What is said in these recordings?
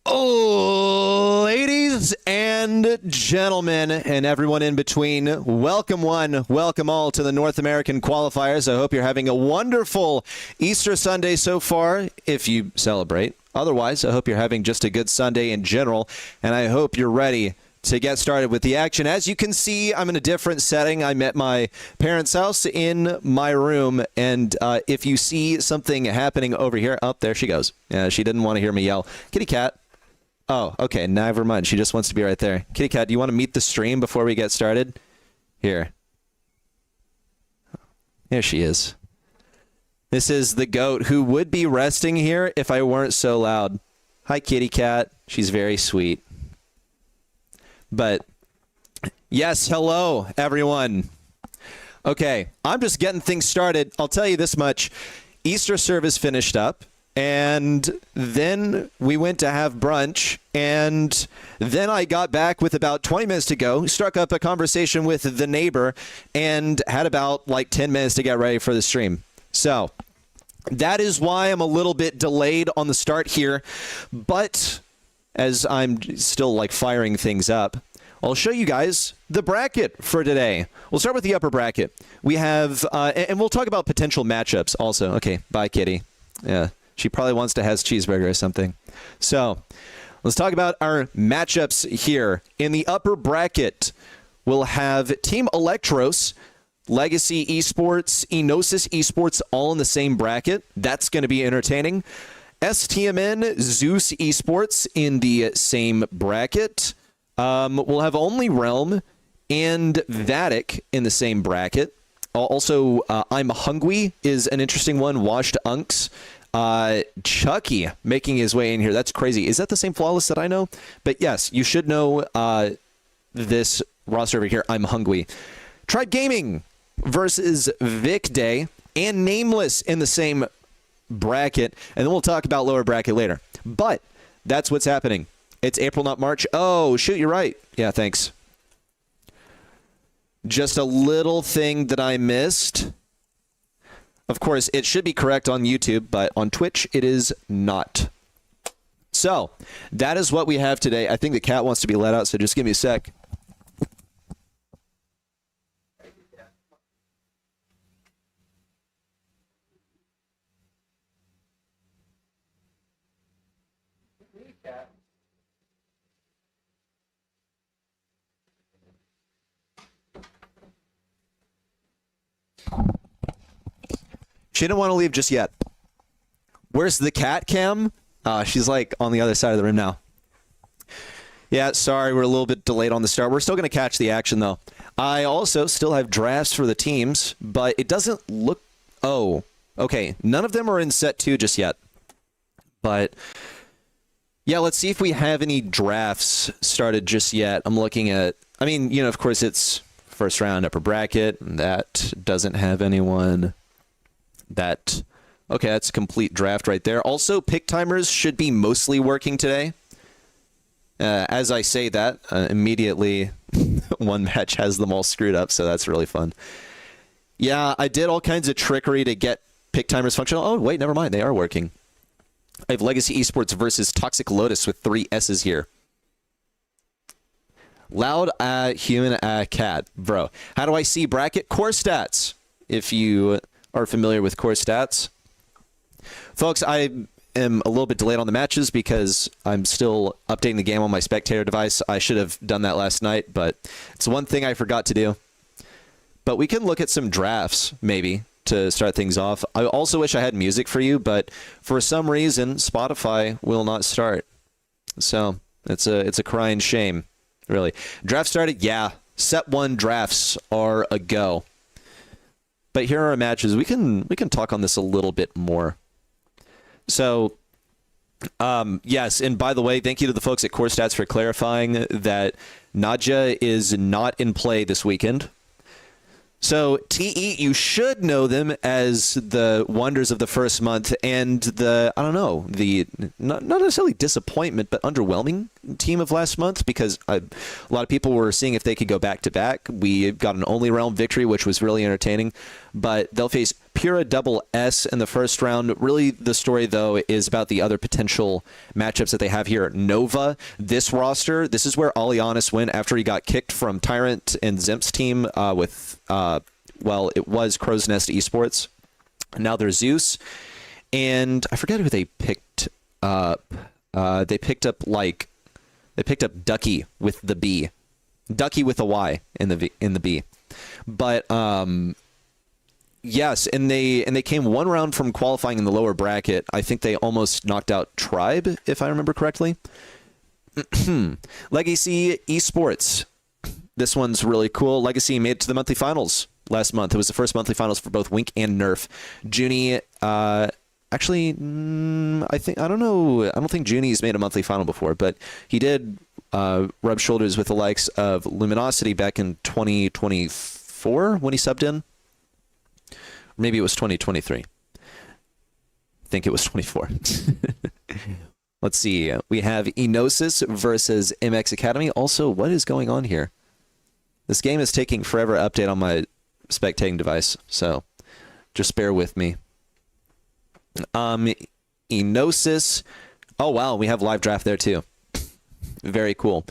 Oh, ladies and gentlemen, and everyone in between, welcome one, welcome all to the North American Qualifiers. I hope you're having a wonderful Easter Sunday so far, if you celebrate. Otherwise, I hope you're having just a good Sunday in general, and I hope you're ready to get started with the action. As you can see, I'm in a different setting. I'm at my parents' house in my room, and if you see something happening over here, oh, there she goes. She didn't want to hear me yell. Kitty cat. Oh, okay, never mind. She just wants to be right there. Kitty cat, do you want to meet the stream before we get started? Here. There she is. This is the goat who would be resting here if I weren't so loud. Hi, kitty cat. She's very sweet. But yes, hello, everyone. Okay, I'm just getting things started. I'll tell you this much. Easter service finished up, and then we went to have brunch, and then I got back with about 20 minutes to go, struck up a conversation with the neighbor, and had about like 10 minutes to get ready for the stream. So that is why I'm a little bit delayed on the start here, but as I'm still like firing things up, I'll show you guys the bracket for today. We'll start with the upper bracket. We have, and we'll talk about potential matchups also. Okay, bye, kitty. Yeah, she probably wants to have cheeseburger or something. So let's talk about our matchups here. In the upper bracket, we'll have Team Electros, Legacy Esports, Enosis Esports all in the same bracket. That's going to be entertaining. STMN, Zeus Esports in the same bracket. We'll have Only Realm and Vatic in the same bracket. Also, I'm Hungry is an interesting one. Washed Unks. Chucky making his way in here. That's crazy. Is that the same Flawless that I know? But yes, you should know this roster over here. I'm Hungry. Tribe Gaming versus Vic Day and Nameless in the same bracket, and then we'll talk about lower bracket later. But that's what's happening. It's April, not March. Oh, shoot, you're right. Yeah, thanks. Just a little thing that I missed. Of course, it should be correct on YouTube, but on Twitch, it is not. So that is what we have today. I think the cat wants to be let out, so just give me a sec. She didn't want to leave just yet. Where's the cat cam? She's like on the other side of the room now. Yeah, sorry, we're a little bit delayed on the start. We're still going to catch the action, though. I also still have drafts for the teams, but it doesn't look... Oh, okay. None of them are in set 2 just yet. But yeah, let's see if we have any drafts started just yet. I'm looking at... I mean, you know, of course, it's first round upper bracket. That doesn't have anyone... That, okay, that's a complete draft right there. Also, pick timers should be mostly working today. As I say that, immediately one match has them all screwed up, so that's really fun. Yeah, I did all kinds of trickery to get pick timers functional. Oh, wait, never mind, they are working. I have Legacy Esports versus Toxic Lotus with 3 S's here. Loud human cat, bro. How do I see bracket? Core stats, if you are familiar with core stats. Folks, I am a little bit delayed on the matches because I'm still updating the game on my spectator device. I should have done that last night, but it's one thing I forgot to do. But we can look at some drafts, maybe, to start things off. I also wish I had music for you, but for some reason, Spotify will not start. So it's a crying shame, really. Draft started? Yeah. Set 1 drafts are a go. But here are our matches. We can talk on this a little bit more. So, yes, and by the way, thank you to the folks at Core Stats for clarifying that Nadja is not in play this weekend. So TE, you should know them as the wonders of the first month and the, I don't know, the not necessarily disappointment, but underwhelming team of last month, because a lot of people were seeing if they could go back to back. We got an Only Realm victory, which was really entertaining, but they'll face Pura double S in the first round. Really, the story, though, is about the other potential matchups that they have here. Nova, this roster, this is where Alianis went after he got kicked from Tyrant and Zimp's team with, well, it was Crow's Nest Esports. Now they're Zeus. And I forget who they picked up. They picked up Ducky with the B. Ducky with a Y in the B. But yes, and they came one round from qualifying in the lower bracket. I think they almost knocked out Tribe, if I remember correctly. Legacy Esports. This one's really cool. Legacy made it to the monthly finals last month. It was the first monthly finals for both Wink and Nerf. Junie, actually, I don't think Junie's made a monthly final before, but he did rub shoulders with the likes of Luminosity back in 2024 when he subbed in. Maybe it was 2023. I think it was 24. Let's see. We have Enosis versus MX Academy. Also, what is going on here? This game is taking forever to update on my spectating device, so just bear with me. Enosis. Oh, wow. We have live draft there, too. Very cool.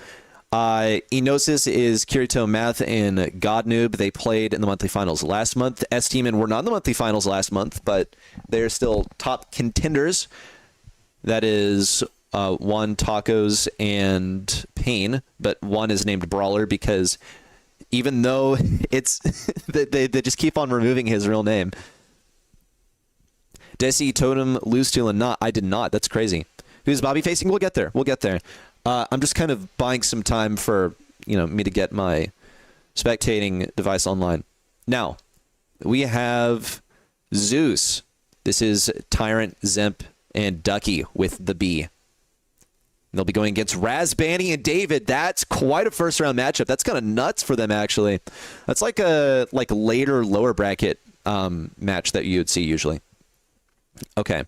Enosis is Kirito Math and Godnoob. They played in the monthly finals last month. S-Team were not in the monthly finals last month, but they're still top contenders. That is Juan, Tacos, and Pain, but one is named Brawler because even though it's they just keep on removing his real name. Desi, Totem, lose to and not. I did not. That's crazy. Who's Bobby facing? We'll get there. We'll get there. I'm just kind of buying some time for, me to get my spectating device online. Now, we have Zeus. This is Tyrant, Zimp, and Ducky with the B. They'll be going against Raz, Banny, and David. That's quite a first-round matchup. That's kind of nuts for them, actually. That's like a later lower bracket match that you would see usually. Okay.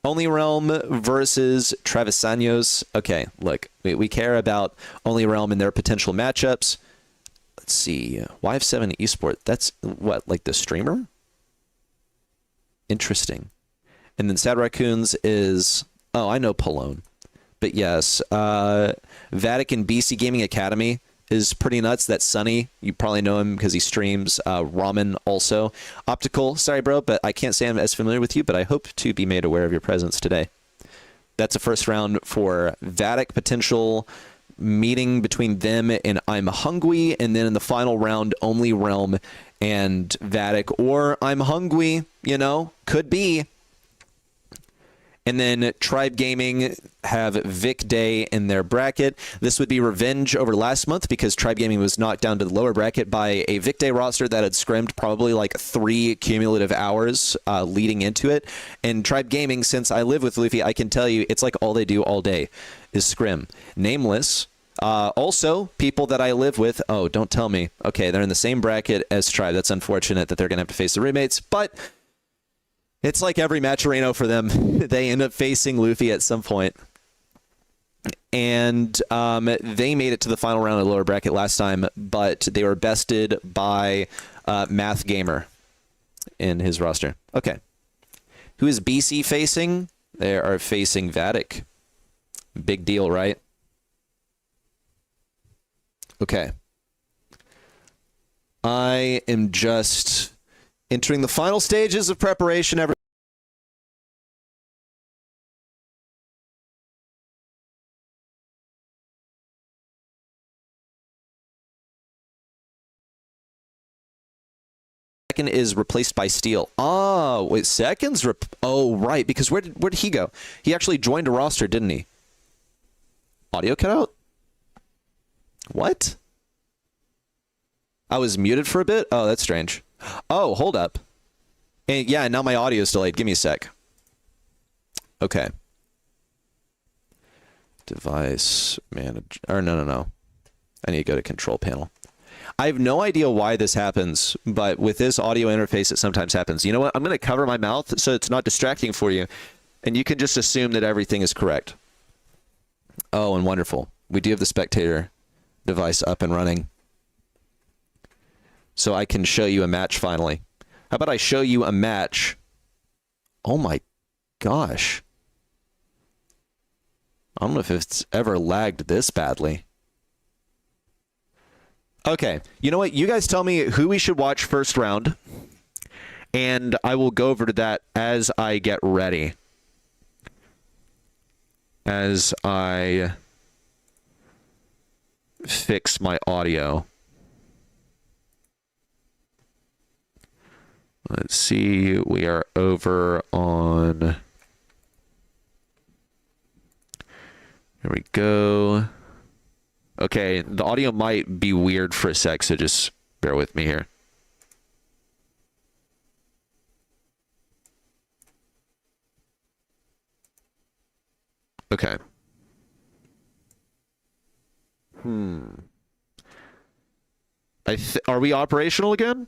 Only Realm versus Travisanos. Okay, look, we care about Only Realm and their potential matchups. Let's see. YF7 Esport. That's what, like the streamer? Interesting. And then Sad Raccoons is... Oh, I know Pallone. But yes, Vatic and BC Gaming Academy is pretty nuts. That's Sunny. You probably know him because he streams Ramen also. Optical, sorry, bro, but I can't say I'm as familiar with you, but I hope to be made aware of your presence today. That's a first round for Vatic, potential meeting between them and I'm Hungry, and then in the final round, Only Realm and Vatic, or I'm Hungry, could be. And then Tribe Gaming have Vic Day in their bracket. This would be revenge over last month because Tribe Gaming was knocked down to the lower bracket by a Vic Day roster that had scrimmed probably like 3 cumulative hours leading into it. And Tribe Gaming, since I live with Luffy, I can tell you it's like all they do all day is scrim. Nameless. Also, people that I live with. Oh, don't tell me. Okay, they're in the same bracket as Tribe. That's unfortunate that they're going to have to face the roommates, but... It's like every Matcherino for them. They end up facing Luffy at some point. And they made it to the final round of the lower bracket last time, but they were bested by Math Gamer in his roster. Okay. Who is BC facing? They are facing Vatic. Big deal, right? Okay. I am just... entering the final stages of preparation. Second is replaced by Steel. Oh, wait, Second's oh, right, because where did he go? He actually joined a roster, didn't he? Audio cut out? What? I was muted for a bit? Oh, that's strange. Oh, hold up. And yeah, now my audio is delayed. Give me a sec. Okay. Device manager. Or no. I need to go to control panel. I have no idea why this happens, but with this audio interface, it sometimes happens. You know what? I'm going to cover my mouth so it's not distracting for you, and you can just assume that everything is correct. Oh, and wonderful. We do have the spectator device up and running. So I can show you a match finally. How about I show you a match? Oh my gosh. I don't know if it's ever lagged this badly. Okay, you know what? You guys tell me who we should watch first round, and I will go over to that as I get ready. As I fix my audio. Let's see, we are over on... There we go. Okay, the audio might be weird for a sec, so just bear with me here. Okay. Are we operational again?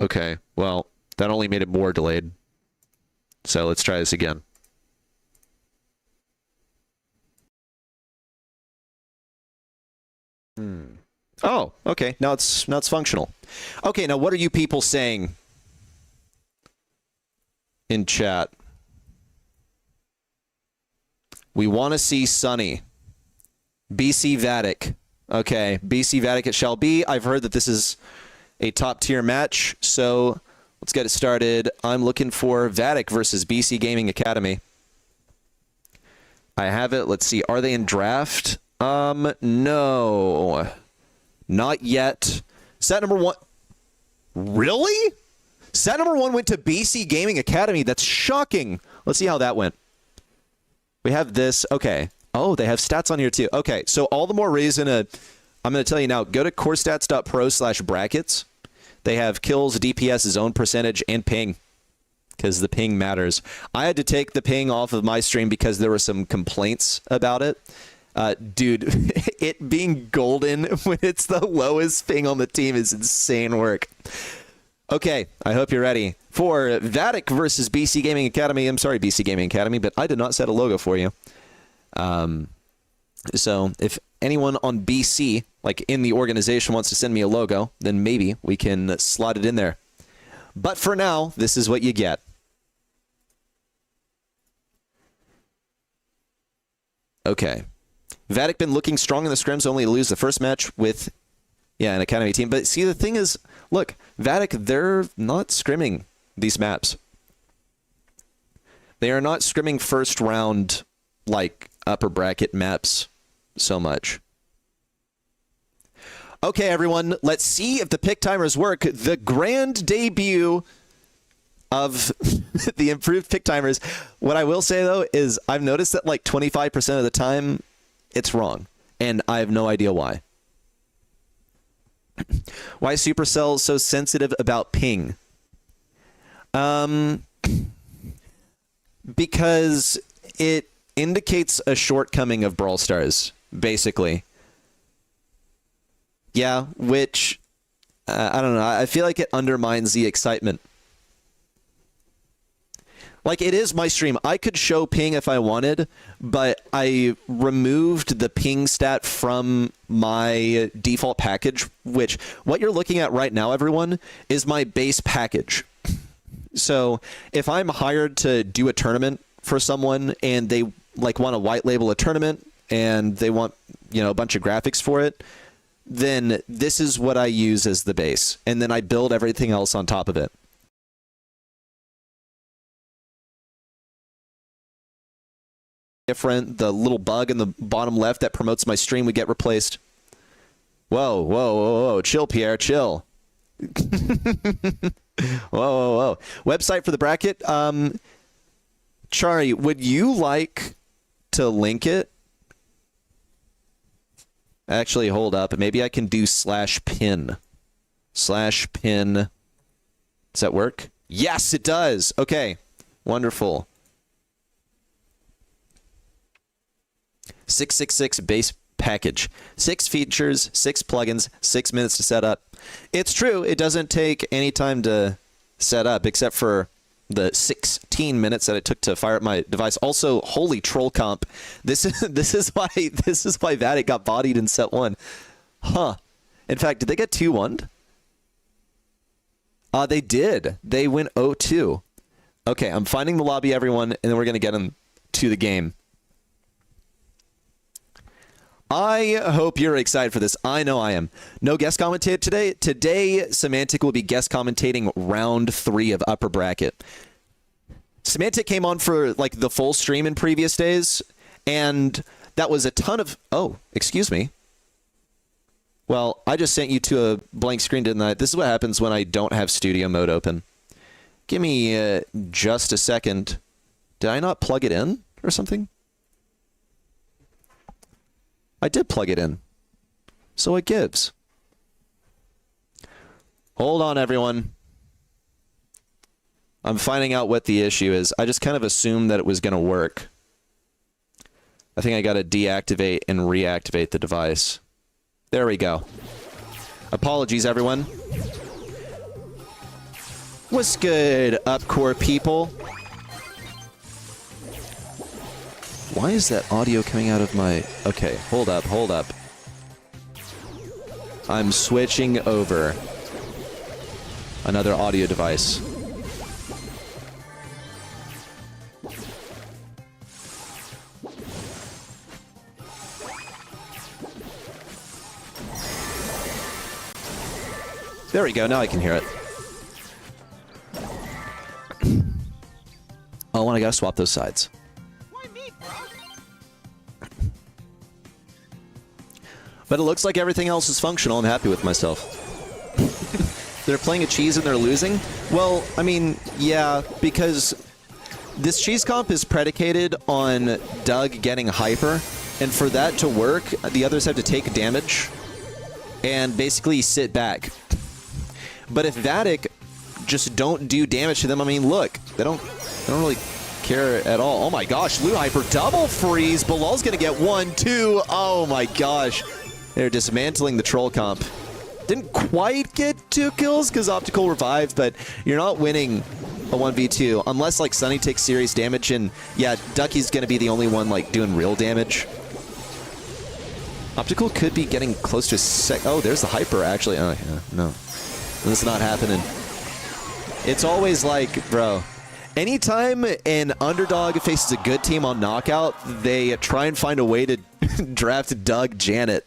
Okay, well, that only made it more delayed. So let's try this again. Oh, okay. Now it's functional. Okay, now what are you people saying in chat? We want to see Sunny. BC Vatic. Okay, BC Vatic it shall be. I've heard that this is a top-tier match, so let's get it started. I'm looking for Vatic versus BC Gaming Academy. I have it. Let's see. Are they in draft? No. Not yet. Set number 1. Really? Set number 1 went to BC Gaming Academy. That's shocking. Let's see how that went. We have this. Okay. Oh, they have stats on here too. Okay. So all the more reason I'm going to tell you now, go to corestats.pro/brackets. They have kills, DPS, zone percentage, and ping. Because the ping matters. I had to take the ping off of my stream because there were some complaints about it. Dude, it being golden when it's the lowest ping on the team is insane work. Okay, I hope you're ready for Vatic versus BC Gaming Academy. I'm sorry, BC Gaming Academy, but I did not set a logo for you. So if anyone on BC, like in the organization, wants to send me a logo, then maybe we can slot it in there. But for now, this is what you get. Okay. Vatic been looking strong in the scrims, only to lose the first match with, an Academy team. But see, the thing is, look, Vatic, they're not scrimming these maps. They are not scrimming first round, like, upper bracket maps so much. Okay, everyone, let's see if the pick timers work. The grand debut of the improved pick timers. What I will say, though, is I've noticed that like 25% of the time, it's wrong, and I have no idea why. Why is Supercell so sensitive about ping? Because it indicates a shortcoming of Brawl Stars, basically. Yeah, which, I don't know, I feel like it undermines the excitement. Like, it is my stream. I could show ping if I wanted, but I removed the ping stat from my default package, which what you're looking at right now, everyone, is my base package. So if I'm hired to do a tournament for someone and they like want to white label a tournament and they want, a bunch of graphics for it, then this is what I use as the base. And then I build everything else on top of it. Different, the little bug in the bottom left that promotes my stream would get replaced. Whoa, whoa, whoa, whoa, chill, Pierre, chill. Whoa, whoa, whoa. Website for the bracket. Chari, would you like to link it? Actually, hold up. Maybe I can do /pin. /pin. Does that work? Yes, it does. Okay, wonderful. 666 base package. 6 features, 6 plugins, 6 minutes to set up. It's true, it doesn't take any time to set up except for the 16 minutes that it took to fire up my device. Also, holy troll comp. This is why Vatic got bodied in set 1. Huh. In fact, did they get 2-1'd? They did. They went 0-2. Okay, I'm finding the lobby, everyone, and then we're going to get into the game. I hope you're excited for this. I know I am. No guest commentator today. Today, Semantic will be guest commentating round 3 of Upper Bracket. Semantic came on for like the full stream in previous days, and that was a ton of... Oh, excuse me. Well, I just sent you to a blank screen, didn't I? This is what happens when I don't have studio mode open. Give me just a second. Did I not plug it in or something? I did plug it in. So it gives. Hold on, everyone. I'm finding out what the issue is. I just kind of assumed that it was going to work. I think I got to deactivate and reactivate the device. There we go. Apologies, everyone. What's good, Upcore people? Why is that audio coming out of my... Okay, hold up, hold up. I'm switching over. Another audio device. There we go, now I can hear it. Oh, and I gotta swap those sides. But it looks like everything else is functional. I'm happy with myself. They're playing a cheese and they're losing? Well, I mean, yeah, because this cheese comp is predicated on Doug getting hyper, and for that to work, the others have to take damage and basically sit back. But if Vatic just don't do damage to them, I mean, look, they don't really care at all. Oh my gosh, Lou hyper double freeze. Bilal's gonna get 1, 2. Oh my gosh. They're dismantling the troll comp. Didn't quite get 2 kills because Optical revived, but you're not winning a 1v2 unless like Sunny takes serious damage, and yeah, Ducky's gonna be the only one like doing real damage. Optical could be getting close to oh, there's the hyper actually. Oh yeah, no. This is not happening. It's always like, bro, anytime an underdog faces a good team on Knockout, they try and find a way to draft Doug Janet.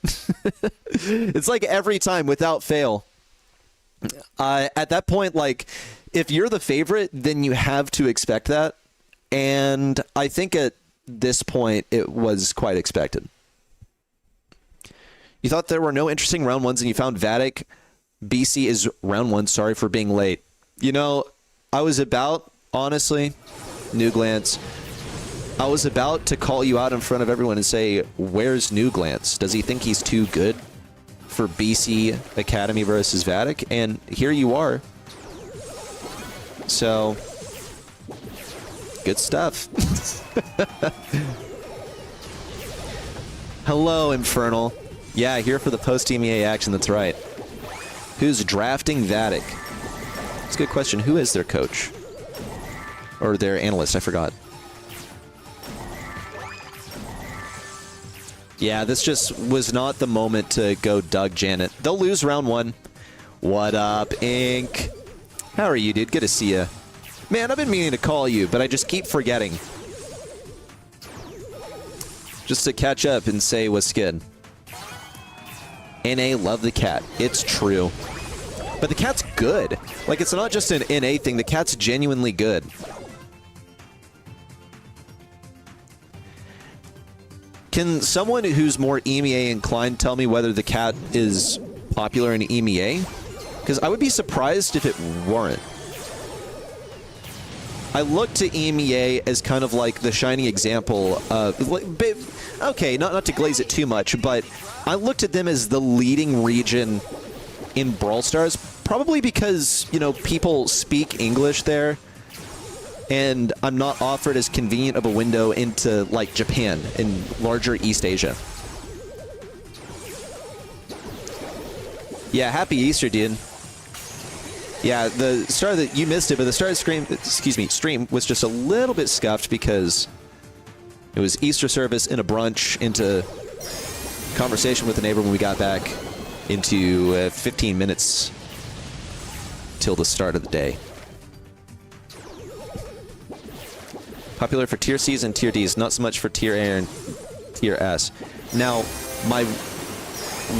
It's like every time without fail. At that point, like, if you're the favorite, then you have to expect that. And I think at this point, it was quite expected. You thought there were no interesting round ones and you found Vatic. BC is round 1. Sorry for being late. You know, I was about, honestly, New Glance, I was about to call you out in front of everyone and say, where's New Glance? Does he think he's too good for BC Academy versus Vatic? And here you are. So, good stuff. Hello, Infernal. Yeah, here for the post-Team EA action, that's right. Who's drafting Vatic? That's a good question. Who is their coach? Or their analyst, I forgot. Yeah, this just was not the moment to go Doug Janet. They'll lose round 1. What up, Ink? How are you, dude? Good to see you. Man, I've been meaning to call you, but I just keep forgetting. Just to catch up and say what's good. NA love the cat. It's true. But the cat's good. Like, it's not just an NA thing. The cat's genuinely good. Can someone who's more EMEA inclined tell me whether the cat is popular in EMEA? Because I would be surprised if it weren't. I look to EMEA as kind of like the shining example of... Okay, not to glaze it too much, but I looked at them as the leading region in Brawl Stars, probably because, you know, people speak English there, and I'm not offered as convenient of a window into, like, Japan and larger East Asia. Yeah, happy Easter, dude. Yeah, the start of the... You missed it, but the start of the stream was just a little bit scuffed because it was Easter service in a brunch into conversation with a neighbor when we got back into 15 minutes till the start of the day. Popular for tier C's and tier D's, not so much for tier A and tier S. Now, my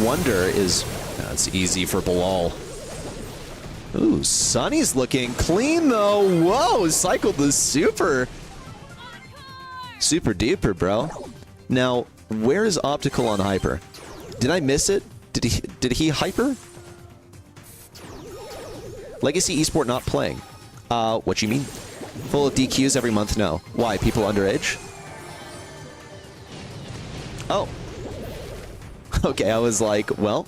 wonder is... That's easy for Bilal. Ooh, Sunny's looking clean, though. Whoa, cycled the super. Super duper, bro. Now, where is Optical on Hyper? Did I miss it? Did he hyper? Legacy Esport not playing. What you mean? Full of DQs every month? No. Why? People underage? Oh. Okay, I was like, well.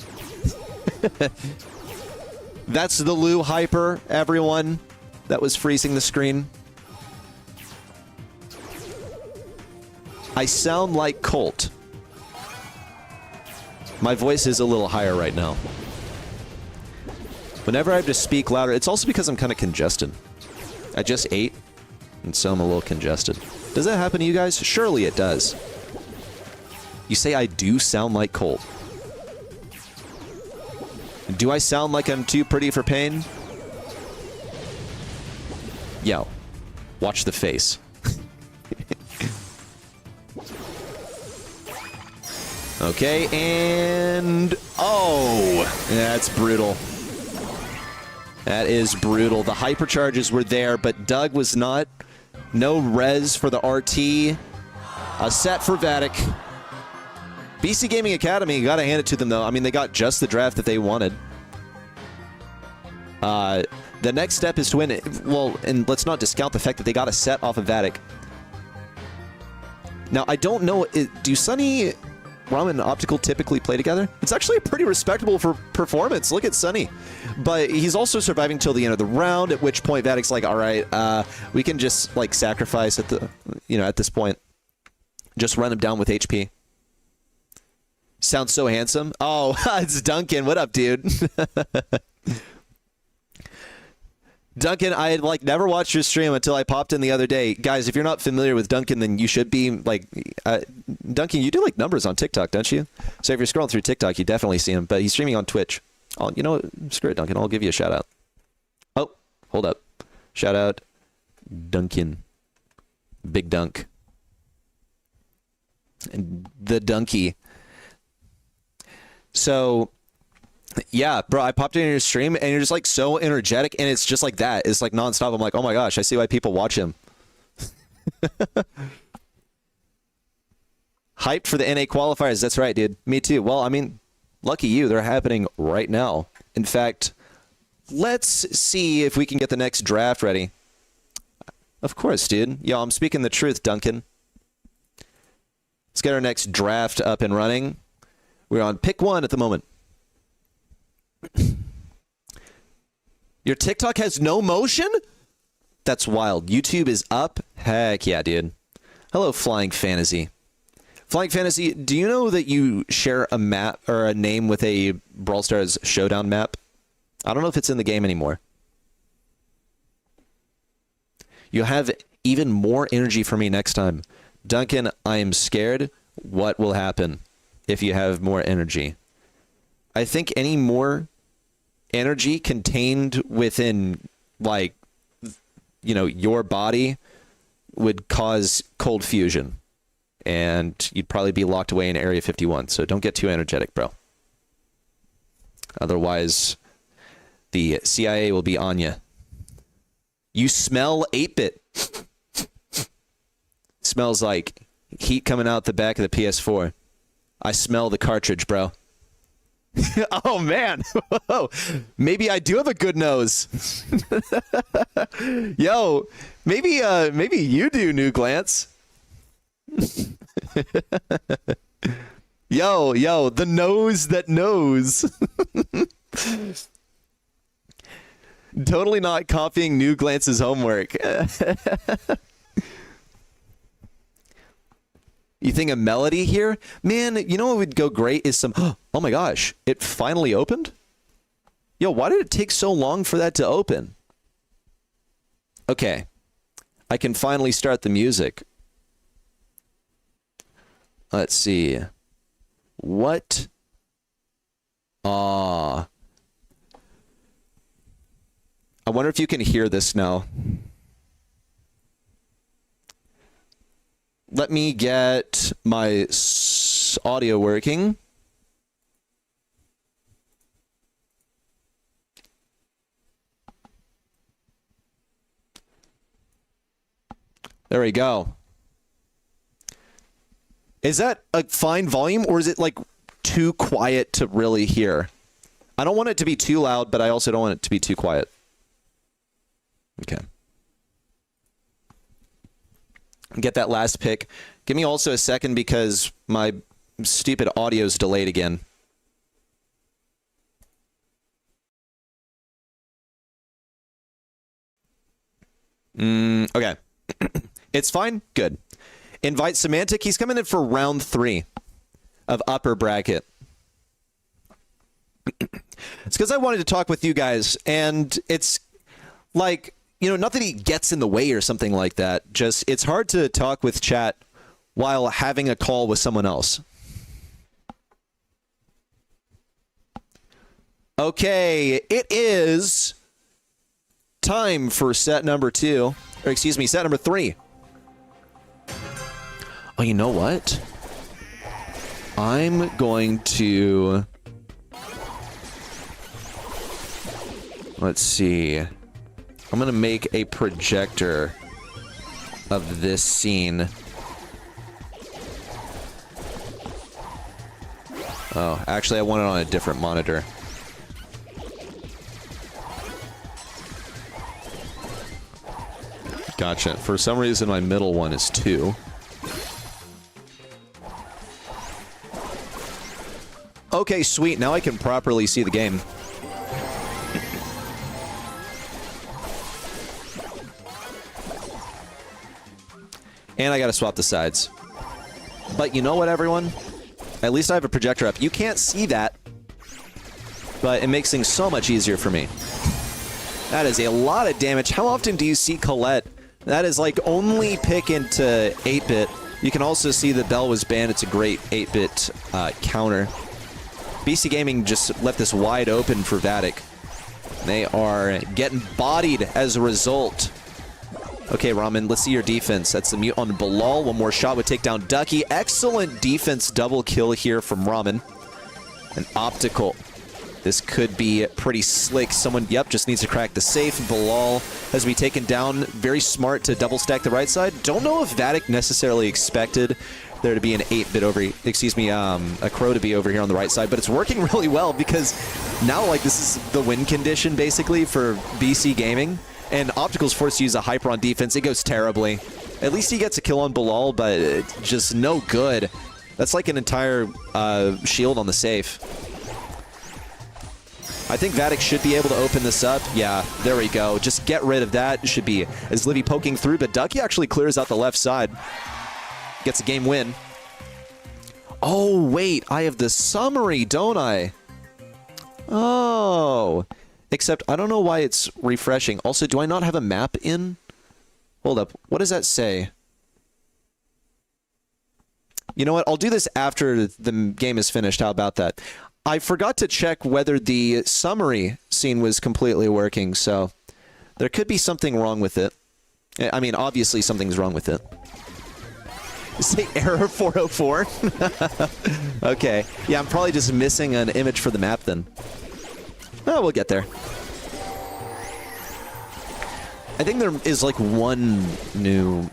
That's the Lou hyper, everyone. That was freezing the screen. I sound like Colt. My voice is a little higher right now. Whenever I have to speak louder, it's also because I'm kind of congested. I just ate, and so I'm a little congested. Does that happen to you guys? Surely it does. You say I do sound like Colt. Do I sound like I'm too pretty for pain? Yo, watch the face. Okay, and... Oh! That's brutal. That is brutal. The hypercharges were there, but Doug was not. No res for the RT. A set for Vatic. BC Gaming Academy, gotta hand it to them, though. I mean, they got just the draft that they wanted. The next step is to win it. Well, and let's not discount the fact that they got a set off of Vatic. Now, I don't know, do Sunny, Ram, and Optical typically play together? It's actually a pretty respectable performance. Look at Sunny. But he's also surviving till the end of the round, at which point Vatic's like, all right, we can just, like, sacrifice at the, at this point. Just run him down with HP. Sounds so handsome. Oh, it's Duncan. What up, dude? Duncan, I had, like, never watched your stream until I popped in the other day. Guys, if you're not familiar with Duncan, then you should be, like... Duncan, you do, like, numbers on TikTok, don't you? So if you're scrolling through TikTok, you definitely see him. But he's streaming on Twitch. Oh, you know what? Screw it, Duncan. I'll give you a shout-out. Oh, hold up. Shout-out Duncan. Big Dunk. And the Dunky. So... Yeah, bro, I popped in your stream, and you're just, like, so energetic, and it's just like that. It's, like, nonstop. I'm like, oh, my gosh, I see why people watch him. Hyped for the NA qualifiers. That's right, dude. Me too. Well, I mean, lucky you. They're happening right now. In fact, let's see if we can get the next draft ready. Of course, dude. Yo, I'm speaking the truth, Duncan. Let's get our next draft up and running. We're on pick 1 at the moment. Your TikTok has no motion? That's wild. YouTube is up? Heck yeah, dude. Hello, Flying Fantasy. Flying Fantasy, do you know that you share a map or a name with a Brawl Stars Showdown map? I don't know if it's in the game anymore. You'll have even more energy for me next time. Duncan, I am scared. What will happen if you have more energy? I think any more energy contained within, like, your body would cause cold fusion. And you'd probably be locked away in Area 51. So don't get too energetic, bro. Otherwise, the CIA will be on you. You smell 8-bit. Smells like heat coming out the back of the PS4. I smell the cartridge, bro. Oh, man. Maybe I do have a good nose. Yo, maybe you do, New Glance. Yo, the nose that knows. Totally not copying New Glance's homework. You think a melody here? Man, you know what would go great is some... Oh my gosh, it finally opened? Yo, why did it take so long for that to open? Okay, I can finally start the music. Let's see. What? I wonder if you can hear this now. Let me get my audio working. There we go. Is that a fine volume, or is it like too quiet to really hear? I don't want it to be too loud, but I also don't want it to be too quiet. Okay. Get that last pick. Give me also a second because my stupid audio's delayed again. Okay. It's fine. Good. Invite Semantic. He's coming in for round 3 of upper bracket. It's because I wanted to talk with you guys, and it's like, you know, not that he gets in the way or something like that. Just, it's hard to talk with chat while having a call with someone else. Okay, it is time for set number 2, or excuse me, set number 3. Oh, you know what? I'm going to... Let's see. I'm going to make a projector of this scene. Oh, actually, I want it on a different monitor. Gotcha. For some reason, my middle one is 2. Okay, sweet. Now I can properly see the game. And I gotta swap the sides. But you know what, everyone? At least I have a projector up. You can't see that, but it makes things so much easier for me. That is a lot of damage. How often do you see Colette? That is like only pick into 8-bit. You can also see the bell was banned. It's a great 8-bit counter. BC Gaming just left this wide open for Vatic. They are getting bodied as a result. Okay, Ramen, let's see your defense. That's the mute on Bilal. One more shot would take down Ducky. Excellent defense double kill here from Ramen. An optical. This could be pretty slick. Someone, yep, just needs to crack the safe. Bilal has to be taken down. Very smart to double stack the right side. Don't know if Vatic necessarily expected there to be an 8-bit over, excuse me, a crow to be over here on the right side, but it's working really well because now, like, this is the win condition basically for BC Gaming, and Optical's forced to use a hyper on defense. It goes terribly. At least he gets a kill on Bilal, but it's just no good. That's like an entire shield on the safe. I think Vatic should be able to open this up. Yeah, there we go. Just get rid of that. It should be as Livy poking through, but Ducky actually clears out the left side. Gets a game win. Oh, wait. I have the summary, don't I? Oh. Except I don't know why it's refreshing. Also, do I not have a map in? Hold up. What does that say? You know what? I'll do this after the game is finished. How about that? I forgot to check whether the summary scene was completely working, so there could be something wrong with it. I mean, obviously something's wrong with it. Say error 404? Okay. Yeah, I'm probably just missing an image for the map then. Oh, we'll get there. I think there is like one new...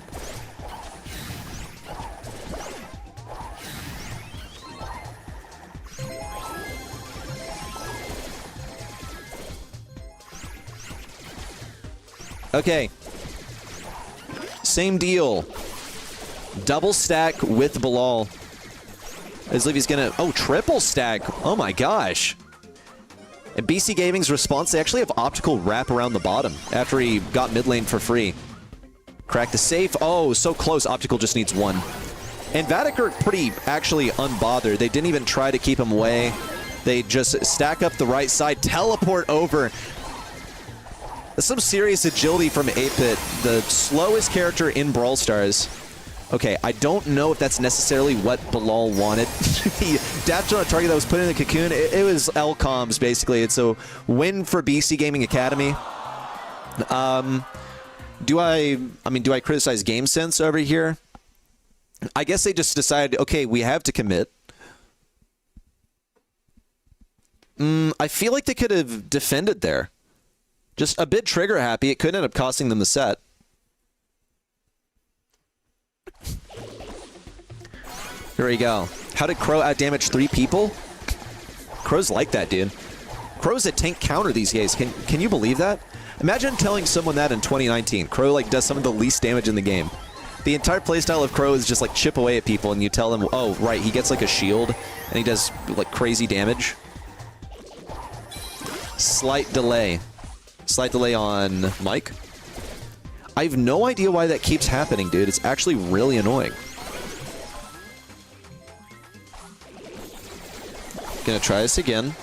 Okay. Same deal. Double stack with Bilal. As Livy's gonna... Oh, triple stack. Oh my gosh. And BC Gaming's response, they actually have Optical wrap around the bottom after he got mid lane for free. Crack the safe. Oh, so close. Optical just needs 1. And Vatic are pretty actually unbothered. They didn't even try to keep him away. They just stack up the right side, teleport over. That's some serious agility from 8-bit, the slowest character in Brawl Stars. Okay, I don't know if that's necessarily what Bilal wanted. He dapped on a target that was put in the cocoon. It was L-Coms, basically. It's a win for BC Gaming Academy. Do I criticize game sense over here? I guess they just decided, okay, we have to commit. I feel like they could have defended there. Just a bit trigger happy. It could end up costing them the set. Here we go. How did Crow outdamage 3 people? Crow's like that, dude. Crow's a tank counter these days. Can you believe that? Imagine telling someone that in 2019. Crow like does some of the least damage in the game. The entire playstyle of Crow is just like chip away at people, and you tell them, oh, right, he gets like a shield, and he does like crazy damage. Slight delay. Slight delay on Mike. I have no idea why that keeps happening, dude. It's actually really annoying. Gonna try this again.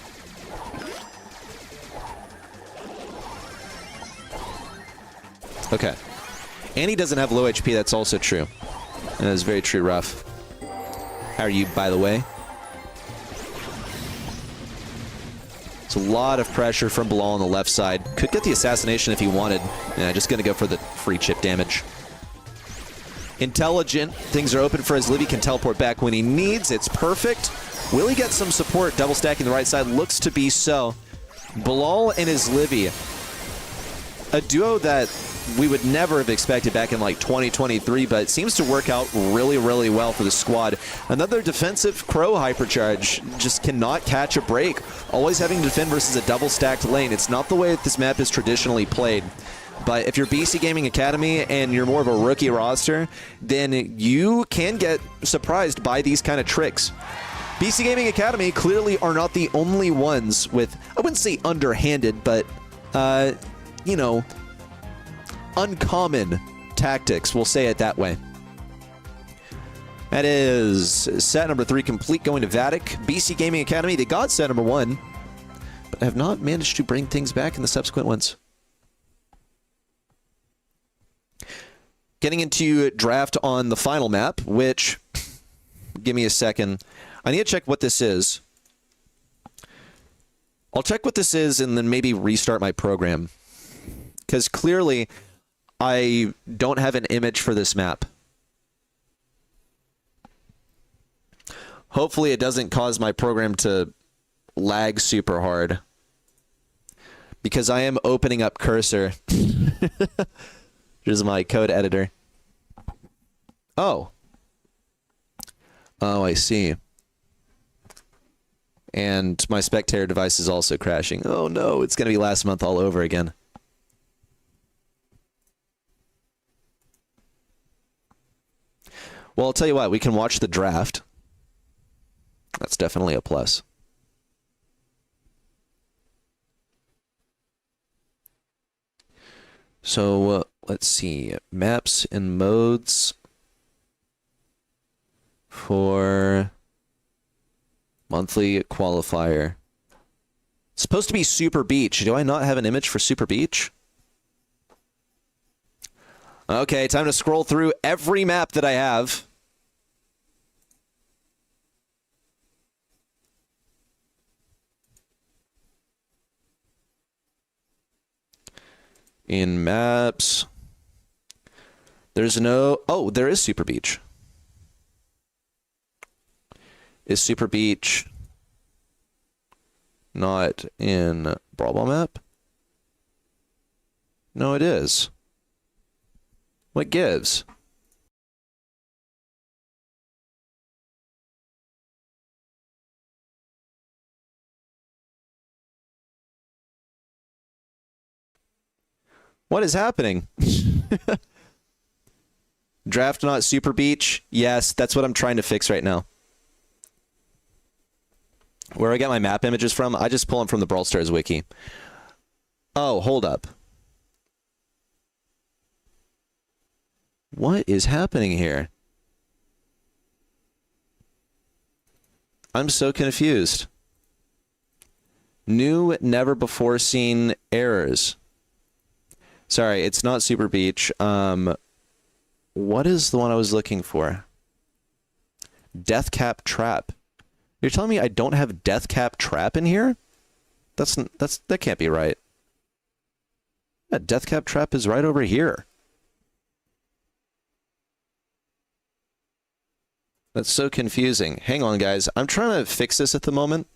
Okay. And he doesn't have low HP, that's also true. And that is very true, Ruff. How are you, by the way? It's a lot of pressure from Bilal on the left side. Could get the assassination if he wanted. Yeah, just gonna go for the free chip damage. Intelligent. Things are open for his Livy, can teleport back when he needs. It's perfect. Will he get some support? Double stacking the right side. Looks to be so. Bilal and his Livy. A duo that we would never have expected back in like 2023, but it seems to work out really, really well for the squad. Another defensive Crow hypercharge. Just cannot catch a break. Always having to defend versus a double stacked lane. It's not the way that this map is traditionally played. But if you're BC Gaming Academy and you're more of a rookie roster, then you can get surprised by these kind of tricks. BC Gaming Academy clearly are not the only ones with, I wouldn't say underhanded, but, you know, uncommon tactics, we'll say it that way. That is set number 3 complete, going to Vatic. BC Gaming Academy, they got set number 1, but have not managed to bring things back in the subsequent ones. Getting into draft on the final map, which, give me a second. I need to check what this is. I'll check what this is and then maybe restart my program. Because clearly, I don't have an image for this map. Hopefully it doesn't cause my program to lag super hard. Because I am opening up Cursor. Here's my code editor. Oh. Oh, I see. And my spectator device is also crashing. Oh no, it's going to be last month all over again. Well, I'll tell you what, we can watch the draft. That's definitely a plus. So, let's see. Maps and modes for monthly qualifier. It's supposed to be Super Beach. Do I not have an image for Super Beach? Okay, time to scroll through every map that I have. In maps, there's no... Oh, there is Super Beach. Is Super Beach not in Brawl Ball map? No, it is. What gives? What is happening? Draft not Super Beach? Yes, that's what I'm trying to fix right now. Where I get my map images from, I just pull them from the Brawl Stars wiki. Oh, hold up. What is happening here? I'm so confused. New, never before seen errors. Sorry, it's not Super Beach. What is the one I was looking for? Death Cap Trap. You're telling me I don't have Death Cap Trap in here? That can't be right. That death cap trap is right over here. That's so confusing. Hang on, guys. I'm trying to fix this at the moment.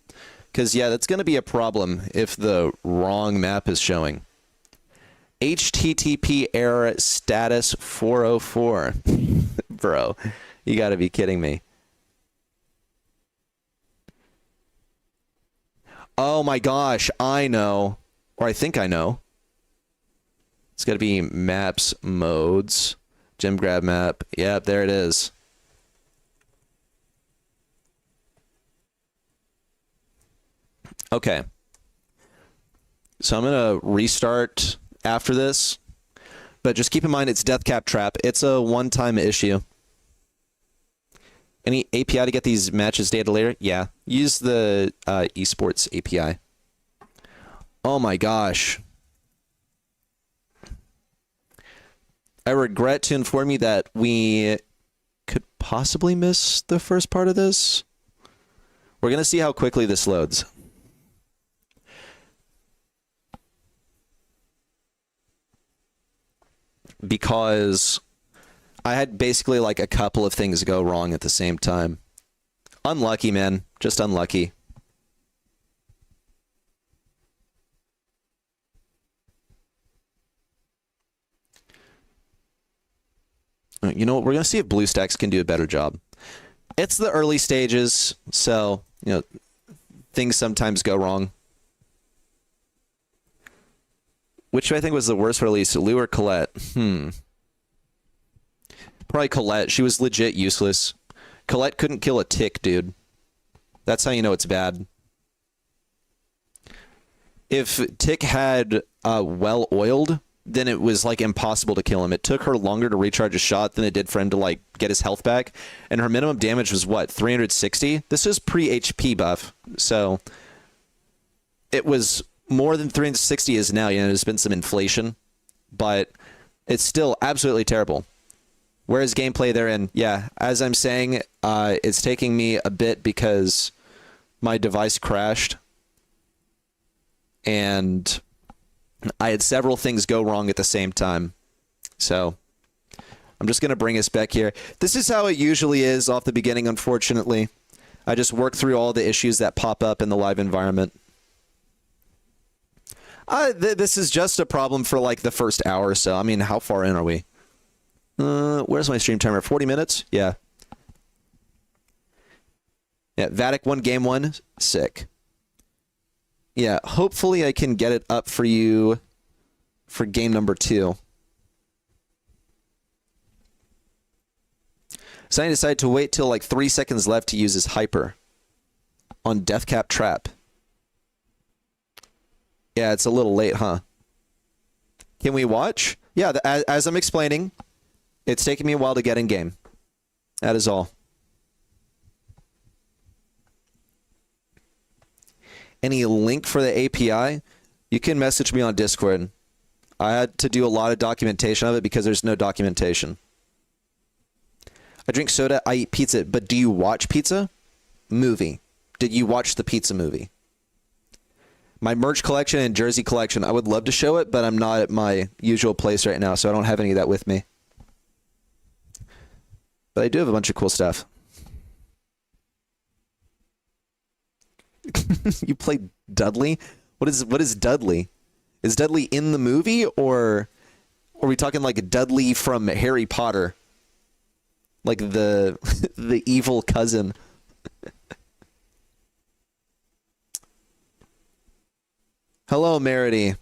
Because, yeah, that's going to be a problem if the wrong map is showing. HTTP error status 404. Bro, you got to be kidding me. Oh my gosh, I know. Or I think I know. It's got to be maps, modes, gem grab map. Yep, there it is. Okay. So I'm going to restart after this. But just keep in mind it's death cap trap. It's a one-time issue. Any API to get these matches data later? Yeah. Use the esports API. Oh my gosh. I regret to inform you that we could possibly miss the first part of this. We're going to see how quickly this loads. Because I had basically like a couple of things go wrong at the same time. Unlucky, man. Just unlucky. You know what? We're going to see if BlueStacks can do a better job. It's the early stages, so, you know, things sometimes go wrong. Which I think was the worst release, Lou or Colette? Probably Colette. She was legit useless. Colette couldn't kill a tick, dude. That's how you know it's bad. If Tick had well oiled, then it was like impossible to kill him. It took her longer to recharge a shot than it did for him to like get his health back. And her minimum damage was what, 360? This is pre-HP buff. So it was more than 360 is now. You know, there's been some inflation, but it's still absolutely terrible. Whereas gameplay therein, yeah, as I'm saying, it's taking me a bit because my device crashed and I had several things go wrong at the same time. So I'm just going to bring us back here. This is how it usually is off the beginning, unfortunately. I just work through all the issues that pop up in the live environment. This is just a problem for like the first hour or so. I mean, how far in are we? Where's my stream timer? 40 minutes? Yeah. Yeah, Vatic won game 1. Sick. Yeah, hopefully I can get it up for you for game number 2. So I decided to wait till like 3 seconds left to use his hyper on Deathcap Trap. Yeah, it's a little late, huh? Can we watch? Yeah, as I'm explaining, it's taking me a while to get in game. That is all. Any link for the API? You can message me on Discord. I had to do a lot of documentation of it because there's no documentation. I drink soda, I eat pizza, but do you watch pizza? Movie. Did you watch the pizza movie? My merch collection and jersey collection, I would love to show it, but I'm not at my usual place right now, so I don't have any of that with me. But I do have a bunch of cool stuff. You played Dudley? What is Dudley? Is Dudley in the movie, or are we talking like Dudley from Harry Potter? Like the the evil cousin. Hello, Merity.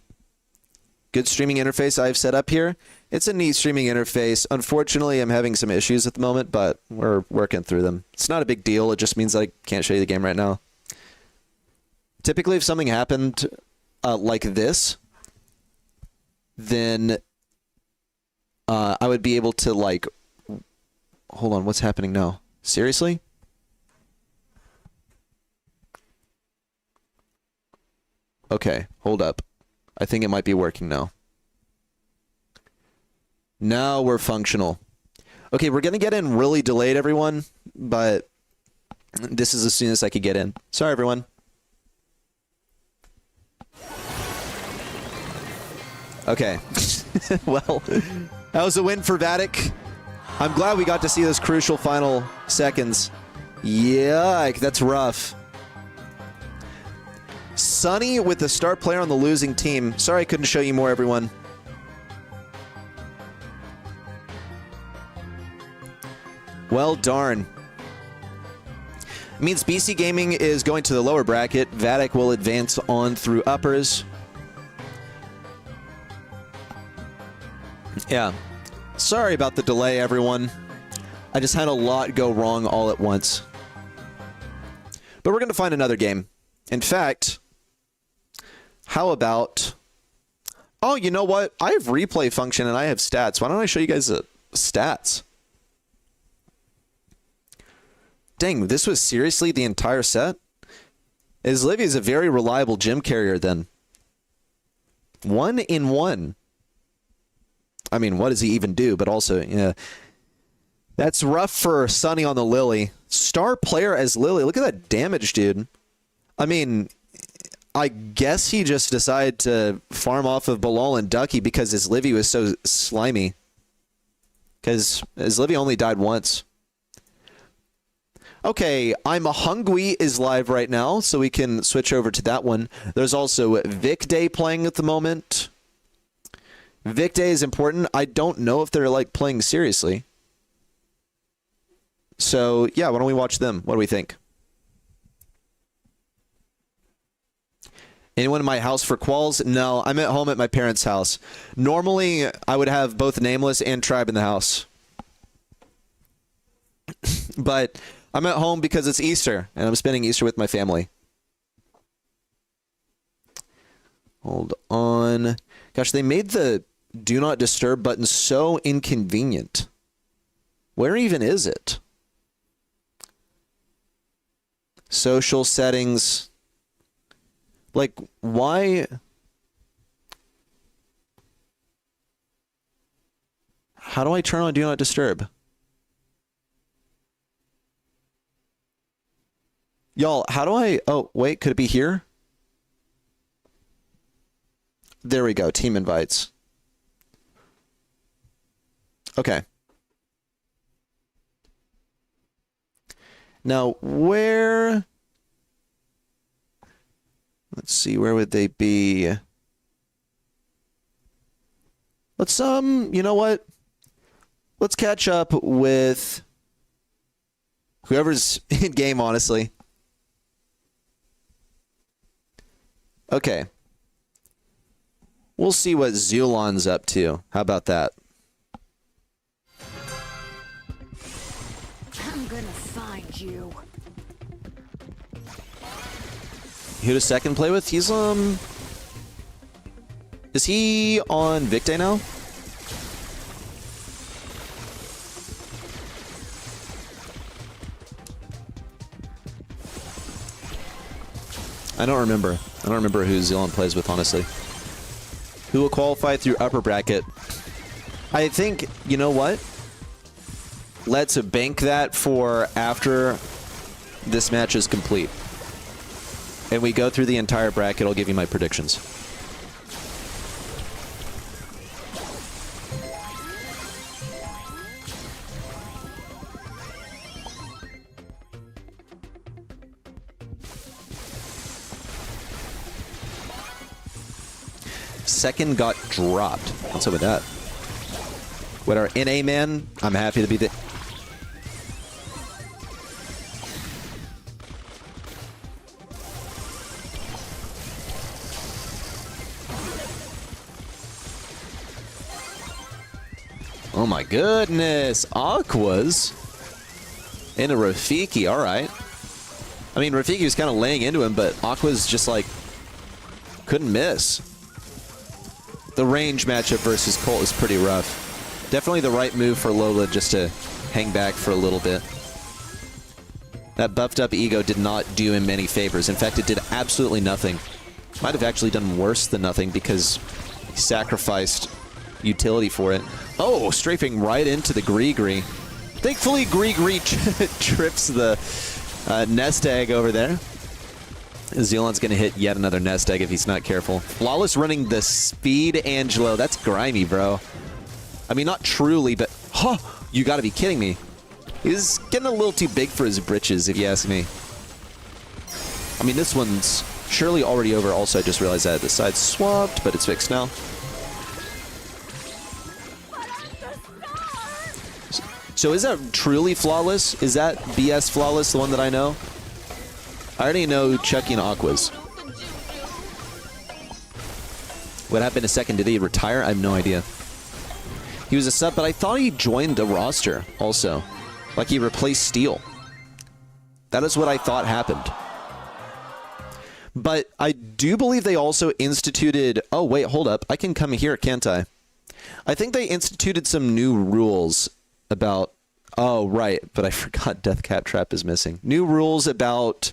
Good streaming interface I've set up here. It's a neat streaming interface. Unfortunately, I'm having some issues at the moment, but we're working through them. It's not a big deal. It just means that I can't show you the game right now. Typically, if something happened like this, then I would be able to, like... Hold on, what's happening now? Seriously? Okay, hold up. I think it might be working now. Now we're functional. Okay, we're going to get in really delayed, everyone, but this is as soon as I could get in. Sorry, everyone. Okay. Well, that was a win for Vatic. I'm glad we got to see those crucial final seconds. Yike, that's rough. Sunny with the star player on the losing team. Sorry I couldn't show you more, everyone. Well, darn. It means BC Gaming is going to the lower bracket. Vatic will advance on through uppers. Yeah. Sorry about the delay, everyone. I just had a lot go wrong all at once. But we're going to find another game. In fact, how about... Oh, you know what? I have replay function and I have stats. Why don't I show you guys the stats? Dang, this was seriously the entire set? Livy is a very reliable gym carrier then. 1 in 1. I mean, what does he even do? But also, yeah. That's rough for Sunny on the Lily. Star player as Lily. Look at that damage, dude. I mean, I guess he just decided to farm off of Bilal and Ducky because his Livy was so slimy. Because his Livy only died once. Okay, I'm a Hungry is live right now, so we can switch over to that one. There's also Vic Day playing at the moment. Vic Day is important. I don't know if they're like playing seriously. So, yeah, why don't we watch them? What do we think? Anyone in my house for quals? No, I'm at home at my parents' house. Normally, I would have both Nameless and Tribe in the house. But I'm at home because it's Easter, and I'm spending Easter with my family. Hold on. Gosh, they made the Do Not Disturb button so inconvenient. Where even is it? Social settings. Like, why? How do I turn on Do Not Disturb? Y'all, how do I... Oh, wait, could it be here? There we go, team invites. Okay. Now, where... Let's see, where would they be? Let's, you know what? Let's catch up with whoever's in game, honestly. Okay. We'll see what Zulon's up to. How about that? I'm gonna find you. Who does second play with? He's, is he on Vic Day now? I don't remember. I don't remember who Zulon plays with, honestly. Who will qualify through upper bracket? I think, you know what? Let's bank that for after this match is complete. And we go through the entire bracket. I'll give you my predictions. Second got dropped. What's up with that? What our NA man? I'm happy to be the... Oh my goodness. Aqua's in a Rafiki. All right. I mean, Rafiki was kind of laying into him, but Aqua's just like couldn't miss. The range matchup versus Colt is pretty rough. Definitely the right move for Lola just to hang back for a little bit. That buffed up ego did not do him many favors. In fact, it did absolutely nothing. Might have actually done worse than nothing because he sacrificed utility for it. Oh, strafing right into the Gree-Gree. Thankfully, Gree-Gree trips the nest egg over there. Zealon's going to hit yet another nest egg if he's not careful. Flawless running the speed Angelo. That's grimy, bro. I mean, not truly, but... Huh! You got to be kidding me. He's getting a little too big for his britches, if you ask me. I mean, this one's surely already over. Also, I just realized that the side's swapped, but it's fixed now. So is that truly Flawless? Is that BS Flawless, the one that I know? I already know Chucky and Aqua's. What happened a second? Did he retire? I have no idea. He was a sub, but I thought he joined the roster also. Like he replaced Steel. That is what I thought happened. But I do believe they also instituted... Oh, wait, hold up. I can come here, can't I? I think they instituted some new rules about... Oh, right. But I forgot Deathcap Trap is missing. New rules about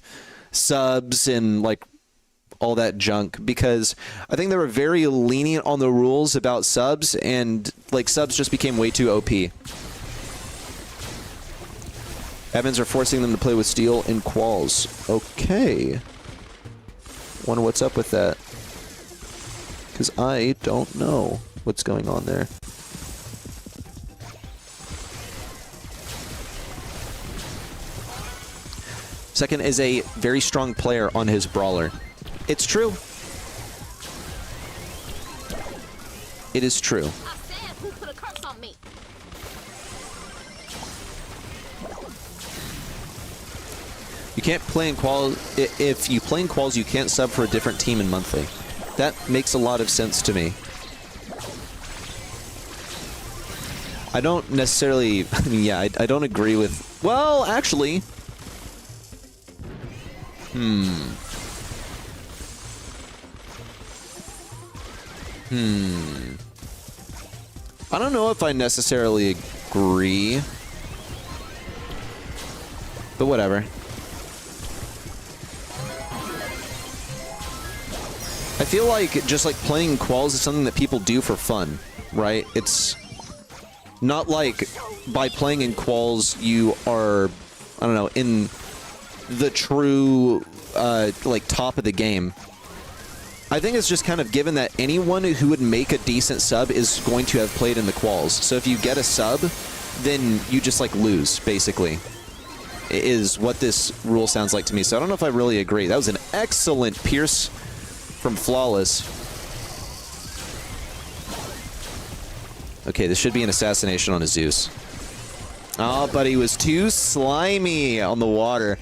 subs and, like, all that junk. Because I think they were very lenient on the rules about subs. And, like, subs just became way too OP. Evans are forcing them to play with Steel and Quals. Okay. Wonder what's up with that. Because I don't know what's going on there. Second is a very strong player on his brawler. It's true. It is true. I said, who put a curse on me? You can't play in quals. If you play in quals, you can't sub for a different team in monthly. That makes a lot of sense to me. I don't necessarily... I mean, yeah, I don't agree with... Well, actually... I don't know if I necessarily agree. But whatever. I feel like just like playing quals is something that people do for fun, right? It's not like by playing in quals you are, I don't know, in the true like top of the game. I think it's just kind of given that anyone who would make a decent sub is going to have played in the quals. So if you get a sub, then you just like lose, basically. Is what this rule sounds like to me. So I don't know if I really agree. That was an excellent Pierce from Flawless. Okay, this should be an assassination on a Zeus. Oh, but he was too slimy on the water.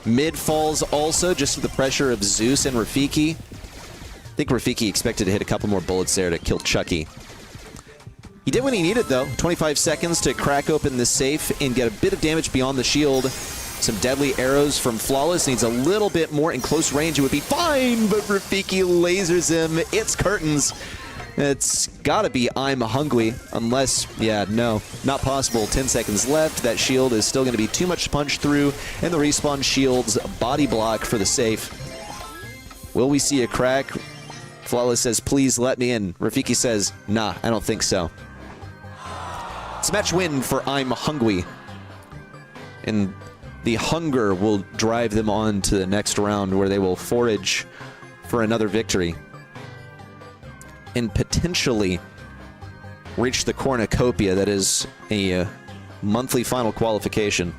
Mid falls also, just to the pressure of Zeus and Rafiki. I think Rafiki expected to hit a couple more bullets there to kill Chucky. He did what he needed, though. 25 seconds to crack open the safe and get a bit of damage beyond the shield. Some deadly arrows from Flawless. Needs a little bit more in close range. It would be fine, but Rafiki lasers him. It's curtains. It's gotta be I'm hungry. Unless, yeah, no, not possible. 10 seconds left. That shield is still gonna be too much to punch through. And the respawn shield's body block for the safe. Will we see a crack? Flawless says, please let me in. Rafiki says, nah, I don't think so. It's a match win for I'm hungry. And the hunger will drive them on to the next round where they will forage for another victory. And potentially reach the cornucopia that is a monthly final qualification.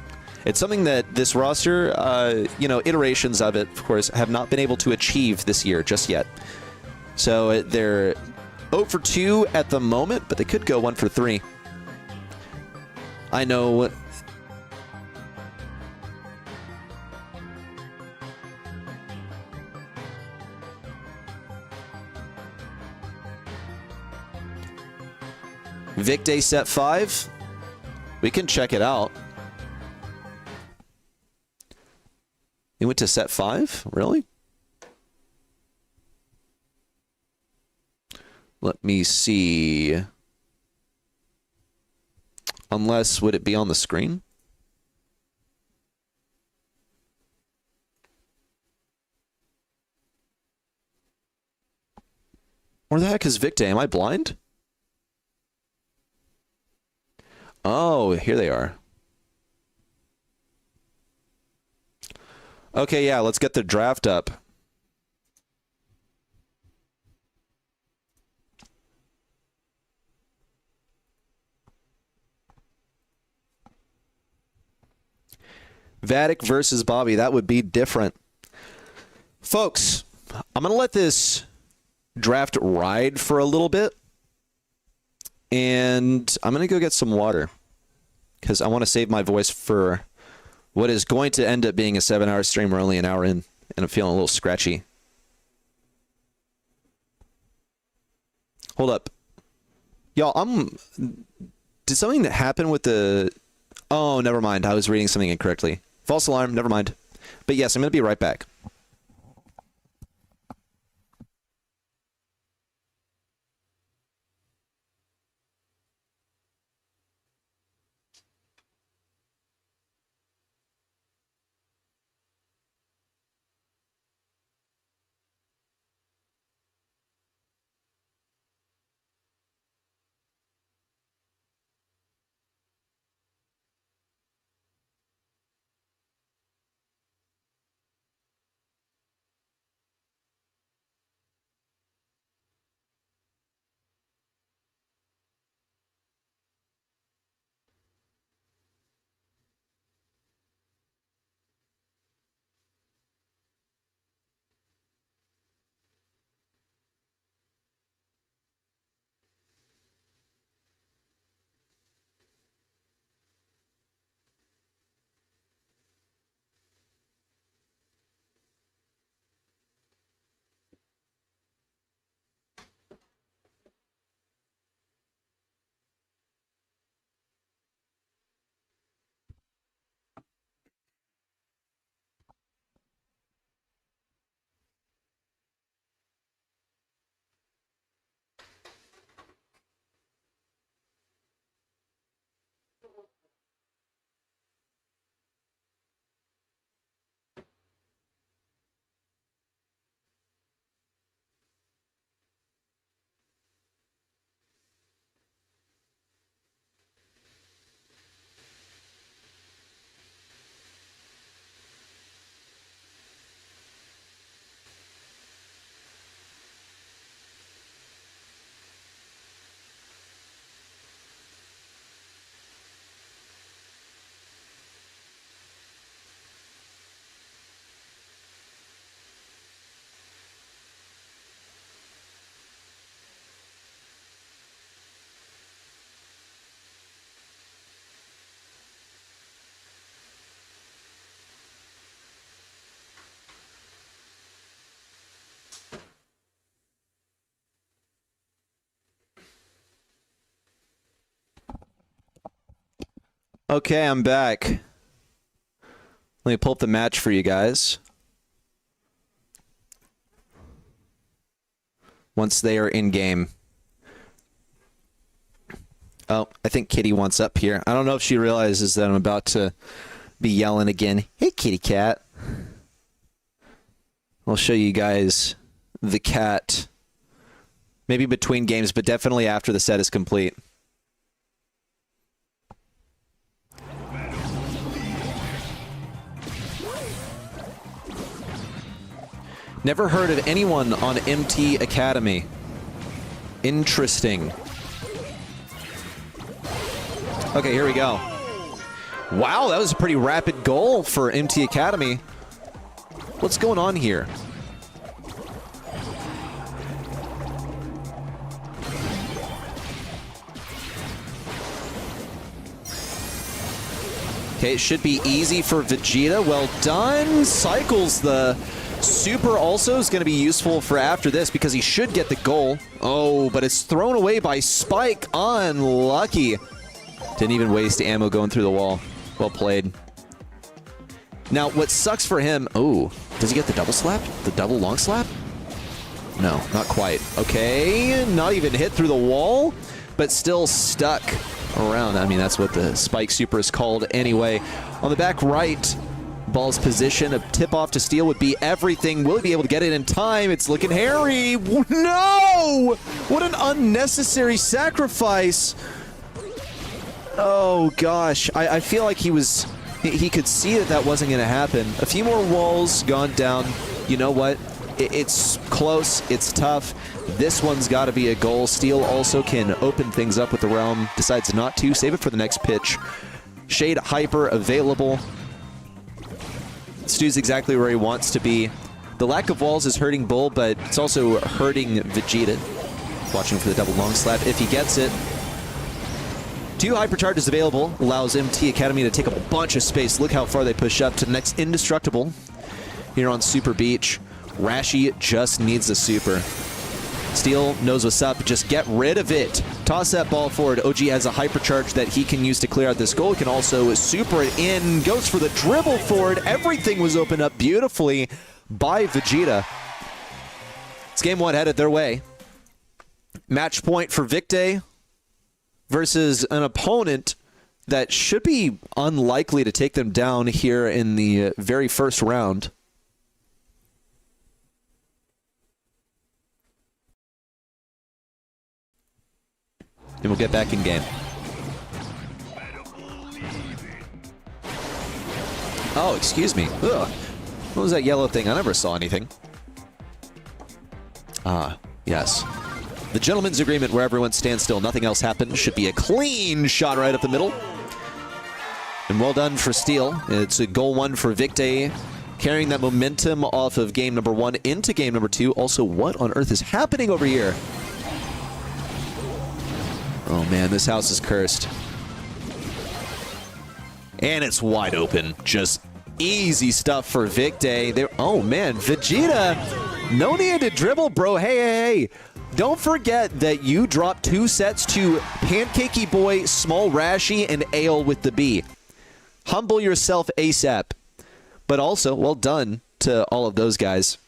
It's something that this roster, you know, iterations of it, of course, have not been able to achieve this year just yet. So they're 0 for 2 at the moment, but they could go 1 for 3. I know... Vic Day set 5. We can check it out. He went to set 5? Really? Let me see. Unless, would it be on the screen? Where the heck is Vic Day? Am I blind? Oh, here they are. Okay, yeah, let's get the draft up. Vatic versus Bobby. That would be different. Folks, I'm going to let this draft ride for a little bit. And I'm going to go get some water. Because I want to save my voice for what is going to end up being a 7-hour stream. We're only an hour in. And I'm feeling a little scratchy. Hold up. Y'all, did something happen with the... Oh, never mind. I was reading something incorrectly. False alarm. Never mind. But yes, I'm going to be right back. Okay, I'm back. Let me pull up the match for you guys. Once they are in game. Oh, I think Kitty wants up here. I don't know if she realizes that I'm about to be yelling again. Hey, kitty cat. I'll show you guys the cat. Maybe between games, but definitely after the set is complete. Never heard of anyone on MT Academy. Interesting. Okay, here we go. Wow, that was a pretty rapid goal for MT Academy. What's going on here? Okay, it should be easy for Vegeta. Well done. Cycles the super also is going to be useful for after this because he should get the goal. Oh, but it's thrown away by Spike. Unlucky. Didn't even waste ammo going through the wall. Well played. Now, what sucks for him... Oh, does he get the double slap? The double long slap? No, not quite. Okay, not even hit through the wall, but still stuck around. I mean, that's what the Spike Super is called anyway. On the back right, ball's position, a tip-off to steal would be everything. Will he be able to get it in time? It's looking hairy. No! What an unnecessary sacrifice. Oh, gosh. I feel like he could see that that wasn't going to happen. A few more walls gone down. You know what? It's close. It's tough. This one's got to be a goal. Steel also can open things up with the Realm. Decides not to. Save it for the next pitch. Shade Hyper available. Stu's exactly where he wants to be. The lack of walls is hurting Bull, but it's also hurting Vegeta. Watching for the double long slap if he gets it. 2 hypercharges available, allows MT Academy to take up a bunch of space. Look how far they push up to the next indestructible here on Super Beach. Rashi just needs the super. Steel knows what's up, just get rid of it. Toss that ball forward. OG has a hypercharge that he can use to clear out this goal. He can also super it in, goes for the dribble forward. Everything was opened up beautifully by Vegeta. It's game 1 headed their way. Match point for Victe versus an opponent that should be unlikely to take them down here in the very first round. And we'll get back in game. Oh, excuse me. Ugh. What was that yellow thing? I never saw anything. Ah, yes. The gentleman's agreement where everyone stands still, nothing else happens, should be a clean shot right up the middle. And well done for Steel. It's a goal 1 for Victe, carrying that momentum off of game number 1 into game number 2. Also, what on earth is happening over here? Oh man, this house is cursed. And it's wide open. Just easy stuff for Victe. Oh man, Vegeta, no need to dribble, bro. Hey. Don't forget that you dropped 2 sets to Pancakey Boy, Small Rashi, and Ale with the B. Humble yourself ASAP. But also, well done to all of those guys,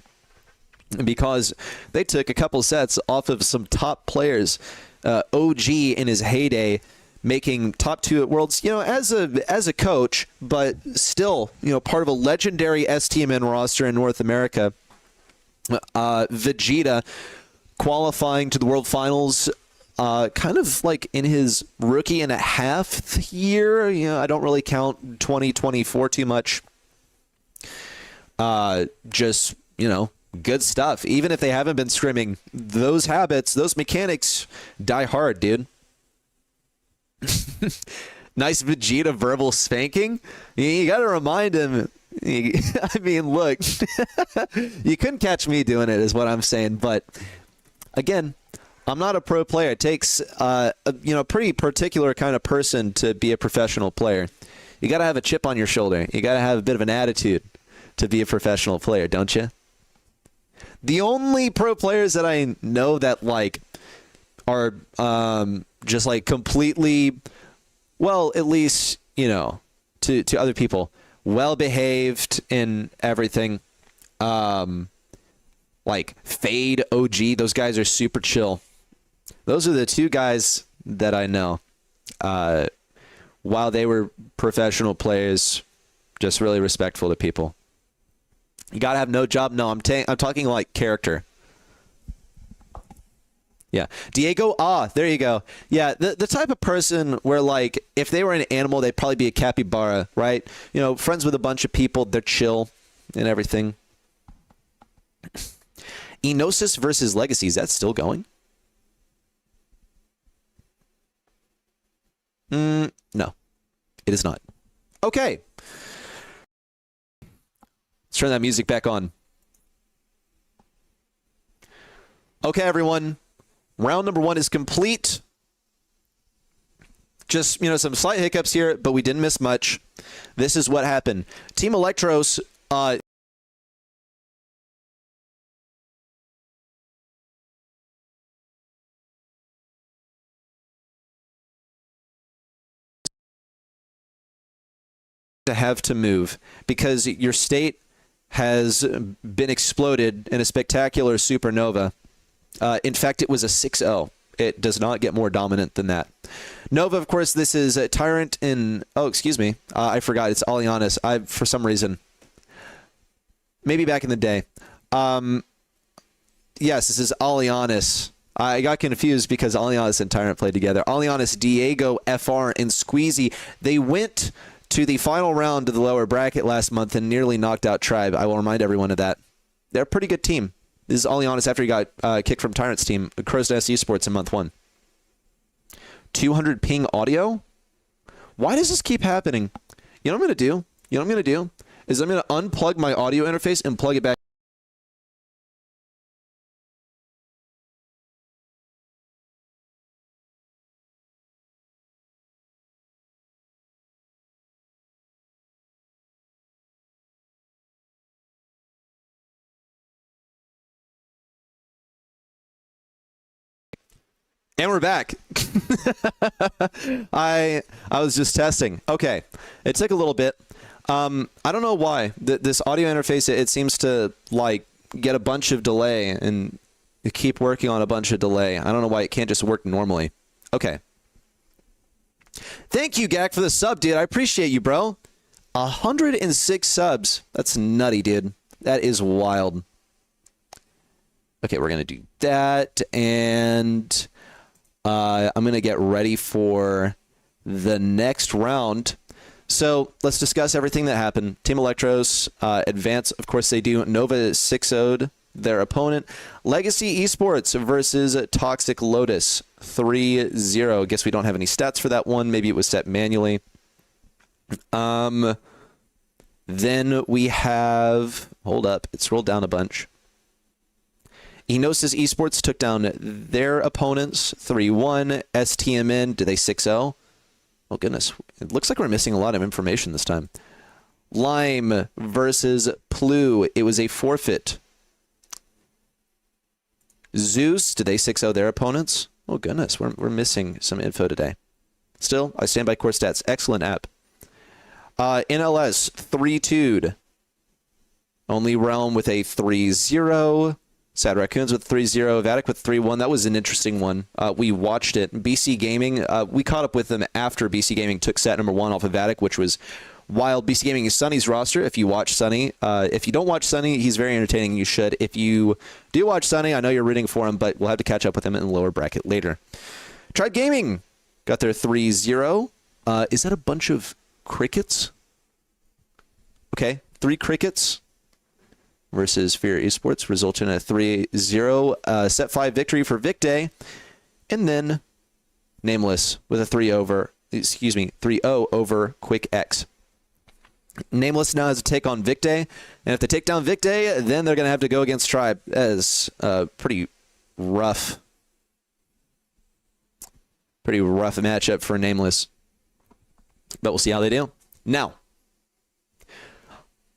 because they took a couple sets off of some top players. OG in his heyday, making top 2 at Worlds, you know, as a coach, but still, you know, part of a legendary STMN roster in North America. Vegeta qualifying to the World Finals, kind of like in his rookie and a half year. You know, I don't really count 2024 too much. Just, you know, good stuff. Even if they haven't been scrimming, those habits, those mechanics die hard, dude. Nice Vegeta verbal spanking. You got to remind him. I mean, look, you couldn't catch me doing it is what I'm saying. But again, I'm not a pro player. It takes a pretty particular kind of person to be a professional player. You got to have a chip on your shoulder. You got to have a bit of an attitude to be a professional player, don't you? The only pro players that I know that like are just like completely, well, at least, you know, to other people, well behaved in everything. Like Fade, OG, those guys are super chill. Those are the 2 guys that I know. While they were professional players, just really respectful to people. You gotta have no job. No, I'm talking like character. Yeah, Diego. There you go. Yeah, the type of person where like if they were an animal, they'd probably be a capybara, right? You know, friends with a bunch of people, they're chill and everything. Enosis versus Legacy, is that still going? No, it is not. Okay. Let's turn that music back on. Okay, everyone. Round number 1 is complete. Just, you know, some slight hiccups here, but we didn't miss much. This is what happened. Team Electros to have to move because your state has been exploded in a spectacular supernova. In fact, it was a 6-0. It does not get more dominant than that. Nova, of course, this is a Tyrant in... Oh, excuse me. I forgot. It's Alianis. For some reason... Maybe back in the day. Yes, this is Alianis. I got confused because Alianis and Tyrant played together. Alianis, Diego, FR, and Squeezy. They went to the final round of the lower bracket last month and nearly knocked out Tribe. I will remind everyone of that. They're a pretty good team. This is Alianis after he got kicked from Tyrant's team, Crow's Nest Esports in month 1. 200 ping audio? Why does this keep happening? You know what I'm going to do? is I'm going to unplug my audio interface and plug it back. And we're back. I was just testing. Okay, it took a little bit. I don't know why this audio interface it seems to like get a bunch of delay and keep working on a bunch of delay. I don't know why it can't just work normally. Okay. Thank you, Gak, for the sub, dude. I appreciate you, bro. 106 subs. That's nutty, dude. That is wild. Okay, we're gonna do that and. I'm going to get ready for the next round. So let's discuss everything that happened. Team Electros advance. Of course, they do. Nova 6-0'd their opponent. Legacy Esports versus Toxic Lotus 3-0. Guess we don't have any stats for that one. Maybe it was set manually. Then we have... Hold up. It scrolled down a bunch. Enosis Esports took down their opponents 3-1. STMN, did they 6-0? Oh, goodness. It looks like we're missing a lot of information this time. Lime versus Plu. It was a forfeit. Zeus, did they 6-0 their opponents? Oh, goodness. We're missing some info today. Still, I stand by core stats. Excellent app. NLS 3-2'd. Only Realm with a 3-0. Sad Raccoons with 3-0, Vatic with 3-1. That was an interesting one. We watched it. BC Gaming, we caught up with them after BC Gaming took set number 1 off of Vatic, which was wild. BC Gaming is Sunny's roster. If you watch Sunny, if you don't watch Sunny, he's very entertaining. You should. If you do watch Sunny, I know you're rooting for him, but we'll have to catch up with him in the lower bracket later. Tribe Gaming got their 3-0. Is that a bunch of crickets? Okay, 3 crickets. Versus Fear Esports, resulting in a 3-0 set 5 victory for Vicday, and then Nameless with a 3-0 over Quick X. Nameless now has a take on Vicday, and if they take down Vicday, then they're going to have to go against Tribe. That is pretty rough matchup for Nameless, but we'll see how they do. Now,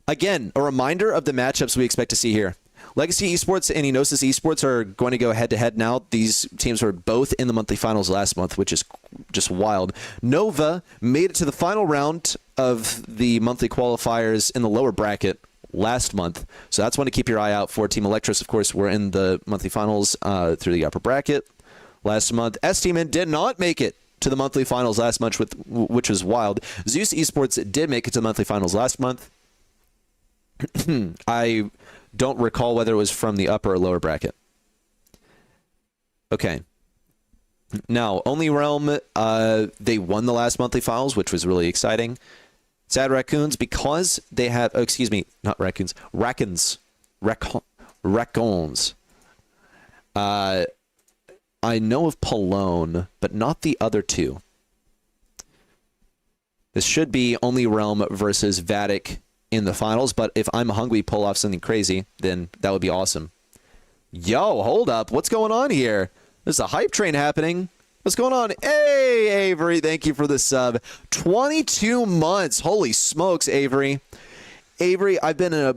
again, a reminder of the matchups we expect to see here. Legacy Esports and Enosis Esports are going to go head-to-head now. These teams were both in the monthly finals last month, which is just wild. Nova made it to the final round of the monthly qualifiers in the lower bracket last month, so that's one to keep your eye out for. Team Electros, of course, were in the monthly finals through the upper bracket last month. S-Team did not make it to the monthly finals last month, which was wild. Zeus Esports did make it to the monthly finals last month. I don't recall whether it was from the upper or lower bracket. Okay. Now, Only Realm, they won the last monthly finals, which was really exciting. Sad Raccoons, because they have... Oh, excuse me, not Raccoons. Raccoons. I know of Pallone, but not the other two. This should be Only Realm versus Vatic in the finals, but if I'm hungry pull off something crazy, then that would be awesome. Yo, hold up. What's going on here? There's a hype train happening. What's going on? Hey, Avery, thank you for the sub. 22 months. Holy smokes, Avery. Avery, I've been in a...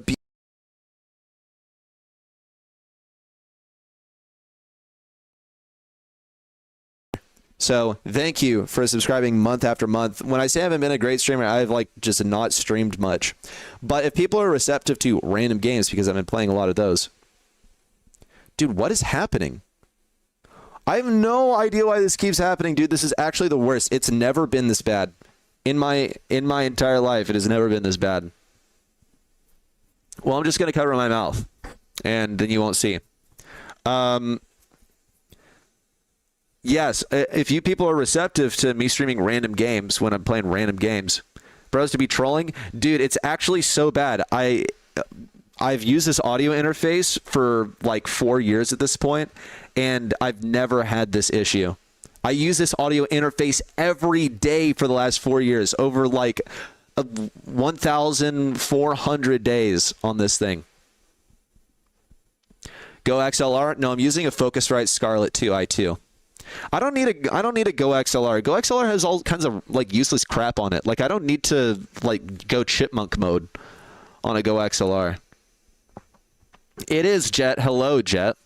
So thank you for subscribing month after month. When I say I haven't been a great streamer, I've like just not streamed much. But if people are receptive to random games, because I've been playing a lot of those. Dude, what is happening? I have no idea why this keeps happening, dude. This is actually the worst. It's never been this bad. In my entire life, it has never been this bad. Well, I'm just going to cover my mouth, and then you won't see. Yes, if you people are receptive to me streaming random games when I'm playing random games, bros, to be trolling, dude, it's actually so bad. I've used this audio interface for like 4 years at this point, and I've never had this issue. I use this audio interface every day for the last 4 years, over like 1,400 days on this thing. Go XLR? No, I'm using a Focusrite Scarlett 2i2. I don't need a Go XLR. Go XLR has all kinds of like useless crap on it. Like I don't need to like go chipmunk mode on a Go XLR. It is Jet. Hello, Jet.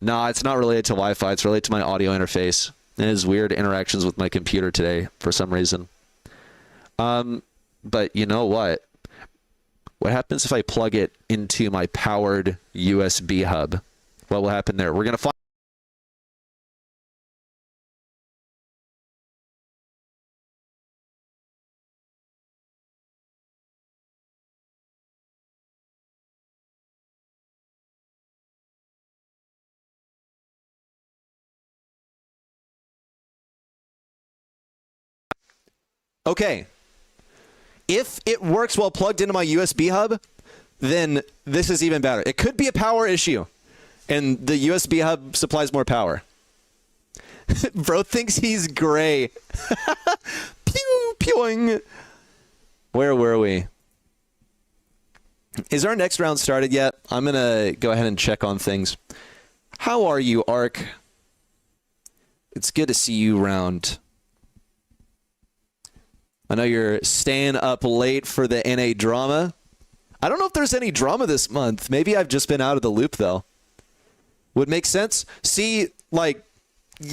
No, it's not related to Wi-Fi. It's related to my audio interface. It has weird interactions with my computer today for some reason. But you know what? What happens if I plug it into my powered USB hub? What will happen there? We're going to find. Okay. If it works while plugged into my USB hub, then this is even better. It could be a power issue, and the USB hub supplies more power. Bro thinks he's gray. Pew, pewing. Where were we? Is our next round started yet? I'm going to go ahead and check on things. How are you, Ark? It's good to see you round. I know you're staying up late for the NA drama. I don't know if there's any drama this month. Maybe I've just been out of the loop, though. Would make sense. See, like,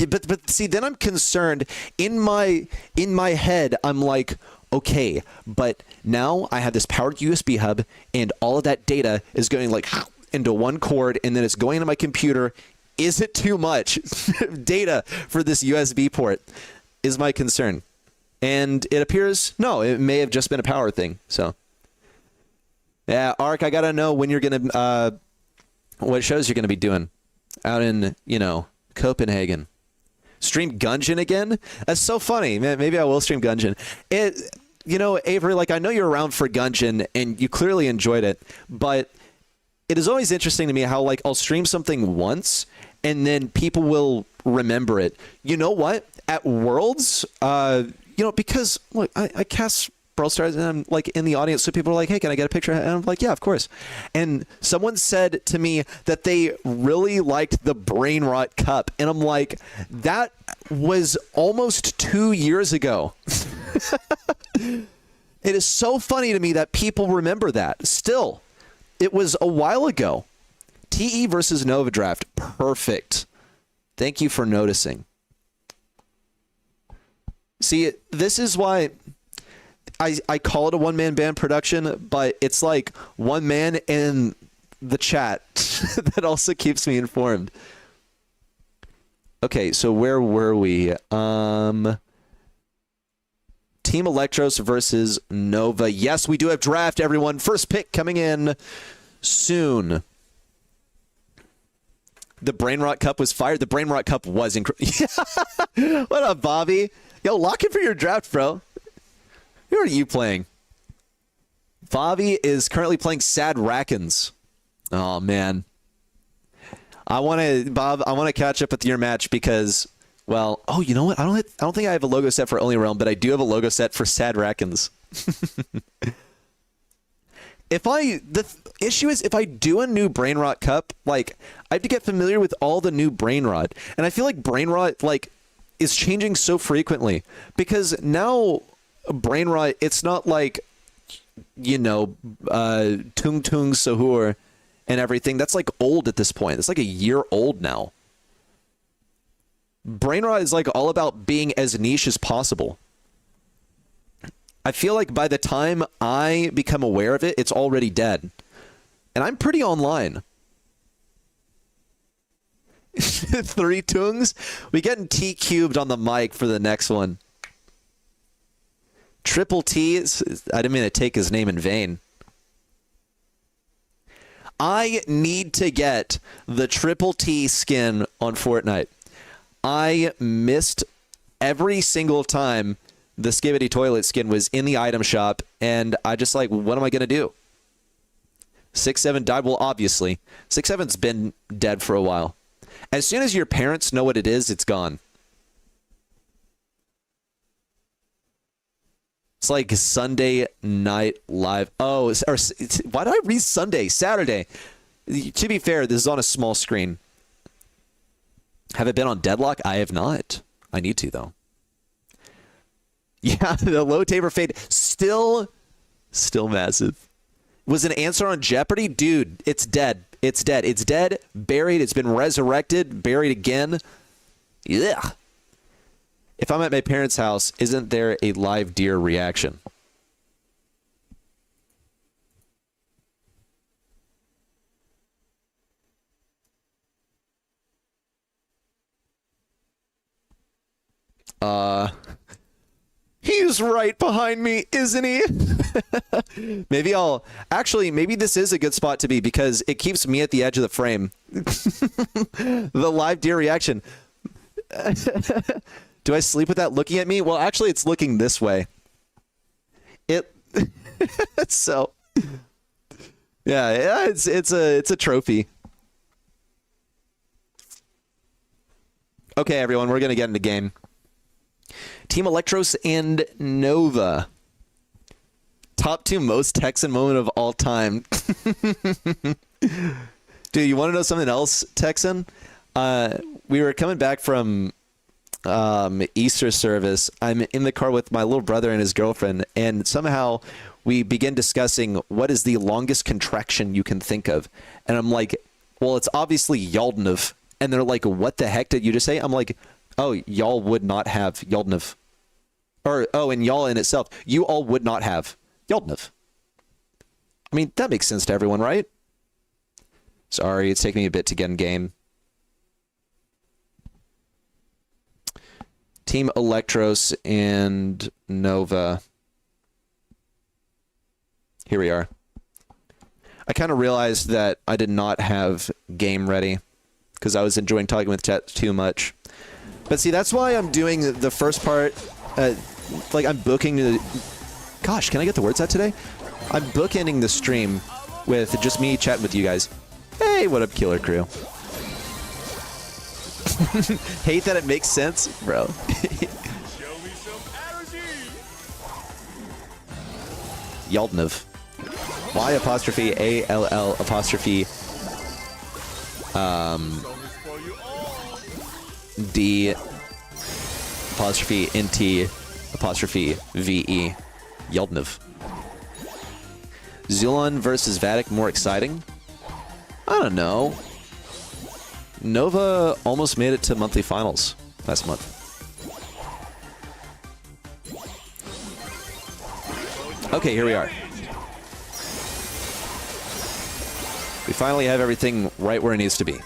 but see, then I'm concerned. In my head, I'm like, okay, but now I have this powered USB hub, and all of that data is going like into one cord, and then it's going into my computer. Is it too much data for this USB port? Is my concern. And it appears, no, it may have just been a power thing. So, yeah, Ark, I got to know when you're going to, what shows you're going to be doing out in, you know, Copenhagen. Stream Gungeon again? That's so funny. Man, maybe I will stream Gungeon. You know, Avery, like, I know you're around for Gungeon, and you clearly enjoyed it, but it is always interesting to me how, like, I'll stream something once, and then people will remember it. You know what? At Worlds, you know, because look, I cast Brawl Stars and I'm like in the audience, so people are like, hey, can I get a picture? And I'm like, yeah, of course. And someone said to me that they really liked the Brain Rot Cup. And I'm like, that was almost 2 years ago. It is so funny to me that people remember that. Still, it was a while ago. TE versus Nova Draft. Perfect. Thank you for noticing. See, this is why I call it a one-man band production, but it's like one man in the chat that also keeps me informed. Okay, so where were we? Team Electros versus Nova. Yes, we do have draft, everyone. First pick coming in soon. The Brain Rot Cup was fired. The Brain Rot Cup was incredible. What up, Bobby? Yo, lock in for your draft, bro. Who are you playing? Bobby is currently playing Sad Rackens. Oh, man. Bob, I want to catch up with your match because, well, oh, you know what? I don't think I have a logo set for Only Realm, but I do have a logo set for Sad Rackens. The issue is if I do a new Brain Rot Cup, like, I have to get familiar with all the new Brain Rot. And I feel like Brain Rot, like, is changing so frequently because now Brain Rot, it's not like, you know, Tung Tung Sahur and everything. That's like old at this point. It's like a year old now. Brain Rot is like all about being as niche as possible. I feel like by the time I become aware of it, it's already dead. And I'm pretty online. 3 Tungs? We getting T cubed on the mic for the next one. Triple T, I didn't mean to take his name in vain. I need to get the Triple T skin on Fortnite. I missed every single time the Skibbity Toilet skin was in the item shop, and I just like, what am I going to do? 6-7 died? Well, obviously. 6-7's been dead for a while. As soon as your parents know what it is, it's gone. It's like Sunday Night Live. Oh, or why did I read Sunday? Saturday. To be fair, this is on a small screen. Have I been on Deadlock? I have not. I need to, though. Yeah, the low taper fade. Still massive. Was an answer on Jeopardy? Dude, it's dead. It's dead. It's dead, buried. It's been resurrected, buried again. Yeah. If I'm at my parents' house, isn't there a live deer reaction? He's right behind me, isn't he? Maybe this is a good spot to be because it keeps me at the edge of the frame. The live deer reaction. Do I sleep with that looking at me? Well, actually, it's looking this way. So, yeah, it's a trophy. Okay, everyone, we're gonna get into game. Team Electros and Nova. Top 2 most Texan moment of all time. Dude, you want to know something else, Texan? We were coming back from Easter service. I'm in the car with my little brother and his girlfriend, and somehow we begin discussing what is the longest contraction you can think of. And I'm like, well, it's obviously Yaldnov. And they're like, what the heck did you just say? I'm like, oh, y'all would not have Yaldnov. Or, oh, and y'all in itself, you all would not have Yaldnov. I mean, that makes sense to everyone, right? Sorry, it's taking me a bit to get in game. Team Electros and Nova. Here we are. I kind of realized that I did not have game ready because I was enjoying talking with chat too much. But see, that's why I'm doing the first part. Like, I'm booking the... Gosh, can I get the words out today? I'm bookending the stream with just me chatting with you guys. Hey, what up, Killer Crew? Hate that it makes sense, bro. Yaldnov. Y apostrophe A-L-L apostrophe D apostrophe N-T apostrophe V-E. Yaldnov. Zulon versus Vatic more exciting? I don't know. Nova almost made it to monthly finals last month. Okay, here we are. We finally have everything right where it needs to be.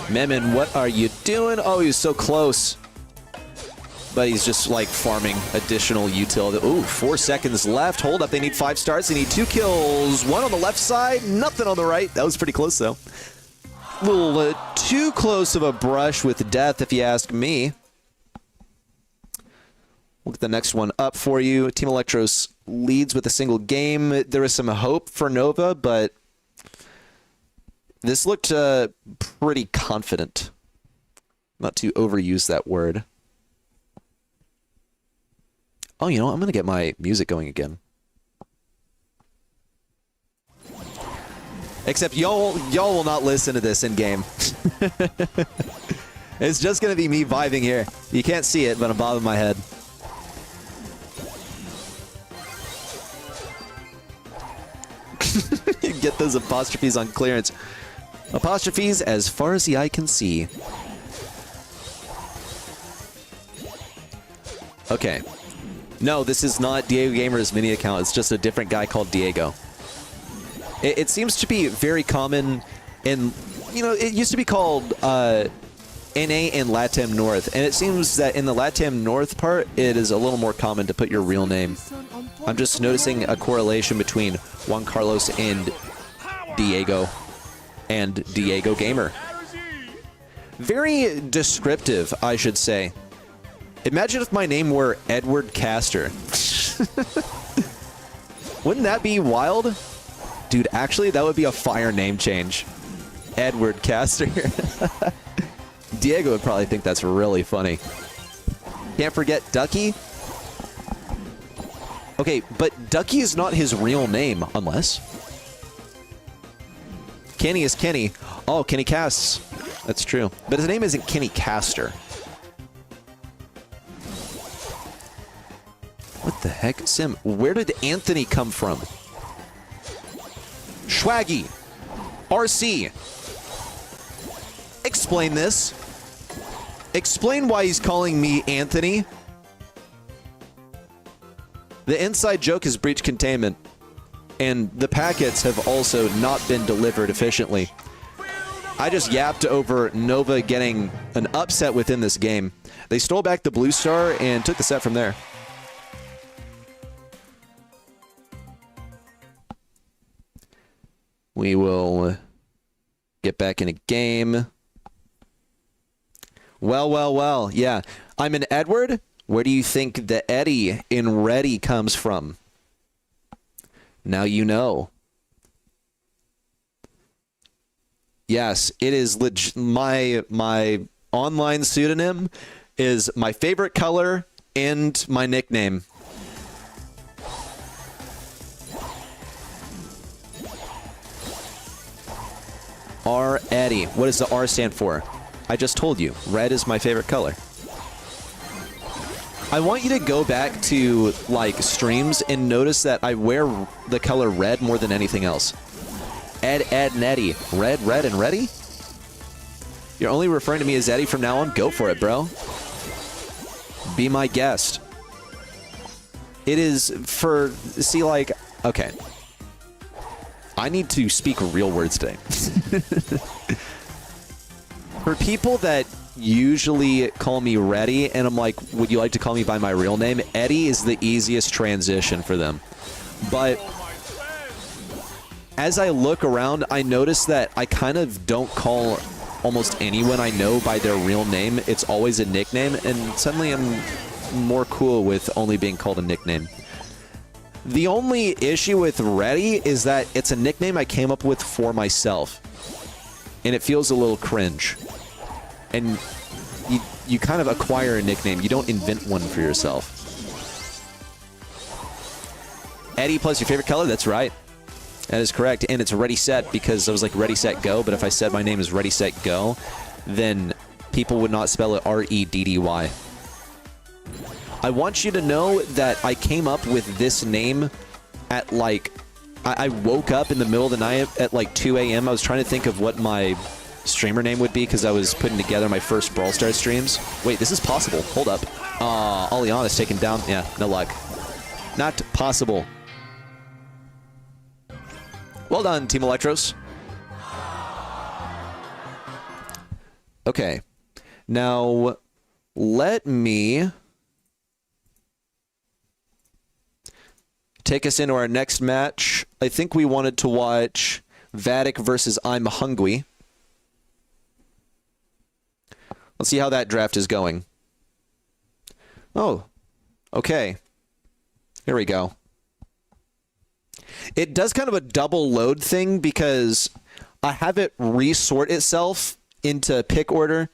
Memon, what are you doing? Oh, he was so close. But he's just, like, farming additional util. Ooh, 4 seconds left. Hold up, they need 5 starts. They need 2 kills. 1 on the left side, nothing on the right. That was pretty close, though. A little too close of a brush with death, if you ask me. We'll get the next one up for you. Team Electros leads with a single game. There was some hope for Nova, but this looked pretty confident. Not to overuse that word. Oh, you know what? I'm going to get my music going again. Except y'all will not listen to this in-game. It's just going to be me vibing here. You can't see it, but I'm bobbing my head. Get those apostrophes on clearance. Apostrophes as far as the eye can see. Okay. No, this is not Diego Gamer's mini account. It's just a different guy called Diego. It seems to be very common in, you know, it used to be called NA and LATAM North. And it seems that in the LATAM North part, it is a little more common to put your real name. I'm just noticing a correlation between Juan Carlos and Diego Gamer. Very descriptive, I should say. Imagine if my name were Edward Castor. Wouldn't that be wild? Dude, actually, that would be a fire name change. Edward Castor. Diego would probably think that's really funny. Can't forget Ducky. Okay, but Ducky is not his real name, unless... Kenny is Kenny. Oh, Kenny Casts. That's true. But his name isn't Kenny Caster. What the heck? Sim, where did Anthony come from? Schwaggy. RC. Explain this. Explain why he's calling me Anthony. The inside joke is breach containment. And the packets have also not been delivered efficiently. I just yapped over Nova getting an upset within this game. They stole back the blue star and took the set from there. We will get back in a game. Well. Yeah. I'm an Edward. Where do you think the Eddie in Ready comes from? Now you know. Yes, it is my online pseudonym is my favorite color and my nickname. R Eddie. What does the R stand for? I just told you. Red is my favorite color. I want you to go back to, like, streams and notice that I wear the color red more than anything else. Ed, and Eddie. Red, and ready? You're only referring to me as Eddie from now on? Go for it, bro. Be my guest. It is for... See, like... Okay. I need to speak real words today. For people that usually call me Ready, and I'm like, would you like to call me by my real name? Eddie is the easiest transition for them. But as I look around, I notice that I kind of don't call almost anyone I know by their real name. It's always a nickname, and suddenly I'm more cool with only being called a nickname. The only issue with Ready is that it's a nickname I came up with for myself, and it feels a little cringe. And you kind of acquire a nickname. You don't invent one for yourself. Eddie plus your favorite color? That's right. That is correct. And it's Ready Set because I was like Ready Set Go, but if I said my name is Ready Set Go, then people would not spell it R-E-D-D-Y. I want you to know that I came up with this name at like... I woke up in the middle of the night at like 2 a.m. I was trying to think of what my streamer name would be because I was putting together my first Brawl Stars streams. Wait, this is possible. Hold up. Oleana's taken down. Yeah, no luck. Not possible. Well done, Team Electros. Okay. Now, let me take us into our next match. I think we wanted to watch Vatic versus I'm Hungry. Let's see how that draft is going. Oh, okay. Here we go. It does kind of a double load thing because I have it resort itself into pick order.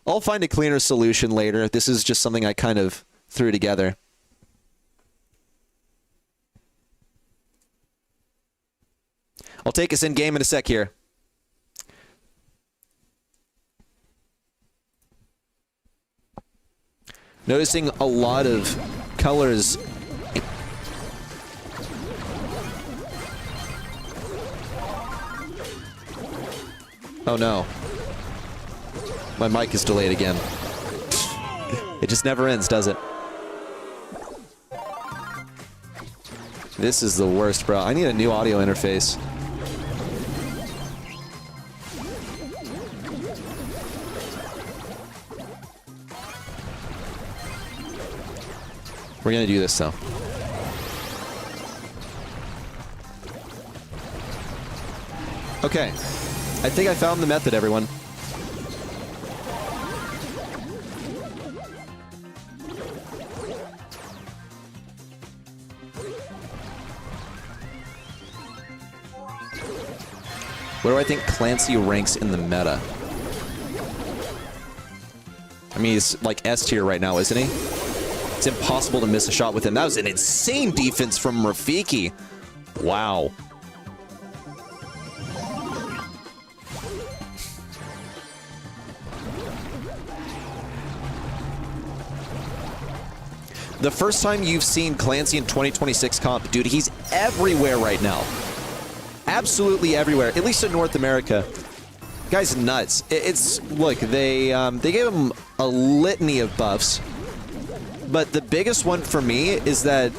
I'll find a cleaner solution later. This is just something I kind of threw together. I'll take us in game in a sec here. Noticing a lot of colors. Oh no. My mic is delayed again. It just never ends, does it? This is the worst, bro. I need a new audio interface. We're gonna do this, though. Okay. I think I found the method, everyone. Where do I think Clancy ranks in the meta? mean, he's like S tier right now, isn't he? It's impossible to miss a shot with him. That was an insane defense from Rafiki. Wow. The first time you've seen Clancy in 2026 comp, dude, he's everywhere right now. Absolutely everywhere, at least in North America. Guy's nuts. Look, they gave him a litany of buffs, but the biggest one for me is that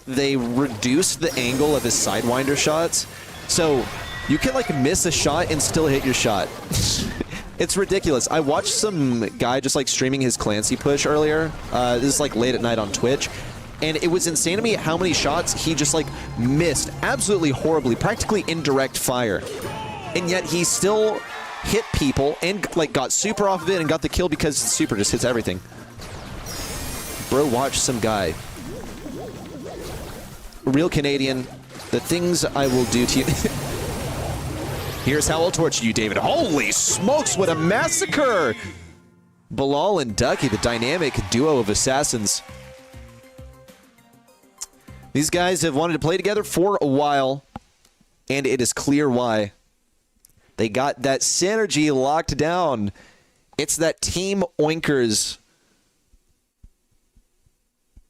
they reduced the angle of his Sidewinder shots, so you can like miss a shot and still hit your shot. It's ridiculous. I watched some guy just like streaming his Clancy push earlier. This is like late at night on Twitch. And it was insane to me how many shots he just like missed absolutely horribly, practically indirect fire. And yet he still hit people and like got super off of it and got the kill because super just hits everything. Bro, watch some guy. Real Canadian. The things I will do to you. Here's how I'll torture you, David. Holy smokes, what a massacre! Bilal and Ducky, the dynamic duo of assassins. These guys have wanted to play together for a while, and it is clear why. They got that synergy locked down. It's that Team Oinkers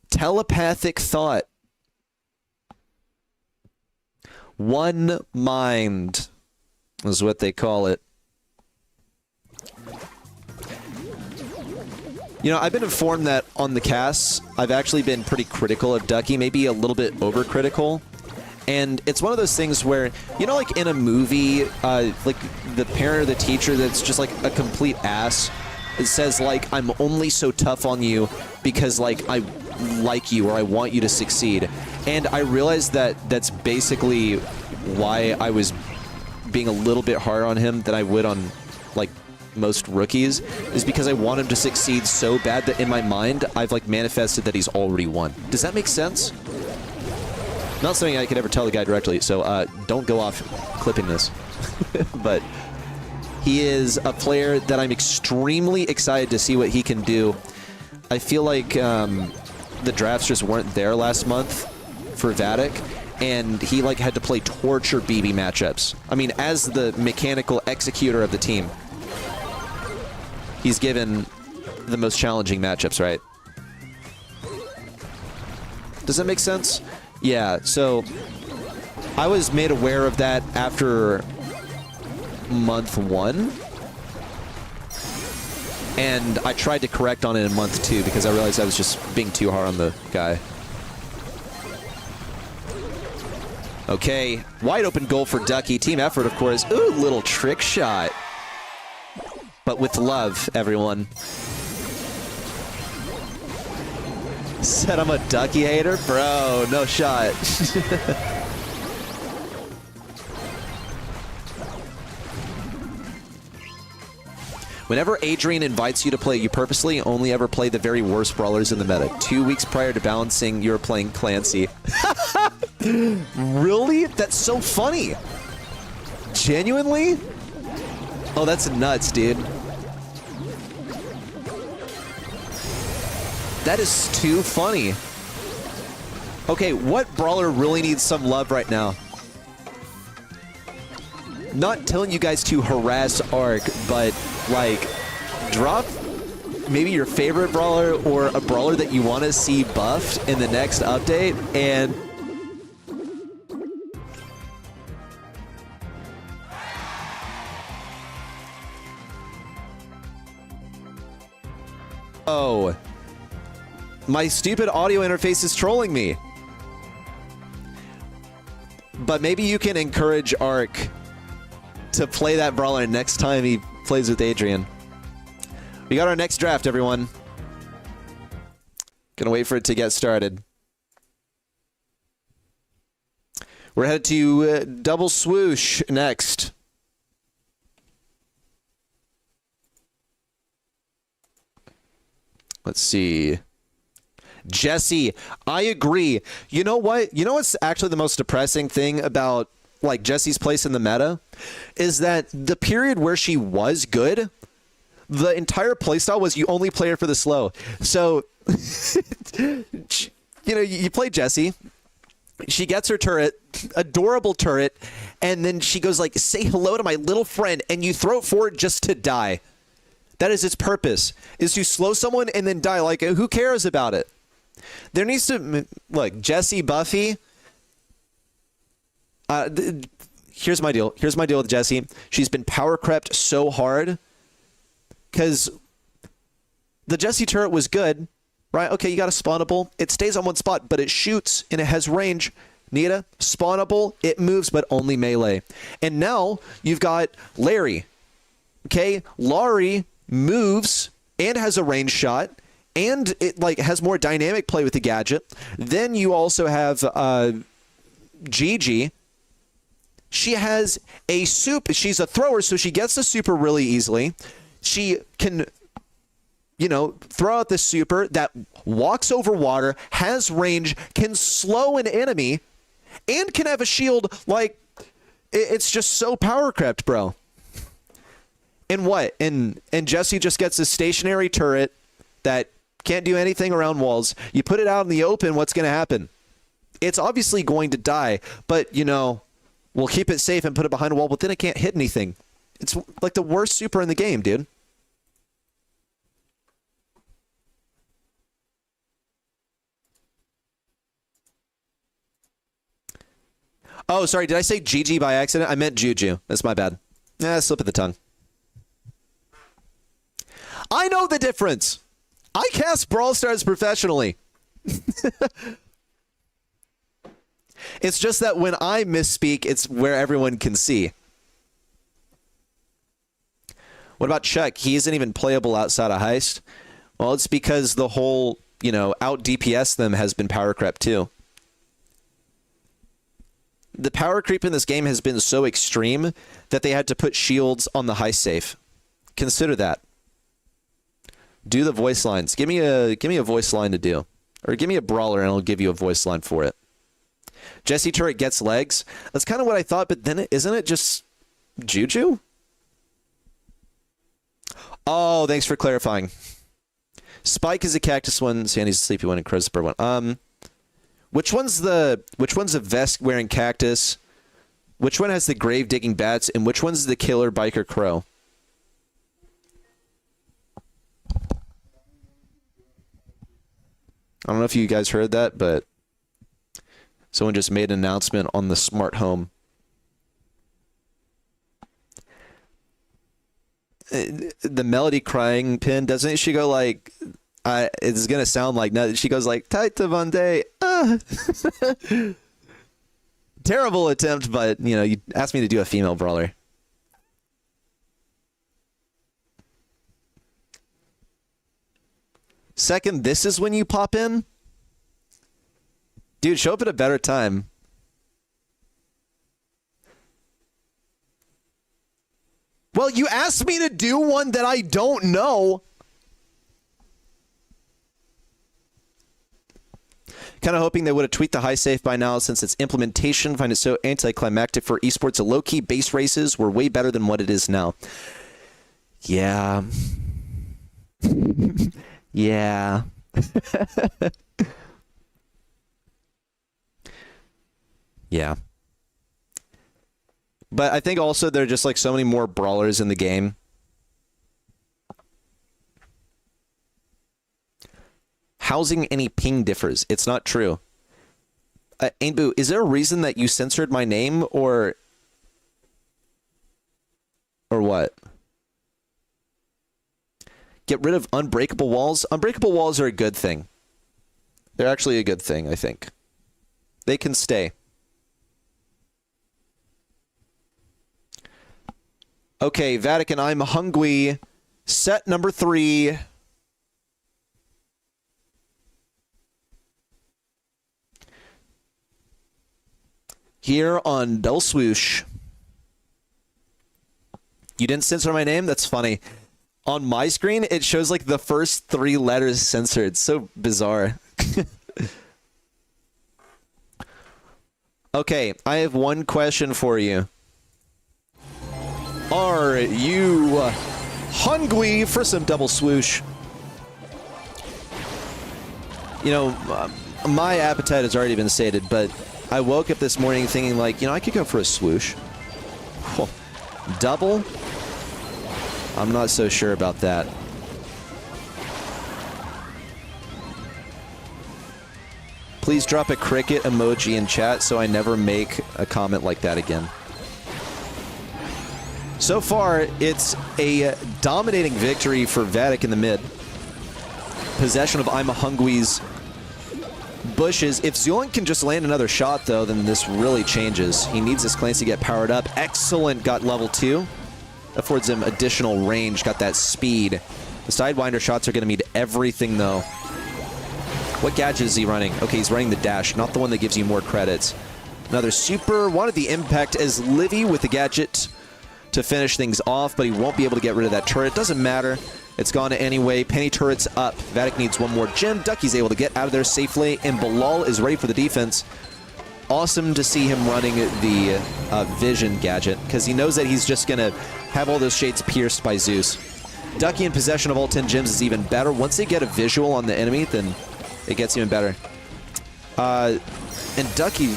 telepathic thought. One mind is what they call it. You know, I've been informed that on the casts, I've actually been pretty critical of Ducky, maybe a little bit overcritical. And it's one of those things where, you know, like in a movie, like the parent or the teacher that's just like a complete ass. It says like, I'm only so tough on you because like I like you or I want you to succeed. And I realized that that's basically why I was being a little bit harder on him than I would on like most rookies, is because I want him to succeed so bad that in my mind I've like manifested that he's already won. Does that make sense? Not something I could ever tell the guy directly, so don't go off clipping this. But he is a player that I'm extremely excited to see what he can do. I feel like the drafts just weren't there last month for Vatic, and he like had to play torture BB matchups. I mean, as the mechanical executor of the team, he's given the most challenging matchups, right? Does that make sense? Yeah, so I was made aware of that after month 1. And I tried to correct on it in month 2 because I realized I was just being too hard on the guy. Okay, wide open goal for Ducky. Team effort, of course. Ooh, little trick shot. But with love, everyone. Said I'm a Ducky hater? Bro, no shot. Whenever Adrian invites you to play, you purposely only ever play the very worst brawlers in the meta. 2 weeks prior to balancing, you were playing Clancy. Really? That's so funny. Genuinely? Oh, that's nuts, dude. That is too funny. Okay, what brawler really needs some love right now? Not telling you guys to harass Ark, but like drop maybe your favorite brawler or a brawler that you want to see buffed in the next update, and oh, my stupid audio interface is trolling me. But maybe you can encourage Ark to play that brawler next time he plays with Adrian. We got our next draft, everyone. Gonna wait for it to get started. We're headed to Double Swoosh next. Let's see. Jesse, I agree. You know what? You know what's actually the most depressing thing about like Jesse's place in the meta is that the period where she was good, the entire playstyle was you only play her for the slow. So, you know, you play Jessie. She gets her turret, adorable turret, and then she goes like, say hello to my little friend, and you throw it forward just to die. That is its purpose, is to slow someone and then die. Like, who cares about it? There needs to, look, Jessie, Buffy. Here's my deal. Here's my deal with Jessie. She's been power crept so hard because the Jessie turret was good, right? Okay, you got a spawnable. It stays on one spot, but it shoots and it has range. Nita, spawnable, it moves, but only melee. And now you've got Larry. Okay, Laurie moves and has a range shot, and it like has more dynamic play with the gadget. Then you also have Gigi. She has a super. She's a thrower, so she gets the super really easily. She can, you know, throw out the super that walks over water, has range, can slow an enemy, and can have a shield. Like, it's just so power crept, bro. And what? And Jessie just gets a stationary turret that can't do anything around walls. You put it out in the open, what's going to happen? It's obviously going to die, but, you know, we'll keep it safe and put it behind a wall, but then it can't hit anything. It's like the worst super in the game, dude. Oh, sorry. Did I say Gigi by accident? I meant Juju. That's my bad. Slip of the tongue. I know the difference. I cast Brawl Stars professionally. It's just that when I misspeak, it's where everyone can see. What about Chuck? He isn't even playable outside of Heist. Well, it's because the whole, you know, out DPS them has been power creep too. The power creep in this game has been so extreme that they had to put shields on the Heist safe. Consider that. Do the voice lines. Give me a voice line to do. Or give me a brawler and I'll give you a voice line for it. Jessie turret gets legs. That's kind of what I thought, but then isn't it just Juju? Oh, thanks for clarifying. Spike is a cactus one, Sandy's a sleepy one, and Crow's the bird one. Which one's a vest wearing cactus? Which one has the grave digging bats? And which one's the killer biker crow? I don't know if you guys heard that, but someone just made an announcement on the smart home. The Melody crying pin, doesn't she go like, it's going to sound like, she goes like, Taita Vande. Terrible attempt, but, you know, you asked me to do a female brawler. Second, this is when you pop in? Dude, show up at a better time. Well, you asked me to do one that I don't know. Kind of hoping they would have tweaked the high safe by now since its implementation. Find it so anticlimactic for esports. The low-key base races were way better than what it is now. Yeah. Yeah. Yeah. But I think also there are just like so many more brawlers in the game. Housing any ping differs. It's not true. Ainboo, is there a reason that you censored my name or what? Get rid of unbreakable walls. Unbreakable walls are a good thing. They're actually a good thing, I think. They can stay. Okay, Vatic, I'm hungry. Set number 3. Here on Del Swoosh. You didn't censor my name? That's funny. On my screen, it shows like the first 3 letters censored. It's so bizarre. Okay, I have one question for you. Are you hungry for some double swoosh. You know, my appetite has already been sated, but I woke up this morning thinking like, you know, I could go for a swoosh. Oh, double? I'm not so sure about that. Please drop a cricket emoji in chat so I never make a comment like that again. So far, it's a dominating victory for Vatic in the mid. Possession of I'm Hungry's bushes. If Zulan can just land another shot, though, then this really changes. He needs this Clancy to get powered up. Excellent, got level 2. Affords him additional range, got that speed. The Sidewinder shots are going to mean everything, though. What gadget is he running? Okay, he's running the dash, not the one that gives you more credits. Another super. Wanted the impact as Livy with the gadget to finish things off, but he won't be able to get rid of that turret. Doesn't matter. It's gone anyway. Penny turret's up. Vatic needs one more gem. Ducky's able to get out of there safely, and Bilal is ready for the defense. Awesome to see him running the Vision gadget, because he knows that he's just going to have all those shades pierced by Zeus. Ducky in possession of all 10 gems is even better. Once they get a visual on the enemy, then it gets even better. And Ducky,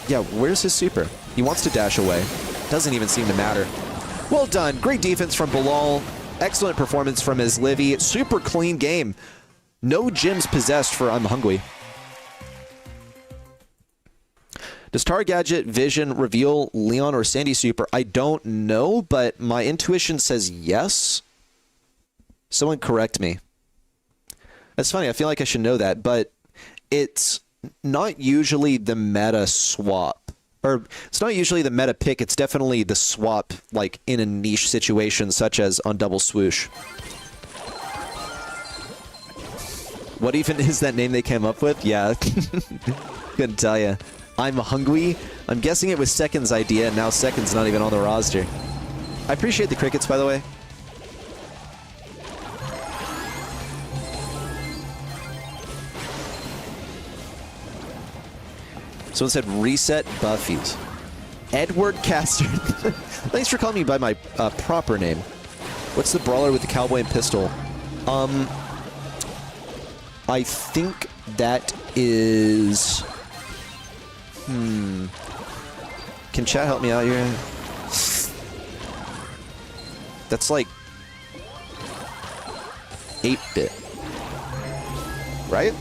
yeah, where's his super? He wants to dash away. Doesn't even seem to matter. Well done. Great defense from Bilal. Excellent performance from his Livy. Super clean game. No gems possessed for I'm Hungry. Does Tar Gadget, Vision, reveal Leon or Sandy super? I don't know, but my intuition says yes. Someone correct me. That's funny. I feel like I should know that, but it's not usually the meta swap. Or it's not usually the meta pick. It's definitely the swap, like in a niche situation, such as on Double Swoosh. What even is that name they came up with? Yeah, couldn't tell you. I'm Hungry. I'm guessing it was Second's idea, and now Second's not even on the roster. I appreciate the crickets, by the way. Someone said reset Buffy's. Edward Caster. Thanks for calling me by my proper name. What's the brawler with the cowboy and pistol? I think that is... Can chat help me out here? That's like 8-bit. Right?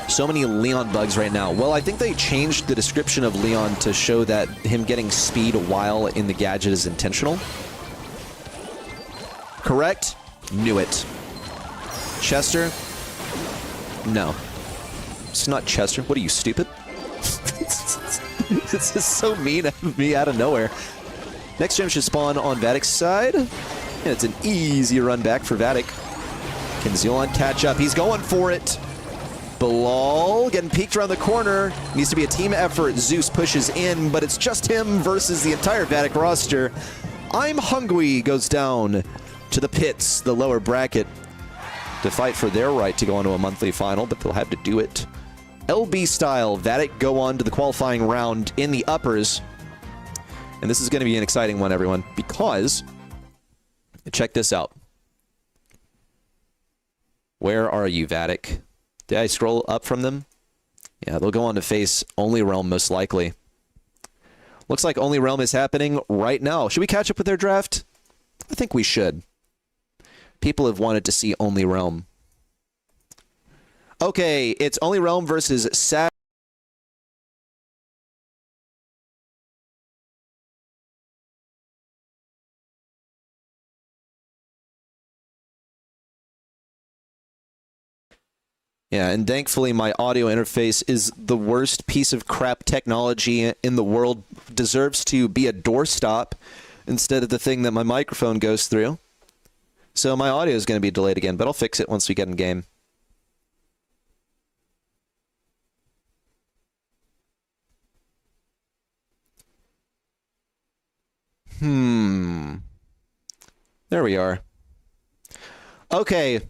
So many Leon bugs right now. Well, I think they changed the description of Leon to show that him getting speed while in the gadget is intentional. Correct? Knew it. Chester? No. It's not Chester. What are you, stupid? This is so mean of me out of nowhere. Next gem should spawn on Vatic's side. And it's an easy run back for Vatic. Can Zealon catch up? He's going for it. Bilal getting peeked around the corner. Needs to be a team effort. Zeus pushes in, but it's just him versus the entire Vatic roster. I'm Hungry goes down to the pits, the lower bracket, to fight for their right to go on to a monthly final, but they'll have to do it LB style. Vatic go on to the qualifying round in the uppers. And this is going to be an exciting one, everyone, because check this out. Where are you, Vatic? Did I scroll up from them? Yeah, they'll go on to face Only Realm, most likely. Looks like Only Realm is happening right now. Should we catch up with their draft? I think we should. People have wanted to see Only Realm. Okay, it's Only Realm versus Sad. Yeah, and thankfully my audio interface is the worst piece of crap technology in the world. Deserves to be a doorstop instead of the thing that my microphone goes through. So my audio is going to be delayed again, but I'll fix it once we get in game. There we are. Okay.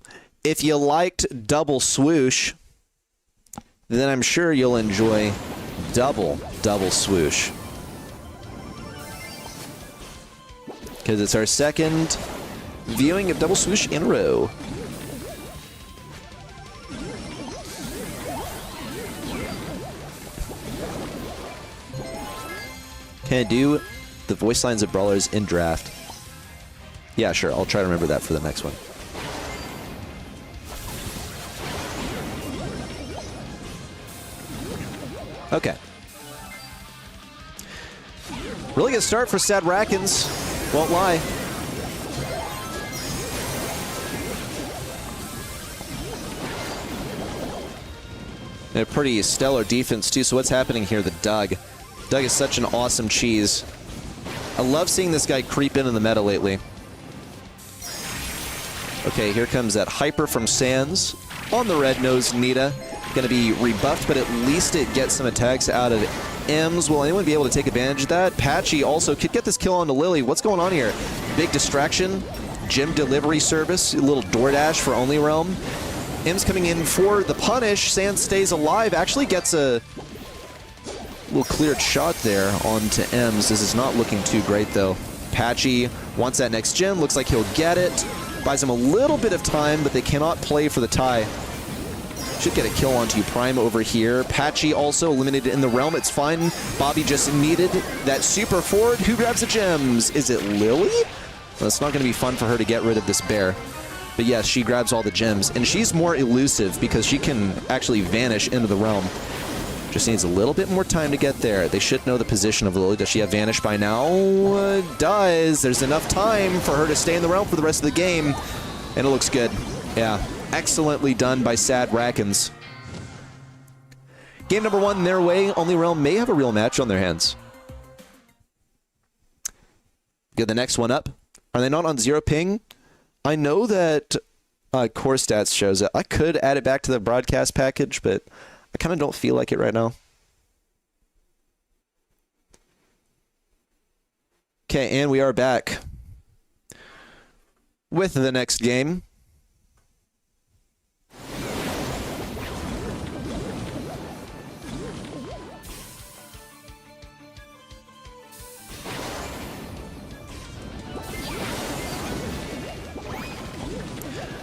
If you liked Double Swoosh, then I'm sure you'll enjoy Double Swoosh. because it's our second viewing of Double Swoosh in a row. Can I do the voice lines of brawlers in draft? Yeah, sure. I'll try to remember that for the next one. Okay. Really good start for Sad Rackens. Won't lie. And a pretty stellar defense, too. So what's happening here? The Doug. Doug is such an awesome cheese. I love seeing this guy creep in the meta lately. Okay, here comes that Hyper from Sans on the red-nosed Nita. Going to be rebuffed, but at least it gets some attacks out of Ems. Will anyone be able to take advantage of that? Patchy also could get this kill onto Lily. What's going on here? Big distraction. Gym delivery service. A little DoorDash for Only Realm. Ems coming in for the punish. Sans stays alive. Actually gets a little cleared shot there onto Ems. This is not looking too great, though. Patchy wants that next gem. Looks like he'll get it. Buys him a little bit of time, but they cannot play for the tie. Should get a kill onto Prime over here. Patchy also eliminated in the realm. It's fine. Bobby just needed that super forward. Who grabs the gems? Is it Lily? Well, it's not going to be fun for her to get rid of this bear. But yes, she grabs all the gems. And she's more elusive because she can actually vanish into the realm. Just needs a little bit more time to get there. They should know the position of Lily. Does she have Vanish by now? Does. There's enough time for her to stay in the realm for the rest of the game. And it looks good. Yeah. Excellently done by Sad Rackens. Game number 1 their way. Only Realm may have a real match on their hands. Get the next one up. Are they not on 0 ping? I know that Core Stats shows it. I could add it back to the broadcast package, but I kind of don't feel like it right now. Okay, and we are back with the next game.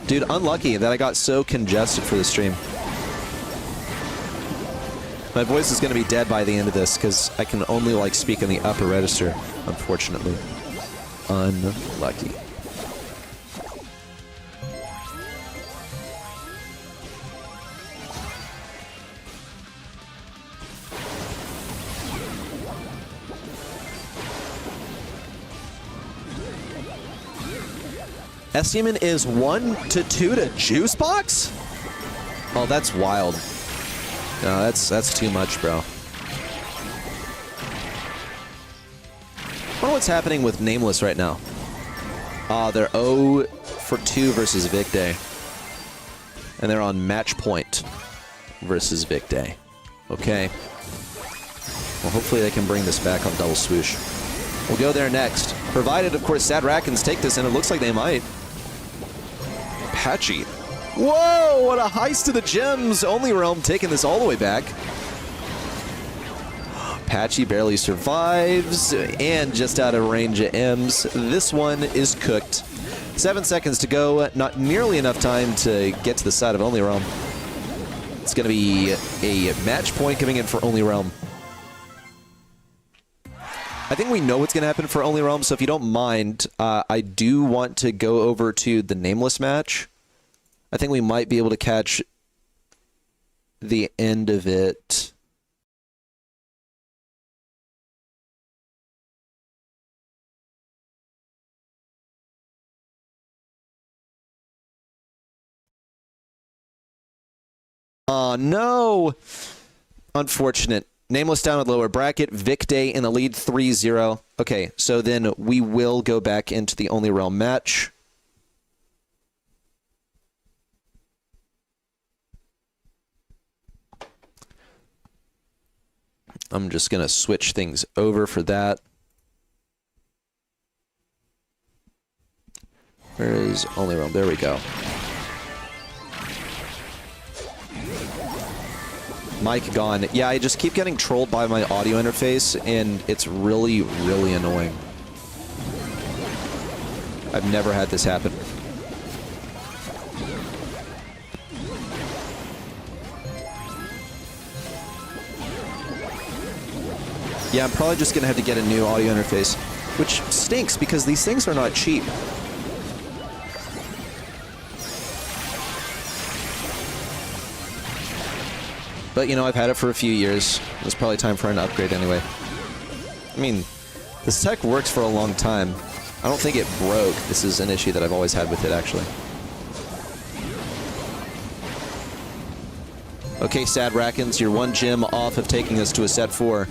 Dude, unlucky that I got so congested for the stream. My voice is going to be dead by the end of this because I can only like speak in the upper register, unfortunately. Unlucky. Estiman is 1-2 to Juice Box? Oh, that's wild. No, that's too much, bro. I wonder what's happening with Nameless right now. They're 0 for 2 versus Vic Day. And they're on match point versus Vic Day. Okay. Well, hopefully they can bring this back on Double Swoosh. We'll go there next. Provided, of course, Sad Rackens take this, and it looks like they might. Patchy. Whoa, what a heist to the gems. Only Realm taking this all the way back. Patchy barely survives, and just out of range of Ems. This one is cooked. 7 seconds to go. Not nearly enough time to get to the side of Only Realm. It's going to be a match point coming in for Only Realm. I think we know what's going to happen for Only Realm, so if you don't mind, I do want to go over to the Nameless match. I think we might be able to catch the end of it. Oh, no! Unfortunate. Nameless down at lower bracket. Vic Day in the lead 3-0. Okay, so then we will go back into the Only Realm match. I'm just going to switch things over for that. Where is Only Realm? There we go. Mic gone. Yeah, I just keep getting trolled by my audio interface, and it's really, really annoying. I've never had this happen. Yeah, I'm probably just going to have to get a new audio interface, which stinks because these things are not cheap. But, you know, I've had it for a few years. It's probably time for an upgrade anyway. I mean, this tech works for a long time. I don't think it broke. This is an issue that I've always had with it, actually. Okay, Sad Rackens, you're one gym off of taking us to a set 4.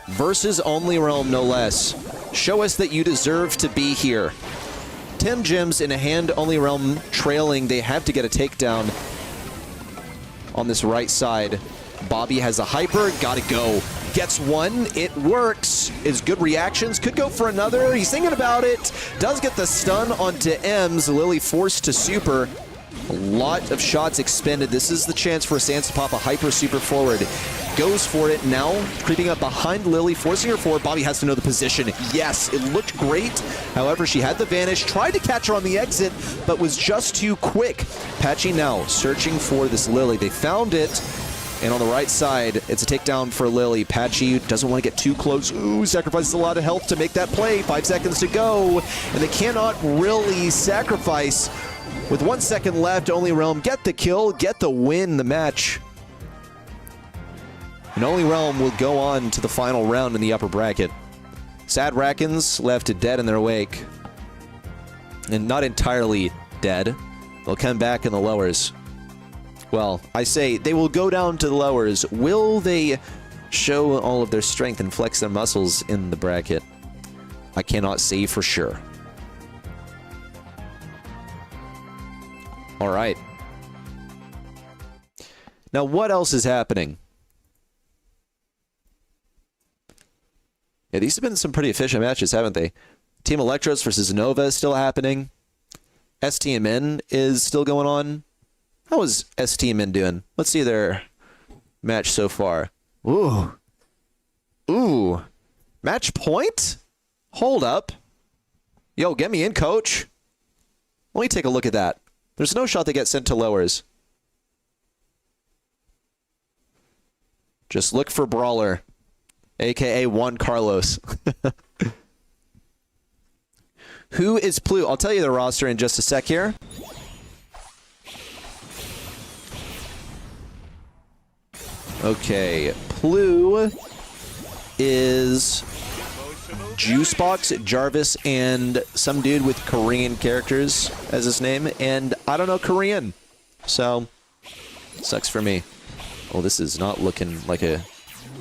Versus Only Realm, no less. Show us that you deserve to be here. 10 gems in a hand, Only Realm trailing. They have to get a takedown on this right side. Bobby has a hyper, gotta go. Gets one, it works. Is good reactions, could go for another. He's thinking about it. Does get the stun onto Ems. Lily forced to super. A lot of shots expended. This is the chance for Sans to pop a hyper super forward. Goes for it now, creeping up behind Lily, forcing her forward. Bobby has to know the position. Yes, it looked great. However, she had the vanish, tried to catch her on the exit, but was just too quick. Patchy now searching for this Lily. They found it, and on the right side, it's a takedown for Lily. Patchy doesn't want to get too close. Ooh, sacrifices a lot of health to make that play. 5 seconds to go, and they cannot really sacrifice. With 1 second left, Only Realm get the kill, get the win, the match. And Only Realm will go on to the final round in the upper bracket. Sad Rackens left dead in their wake. And not entirely dead. They'll come back in the lowers. Well, I say they will go down to the lowers. Will they show all of their strength and flex their muscles in the bracket? I cannot say for sure. All right. Now, what else is happening? Yeah, these have been some pretty efficient matches, haven't they? Team Electros versus Nova is still happening. STMN is still going on. How is STMN doing? Let's see their match so far. Ooh. Ooh. Match point? Hold up. Yo, get me in, coach. Let me take a look at that. There's no shot they get sent to lowers. Just look for Brawler, a.k.a. Juan Carlos. Who is Plu? I'll tell you the roster in just a sec here. Okay, Plu is Juicebox, Jarvis, and some dude with Korean characters as his name, and I don't know Korean, so sucks for me. Oh, this is not looking like a...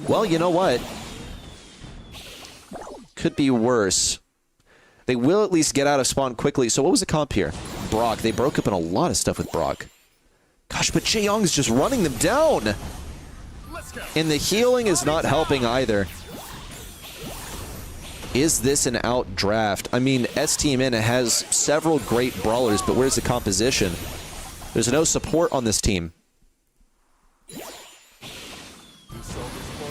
Well, you know what? Could be worse. They will at least get out of spawn quickly. So what was the comp here? Brock. They broke up in a lot of stuff with Brock. Gosh, but Jaeyoung's just running them down. And the healing is not helping either. Is this an out draft? I mean, STMN has several great brawlers, but where's the composition? There's no support on this team.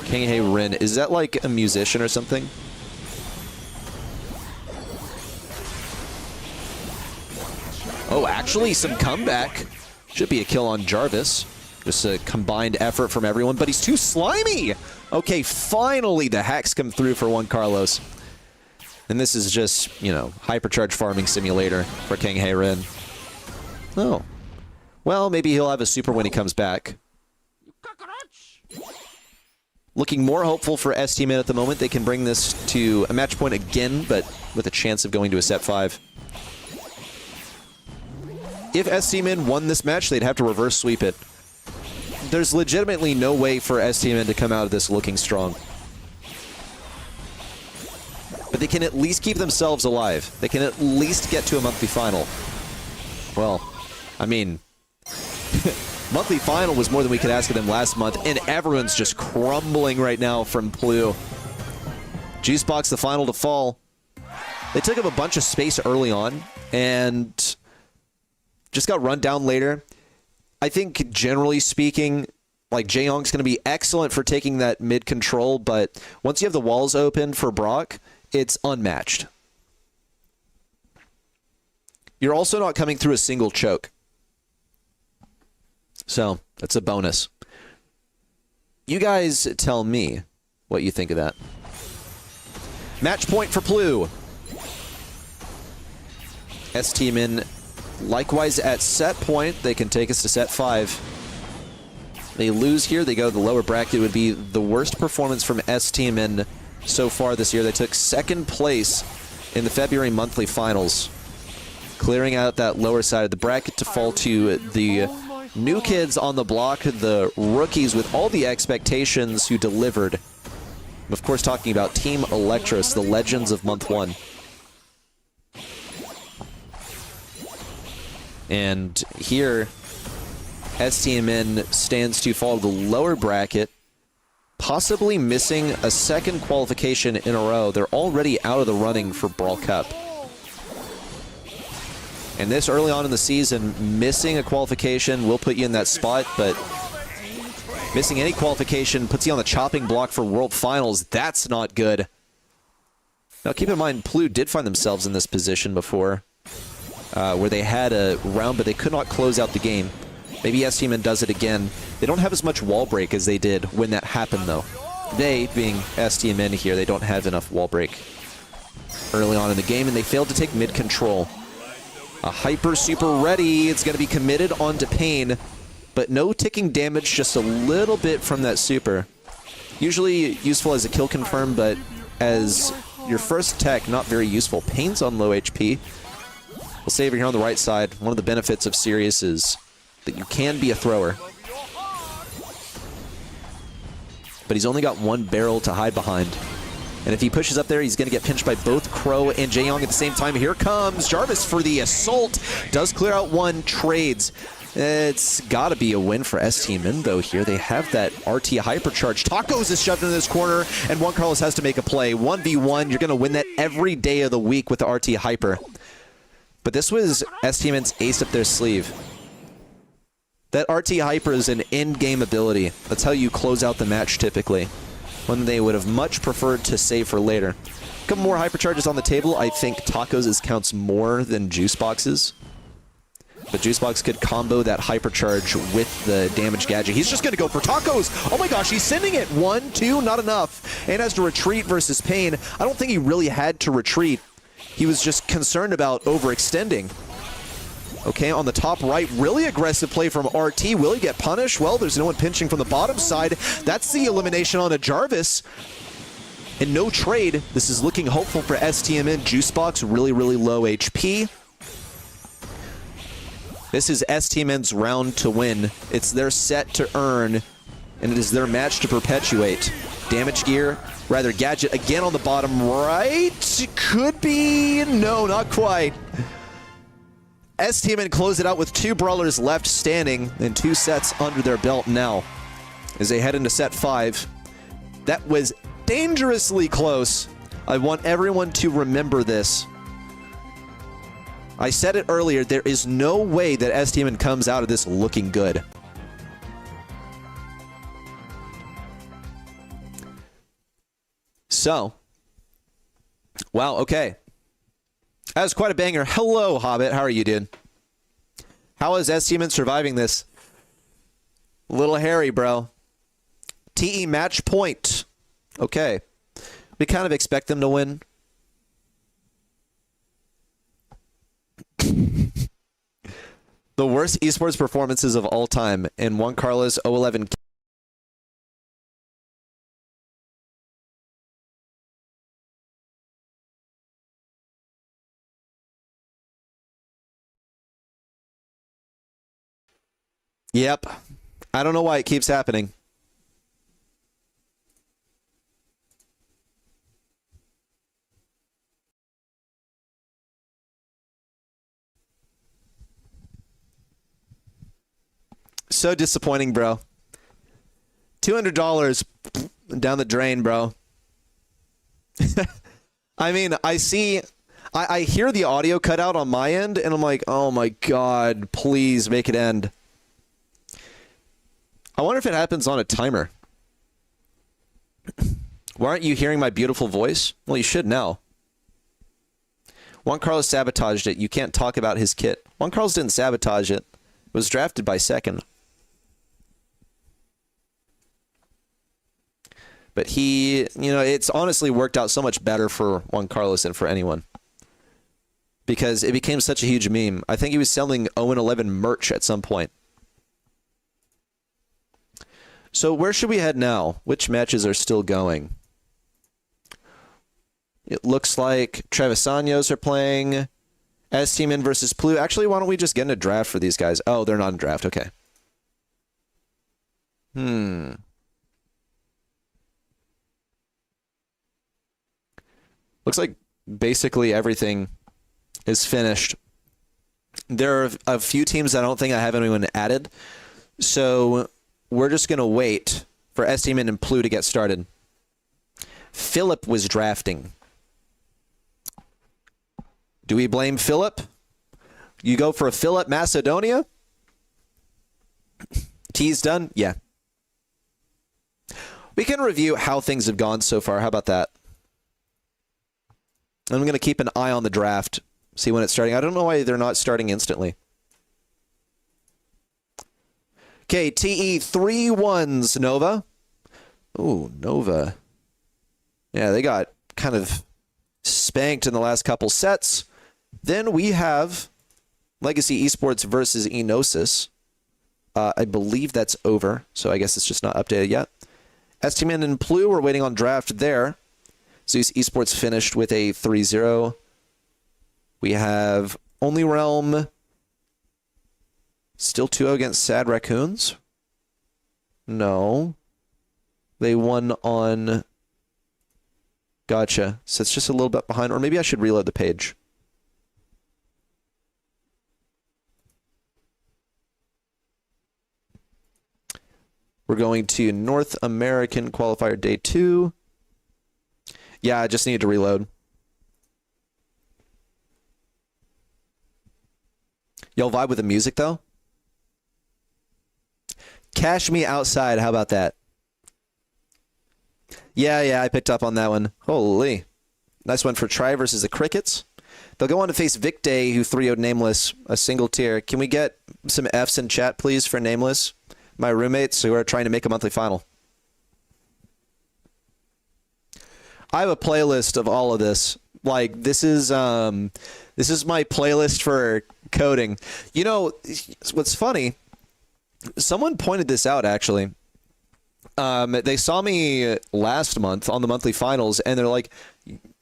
King Hey Rin, is that like a musician or something? Oh, actually, some comeback. Should be a kill on Jarvis. Just a combined effort from everyone, but he's too slimy! Okay, finally the hacks come through for Juan Carlos. And this is just, you know, hypercharge farming simulator for King Hey Rin. Oh. Well, maybe he'll have a super when he comes back. Looking more hopeful for STMN at the moment. They can bring this to a match point again, but with a chance of going to a set 5. If STMN won this match, they'd have to reverse sweep it. There's legitimately no way for STMN to come out of this looking strong. But they can at least keep themselves alive. They can at least get to a monthly final. Well, I mean... monthly final was more than we could ask of them last month, and everyone's just crumbling right now from Plu. Juicebox, the final to fall. They took up a bunch of space early on, and just got run down later. I think, generally speaking, like, Jaeyoung's going to be excellent for taking that mid control, but once you have the walls open for Brock, it's unmatched. You're also not coming through a single choke. So, that's a bonus. You guys tell me what you think of that. Match point for Plu. S-Team in likewise at set point. They can take us to set 5. They lose here. They go to the lower bracket. It would be the worst performance from S-Team in so far this year. They took 2nd place in the February monthly finals, clearing out that lower side of the bracket to fall to the new kids on the block, the rookies with all the expectations who delivered. I'm of course talking about Team Electros, the legends of month 1. And here, STMN stands to fall to the lower bracket, possibly missing a 2nd qualification in a row. They're already out of the running for Brawl Cup. And this early on in the season, missing a qualification will put you in that spot, but missing any qualification puts you on the chopping block for World Finals. That's not good. Now keep in mind, Plu did find themselves in this position before, where they had a round, but they could not close out the game. Maybe S-Team does it again. They don't have as much wall break as they did when that happened, though. They, being S-Team here, they don't have enough wall break early on in the game, and they failed to take mid control. A hyper super ready. It's going to be committed onto Pain, but no ticking damage, just a little bit from that super. Usually useful as a kill confirm, but as your first tech, not very useful. Pain's on low HP. We'll save it here on the right side. One of the benefits of Sirius is that you can be a thrower. But he's only got 1 barrel to hide behind. And if he pushes up there, he's going to get pinched by both Crow and Jaeyong at the same time. Here comes Jarvis for the assault. Does clear out 1, trades. It's got to be a win for S-Team in, though, here. They have that RT hypercharge. Tacos is shoved into this corner, and Juan Carlos has to make a play. 1v1, you're going to win that every day of the week with the RT hyper. But this was S-Team's ace up their sleeve. That RT hyper is an in-game ability. That's how you close out the match typically, when they would have much preferred to save for later. A couple more hypercharges on the table. I think Tacos counts more than Juice Boxes. But Juice Box could combo that hypercharge with the damage gadget. He's just going to go for Tacos. Oh my gosh, he's sending it. 1, 2, not enough. And has to retreat versus Pain. I don't think he really had to retreat. He was just concerned about overextending. Okay, on the top right, really aggressive play from RT. Will he get punished? Well, there's no one pinching from the bottom side. That's the elimination on a Jarvis. And no trade. This is looking hopeful for STMN. Juicebox, really, really low HP. This is STMN's round to win. It's their set to earn, and it is their match to perpetuate. Damage gear, rather gadget again on the bottom right. Could be, no, not quite. S-Team close it out with 2 brawlers left standing and 2 sets under their belt now as they head into set 5. That was dangerously close. I want everyone to remember this. I said it earlier, there is no way that S-Team comes out of this looking good. So, wow, okay. That was quite a banger. Hello, Hobbit. How are you, dude? How is S-Team surviving this? A little hairy, bro. TE match point. Okay. We kind of expect them to win. The worst esports performances of all time in Juan Carlos 011. Yep. I don't know why it keeps happening. So disappointing, bro. $200 down the drain, bro. I mean, I hear the audio cut out on my end, and I'm like, oh my God, please make it end. I wonder if it happens on a timer. Why aren't you hearing my beautiful voice? Well, you should now. Juan Carlos sabotaged it. You can't talk about his kit. Juan Carlos didn't sabotage it. It was drafted by second. But he, you know, it's honestly worked out so much better for Juan Carlos than for anyone. Because it became such a huge meme. I think he was selling 0-11 merch at some point. So where should we head now? Which matches are still going? It looks like Trevisanos are playing. S-Team versus Plu. Actually, why don't we just get in a draft for these guys? Oh, they're not in draft. Okay. Looks like basically everything is finished. There are a few teams I don't think I have anyone added. So we're just going to wait for S-Team and Plu to get started. Philip was drafting. Do we blame Philip? You go for a Philip Macedonia? T's done? Yeah. We can review how things have gone so far. How about that? I'm going to keep an eye on the draft. See when it's starting. I don't know why they're not starting instantly. Okay, TE 3-1s, Nova. Ooh, Nova. Yeah, they got kind of spanked in the last couple sets. Then we have Legacy Esports versus Enosis. I believe that's over, so I guess it's just not updated yet. S-Team and Plu, we're waiting on draft there. Zeus Esports finished with a 3-0. We have Only Realm still 2-0 against Sad Raccoons. No. They won on... Gotcha. So it's just a little bit behind. Or maybe I should reload the page. We're going to North American Qualifier Day 2. Yeah, I just need to reload. Y'all vibe with the music, though? Cash Me Outside. How about that? Yeah, I picked up on that one. Holy. Nice one for Try versus the Crickets. They'll go on to face Vic Day, who 3-0'd Nameless, a single tier. Can we get some Fs in chat, please, for Nameless? My roommates who are trying to make a monthly final. I have a playlist of all of this. Like, this is my playlist for coding. You know, what's funny, someone pointed this out, actually. They saw me last month on the monthly finals, and they're like,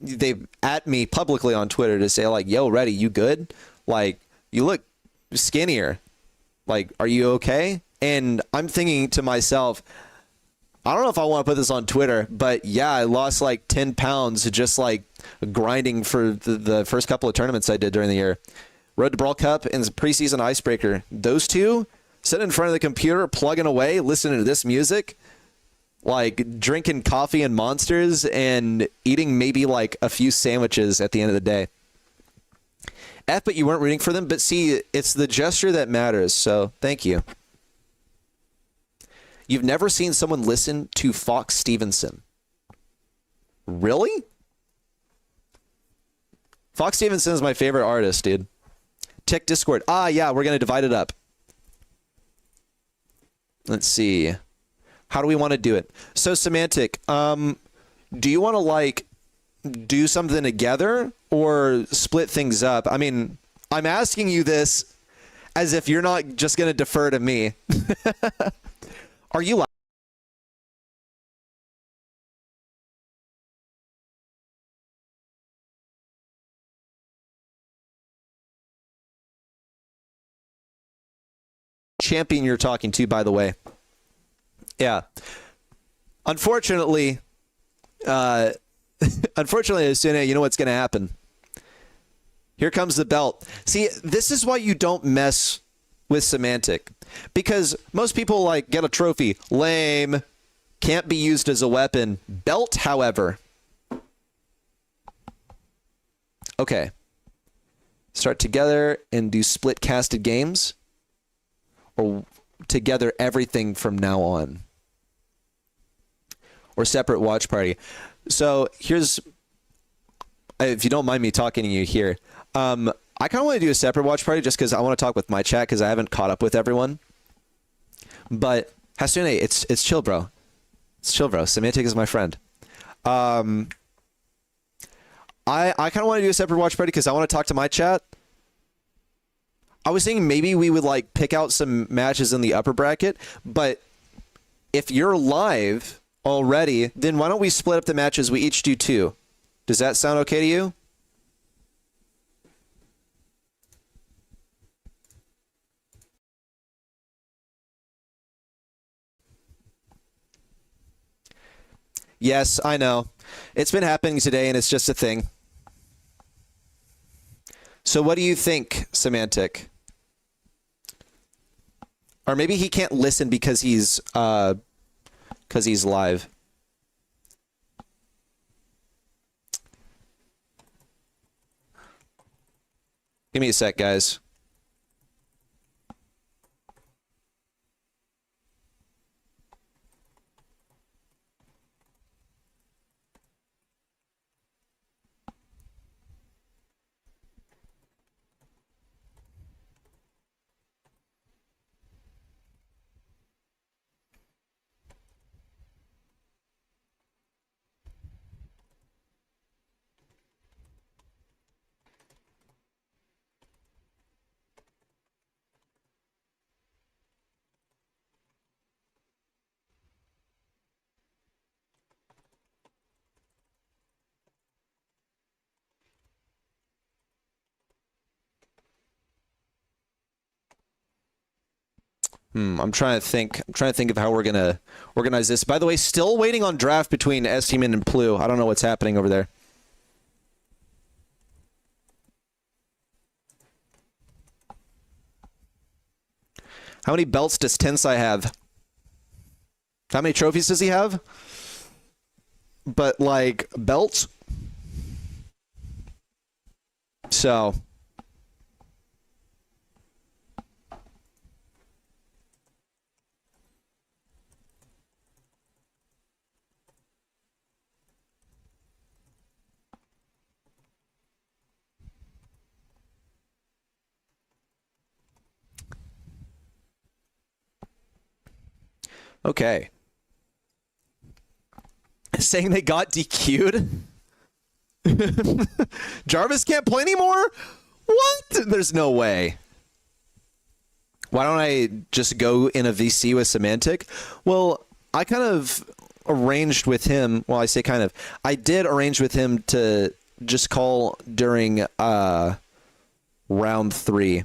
they at me publicly on Twitter to say, like, yo, Reddy, you good? Like, you look skinnier. Like, are you okay? And I'm thinking to myself, I don't know if I want to put this on Twitter, but yeah, I lost like 10 pounds just like grinding for the first couple of tournaments I did during the year. Road to Brawl Cup and preseason icebreaker. Those two, sitting in front of the computer, plugging away, listening to this music, like drinking coffee and Monsters and eating maybe like a few sandwiches at the end of the day. But you weren't rooting for them. But see, it's the gesture that matters. So thank you. You've never seen someone listen to Fox Stevenson. Really? Fox Stevenson is my favorite artist, dude. Tick Discord. Yeah, we're going to divide it up. Let's see. How do we want to do it? So, Semantic, do you want to, like, do something together or split things up? I mean, I'm asking you this as if you're not just going to defer to me. Are you champion you're talking to, by the way? Yeah. Unfortunately, Asuna, you know what's going to happen. Here comes the belt. See, this is why you don't mess with Semantic. Because most people, like, get a trophy. Lame. Can't be used as a weapon. Belt, however. Okay. Start together and do split casted games. Or together everything from now on. or separate watch party. So here's, if you don't mind me talking to you here, I kind of want to do a separate watch party just because I want to talk with my chat because I haven't caught up with everyone. But Hasune, it's chill, bro. It's chill, bro. Semantic is my friend. I kind of want to do a separate watch party because I want to talk to my chat. I was thinking maybe we would like pick out some matches in the upper bracket, but if you're live already, then why don't we split up the matches? We each do 2. Does that sound okay to you? Yes, I know. It's been happening today and it's just a thing. So what do you think, Semantic? Or maybe he can't listen because he's live. Give me a sec, guys. I'm trying to think. I'm trying to think of how we're gonna organize this. By the way, still waiting on draft between S-Team and Plu. I don't know what's happening over there. How many belts does Tensai have? How many trophies does he have? But like belts. So. Okay. Saying they got DQ'd? Jarvis can't play anymore? What? There's no way. Why don't I just go in a VC with Semantic? Well, I kind of arranged with him. Well, I say kind of. I did arrange with him to just call during round 3.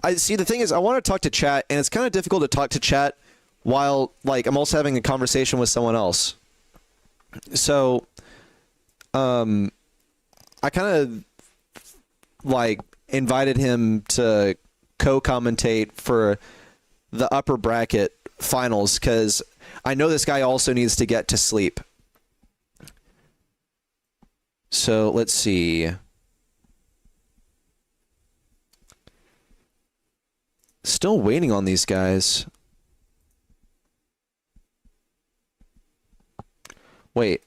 I see. The thing is, I want to talk to chat, and it's kind of difficult to talk to chat while like I'm also having a conversation with someone else. So, I kind of like invited him to co-commentate for the upper bracket finals because I know this guy also needs to get to sleep. So let's see. Still waiting on these guys. Wait.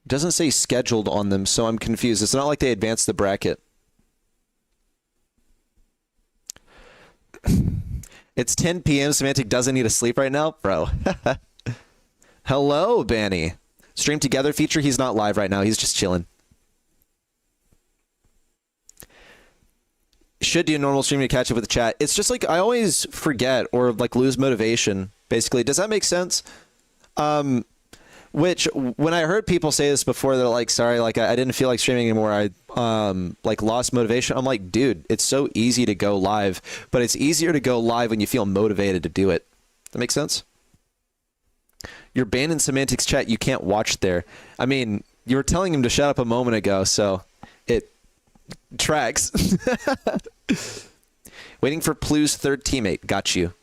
Doesn't say scheduled on them, so I'm confused. It's not like they advanced the bracket. It's 10 p.m. Semantic doesn't need to sleep right now? Bro. Hello, Banny. Stream together feature. He's not live right now. He's just chilling. Should do a normal stream to catch up with the chat. It's just like I always forget or like lose motivation, basically. Does that make sense? Which when I heard people say this before, they're like, sorry, like I didn't feel like streaming anymore. I like lost motivation. I'm like, dude, it's so easy to go live, but it's easier to go live when you feel motivated to do it. That makes sense? You're banned in Semantics chat. You can't watch there. I mean, you were telling him to shut up a moment ago, so it tracks. Waiting for Plu's third teammate. Got you.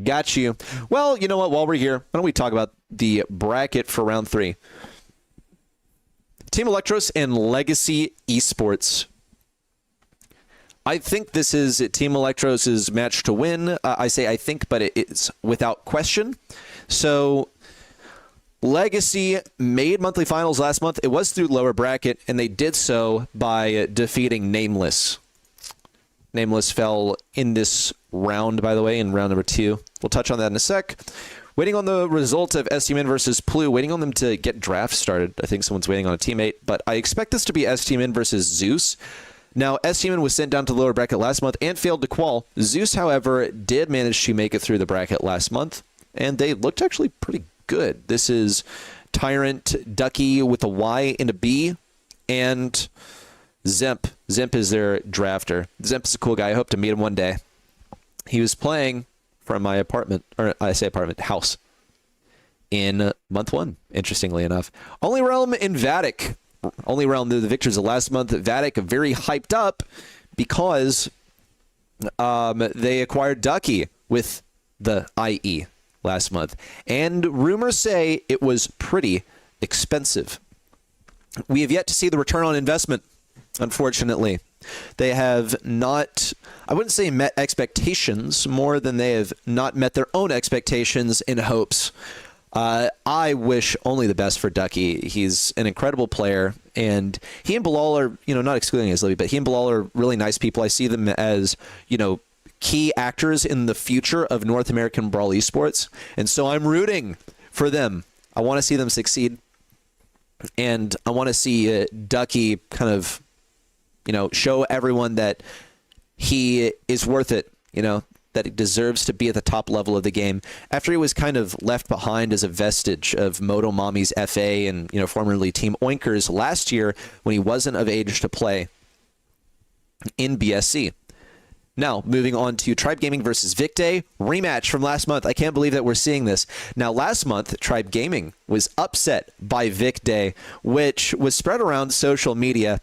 Got you. Well, you know what? While we're here, why don't we talk about the bracket for round 3? Team Electros and Legacy Esports. I think this is Team Electros' match to win. I say I think, but it's without question. So Legacy made monthly finals last month. It was through lower bracket, and they did so by defeating Nameless. Nameless fell in this round, by the way, in round number 2. We'll touch on that in a sec. Waiting on the result of STMN versus Plu, waiting on them to get drafts started. I think someone's waiting on a teammate, but I expect this to be STMN versus Zeus. Now, STMN was sent down to the lower bracket last month and failed to qual. Zeus, however, did manage to make it through the bracket last month, and they looked actually pretty good. This is Tyrant, Ducky with a Y and a B, and Zemp. Zemp is their drafter. Zemp's a cool guy. I hope to meet him one day. He was playing from my apartment, or I say apartment, house, in month 1, interestingly enough. Only Realm in Vatic. Only Realm, the victors of last month. Vatic very hyped up because they acquired Ducky with the IE last month. And rumors say it was pretty expensive. We have yet to see the return on investment, unfortunately. They have not, I wouldn't say met expectations, more than they have not met their own expectations and hopes. I wish only the best for Ducky. He's an incredible player, and he and Bilal are, not excluding his Libby, but he and Bilal are really nice people. I see them as, key actors in the future of North American Brawl esports, and so I'm rooting for them. I want to see them succeed, and I want to see Ducky kind of, show everyone that he is worth it, that he deserves to be at the top level of the game after he was kind of left behind as a vestige of Moto Mommy's FA and, formerly Team Oinkers last year when he wasn't of age to play in BSC. Now, moving on to Tribe Gaming versus Vic Day, rematch from last month. I can't believe that we're seeing this. Now, last month, Tribe Gaming was upset by Vic Day, which was spread around social media.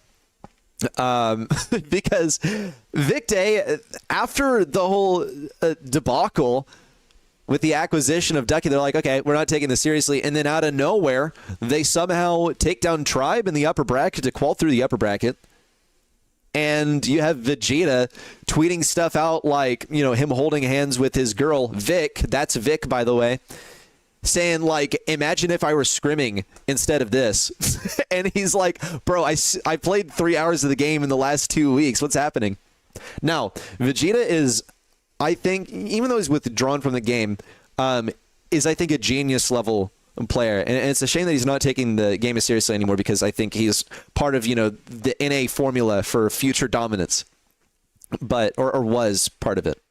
Because Vic Day, after the whole debacle with the acquisition of Ducky, they're like, okay, we're not taking this seriously. And then out of nowhere, they somehow take down Tribe in the upper bracket to qual through the upper bracket. And you have Vegeta tweeting stuff out like, him holding hands with his girl, Vic. That's Vic, by the way. Saying, like, imagine if I were scrimming instead of this. And he's like, bro, I played 3 hours of the game in the last 2 weeks. What's happening? Now, Vegeta is, I think, even though he's withdrawn from the game, is, I think, a genius level player. And it's a shame that he's not taking the game as seriously anymore because I think he's part of, the NA formula for future dominance. But, or was part of it.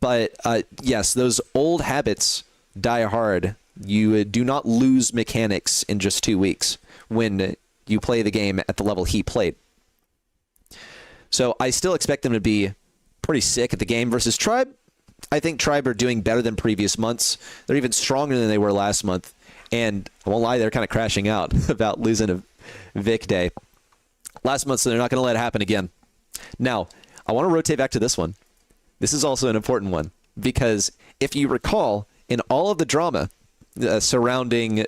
But, yes, those old habits die hard. You do not lose mechanics in just 2 weeks when you play the game at the level he played. So I still expect them to be pretty sick at the game versus Tribe. I think Tribe are doing better than previous months. They're even stronger than they were last month. And I won't lie, they're kind of crashing out about losing a Vic Day last month, so they're not going to let it happen again. Now, I want to rotate back to this one. This is also an important one because if you recall, in all of the drama surrounding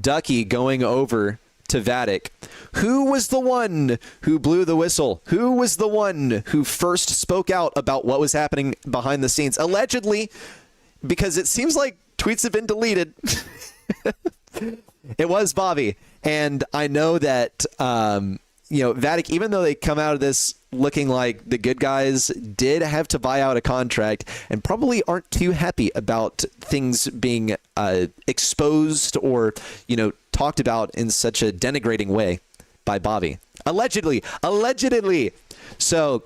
Ducky going over to Vatic, who was the one who blew the whistle? Who was the one who first spoke out about what was happening behind the scenes? Allegedly, because it seems like tweets have been deleted. It was Bobby. And I know that, Vatic, even though they come out of this looking like the good guys, did have to buy out a contract and probably aren't too happy about things being exposed or, talked about in such a denigrating way by Bobby. Allegedly. So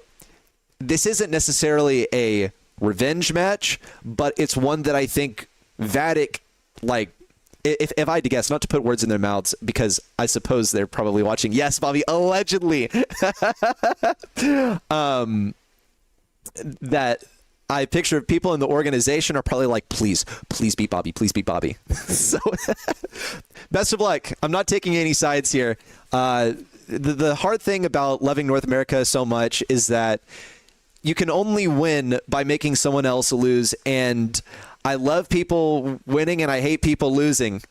this isn't necessarily a revenge match, but it's one that I think Vatic, if I had to guess, not to put words in their mouths, because I suppose they're probably watching. Yes, Bobby, allegedly. That I picture people in the organization are probably like, please beat Bobby. Please beat Bobby. So best of luck. I'm not taking any sides here. The hard thing about loving North America so much is that you can only win by making someone else lose. And I love people winning and I hate people losing,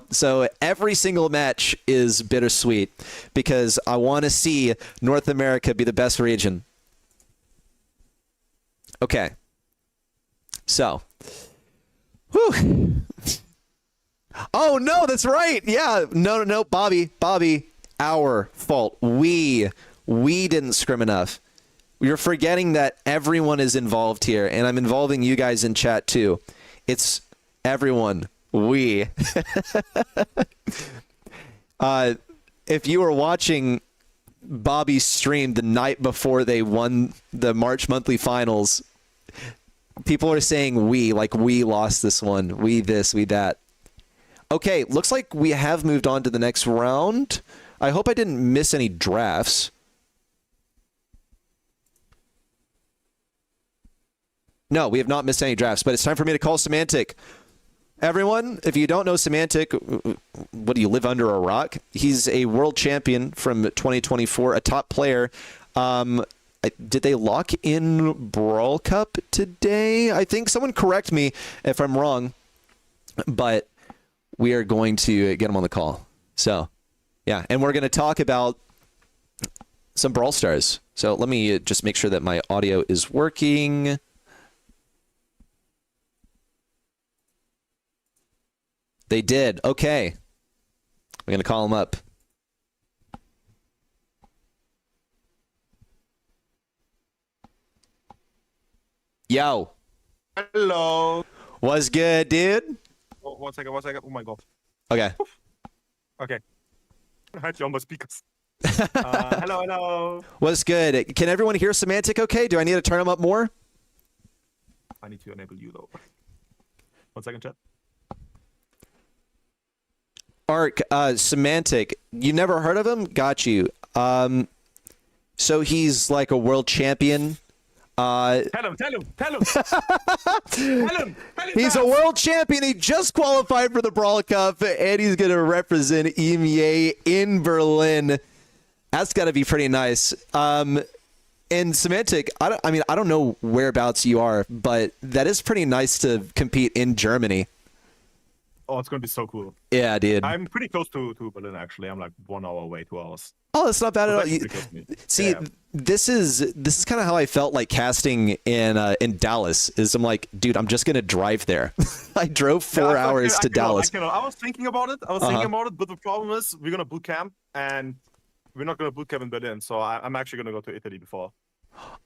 So every single match is bittersweet because I want to see North America be the best region. Okay. So. Whew. Oh, no, that's right. Yeah. No, Bobby, our fault. We didn't scrim enough. You're forgetting that everyone is involved here, and I'm involving you guys in chat too. It's everyone. We. If you were watching Bobby's stream the night before they won the March monthly finals, people are saying we lost this one. We this, we that. Okay, looks like we have moved on to the next round. I hope I didn't miss any drafts. No, we have not missed any drafts, but it's time for me to call Semantic. Everyone, if you don't know Semantic, what do you live under a rock? He's a world champion from 2024, a top player. Did they lock in Brawl Cup today? I think someone correct me if I'm wrong, but we are going to get him on the call. So, yeah, and we're going to talk about some Brawl Stars. So let me just make sure that my audio is working. They did. Okay. I'm going to call him up. Yo. Hello. What's good, dude? Oh, 1 second. Oh my god. Okay. Okay. I had you on my speakers. Hello. What's good? Can everyone hear Semantic okay? Do I need to turn him up more? I need to enable you though. 1 second, chat. Ark, Semantic, you never heard of him? Got you. So he's like a world champion. Tell him. He's a world champion. He just qualified for the Brawl Cup, and he's going to represent EMEA in Berlin. That's got to be pretty nice. And Semantic, I don't know whereabouts you are, but that is pretty nice to compete in Germany. Oh, it's gonna be so cool. Yeah, dude. I'm pretty close to Berlin actually. I'm like 1 hour away, 2 hours. Oh, that's not bad at all. See, yeah. this is kind of how I felt like casting in Dallas. Is I'm like, dude, I'm just gonna drive there. I drove 4 hours to Dallas. I was thinking about it. But the problem is we're gonna boot camp, and we're not gonna boot camp in Berlin. So I'm actually gonna go to Italy before.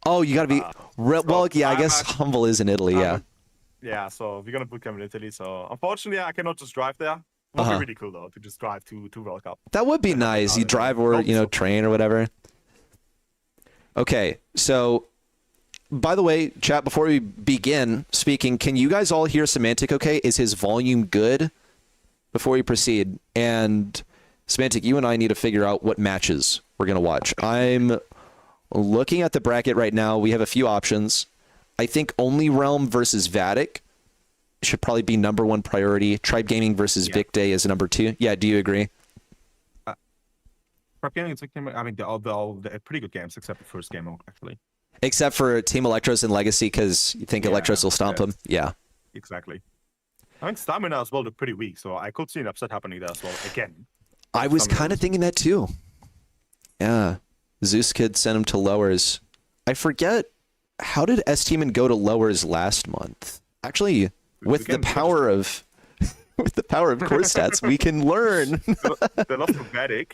Oh, you gotta be. Well, yeah, I guess Humble is in Italy. Yeah. Yeah, so we're gonna boot camp in Italy. So unfortunately, I cannot just drive there. It would be really cool though to just drive to World Cup. That would be nice. You drive or train or whatever. Okay, so by the way, chat, before we begin speaking, can you guys all hear Semantic okay? Is his volume good? Before we proceed, and Semantic, you and I need to figure out what matches we're gonna watch. I'm looking at the bracket right now. We have a few options. I think Only Realm versus Vatic should probably be #1 priority. Tribe Gaming versus Vic Day is #2. Yeah, do you agree? Tribe Gaming, I mean, they're all pretty good games, except the first game, actually. Except for Team Electros and Legacy, because you think Electros will stomp them? Yeah. Exactly. I mean, Stamina as well look pretty weak, so I could see an upset happening there as well, again. I was kind of thinking that too. Yeah. Zeus could send him to lowers. I forget. How did S-Team go to lowers last month? Actually, with the power of core stats, we can learn. They lost to Vatic,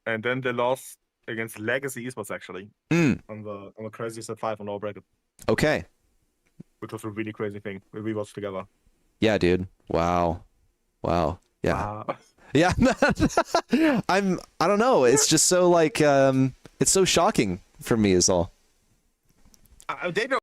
and then they lost against Legacy Esports actually on the crazy set 5 on our bracket. Okay. Which was a really crazy thing we watched together. Yeah, dude. Wow. Yeah. Yeah. I don't know. It's just so like it's so shocking for me is all. David,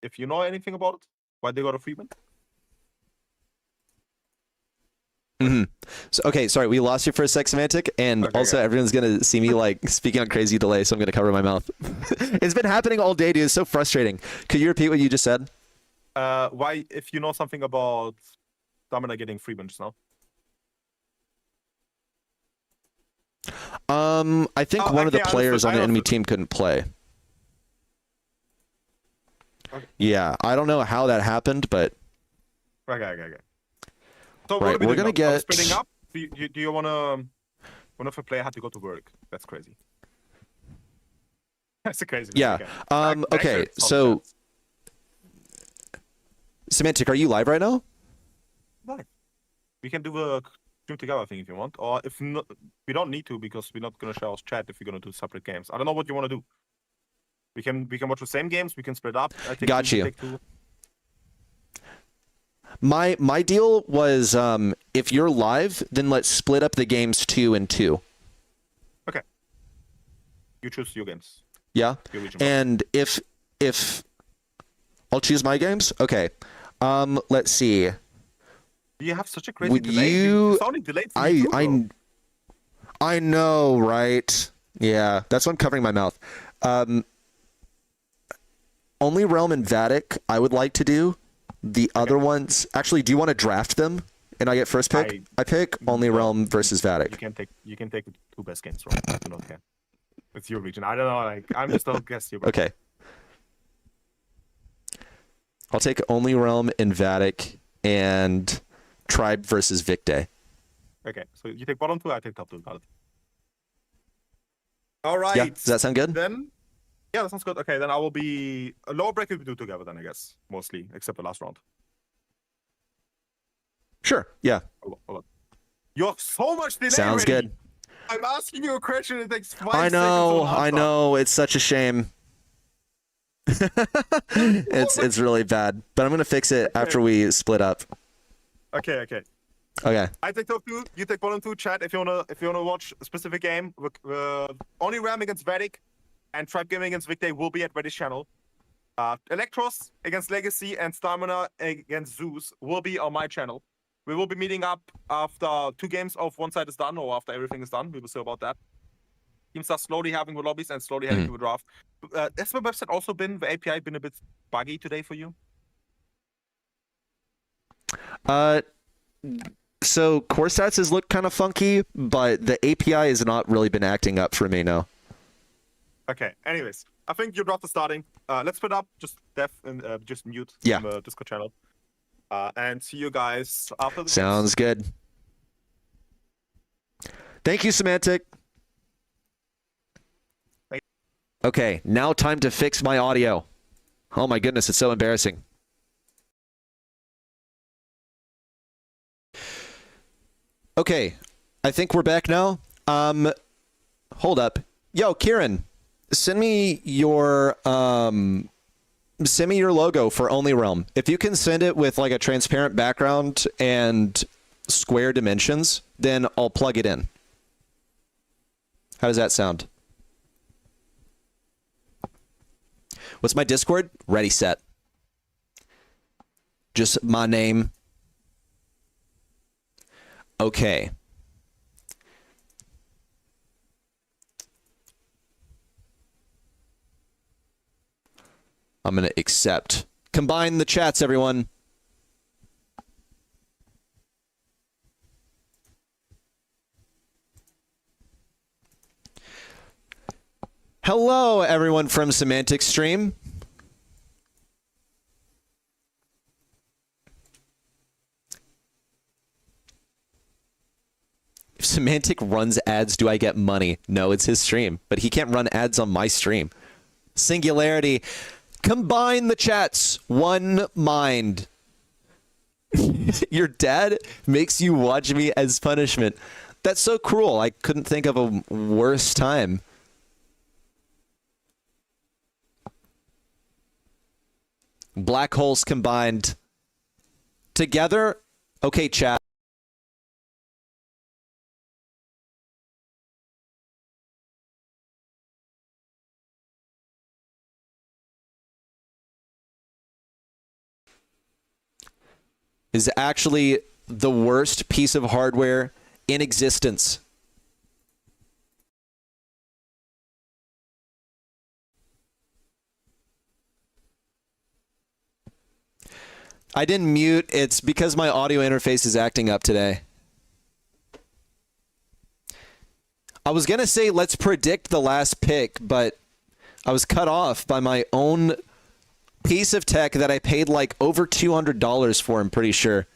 if you know anything about it, why they got a Freeman? So, okay, sorry, we lost you for a sec, Semantic, and also everyone's gonna see me like speaking on crazy delay, so I'm gonna cover my mouth. It's been happening all day, dude. It's so frustrating. Could you repeat what you just said? Why, if you know something about Domina getting Freeman just now? I think one of the players on the enemy team couldn't play. Okay. Yeah, I don't know how that happened, but Okay. So Right, what are we we're doing gonna now? Are we get- splitting up? Do you wanna? One of the player had to go to work. That's crazy. That's a crazy. Yeah. Okay. Back Okay. to So, chats. Semantic, are you live right now? Right. We can do a stream together thing if you want, or if not, we don't need to because we're not gonna share our chat if we're gonna do separate games. I don't know what you want to do. We can watch the same games. We can split up. I take Got two, you. Take two. My deal was if you're live, then let's split up the games 2 and 2. Okay. You choose your games. Yeah. Your region. And if I'll choose my games, okay. Let's see. You have such a crazy Would delay. you? It's only delayed for me too, bro. I know, right? Yeah, that's why I'm covering my mouth. Only Realm and Vatic I would like to do. The other ones, actually, do you want to draft them and I get first pick? I pick Only Realm versus Vatic. You can take the two best games, bro. I do not care. It's your region. I don't know. Like I'm just a guest here, bro. Okay. I'll take Only Realm and Vatic and Tribe versus Vicday. Okay. So you take bottom two. I take top two. Got it. All right. Yeah, does that sound good? Then, yeah, that sounds good. Okay, then I will be a lower bracket we do together then, I guess, mostly, except the last round. Sure. Yeah. Hold on. You have so much delay. Sounds already. good. I'm asking you a question. It takes 5 I seconds. know. to I answer. know. It's such a shame. it's really bad, but I'm gonna fix it after we split up. Okay. Okay. I take top two. You take bottom two. Chat if you wanna watch a specific game. Only Ram against Vatic and Tribe Gaming against Vicday will be at Reddy's channel. Electros against Legacy and Stamina against Zeus will be on my channel. We will be meeting up after 2 games of one side is done or after everything is done. We will see about that. Teams are slowly having the lobbies and slowly heading to the draft. Has the website also been, the API been a bit buggy today for you? So core stats has looked kind of funky, but the API has not really been acting up for me now. Okay, anyways. I think your draft is starting. Let's put up just def and just mute Yeah. the Discord channel. And see you guys after the Sounds good. Thank you, Semantic. Okay, now time to fix my audio. Oh my goodness, it's so embarrassing. Okay, I think we're back now. Hold up. Yo, Kieran, send me your logo for Only Realm. If you can send it with like a transparent background and square dimensions, then I'll plug it in. How does that sound? What's my Discord? Ready, set. Just my name. Okay. I'm going to accept. Combine the chats, everyone. Hello, everyone from Semantic Stream. If Semantic runs ads, do I get money? No, it's his stream, but he can't run ads on my stream. Singularity. Combine the chats. One mind. Your dad makes you watch me as punishment. That's so cruel. I couldn't think of a worse time. Black holes combined. Together? Okay, chat. Is actually the worst piece of hardware in existence. I didn't mute. It's because my audio interface is acting up today. I was going to say let's predict the last pick, but I was cut off by my own piece of tech that I paid like over $200 for, I'm pretty sure.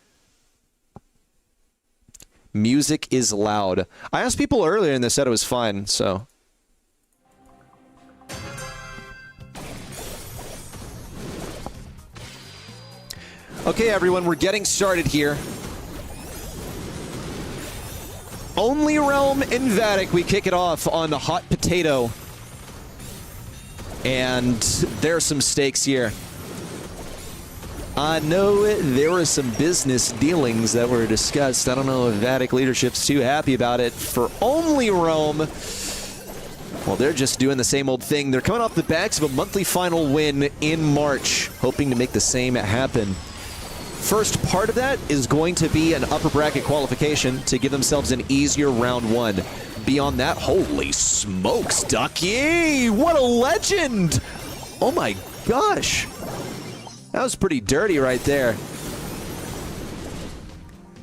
Music is loud. I asked people earlier and they said it was fine, so... Okay, everyone, we're getting started here. Only Realm and Vatic, we kick it off on the hot potato. And there are some stakes here. I know there were some business dealings that were discussed. I don't know if Vatic leadership's too happy about it. For Only Realm, well, they're just doing the same old thing. They're coming off the backs of a monthly final win in March, hoping to make the same happen. First part of that is going to be an upper bracket qualification to give themselves an easier round one. Beyond that, holy smokes, Ducky! What a legend! Oh my gosh. That was pretty dirty right there.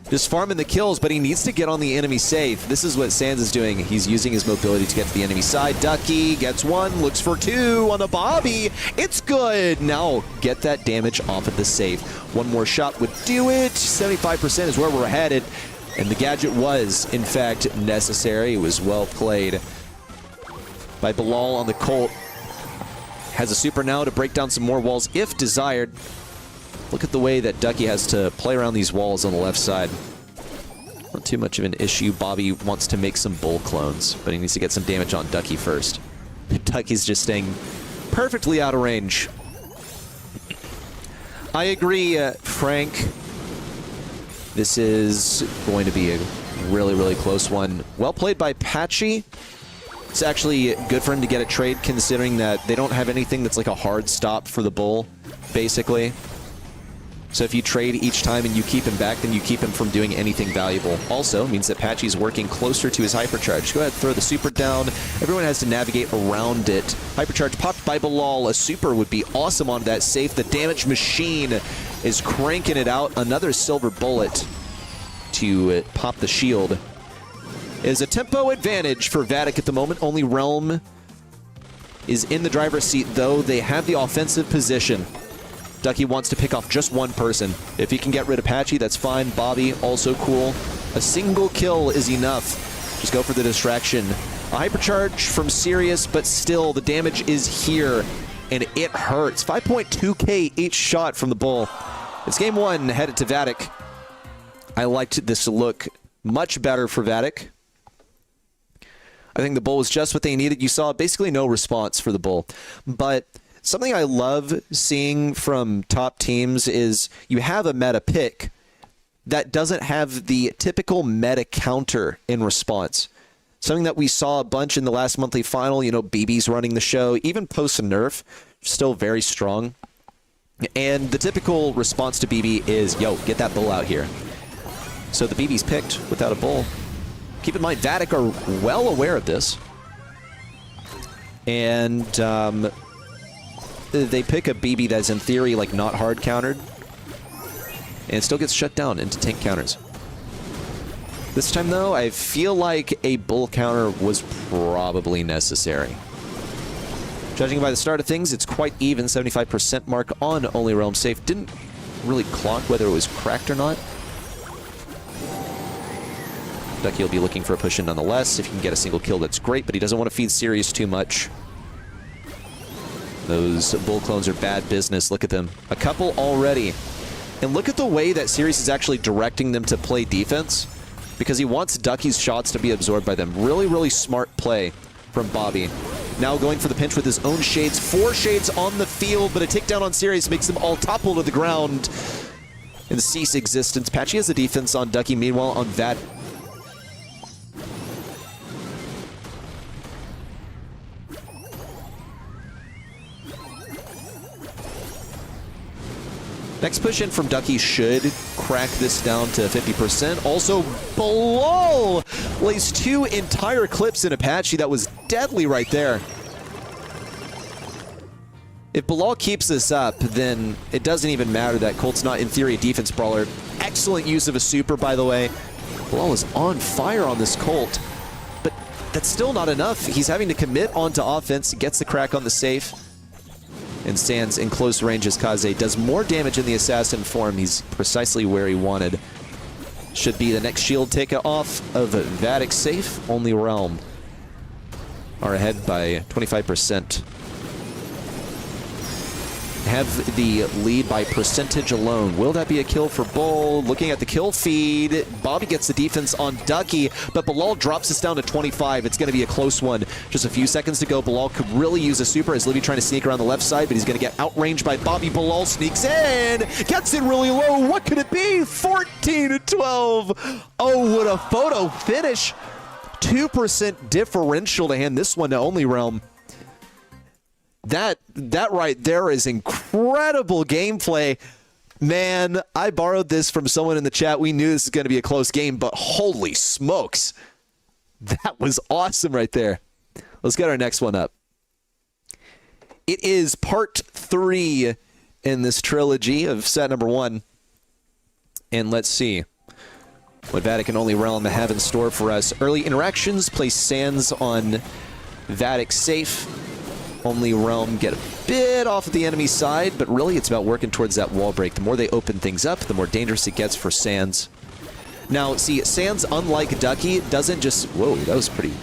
Just farming the kills, but he needs to get on the enemy safe. This is what Sans is doing. He's using his mobility to get to the enemy side. Ducky gets one, looks for two on the Bobby. It's good. Now get that damage off of the safe. One more shot would do it. 75% is where we're headed. And the gadget was, in fact, necessary. It was well played by Bilal on the Colt. Has a super now to break down some more walls if desired. Look at the way that Ducky has to play around these walls on the left side. Not too much of an issue. Bobby wants to make some bull clones, but he needs to get some damage on Ducky first. Ducky's just staying perfectly out of range. I agree, Frank. This is going to be a really, really close one. Well played by Patchy. It's actually good for him to get a trade, considering that they don't have anything that's like a hard stop for the bull, basically. So if you trade each time and you keep him back, then you keep him from doing anything valuable. Also means that Patchy's working closer to his hypercharge. Go ahead, throw the super down. Everyone has to navigate around it. Hypercharge popped by Bilal. A super would be awesome on that safe. The damage machine is cranking it out. Another silver bullet to pop the shield. It is a tempo advantage for Vatic at the moment. Only Realm is in the driver's seat, though. They have the offensive position. Ducky wants to pick off just one person. If he can get rid of Patchy, that's fine. Bobby, also cool. A single kill is enough. Just go for the distraction. A hypercharge from Sirius, but still, the damage is here, and it hurts. 5.2k each shot from the bull. It's game one, headed to Vatic. I liked this look much better for Vatic. I think the bull was just what they needed. You saw basically no response for the bull, but something I love seeing from top teams is you have a meta pick that doesn't have the typical meta counter in response. Something that we saw a bunch in the last monthly final. You know, BB's running the show, even post nerf, still very strong. And the typical response to BB is, yo, get that bull out here. So the BB's picked without a bull. Keep in mind, Vatic are well aware of this. And they pick a BB that's in theory like not hard countered, and it still gets shut down into tank counters. This time though, I feel like a bull counter was probably necessary. Judging by the start of things, it's quite even, 75% mark on Only Realm safe. Didn't really clock whether it was cracked or not. Ducky will be looking for a push in nonetheless. If he can get a single kill, that's great, but he doesn't want to feed Sirius too much. Those bull clones are bad business. Look at them. A couple already. And look at the way that Sirius is actually directing them to play defense, because he wants Ducky's shots to be absorbed by them. Really, really smart play from Bobby. Now going for the pinch with his own shades. 4 shades on the field, but a takedown on Sirius makes them all topple to the ground and cease existence. Patchy has the defense on Ducky. Meanwhile, on Vat, next push in from Ducky should crack this down to 50%. Also, Bilal lays 2 entire clips in Apache. That was deadly right there. If Bilal keeps this up, then it doesn't even matter that Colt's not, in theory, a defense brawler. Excellent use of a super, by the way. Bilal is on fire on this Colt, but that's still not enough. He's having to commit onto offense, gets the crack on the safe, and stands in close range as Kaze does more damage in the assassin form. He's precisely where he wanted. should be the next shield takeoff of Vatic safe. Only Realm are ahead by 25%. Have the lead by percentage alone. Will that be a kill for Bull? Looking at the kill feed, Bobby gets the defense on Ducky, but Bilal drops this down to 25. It's going to be a close one. Just a few seconds to go. Bilal could really use a super as Livy trying to sneak around the left side, but he's going to get outranged by Bobby. Bilal sneaks in, gets in really low. What could it be? 14-12. Oh, what a photo finish. 2% differential to hand this one to Only Realm. That right there is incredible gameplay. Man, I borrowed this from someone in the chat. We knew this was going to be a close game, but holy smokes. That was awesome right there. Let's get our next one up. It is part 3 in this trilogy of set number 1. And let's see what Vatic and Only Realm have in store for us. Early interactions place Sands on Vatic safe. Only Realm get a bit off of the enemy side, but really it's about working towards that wall break. The more they open things up, the more dangerous it gets for Sands. Now, see, Sands, unlike Ducky, doesn't just... Whoa, that was pretty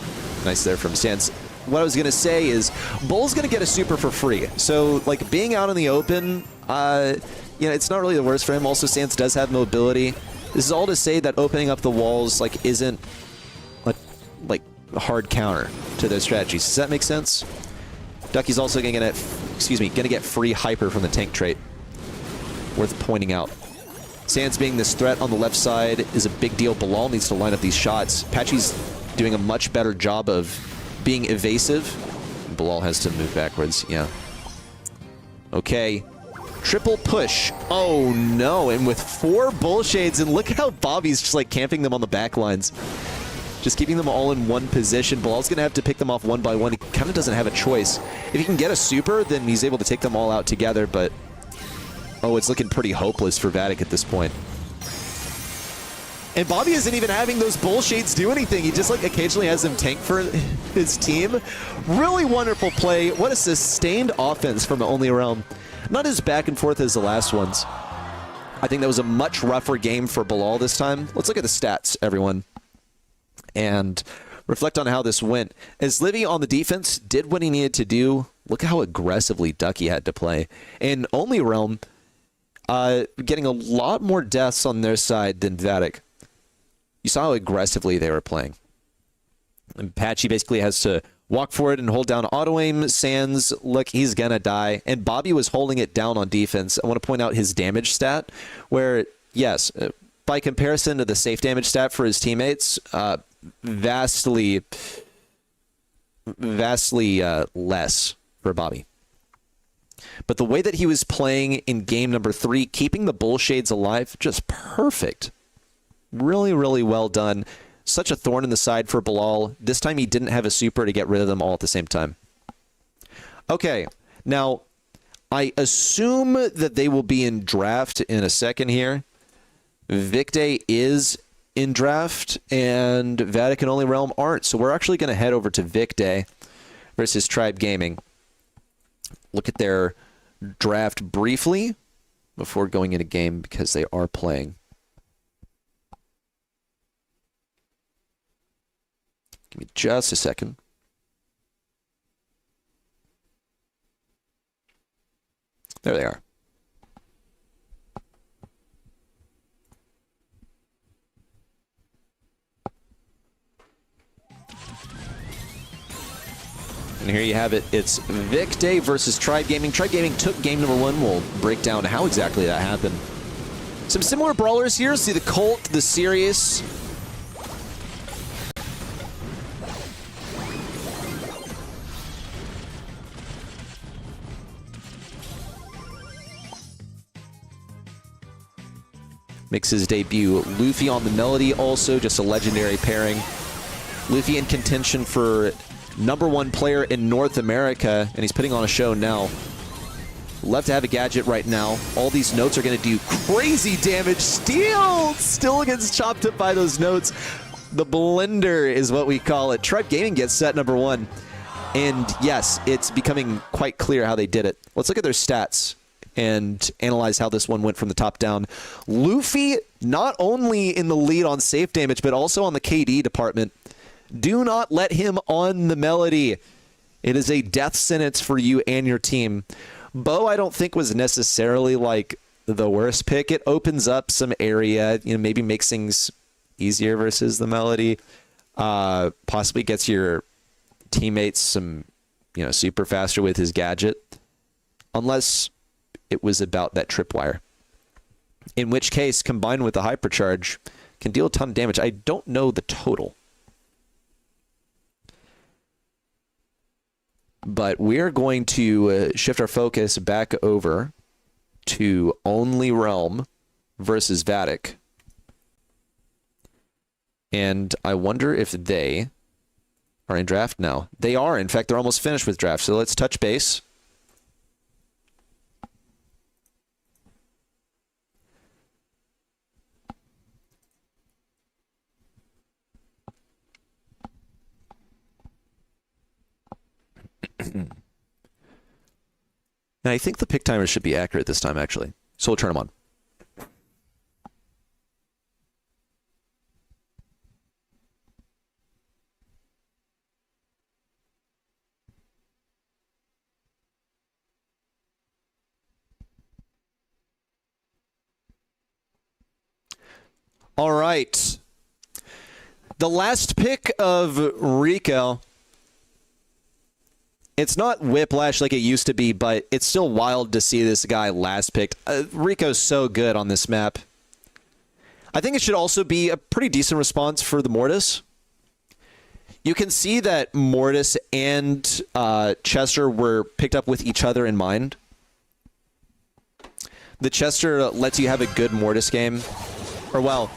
nice there from Sands. What I was going to say is, Bull's going to get a super for free. So, like, being out in the open, it's not really the worst for him. Also, Sands does have mobility. This is all to say that opening up the walls, like, isn't, like a hard counter to their strategies. Does that make sense? Ducky's also gonna get free hyper from the tank trait. Worth pointing out. Sands being this threat on the left side is a big deal. Bilal needs to line up these shots. Patchy's doing a much better job of being evasive. Bilal has to move backwards, yeah. Okay. Triple push. Oh no, and with 4 bull shades, and look how Bobby's just like camping them on the back lines. Just keeping them all in one position. Bilal's going to have to pick them off one by one. He kind of doesn't have a choice. If he can get a super, then he's able to take them all out together, but... Oh, it's looking pretty hopeless for Vatic at this point. And Bobby isn't even having those bull shades do anything. He just like occasionally has them tank for his team. Really wonderful play. What a sustained offense from Only Realm. Not as back and forth as the last ones. I think that was a much rougher game for Bilal this time. Let's look at the stats, everyone, and reflect on how this went. As Livy on the defense did what he needed to do, look at how aggressively Ducky had to play. And Only Realm getting a lot more deaths on their side than Vatic. You saw how aggressively they were playing. And Patchy basically has to walk forward and hold down auto-aim. Sands, look, he's gonna die. And Bobby was holding it down on defense. I want to point out his damage stat, where, yes, by comparison to the safe damage stat for his teammates, vastly less for Bobby. But the way that he was playing in game number 3, keeping the bull shades alive, just perfect. Really, really well done. Such a thorn in the side for Bilal. This time he didn't have a super to get rid of them all at the same time. Okay, now I assume that they will be in draft in a second here. Vicday is in draft, and Vatic and Only Realm aren't. So we're actually going to head over to Vicday versus Tribe Gaming. Look at their draft briefly before going into game, because they are playing. Give me just a second. There they are. And here you have it. It's Vicday versus Tribe Gaming. Tribe Gaming took game number 1. We'll break down how exactly that happened. Some similar brawlers here. See the Colt, the Sirius. Makes his debut. Luffy on the Melody, also just a legendary pairing. Luffy in contention for #1 player in North America, and he's putting on a show now. Love to have a gadget right now. All these notes are going to do crazy damage. Still gets chopped up by those notes. The blender is what we call it. Tribe Gaming gets set #1. And yes, it's becoming quite clear how they did it. Let's look at their stats. and analyze how this one went from the top down. Luffy, not only in the lead on safe damage, but also on the KD department. Do not let him on the Melody. It is a death sentence for you and your team. Bo, I don't think, was necessarily like the worst pick. It opens up some area, maybe makes things easier versus the Melody. Possibly gets your teammates some, super faster with his gadget. Unless it was about that tripwire. In which case, combined with the hypercharge, can deal a ton of damage. I don't know the total. But we're going to shift our focus back over to Only Realm versus Vatic. And I wonder if they are in draft now. They are. In fact, they're almost finished with draft. So let's touch base. And I think the pick timers should be accurate this time, actually. So we'll turn them on. All right. The last pick of Rico. It's not whiplash like it used to be, but it's still wild to see this guy last picked. Rico's so good on this map. I think it should also be a pretty decent response for the Mortis. You can see that Mortis and Chester were picked up with each other in mind. The Chester lets you have a good Mortis game. Or, well,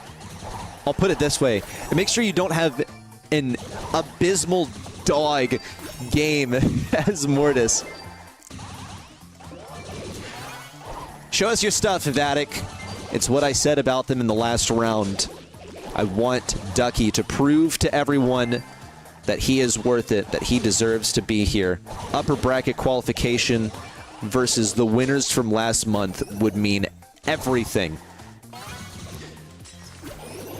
I'll put it this way. Make sure you don't have an abysmal dog game as Mortis. Show us your stuff, Vatic. It's what I said about them in the last round. I want Ducky to prove to everyone that he is worth it, that he deserves to be here. Upper bracket qualification versus the winners from last month would mean everything.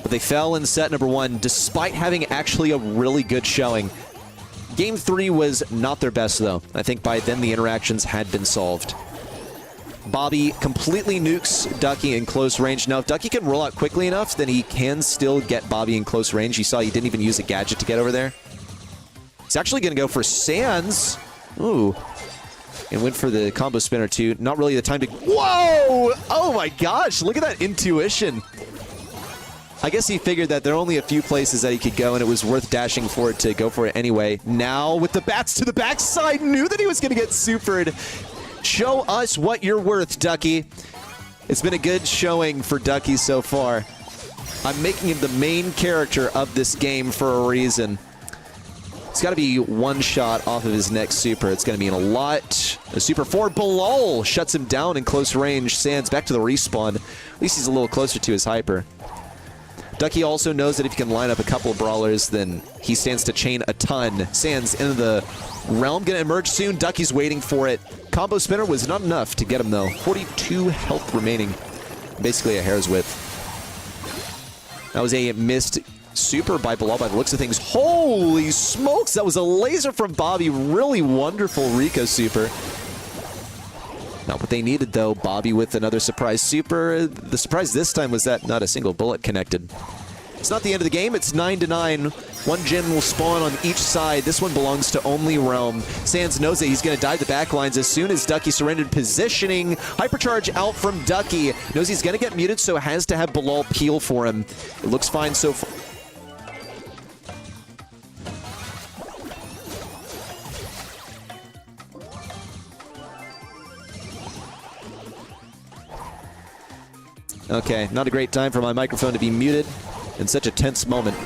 But they fell in set number one despite having actually a really good showing. Game 3 was not their best, though. I think by then the interactions had been solved. Bobby completely nukes Ducky in close range. Now, if Ducky can roll out quickly enough, then he can still get Bobby in close range. You saw he didn't even use a gadget to get over there. He's actually going to go for Sans. Ooh. And went for the combo spinner, too. Not really the time to... Whoa! Oh, my gosh. Look at that intuition. I guess he figured that there are only a few places that he could go, and it was worth dashing for it to go for it anyway. Now, with the bats to the backside, knew that he was going to get supered. Show us what you're worth, Ducky. It's been a good showing for Ducky so far. I'm making him the main character of this game for a reason. It's got to be one shot off of his next super. It's going to be in a lot. A super 4. Bilal shuts him down in close range. Sans back to the respawn. At least he's a little closer to his hyper. Ducky also knows that if he can line up a couple of brawlers, then he stands to chain a ton. Sans into the realm, gonna emerge soon. Ducky's waiting for it. Combo spinner was not enough to get him, though. 42 health remaining. Basically a hair's width. That was a missed super by Bilal by the looks of things. Holy smokes, that was a laser from Bobby. Really wonderful Rico super. Not what they needed, though. Bobby with another surprise super. The surprise this time was that not a single bullet connected. It's not the end of the game. It's 9-9. One gen will spawn on each side. This one belongs to Only Realm. Sans knows that he's going to dive the backlines as soon as Ducky surrendered positioning. Hypercharge out from Ducky. Knows he's going to get muted, so has to have Bilal peel for him. It looks fine so far. Okay, not a great time for my microphone to be muted in such a tense moment.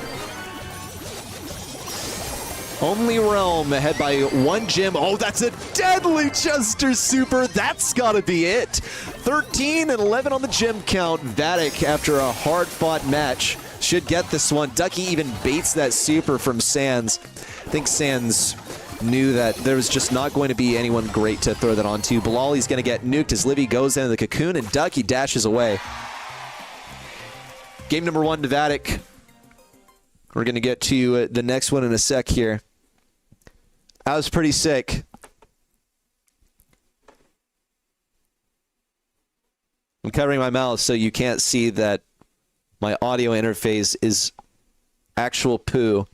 Only Realm ahead by one gem. Oh, that's a deadly Chester super. That's got to be it. 13 and 11 on the gem count. Vatic, after a hard-fought match, should get this one. Ducky even baits that super from Sans. I think Sans knew that there was just not going to be anyone great to throw that onto. Bilal, he's going to get nuked as Livy goes into the cocoon, and Ducky dashes away. Game number 1 to Vatic. We're going to get to the next one in a sec here. That was pretty sick. I'm covering my mouth so you can't see that my audio interface is actual poo.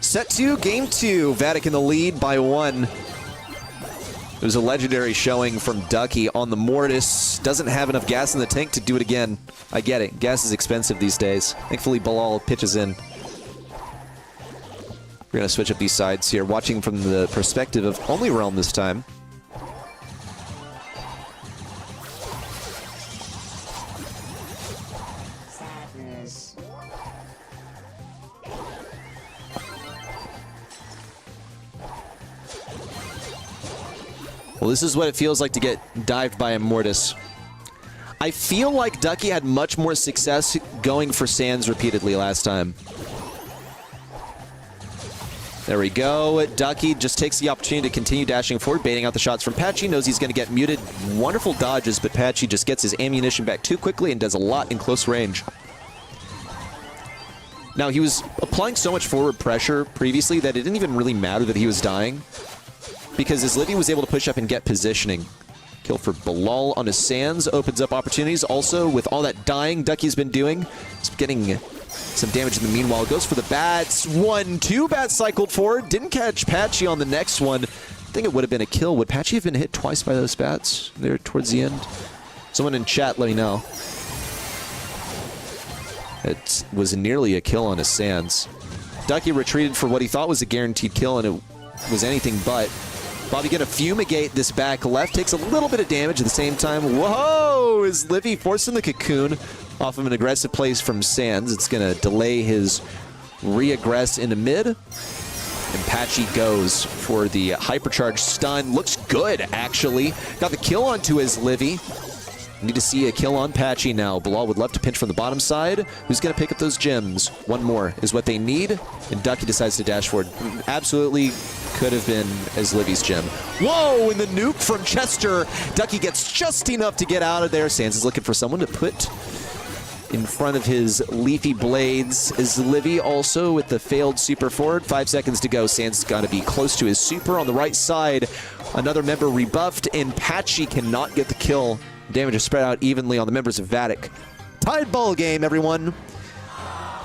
Set 2, game 2. Vatic in the lead by 1. It was a legendary showing from Ducky on the Mortis. Doesn't have enough gas in the tank to do it again. I get it. Gas is expensive these days. Thankfully, Bilal pitches in. We're going to switch up these sides here, watching from the perspective of Only Realm this time. Well, this is what it feels like to get dived by a Mortis. I feel like Ducky had much more success going for Sands repeatedly last time. There we go. Ducky just takes the opportunity to continue dashing forward, baiting out the shots from Patchy. Knows he's going to get muted. Wonderful dodges, but Patchy just gets his ammunition back too quickly and does a lot in close range. Now, he was applying so much forward pressure previously that it didn't even really matter that he was dying, because as Livy was able to push up and get positioning. Kill for Bilal on his Sands opens up opportunities. Also, with all that dying Ducky's been doing, he's getting some damage in the meanwhile. Goes for the bats. 1-2 bats cycled forward. Didn't catch Patchy on the next one. I think it would have been a kill. Would Patchy have been hit twice by those bats there towards the end? Someone in chat, let me know. It was nearly a kill on his Sands. Ducky retreated for what he thought was a guaranteed kill, and it was anything but. Bobby gonna fumigate this back left, takes a little bit of damage at the same time. Whoa! Is Livy forcing the cocoon off of an aggressive place from Sands? It's gonna delay his re-aggress into mid. And Patchy goes for the hypercharge stun. Looks good, actually. Got the kill onto his Livy. Need to see a kill on Patchy now. Bilal would love to pinch from the bottom side. Who's going to pick up those gems? One more is what they need. And Ducky decides to dash forward. Absolutely could have been as Livy's gem. Whoa! And the nuke from Chester. Ducky gets just enough to get out of there. Sands is looking for someone to put in front of his leafy blades. Is Livy also with the failed super forward? 5 seconds to go. Sands has got to be close to his super on the right side. Another member rebuffed, and Patchy cannot get the kill. Damage is spread out evenly on the members of Vatic. Tied ball game, everyone.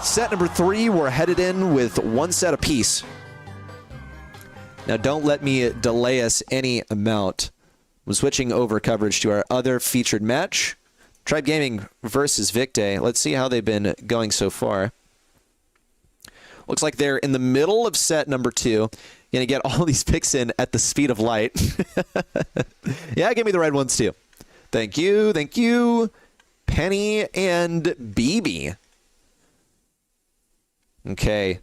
Set number 3, we're headed in with 1 set apiece. Now, don't let me delay us any amount. I'm switching over coverage to our other featured match. Tribe Gaming versus Vicday. Let's see how they've been going so far. Looks like they're in the middle of set number 2. Gonna get all these picks in at the speed of light. Yeah, give me the red ones too. Thank you, thank you. Penny and BB. Okay.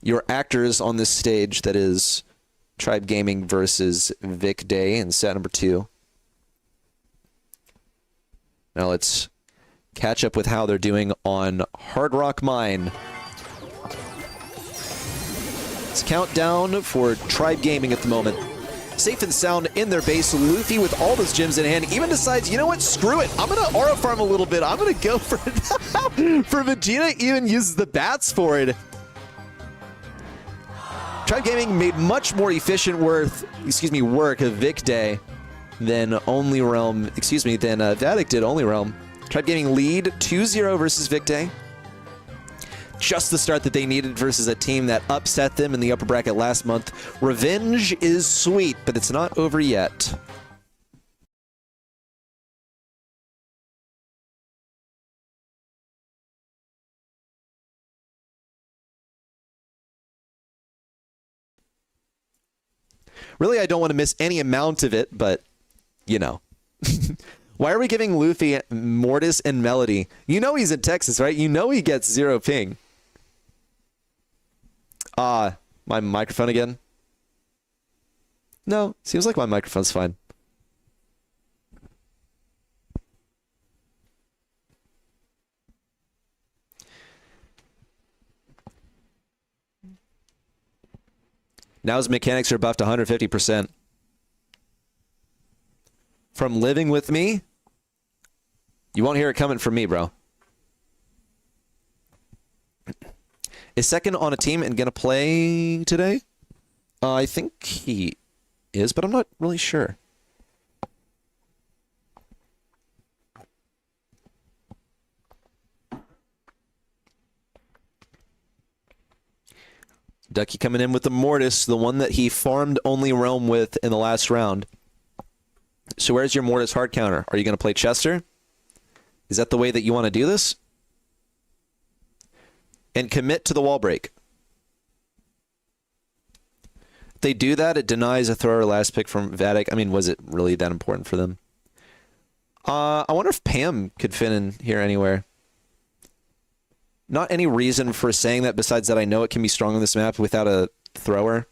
Your actors on this stage, that is Tribe Gaming versus Vicday in set number 2. Now let's catch up with how they're doing on Hard Rock Mine. It's countdown for Tribe Gaming at the moment. Safe and sound in their base. Luffy with all those gems in hand even decides, you know what, screw it. I'm going to aura farm a little bit. I'm going to go for for Vegeta, even uses the bats for it. Tribe Gaming made much more efficient work of Vicday than Only Realm, than Vatic did Only Realm. Tribe Gaming lead 2-0 versus Vicday. Just the start that they needed versus a team that upset them in the upper bracket last month. Revenge is sweet, but it's not over yet. Really, I don't want to miss any amount of it, but, you know. Why are we giving Luffy Mortis and Melody? You know he's in Texas, right? You know he gets 0 ping. My microphone again? No, seems like my microphone's fine. Now his mechanics are buffed 150%. From living with me, you won't hear it coming from me, bro. Is second on a team and gonna play today? I think he is, but I'm not really sure. Ducky coming in with the Mortis, the one that he farmed only Realm with in the last round. So where's your Mortis hard counter? Are you going to play Chester? Is that the way that you want to do this? And commit to the wall break. If they do that, it denies a thrower last pick from Vatic. I mean, was it really that important for them? I wonder if Pam could fit in here anywhere. Not any reason for saying that besides that I know it can be strong on this map without a thrower.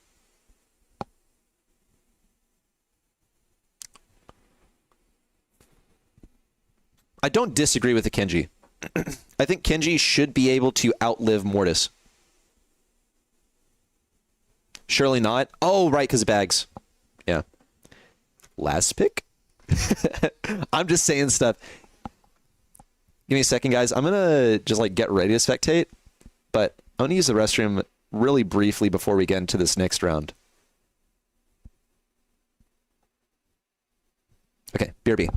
I don't disagree with the Kenji. I think Kenji should be able to outlive Mortis. Surely not. Oh, right, because of bags. Yeah. Last pick? I'm just saying stuff. Give me a second, guys. I'm going to just like get ready to spectate, but I'm going to use the restroom really briefly before we get into this next round. Okay, BRB.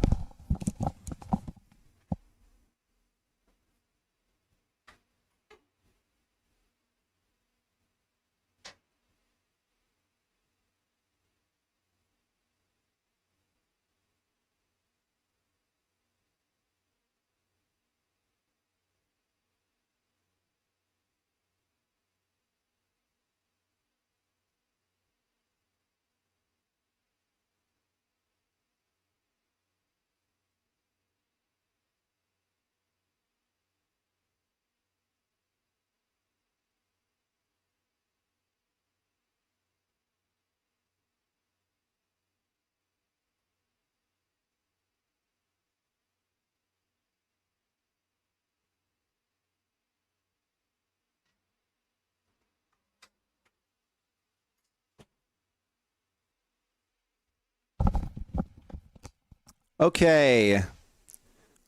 Okay.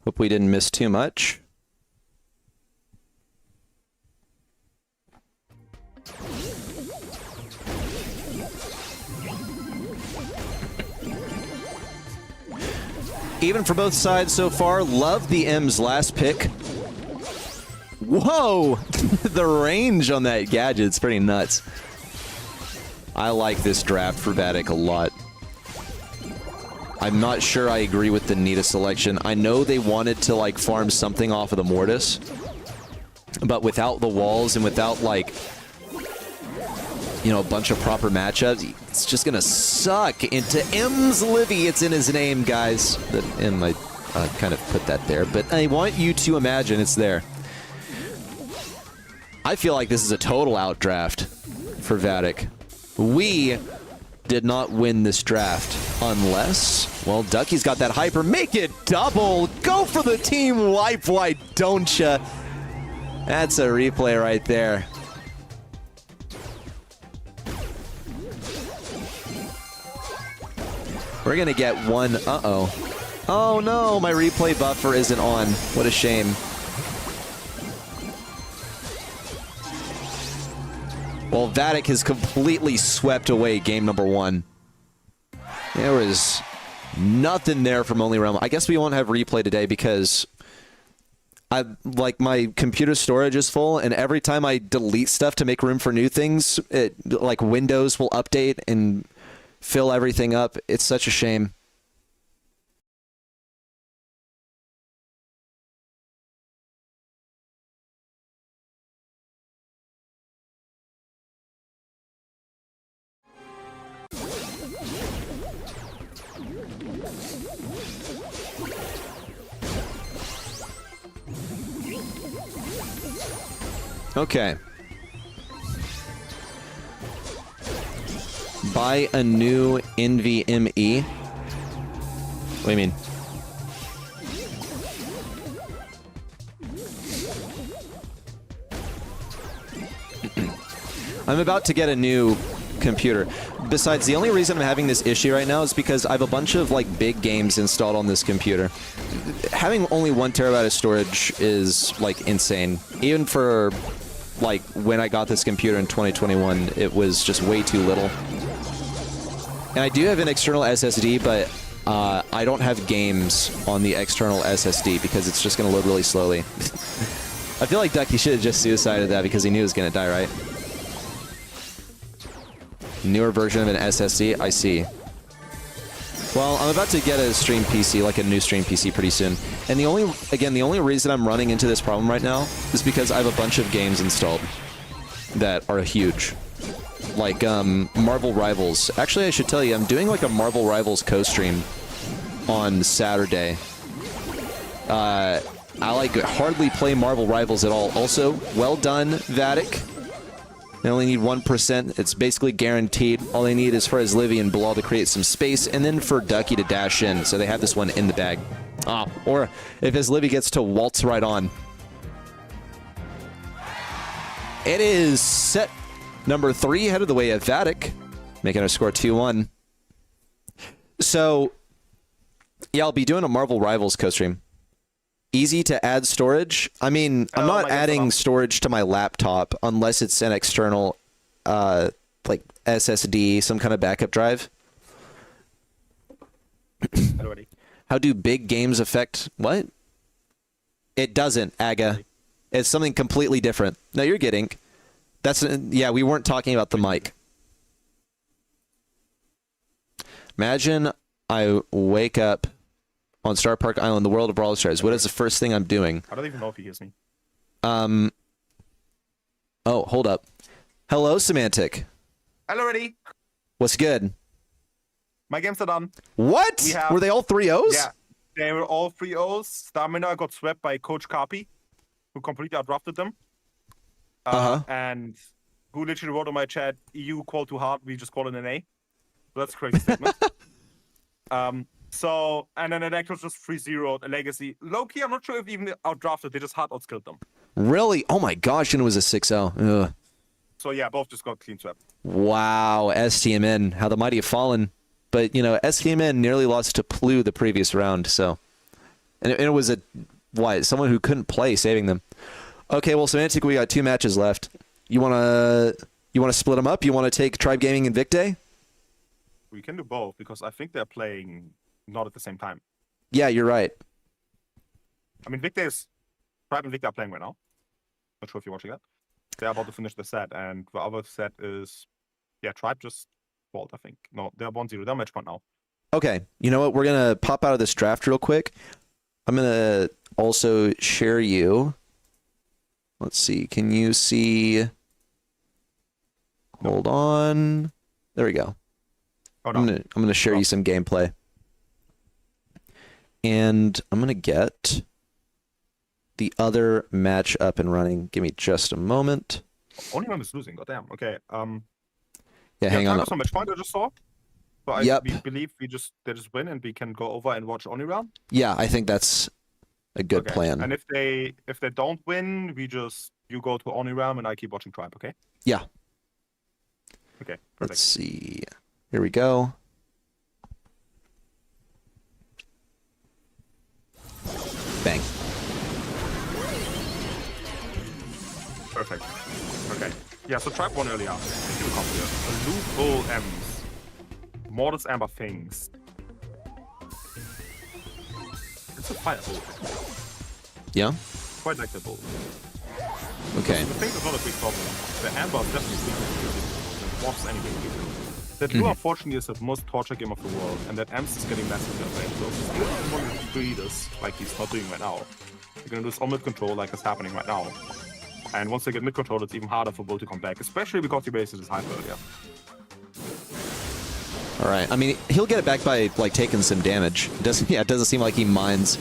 Hope we didn't miss too much. Even for both sides so far, love the M's last pick. Whoa! The range on that gadget's pretty nuts. I like this draft for Vatic a lot. I'm not sure I agree with the Nita selection. I know they wanted to like farm something off of the Mortis, but without the walls and without like, you know, a bunch of proper matchups, it's just gonna suck into M's Livy. It's in his name, guys. The M, I kind of put that there, but I want you to imagine it's there. I feel like this is a total outdraft for Vatic. We did not win this draft unless, well, Ducky's got that hyper. Make it double. Go for the team wipe. Why don't ya? That's a replay right there. We're gonna get one. Uh-oh. Oh no, my replay buffer isn't on. What a shame. Well, Vatic has completely swept away game number one. There was nothing there from Only Realm. I guess we won't have replay today because my computer storage is full, and every time I delete stuff to make room for new things, like Windows will update and fill everything up. It's such a shame. Okay. Buy a new NVMe. What do you mean? I'm about to get a new computer. Besides, the only reason I'm having this issue right now is because I have a bunch of like big games installed on this computer. Having only 1 terabyte of storage is like insane. Even for like when I got this computer in 2021, it was just way too little. And I do have an external SSD, but I don't have games on the external SSD because it's just going to load really slowly. I feel like Ducky should have just suicided that because he knew he was going to die, right? Newer version of an SSD? I see. Well, I'm about to get a stream PC, like a new stream PC pretty soon. And the only reason I'm running into this problem right now is because I have a bunch of games installed that are huge. Like, Marvel Rivals. Actually, I should tell you, I'm doing like a Marvel Rivals co-stream on Saturday. I like hardly play Marvel Rivals at all. Also, well done, Vatic. They only need 1%. It's basically guaranteed. All they need is for his Livy and Bilal to create some space, and then for Ducky to dash in. So they have this one in the bag. Ah, or if his Livy gets to waltz right on. It is set number 3 headed the way of Vatic, making our score 2-1. So, yeah, I'll be doing a Marvel Rivals co-stream. Easy to add storage. I mean, I'm not adding storage to my laptop unless it's an external, like SSD, some kind of backup drive. How do big games affect what? It doesn't, Aga. It's something completely different. No, you're getting. That's yeah. We weren't talking about the mic. Imagine I wake up on Star Park Island, the world of Brawl Stars. What is the first thing I'm doing? I don't even know if he hears me. Oh, hold up. Hello, Semantic. Hello, ready? What's good? My games are done. What? Were they all 3-0s? Yeah, they were all 3-0s. Stamina got swept by Coach Carpi, who completely outdrafted them. And who literally wrote on my chat, EU call too hard, we just call it an A. So that's a crazy statement. So, and then Electros just 3-0'd a Legacy. Low-key, I'm not sure if even they outdrafted, they just hard outskilled them. Really? Oh my gosh, and it was a 6-0. Ugh. So yeah, both just got clean swept. Wow, STMN, how the mighty have fallen. But, you know, STMN nearly lost to Plu the previous round, so. And it was someone who couldn't play saving them. Okay, well, Semantic, we got 2 matches left. You wanna split them up? You wanna take Tribe Gaming and Vic Day? We can do both, because I think they're playing not at the same time. Yeah, you're right. I mean, Tribe and Vic are playing right now. Not sure if you're watching that. They're about to finish the set, and the other set is, yeah, Tribe just fault, I think. No, they're 1-0. They're match point now. Okay, you know what? We're going to pop out of this draft real quick. I'm going to also share you. Let's see. Can you see? Hold on. There we go. Oh, no. I'm going to share you some gameplay. And I'm going to get the other match up and running. Give me just a moment. Only one is losing. Goddamn. Okay. Yeah, hang on. Some match point I just saw. But we believe they just win and we can go over and watch only round. Yeah, I think that's a good plan. And if they don't win, you go to only round and I keep watching Tribe. Okay. Yeah. Okay. Perfect. Let's see. Here we go. Bang. Perfect. Okay. Yeah, so Tribe won earlier. Thank you, Computer. Loot Bull M's. Mortis Amber Things. It's a fire bull. Yeah? Quite like the bull. Okay. The thing is not a big problem. The Amber is definitely weak. The Wasps anyway. That Blue, unfortunately, is the most torture game of the world, and that Amps is getting massively outplayed. So if he's still want to do this, like he's not doing right now, you're going to lose all mid-control like it's happening right now. And once they get mid-control, it's even harder for Bull to come back, especially because he bases his hyper earlier. Alright, I mean, he'll get it back by, like, taking some damage. It doesn't seem like he minds.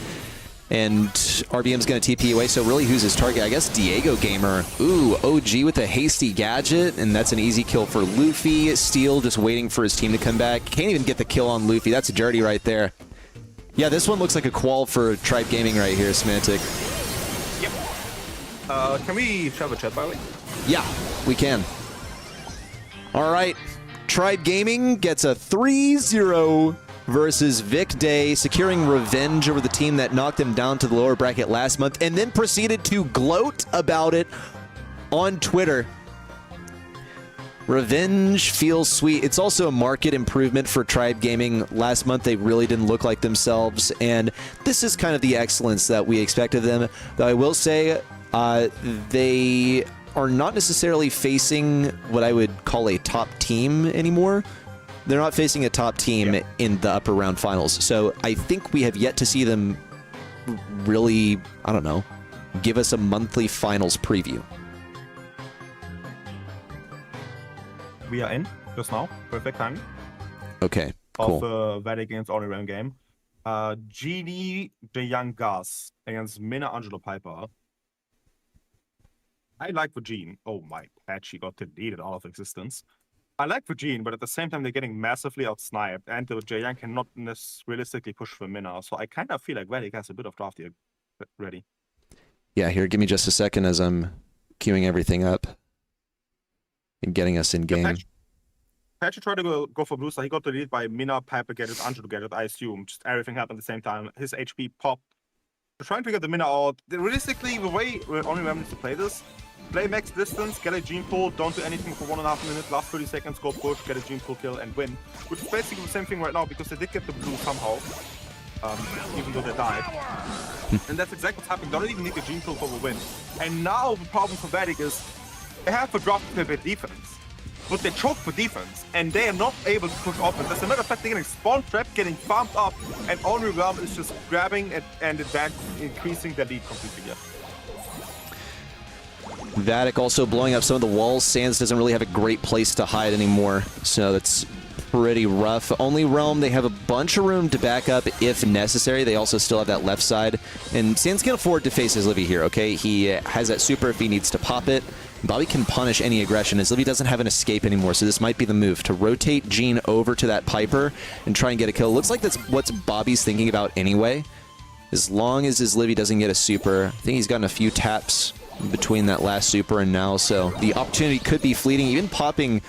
And RBM's going to TP away, so really who's his target? I guess Diego Gamer. Ooh, OG with a hasty gadget, and that's an easy kill for Luffy. Steel just waiting for his team to come back. Can't even get the kill on Luffy. That's dirty right there. Yeah, this one looks like a qual for Tribe Gaming right here, Semantic. Yep. Can we shove a chat, by the way? Yeah, we can. All right. Tribe Gaming gets a 3-0 versus Vic Day, securing revenge over the team that knocked him down to the lower bracket last month, and then proceeded to gloat about it on Twitter. Revenge feels sweet. It's also a market improvement for Tribe Gaming. Last month, they really didn't look like themselves, and this is kind of the excellence that we expect of them. Though I will say, they are not necessarily facing what I would call a top team anymore. They're not facing a top team in the upper round finals. So I think we have yet to see them really, I don't know, give us a monthly finals preview. We are in just now. Perfect timing. Okay, cool. Of Vatic against Oriram game. GD the Young Gus against Mina Angelo Piper. I like Virgin. Oh my patch, she got deleted out of existence. I like Virgin, but at the same time they're getting massively outsniped, and the Jayan cannot realistically push for Mina. So I kind of feel like Vatic has a bit of draft here ready. Yeah, here, give me just a second as I'm queuing everything up and getting us in game. Patch tried to go for blue, so he got deleted by Mina, Piper get it, Angelo get it, I assume. Just everything happened at the same time. His HP popped. We're trying to get the Mina out. Realistically, the way we're only remembering to play this, play max distance, get a gene pull, don't do anything for 1.5 minutes, last 30 seconds, go push, get a gene pull kill, and win. Which is basically the same thing right now, because they did get the blue somehow, even though they died. And that's exactly what's happening. They don't even need a gene pull for the win. And now the problem for Vatic is, they have to drop a bit defense. But they choke for defense, and they are not able to push offense. As a matter of fact, they're getting spawn trapped, getting farmed up, and only Realm is just grabbing it and increasing their lead completely yet. Vatic also blowing up some of the walls. Sands doesn't really have a great place to hide anymore, so that's pretty rough. Only Realm, they have a bunch of room to back up if necessary. They also still have that left side, and Sands can afford to face his Livy here, okay? He has that super if he needs to pop it. Bobby can punish any aggression, as Livy doesn't have an escape anymore, so this might be the move, to rotate Gene over to that Piper and try and get a kill. Looks like that's what Bobby's thinking about anyway. As long as his Livy doesn't get a super. I think he's gotten a few taps between that last super and now, so the opportunity could be fleeting. Even popping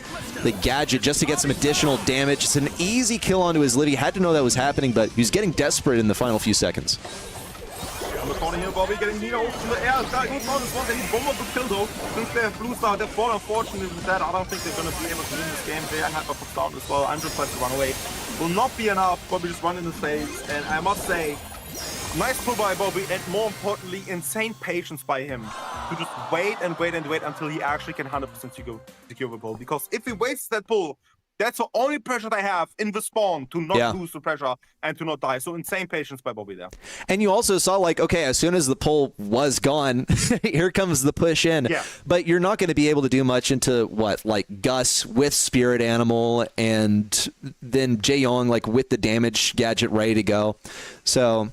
the gadget just to get some additional damage. It's an easy kill onto his Livy. Had to know that was happening, but he was getting desperate in the final few seconds. On the corner here, Bobby getting Nino in the air. He's on this one, they need one more to kill though. Since they have blue star, they're fall unfortunately with that. I don't think they're going to be able to win this game. They have a put down as well. Andrew tries to run away. Will not be enough. Bobby just run in the face. And I must say, nice pull by Bobby, and more importantly, insane patience by him to just wait and wait and wait until he actually can 100% secure the pull. Because if he wastes that pull, that's the only pressure they have in the spawn to not lose the pressure and to not die. So insane patience by Bobby there. And you also saw, like, okay, as soon as the pull was gone, here comes the push in. Yeah. But you're not going to be able to do much into, what, like Gus with Spirit Animal and then Jaeyong, like, with the damage gadget ready to go. So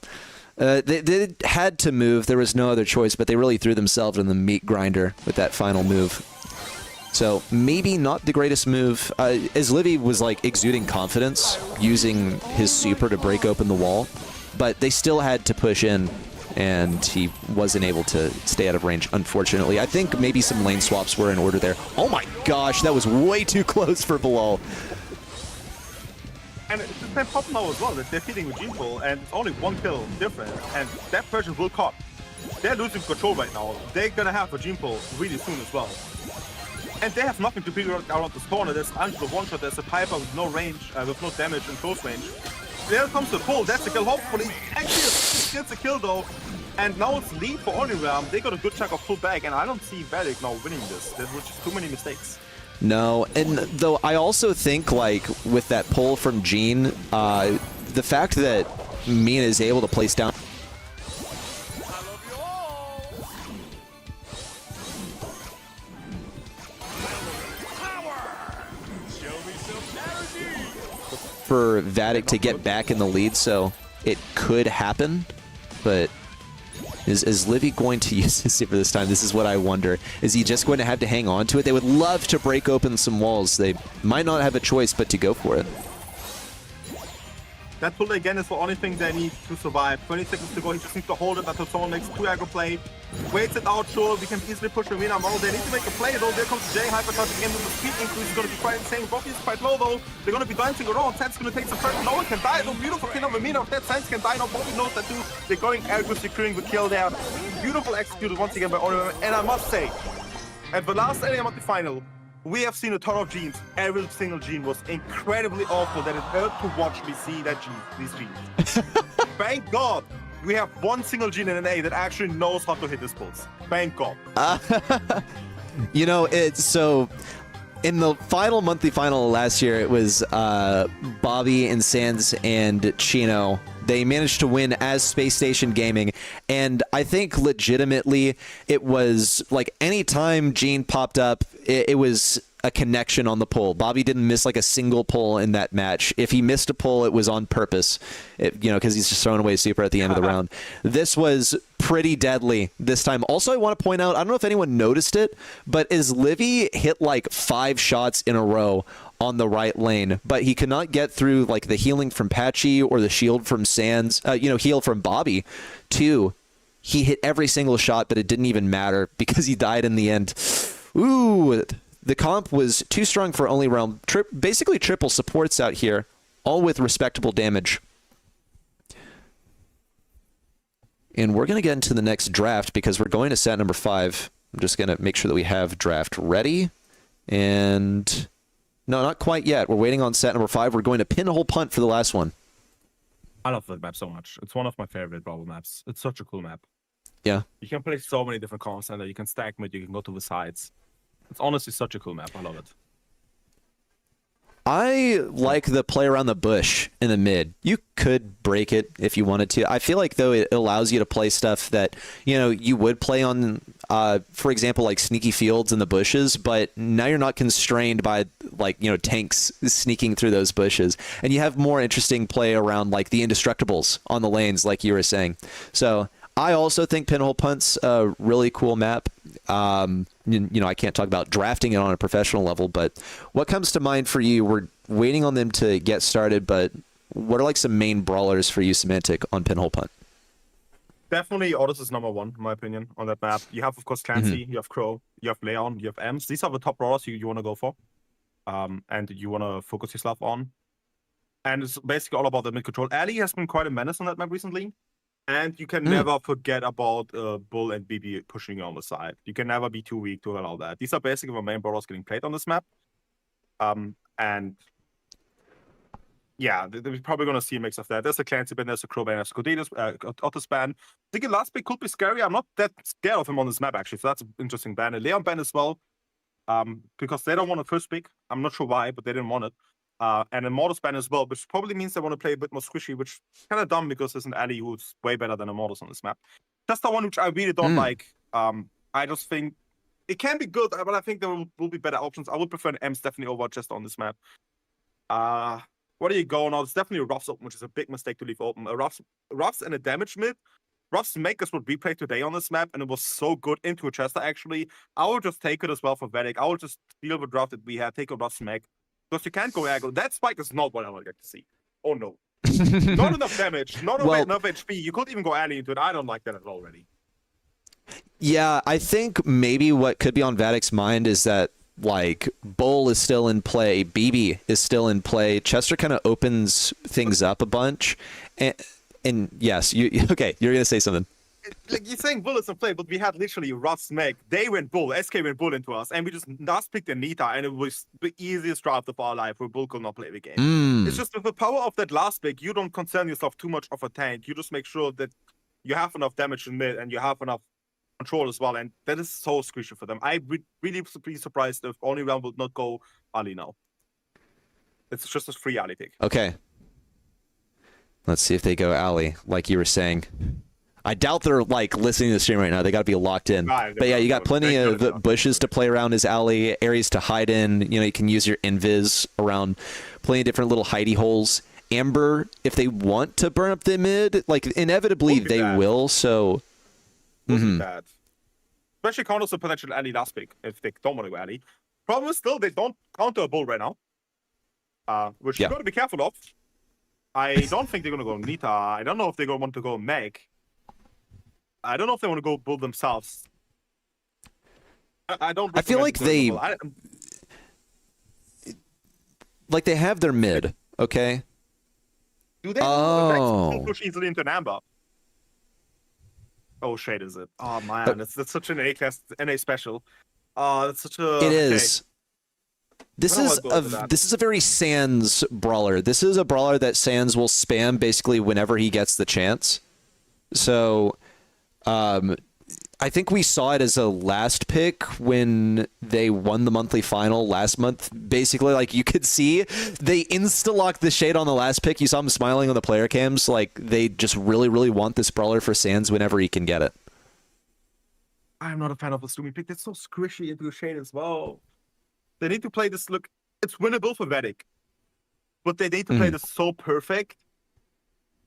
they had to move. There was no other choice, but they really threw themselves in the meat grinder with that final move. So maybe not the greatest move, as Livy was like exuding confidence using his super to break open the wall, but they still had to push in, and he wasn't able to stay out of range, unfortunately. I think maybe some lane swaps were in order there. Oh my gosh, that was way too close for Bilal. And it's the same problem now as well, that they're feeding with Gene Pull, and it's only one kill difference, and that pressure will cut. They're losing control right now. They're gonna have a Gene Pull really soon as well. And they have nothing to figure out around this corner. There's Angelo one-shot, there's a Piper with no range, with no damage in close range. There comes the pull, that's the kill, hopefully. Actually, gets a kill though. And now it's lead for Oniram. They got a good chunk of pull back, and I don't see Vatic now winning this. There were just too many mistakes. No, and though I also think, like, with that pull from Gene, the fact that Mina is able to place down for Vatic to get back in the lead, so it could happen, but is Livy going to use his super this time? This is what I wonder. Is he just going to have to hang on to it? They would love to break open some walls. They might not have a choice but to go for it. That pull again is the only thing they need to survive. 20 seconds to go. He just needs to hold it until someone makes 2 aggro play. Waits it out, sure. We can easily push Arena Model. They need to make a play though. There comes Jay Hyper touching in with the speed increase is going to be quite insane. Buffy is quite low though. They're going to be dancing around. Ted's going to take some pressure. No one can die. No beautiful kill of Amina. If that Sands can die, no Buffy knows that too. They're going aggro, securing the kill there. Beautiful executed once again by Orion. And I must say, at the last LA final, we have seen a ton of genes. Every single gene was incredibly awful that it hurt to watch me see these genes. Thank God we have one single gene in an A that actually knows how to hit this pulse. Thank God. You know, it's so in the final monthly final last year, it was Bobby and Sands and Chino. They managed to win as Space Station Gaming, and I think legitimately it was like anytime Gene popped up, it was a connection on the pull. Bobby didn't miss like a single pull in that match. If he missed a pull, it was on purpose, because he's just throwing away super at the end of the round. This was pretty deadly this time. Also, I want to point out, I don't know if anyone noticed it, but as Livy hit like 5 shots in a row on the right lane, but he could not get through like the healing from Patchy or the shield from Sands, heal from Bobby too. He hit every single shot, but it didn't even matter because he died in the end. Ooh, the comp was too strong for only realm. Basically triple supports out here, all with respectable damage. And we're going to get into the next draft because we're going to set number 5. I'm just going to make sure that we have draft ready. And no, not quite yet. We're waiting on set number 5. We're going to pinhole punt for the last one. I love that map so much. It's one of my favorite bubble maps. It's such a cool map. Yeah. You can play so many different comps and you can stack mid, you can go to the sides. It's honestly such a cool map. I love it. I like the play around the bush in the mid. You could break it if you wanted to. I feel like, though, it allows you to play stuff that, you would play on, for example, like sneaky fields in the bushes, but now you're not constrained by, tanks sneaking through those bushes. And you have more interesting play around, like, the indestructibles on the lanes, like you were saying. So I also think Pinhole Punt's a really cool map. I can't talk about drafting it on a professional level, but what comes to mind for you? We're waiting on them to get started, but what are like some main brawlers for you, Semantic, on Pinhole Punt? Definitely Otis is number 1, in my opinion, on that map. You have, of course, Clancy, you have Crow, you have Leon, you have Ems. These are the top brawlers you want to go for, and you want to focus yourself on. And it's basically all about the mid control. Ali has been quite a menace on that map recently. And you can never forget about Bull and BB pushing you on the side. You can never be too weak to allow that. These are basically the main brawlers getting played on this map. And yeah, we're probably going to see a mix of that. There's a Clancy ban, there's a Crow ban, there's a Coditas, Otis ban. I think the last pick could be scary. I'm not that scared of him on this map, actually. So that's an interesting ban. A Leon ban as well, because they don't want a first pick. I'm not sure why, but they didn't want it. And a Mortis ban as well, which probably means they want to play a bit more squishy, which is kind of dumb because there's an Ali who's way better than a Mortis on this map. That's the one which I really don't like. I just think it can be good, but I think there will be better options. I would prefer an Ems definitely over just on this map. What are you going on? It's definitely a Ruffs open, which is a big mistake to leave open. Ruffs and a damage mid. Ruffs make us what we played today on this map, and it was so good into a Chester, actually. I would just take it as well for Vatic. I would just steal the draft that we had, take a Ruffs Meg. Because you can't go aggro. That spike is not what I would like to see. Oh no. Not enough damage. Not enough HP. You couldn't even go alley into it. I don't like that at all already. Yeah, I think maybe what could be on Vatic's mind is that, like, Bull is still in play. BB is still in play. Chester kind of opens things up a bunch. And yes, okay, you're going to say something. Like, you're saying Bull is in play, but we had literally Russ Meg. They went Bull, SK went Bull into us, and we just last picked Anita, and it was the easiest draft of our life where Bull could not play the game. It's just with the power of that last pick, you don't concern yourself too much of a tank. You just make sure that you have enough damage in mid and you have enough control as well, and that is so crucial for them. I would really be surprised if only round would not go Ali now. It's just a free Ali pick. Okay. Let's see if they go Ali, like you were saying. I doubt they're like listening to the stream right now. They got to be locked in. Right, but yeah, you got plenty of bushes to play around his alley, areas to hide in. You can use your invis around plenty of different little hidey holes. Amber, if they want to burn up the mid, like inevitably they will. So, bad. Especially counters the potential alley last pick if they don't want to go alley. Problem is still they don't counter a bull right now, which you got to be careful of. I don't think they're gonna go Nita. I don't know if they're gonna want to go Meg. I don't know if they want to go build themselves. I don't. I feel like they they have their mid. Okay. Do they? Oh. Push easily into an Amber. Oh, Shade is it? Oh man, that's such an A class NA special. That's such a. It is. This is a very Sans brawler. This is a brawler that Sans will spam basically whenever he gets the chance. So, I think we saw it as a last pick when they won the monthly final last month. Basically, like, you could see they insta-locked the Shade on the last pick. You saw him smiling on the player cams. Like, they just really, really want this brawler for Sans whenever he can get it. I'm not a fan of the Stoomy pick. That's so squishy into the Shade as well. They need to play this. Look, it's winnable for Vatic, but they need to play this so perfect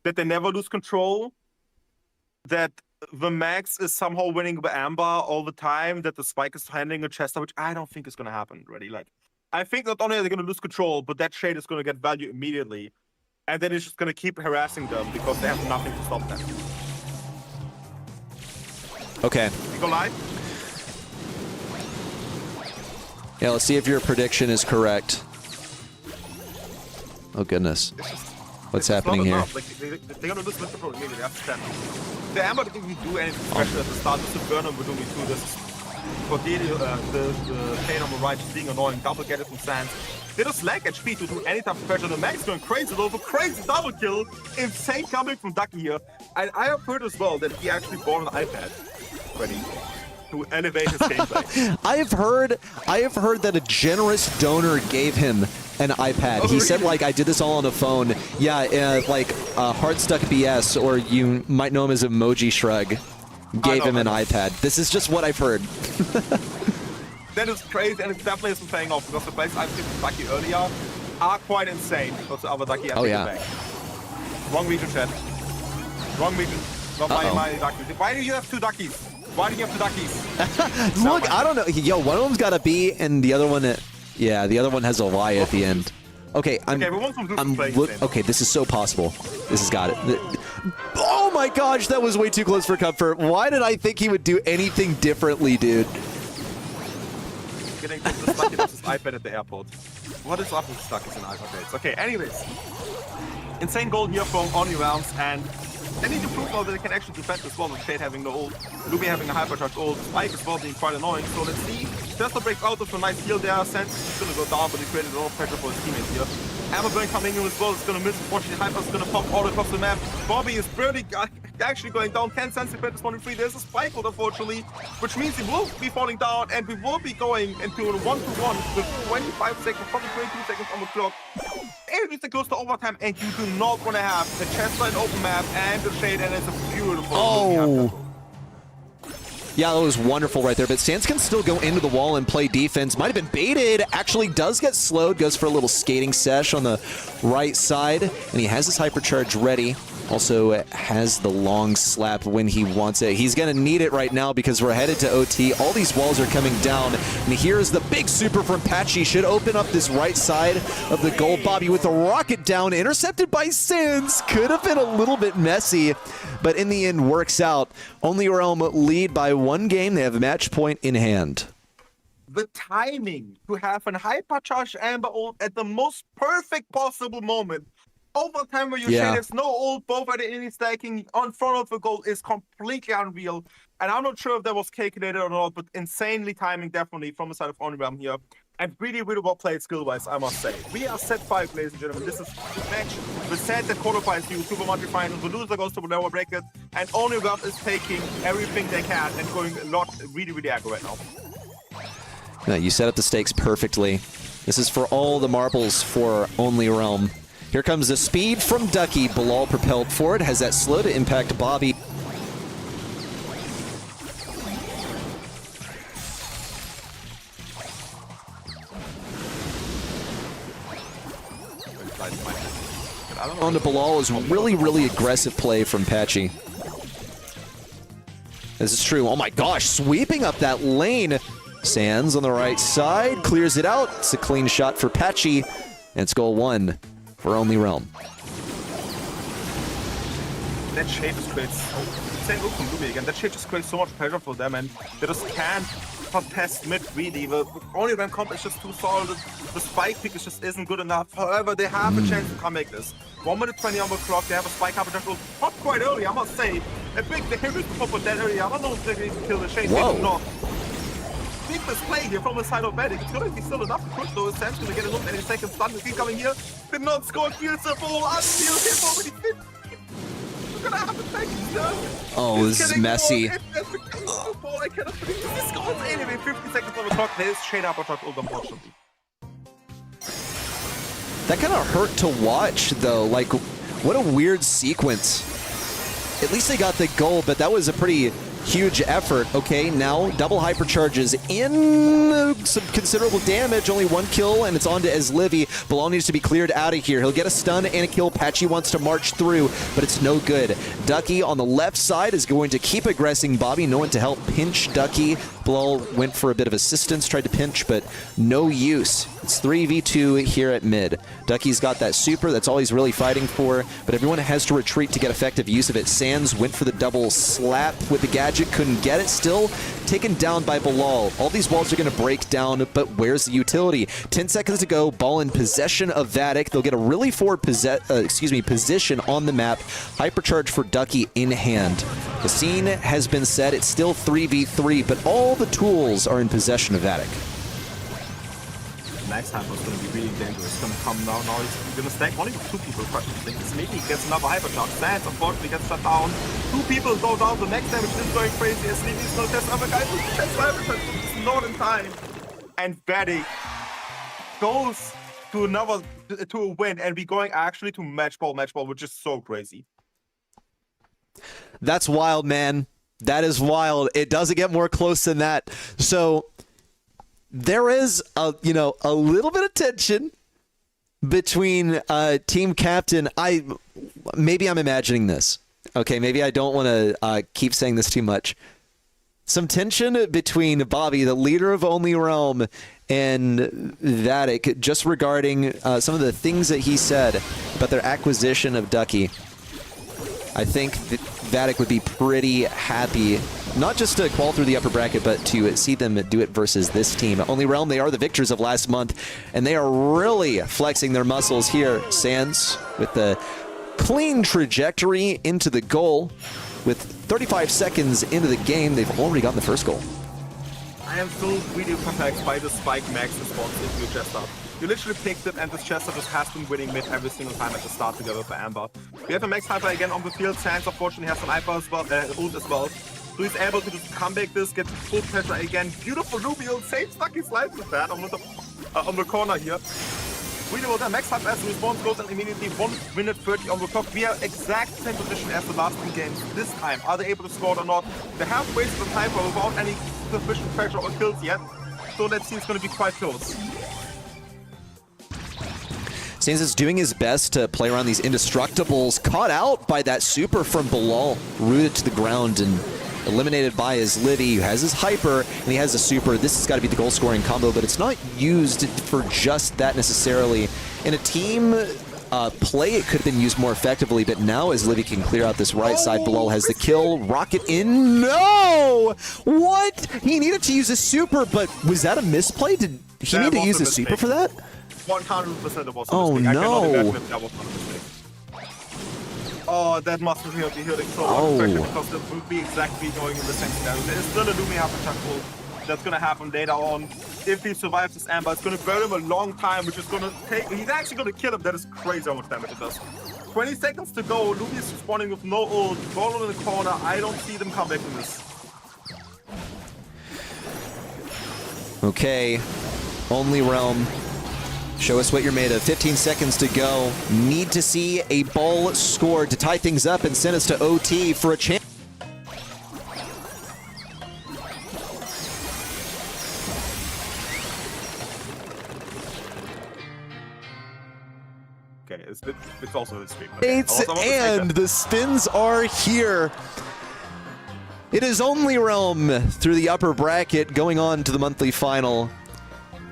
that they never lose control, that the Max is somehow winning the Amber all the time, that the Spike is handling a Chester, which I don't think is going to happen, really. Like, I think not only are they going to lose control, but that Shade is going to get value immediately, and then it's just going to keep harassing them because they have nothing to stop them. Okay. You go live? Yeah, let's see if your prediction is correct. Oh, goodness. What's happening here? Like, they're going to lose control immediately after 10. The Amber didn't even do anything special at the start. This is Burnham with only 2. This is Cordelia, the Shade on the right just being annoying. Double get it from Sans. They just lack HP to do any type of pressure. The Max going crazy over, crazy double kill. Insane coming from Ducky here. And I have heard as well that he actually bought an iPad ready to elevate his gameplay. I have heard that a generous donor gave him an iPad. Oh, he really? said, like, I did this all on the phone. Yeah, like Heartstuck BS, or you might know him as Emoji Shrug, gave him an iPad. This is just what I've heard. That is crazy, and it's definitely isn't paying off because the plays I've seen from Ducky earlier are quite insane because the other Ducky has taken back. Wrong region, chat. Wrong region. Not my Ducky. Why do you have 2 Duckies? Why do you have 2 Duckies? Look, I don't know. Yo, one of them's got a B, and the other one, yeah, the other one has a Y at the end. Okay, okay, this is so possible. This has got it. Oh my gosh, that was way too close for comfort. Why did I think he would do anything differently, dude? Getting just like his iPad at the airport. What is up with stuck as an iPad? Okay, anyways. Insane gold here from Only Rounds, and they need to prove now that they can actually defend as well with Shade having the ult, Luby having a hypercharge ult, Spike as well being quite annoying. So let's see. Tesla breaks out of a nice heal there. Sans is gonna go down, but he created a lot of pressure for his teammates here. Amberburn coming in as well, is gonna miss. Unfortunately, Hyper's gonna pop all across the map. Bobby is barely actually going down. 10 cents is 1-3. There's a Spike ult, unfortunately, which means he will be falling down, and we will be going into a 1-1 with 25 seconds, probably 22 seconds on the clock. Everything goes to overtime, and you do not want to have the Chester in open map and the Shade, and it's a beautiful. Yeah, that was wonderful right there, but Sans can still go into the wall and play defense. Might have been baited, actually does get slowed, goes for a little skating sesh on the right side, and he has his hypercharge ready. Also has the long slap when he wants it. He's going to need it right now because we're headed to OT. All these walls are coming down, and here's the big super from Patchy. Should open up this right side of the goal. Bobby with the rocket down, intercepted by Sans. Could have been a little bit messy, but in the end works out. Only Realm lead by 1 game. They have a match point in hand. The timing to have an hypercharged Amber ult at the most perfect possible moment. Overtime where you say there's no ult, both at the inning stacking on front of the goal is completely unreal. And I'm not sure if that was calculated or not, but insanely timing definitely from the side of OnlyRam here. And really, really well played skill-wise, I must say. We are set 5, ladies and gentlemen. This is the match. The set that qualifies you to the monthly final. The loser goes to the lower bracket. And OnlyRam is taking everything they can and going a lot really, really aggro right now. Yeah, you set up the stakes perfectly. This is for all the marbles for Only Realm. Here comes the speed from Ducky. Bilal propelled forward. Has that slow to impact Bobby. On to Bilal is really, really aggressive play from Patchy. This is true. Oh my gosh, sweeping up that lane. Sans on the right side, clears it out. It's a clean shot for Patchy, and it's goal 1 for Only Realm. that shade just creates, same look from Ruby again, that shade just creates so much pressure for them, and they just can't contest mid really. The only ramp comp is just too solid, the spike pick just isn't good enough. However, they have a chance to come back this. 1 minute 20 on the clock, they have a spike up and pop quite early, I must say. A big damage to pop that early. I don't know if they can kill the shade. Whoa. They do not. This play here from the side of Vatic. It's going to be still enough to push though. Sam's going to get a look any second stun. He's coming here. Did not score. Feels the ball. Unseal him already. We're going to have a second stun. Oh, this is messy. I cannot believe this scores anyway. 50 seconds on the clock. There's shade upper shot ult, unfortunately. That kind of hurt to watch, though. Like, what a weird sequence. At least they got the goal, but that was a pretty huge effort. Okay, now double hypercharges in some considerable damage. Only 1 kill, and it's on to Ezlivi. Bilal needs to be cleared out of here. He'll get a stun and a kill. Patchy wants to march through, but it's no good. Ducky on the left side is going to keep aggressing Bobby. No one to help pinch Ducky. Bilal went for a bit of assistance, tried to pinch, but no use. It's 3v2 here at mid. Ducky's got that super. That's all he's really fighting for, but everyone has to retreat to get effective use of it. Sands went for the double slap with the gadget, couldn't get it. Still taken down by Bilal. All these walls are going to break down, but where's the utility? 10 seconds to go. Ball in possession of Vatic. They'll get a really forward position on the map. Hypercharge for Ducky in hand. The scene has been set. It's still 3v3, but all the tools are in possession of Vatic. Next time was going to be really dangerous. It's going to come down now. He's going to stack only 2 people. Maybe he gets another hypercharge. Sands unfortunately gets shut down. 2 people go down. The next damage is going crazy. He's going to test other guys. Test hypercharge. It's not in time. And Vatic goes to a win, and we're going actually to match ball, which is so crazy. That's wild, man. That is wild. It doesn't get more close than that. So there is a little bit of tension between team captain. Maybe I'm imagining this. Okay, maybe I don't want to keep saying this too much. Some tension between Bobby, the leader of Only Realm, and Vatic, just regarding some of the things that he said about their acquisition of Ducky. I think that Vatic would be pretty happy, not just to qual through the upper bracket, but to see them do it versus this team. Only Realm, they are the victors of last month, and they are really flexing their muscles here. Sands with the clean trajectory into the goal. With 35 seconds into the game, they've already gotten the first goal. I am still really perplexed by the spike max response into your chest up. You literally picked it, and this chest up just has been winning mid every single time at the start together for Amber. We have a max hyper again on the field. Sands unfortunately has an hyper as well, ult as well. So he's able to just come back this, get full pressure again. Beautiful Ruby ult, save Stucky slides with that on the corner here. Really well done. Max hyper as the response goes, and immediately 1 minute 30 on the clock. We are exact same position as the last 2 games. This time, are they able to score or not? They have wasted the hyper without any sufficient pressure or kills yet. So let's see, it's going to be quite close. Sands is doing his best to play around these indestructibles. Caught out by that super from Bilal. Rooted to the ground and eliminated by Ezlivi, who has his hyper, and he has a super. This has got to be the goal-scoring combo, but it's not used for just that necessarily. In a team play, it could have been used more effectively, but now Ezlivi can clear out this right side. Bilal has the kill. Rocket in. No! What? He needed to use a super, but was that a misplay? Did he need to use a super for that? 100% it was a Oh, mistake. I cannot no. imagine if that was not a mistake. Oh, that must be hurting so Oh. much, because it would be exactly going in the same scenario. There is still a Lumi hypercharge ult that's going to happen later on. If he survives this Amber, it's going to burn him a long time, which is going to take... He's actually going to kill him. That is crazy how much damage it does. 20 seconds to go. Lumi is responding with no ult. Ball in the corner. I don't see them come back from this. Okay. Only Realm. Show us what you're made of. 15 seconds to go. Need to see a ball scored to tie things up and send us to OT for a chance. Okay, it's also his stream. And the spins are here. It is Only Realm through the upper bracket going on to the monthly final.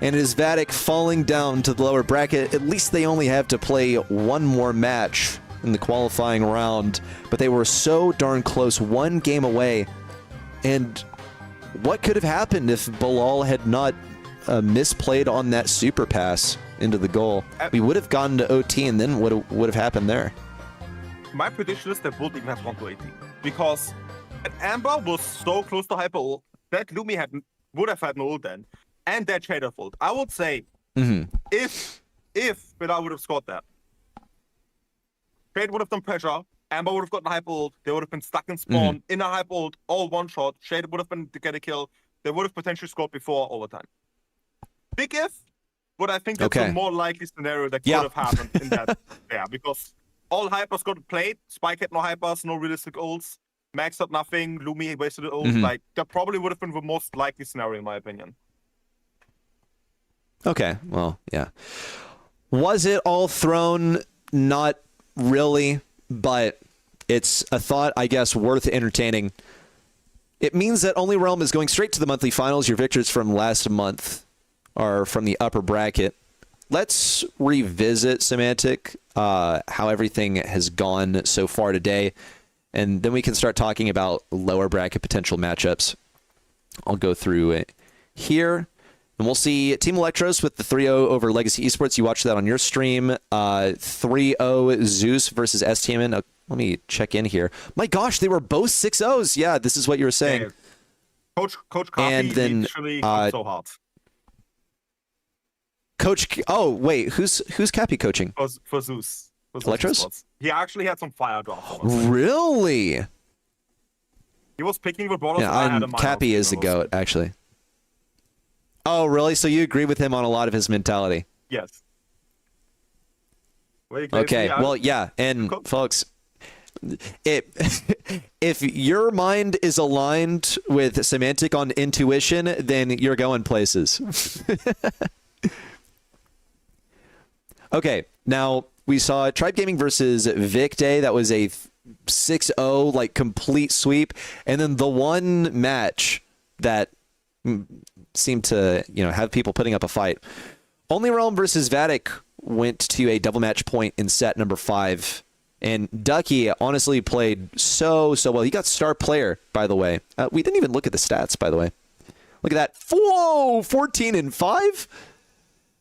And it is Vatic falling down to the lower bracket. At least they only have to play 1 more match in the qualifying round, but they were so darn close, one game away. And what could have happened if Bilal had not misplayed on that super pass into the goal? We would have gone to OT, and then what would have happened there? My prediction is that would even have gone to 18 because Amber was so close to hyper ult that Lumi would have had no ult then, and that Shader ult. I would say if Bilal would have scored that, Shade would have done pressure, Amber would have gotten hyper ult, they would have been stuck in spawn in a hyper ult, all one shot. Shade would have been to get a kill. They would have potentially scored before overtime. Big if, but I think that's a more likely scenario that could have happened in that. Yeah, because all hypers got played. Spike had no hypers, no realistic ults. Max had nothing. Lumi wasted the ult. Like, that probably would have been the most likely scenario, in my opinion. Okay, well, yeah. Was it all thrown? Not really, but it's a thought, I guess, worth entertaining. It means that Only Realm is going straight to the monthly finals. Your victors from last month are from the upper bracket. Let's revisit Semantic, how everything has gone so far today, and then we can start talking about lower bracket potential matchups. I'll go through it here, and we'll see Team Electros with the 3-0 over Legacy Esports. You watched that on your stream. 3-0 Zeus versus STMN. Let me check in here. My gosh, they were both 6-0s. Yeah, this is what you were saying. Yeah. Coach Coffee and then literally got so hard. Coach, oh wait, who's Cappy coaching? For Zeus. Electros? He actually had some fire drop. Really? He was picking the brawlers. Yeah, Cappy is the GOAT, actually. Oh, really? So you agree with him on a lot of his mentality? Yes. Okay, well, yeah, and folks, if your mind is aligned with Semantic on intuition, then you're going places. Okay, now we saw Tribe Gaming versus Vic Day. That was a 6-0, like, complete sweep. And then the one match that seemed to, have people putting up a fight. Only Realm versus Vatic went to a double match point in set number 5. And Ducky honestly played so well. He got star player, by the way. We didn't even look at the stats, by the way. Look at that. Whoa, 14-5?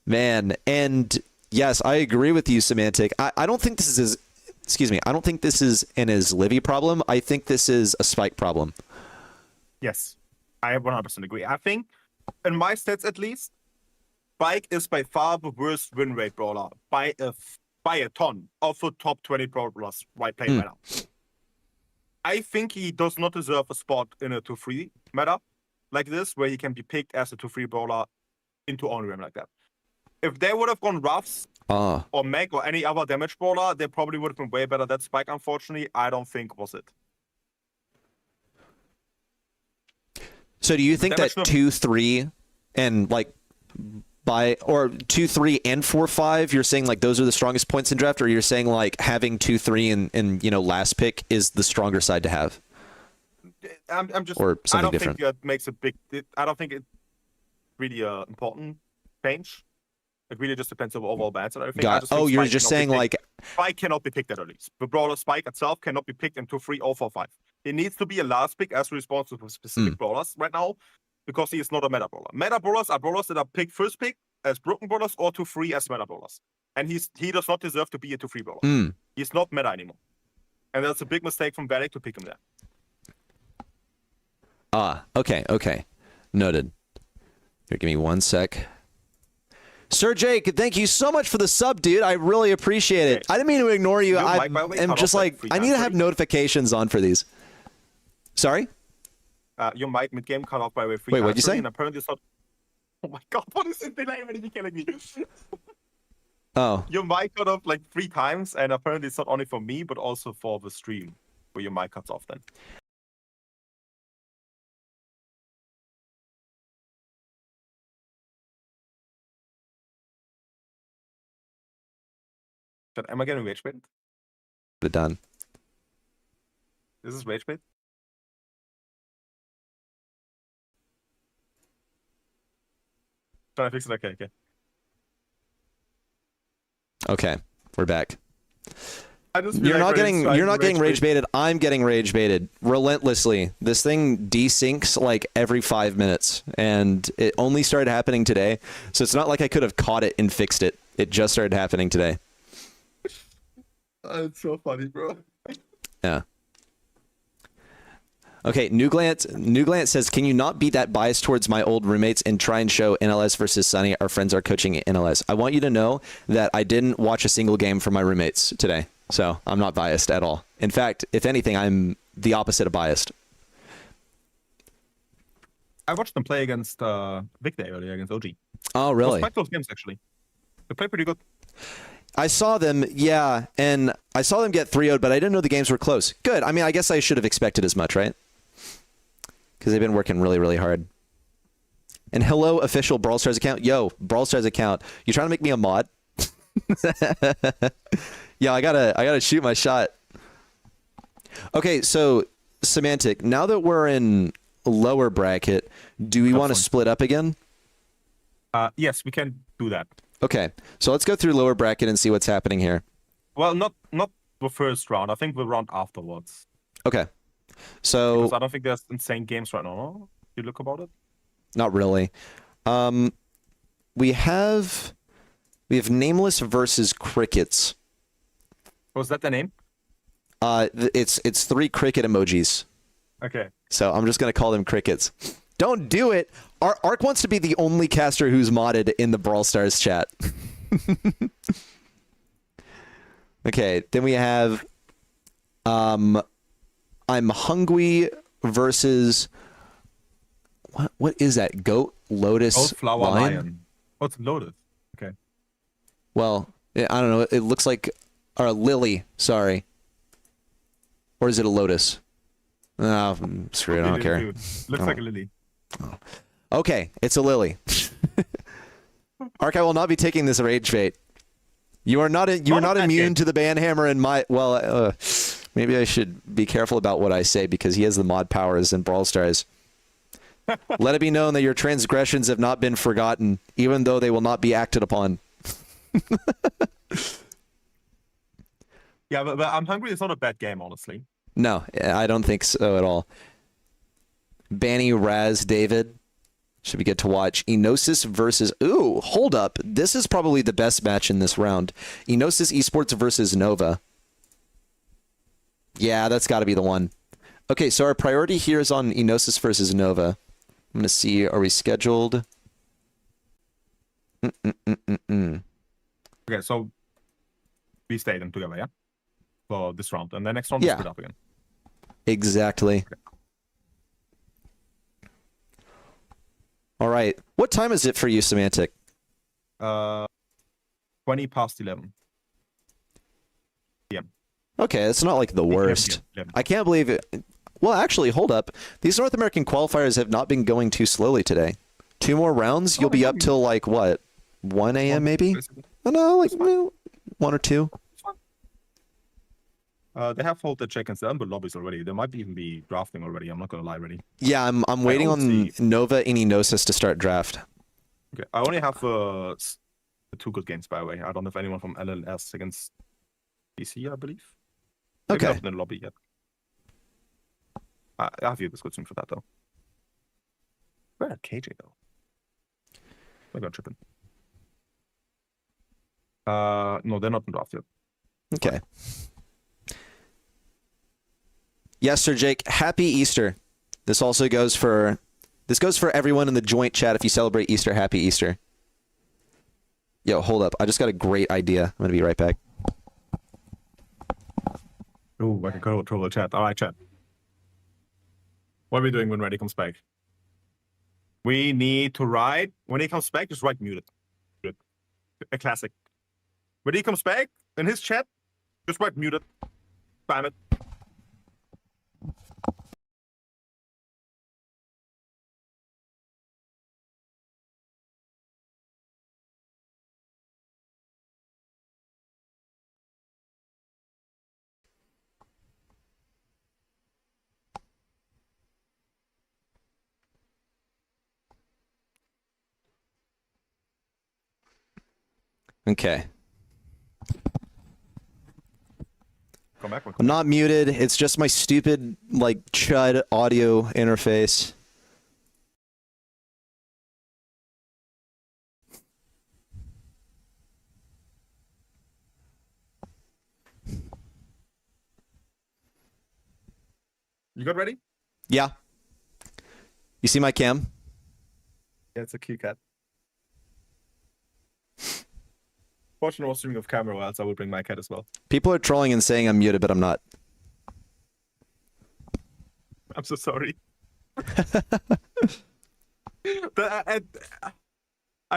Man, and yes, I agree with you, Semantic. I don't think this is, I don't think this is an Livy problem. I think this is a Spike problem. Yes, I 100% agree. I think, in my stats at least, Spike is by far the worst win rate brawler by a ton of the top 20 brawlers right playing right now. I think he does not deserve a spot in a 2-3 meta like this, where he can be picked as a 2-3 brawler into Only Realm like that. If they would have gone Ruffs or Meg or any other damage brawler, they probably would have been way better. That Spike, unfortunately, I don't think was it. So do you think that 2-3 and like or 2-3 and 4-5, you're saying like those are the strongest points in draft, or you're saying like having 2-3 and last pick is the stronger side to have? I'm just, or something I don't different. think it makes a big. I don't think it's really important change. It really just depends on overall balance and everything. Oh, you're just saying like Spike cannot be picked at early. The brawler Spike itself cannot be picked in 2-3 or 4-5. It needs to be a last pick as a response to specific brawlers right now, because he is not a meta brawler. Meta brawlers are brawlers that are picked first pick as broken brawlers or 2-3 as meta brawlers. And he does not deserve to be a 2-3 brawler. He's not meta anymore. And that's a big mistake from Vatic to pick him there. Okay. Noted. Here, give me one sec. Sir Jake, thank you so much for the sub, dude. I really appreciate it. I didn't mean to ignore you. I'm just like, I need to have notifications on for these. Sorry? Your mic mid-game cut off by way. Wait, what'd you say? And apparently it's not... Oh my god, what is it? Delay? Are you killing me? Oh. Your mic cut off like 3 times, and apparently it's not only for me, but also for the stream, where your mic cuts off then. Am I getting rage bait? Done. This is rage bait? Trying to fix it? Okay. Okay, we're back. I just feel You're like not Reddit's getting trying you're to not getting rage bait. baited. I'm getting rage baited relentlessly. This thing desyncs like every 5 minutes, and it only started happening today. So it's not like I could have caught it and fixed it. It just started happening today. It's so funny, bro. Yeah. Okay, New Glance says, can you not be that biased towards my old roommates and try and show NLS versus Sunny? Our friends are coaching at NLS. I want you to know that I didn't watch a single game from my roommates today, so I'm not biased at all. In fact, if anything, I'm the opposite of biased. I watched them play against Victor earlier against OG. Oh, It was really? quite close games, actually. They played pretty good. I saw them, yeah, and I saw them get 3-0'd, but I didn't know the games were close. Good. I mean, I guess I should have expected as much, right? Because they've been working really, really hard. And hello, official Brawl Stars account. Yo, Brawl Stars account. You trying to make me a mod? Yeah, I gotta shoot my shot. Okay, so Semantic. Now that we're in lower bracket, do we want to split up again? Yes, we can do that. Okay, so let's go through lower bracket and see what's happening here. Well, not the first round. I think the round afterwards. Okay, so Because I don't think there's insane games right now. No? You look about it. not really. We have Nameless versus Crickets. Was that the name? It's 3 cricket emojis. Okay. So I'm just gonna call them Crickets. Don't do it. Ark wants to be the only caster who's modded in the Brawl Stars chat. Okay, then we have I'm Hungry versus what is that? Goat Lotus Old Flower Lion. What's Lotus? Okay. Well, I don't know. It looks like or a lily, sorry. Or is it a lotus? Oh, screw it, I don't care. Looks like a lily. Okay, it's a lily. Ark, I will not be taking this rage bait. You are not immune to the banhammer in my maybe I should be careful about what I say because he has the mod powers in Brawl Stars. Let it be known that your transgressions have not been forgotten, even though they will not be acted upon. Yeah, but I'm Hungry. It's not a bad game, honestly. No, I don't think so at all. Banny Raz David. Should be good to watch. Enosis versus... Ooh, hold up. This is probably the best match in this round. Enosis Esports versus Nova. Yeah, that's got to be the one. Okay, so our priority here is on Enosis versus Nova. I'm going to see, are we scheduled? Okay, so we stay them together, yeah? For this round. And the next round we split up again. Exactly. Okay. All right. What time is it for you, Semantic? 20 past 11 p.m. Okay, it's not like the worst. 11. I can't believe it. Well, actually, hold up. These North American qualifiers have not been going too slowly today. 2 more rounds, you'll be up till like what? 1 a.m. maybe? Oh, no, like 1 or 2. They have hold the check-ins there, but lobbies already. They might even be drafting already. I'm not gonna lie, already. Yeah, I'm waiting on Nova and Enosis to start draft. Okay, I only have 2 good games, by the way. I don't have anyone from LLS against PC, I believe. Maybe Okay. not in the lobby yet. I have you discussing for that though. Where at KJ though? Maybe I'm tripping. No, they're not in draft yet. Okay. Yes, Sir Jake. Happy Easter. This also goes for everyone in the joint chat. If you celebrate Easter, happy Easter. Yo, hold up. I just got a great idea. I'm gonna be right back. Oh, I can control the chat. All right, chat. What are we doing when Ready comes back? We need to write when he comes back. Just write muted. A classic. When he comes back in his chat, just write muted. Spam it. Okay. Welcome back. I'm not muted. It's just my stupid, like, chud audio interface. You got ready? Yeah. You see my cam? Yeah, it's a cute cat. Fortunately, I was streaming off camera, or else I would bring my cat as well. People are trolling and saying I'm muted, but I'm not. I'm so sorry. I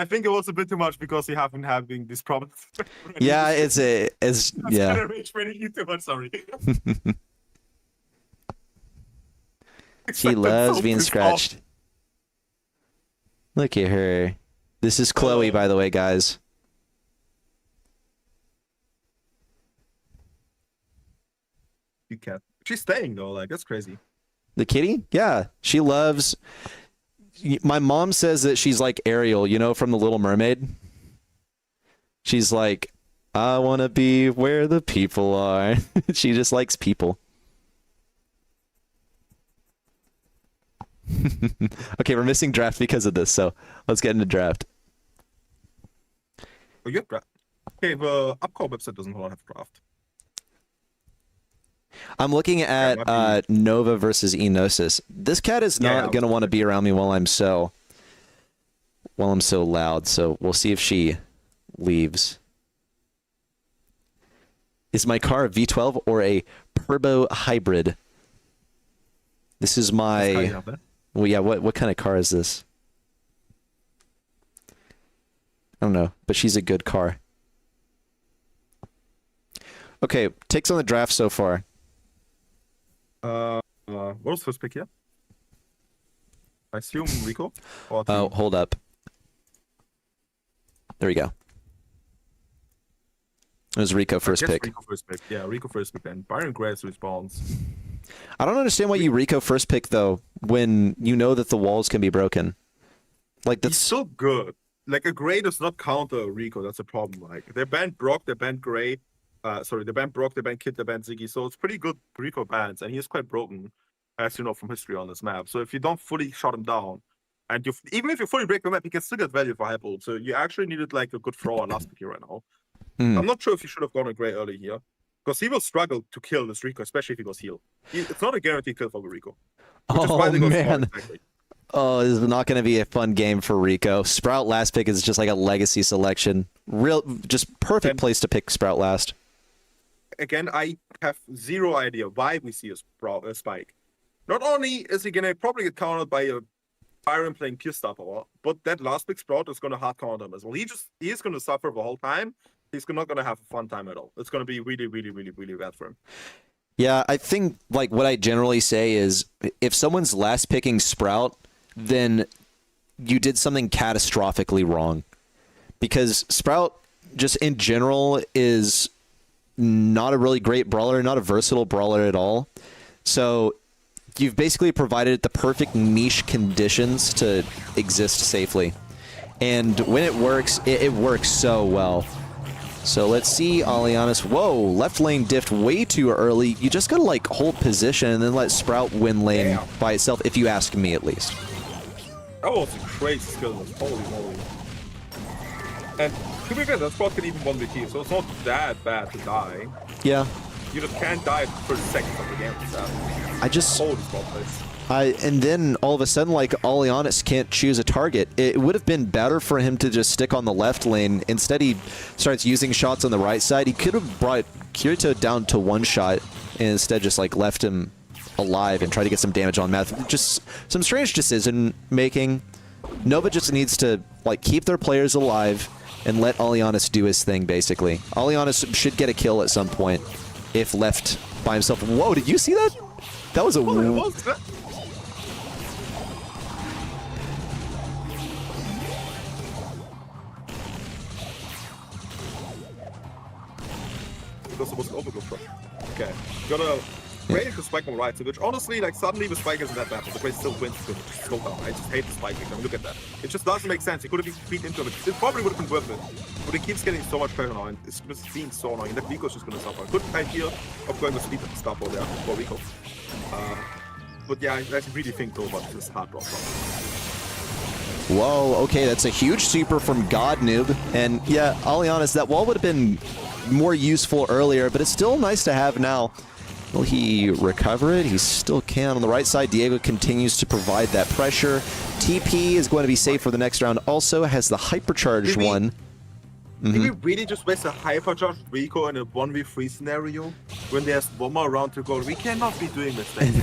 think it was a bit too much because you have been having these problems. Yeah, it's yeah. Rage baiting you too much, sorry. She loves being scratched. Look at her. This is Chloe, by the way, guys. You cat. She's staying though, like that's crazy. The kitty? Yeah, she loves. My mom says that she's like Ariel, you know, from The Little Mermaid. She's like, I want to be where the people are. She just likes people. Okay, we're missing draft because of this, so let's get into draft. Oh, you have draft. Okay, the Upcall website doesn't have draft. I'm looking at Nova versus Enosis. This cat is not gonna want to be around me while I'm so loud. So we'll see if she leaves. Is my car a V12 or a turbo hybrid? This is my. Well, yeah. What kind of car is this? I don't know, but she's a good car. Okay, takes on the draft so far. What was the first pick here? I assume Rico? Oh, hold up. There we go. It was Rico first pick. Rico first pick. Yeah, Rico first pick then. Byron Grace responds. I don't understand why you Rico first pick, though, when you know that the walls can be broken. Like, that's He's so good. Like, a Gray does not counter a Rico. That's a problem. Like, they banned Brock, they banned Gray. Sorry, they banned Brock, they banned Kid, they banned Ziggy. So it's pretty good Rico bans, and he is quite broken, as you know from history on this map. So if you don't fully shut him down, and even if you fully break the map, he can still get value for high build. So you actually needed like a good thrower last pick here right now. I'm not sure if you should have gone a Gray early here, because he will struggle to kill this Rico, especially if he goes heal. It's not a guaranteed kill for the Rico. Oh, man. Oh, this is not going to be a fun game for Rico. Sprout last pick is just like a legacy selection. Just perfect place to pick Sprout last. Again, I have zero idea why we see a spike. Not only is he going to probably get countered by a Byron playing pure star power, but that last pick Sprout is going to hard counter him as well. He is going to suffer the whole time. He's not going to have a fun time at all. It's going to be really, really, really, really bad for him. Yeah, I think like what I generally say is if someone's last picking Sprout, then you did something catastrophically wrong. Because Sprout just in general is not a really great brawler, not a versatile brawler at all. So you've basically provided the perfect niche conditions to exist safely. And when it works, it works so well. So let's see Alianis. Whoa, left lane diffed way too early. You just gotta like hold position and then let Sprout win lane by itself, if you ask me at least. That was a crazy skill. Holy moly. And to be fair, that Sprout can even 1v so it's not that bad to die. Yeah. You just can't die for seconds of the game. I just... Holy Sprout plays. And then all of a sudden, like, Alianis can't choose a target. It would have been better for him to just stick on the left lane. Instead, he starts using shots on the right side. He could have brought Kirito down to one shot and instead just, like, left him alive and tried to get some damage on Math. Just some strange decision making. Nova just needs to, like, keep their players alive and let Alianis do his thing, basically. Alianis should get a kill at some point if left by himself. Whoa, did you see that? That was a... Because it was an overgrowth truck. Okay. Gotta Gray into Spike on right, so which honestly, like, suddenly the Spike isn't that bad, but the Gray still wins because it just slowed down. I just hate the Spike. I mean, look at that. It just doesn't make sense. He could have beat into it. It probably would have been worth it. But it keeps getting so much pressure now, and it's just being so annoying. That Rico's just going to suffer. Good idea of going with speed and stuff over there for Rico. But yeah, I really think though about this hard drop. Whoa, okay, that's a huge sweeper from Godnoob. And yeah, I'll be honest, that wall would have been more useful earlier, but it's still nice to have now. Will he recover it? He still can. On the right side, Diego continues to provide that pressure. TP is going to be safe for the next round. Also has the hypercharged one. Did we really just waste a hypercharged Rico in a 1v3 scenario when there's one more round to go? We cannot be doing mistakes.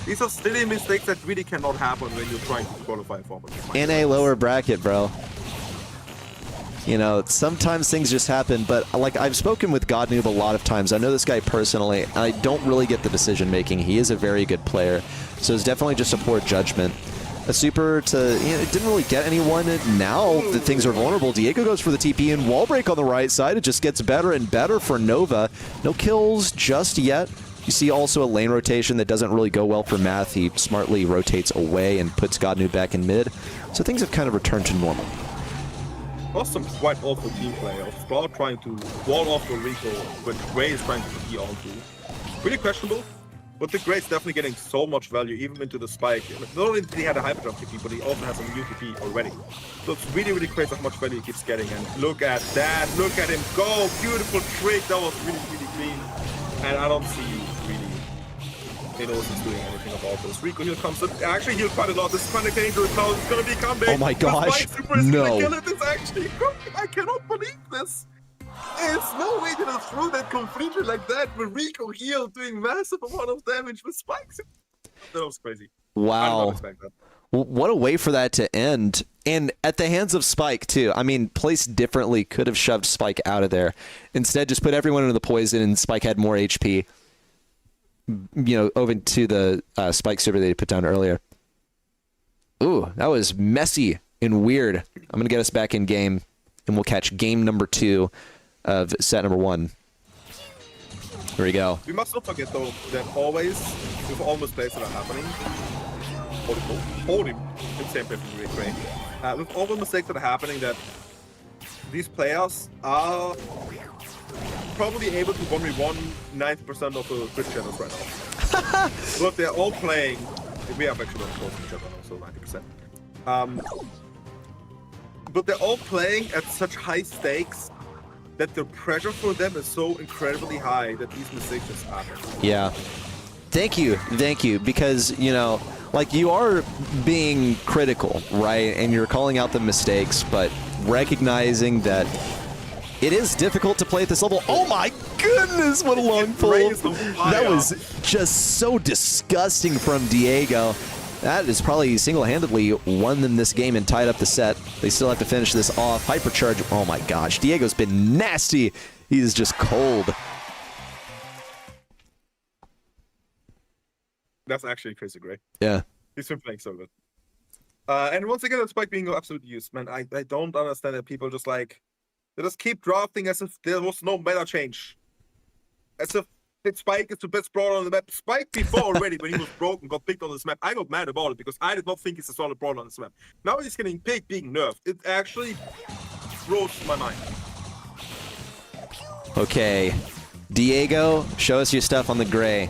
These are silly mistakes that really cannot happen when you're trying to qualify for it. In a lower bracket, bro. You know, sometimes things just happen, but like I've spoken with Godnoob a lot of times. I know this guy personally, and I don't really get the decision making. He is a very good player, so it's definitely just a poor judgment. A super to, you know, it didn't really get anyone. Now that things are vulnerable, Diego goes for the TP and wall break on the right side. It just gets better and better for Nova. No kills just yet. You see also a lane rotation that doesn't really go well for Math. He smartly rotates away and puts Godnoob back in mid. So things have kind of returned to normal. Also some quite awful team play of Sprout trying to wall off the Rico, but Gray is trying to TP onto. Really questionable, but the Gray's definitely getting so much value even into the Spike. Not only did he have a hyperdrive TP, but he also has a new TP already. So it's really, really crazy how much value he keeps getting. And look at that, look at him go! Beautiful trick, that was really, really clean. And I don't see really Enosis doing anything about this. Rico heal comes in. Actually healed quite a lot. This is kind of dangerous now. It's gonna be comeback. Oh my gosh, no. It's actually, I cannot believe this. There's no way to throw that completely like that with Rico heal doing massive amount of damage with spikes. That was crazy. Wow. I did not expect that. What a way for that to end. And at the hands of Spike, too. I mean, placed differently, could have shoved Spike out of there. Instead, just put everyone into the poison, and Spike had more HP. You know, over to the Spike server they put down earlier. Ooh, that was messy and weird. I'm going to get us back in game, and we'll catch game number 2 of set number 1. Here we go. We must not forget, though, that always, with all mistakes that are happening, hold him. It's same thing really great. With all the mistakes that are happening, that these players are probably able to 1v1 90% of the Twitch channels right now. Look, they're all playing. We have actually on both each other also 90%. But they're all playing at such high stakes that the pressure for them is so incredibly high that these mistakes just happen. Yeah. Thank you, because, you know, like, you are being critical, right? And you're calling out the mistakes, but recognizing that it is difficult to play at this level. Oh my goodness, what a long pull. That was just so disgusting from Diego. That is probably single-handedly won them this game and tied up the set. They still have to finish this off. Hypercharge, oh my gosh, Diego's been nasty. He is just cold. That's actually crazy great. Yeah. He's been playing so good. And once again, that Spike being absolute use, man. I don't understand that people just like, they just keep drafting as if there was no meta change. As if that Spike is the best brawler on the map. Spike before already, when he was broken, got picked on this map. I got mad about it because I did not think he's a solid brawler on this map. Now he's getting picked, being nerfed. It actually blows my mind. Okay. Diego, show us your stuff on the gray.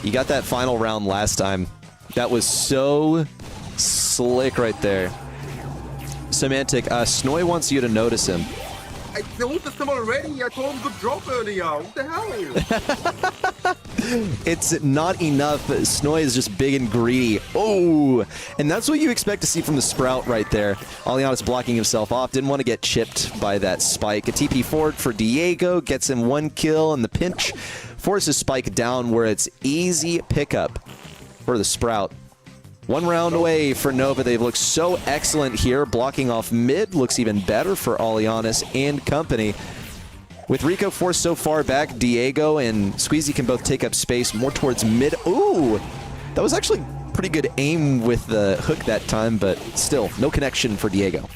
You got that final round last time. That was so slick right there. Semantic, Snoy wants you to notice him. I noticed him already. I told him to drop earlier. What the hell? It's not enough. Snoy is just big and greedy. Oh, and that's what you expect to see from the Sprout right there. Aliana's blocking himself off. Didn't want to get chipped by that Spike. A TP forward for Diego. Gets him 1 kill in the pinch. Forces Spike down where it's easy pickup for the Sprout. 1 round away for Nova. They've looked so excellent here. Blocking off mid looks even better for Alianis and company. With Rico forced so far back, Diego and Squeezy can both take up space more towards mid. Ooh, that was actually pretty good aim with the hook that time, but still, no connection for Diego.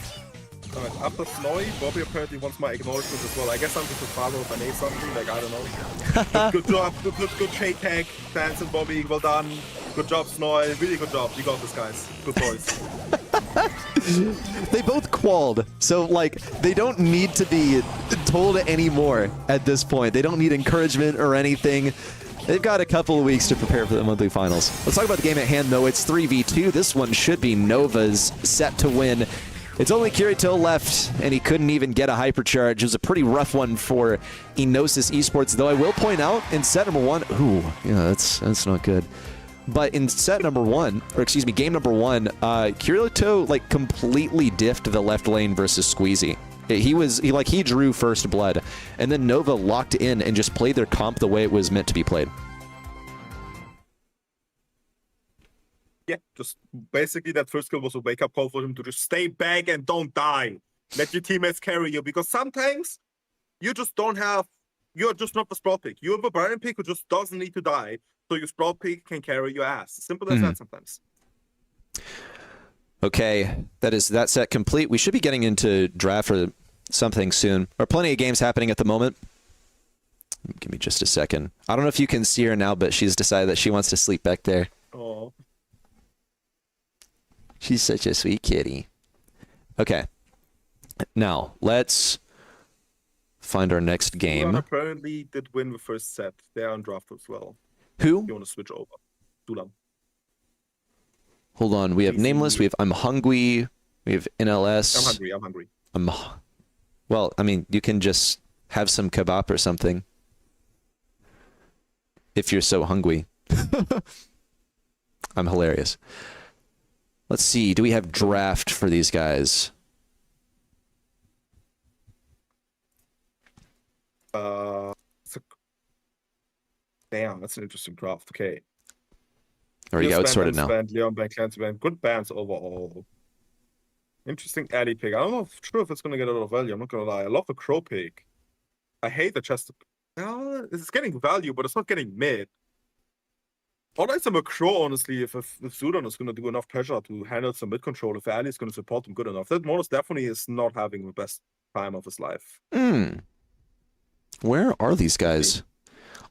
after Snowy, Bobby apparently wants my acknowledgement as well. I guess I'm just a father of an A something, like, I don't know. Good job, good shade tag, Dance and Bobby, well done. Good job, Snowy, really good job. You got this, guys. Good boys. They both qualled, so like they don't need to be told anymore at this point. They don't need encouragement or anything. They've got a couple of weeks to prepare for the monthly finals. Let's talk about the game at hand, though. It's 3v2. This one should be Nova's set to win. It's only Kirito left, and he couldn't even get a hypercharge. It was a pretty rough one for Enosis Esports, though I will point out in set number one, ooh, yeah, that's not good. But in set number one, or excuse me, game number one, Kirito like completely diffed the left lane versus Squeezy. He drew first blood, and then Nova locked in and just played their comp the way it was meant to be played. Yeah, just basically that first kill was a wake-up call for him to just stay back and don't die. Let your teammates carry you, because sometimes you just don't have, you're just not the Sprout pick. You have a Baron pick who just doesn't need to die, so your Sprout pick can carry your ass. Simple as that sometimes. Okay, that set complete. We should be getting into draft or something soon. There are plenty of games happening at the moment. Give me just a second. I don't know if you can see her now, but she's decided that she wants to sleep back there. Oh. She's such a sweet kitty. Okay. Now, let's find our next game. Dulan apparently did win the first set. They're on draft as well. Who? You want to switch over. Dulan. Hold on. We have Nameless. We have I'm Hungry. We have NLS. I'm hungry. Well, I mean, you can just have some kebab or something. If you're so hungry. I'm hilarious. Let's see. Do we have draft for these guys? Damn, that's an interesting draft. Okay. There we go. It's sorted now. Leon Bank, Clancy Band. Good bands overall. Interesting Addy pick. I don't know if it's going to get a lot of value. I'm not going to lie. I love the Crow pick. I hate the chest. It's getting value, but it's not getting mid. Or like some Crow, honestly, if Zudon is going to do enough pressure to handle some mid control, if Ali is going to support him good enough, that Modus definitely is not having the best time of his life. Where are these guys?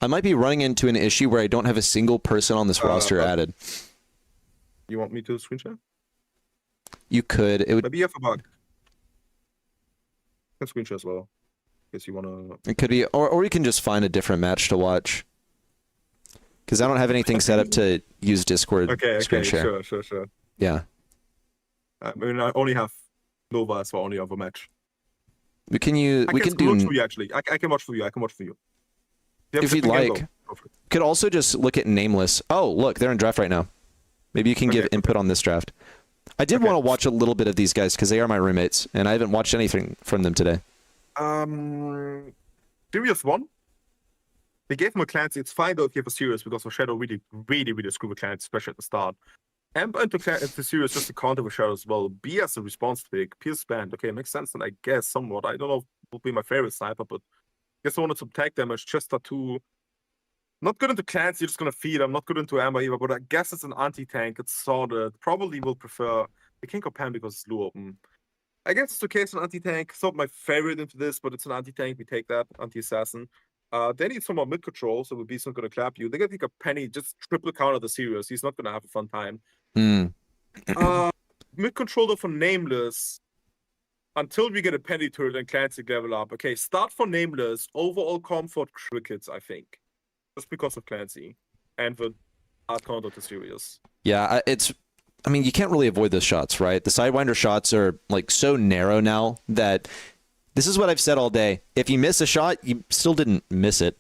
I might be running into an issue where I don't have a single person on this roster added. You want me to screen share? You could. It would. Maybe you have a bug. You can screen share as well. In case you want to. It could be, or we can just find a different match to watch. Because I don't have anything set up to use Discord screen share. Sure. Yeah. I mean, I only have Nova as well, only have a match. We can use. I can watch for you, actually. I can watch for you. If you'd like. Could also just look at Nameless. Oh, look, they're in draft right now. Maybe you can give input on this draft. I did want to watch a little bit of these guys because they are my roommates, and I haven't watched anything from them today. Serious one. They gave him a Clancy. It's fine though if you have a Serious, because the Shadow really screw with Clancy, especially at the start. Ember into Serious just to counter the Shadow as well. B as a response pick. Pierce band. Okay, makes sense, and I guess somewhat. I don't know if it would be my favorite sniper, but I guess I wanted some tag damage. Chester 2. Not good into Clancy, you're just gonna feed. I'm not good into Amber either, but I guess it's an anti-tank. It's sorted. Probably will prefer the King of Pan because it's Lu open. I guess it's okay, it's an anti-tank. It's not my favorite into this, but it's an anti-tank. We take that. Anti-assassin. They need some more mid-control, so Beast not gonna clap you. They're gonna take a Penny, just triple counter the Serious. He's not gonna have a fun time. Mid-controller for Nameless. Until we get a Penny turret and Clancy level up. Okay, start for Nameless. Overall comfort crickets, I think. Just because of Clancy and the hard counter to Serious. Yeah, I mean, you can't really avoid those shots, right? The Sidewinder shots are like so narrow now that this is what I've said all day. If you miss a shot, you still didn't miss it.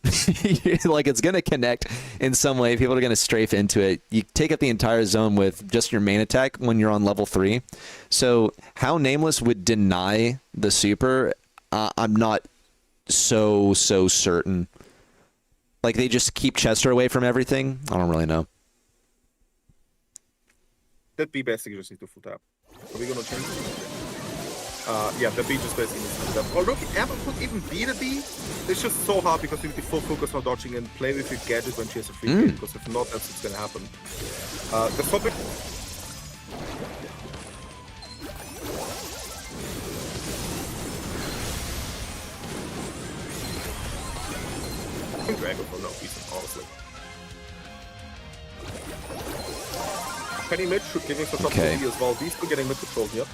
Like, it's going to connect in some way. People are going to strafe into it. You take up the entire zone with just your main attack when you're on level 3. So how Nameless would deny the super, I'm not so certain. Like, they just keep Chester away from everything? I don't really know. That B basically just needs to full tap. Are we gonna change it? Yeah, the B just basically needs to full tap. Or look, Amber could even be the B. It's just so hard because you need to full focus on dodging and play with your gadget when she has a free game, because if not, that's what's gonna happen. The topic. think Dragon for no reason, honestly. Penny mid should giving some trouble Okay. to B as well. B's still getting mid control here.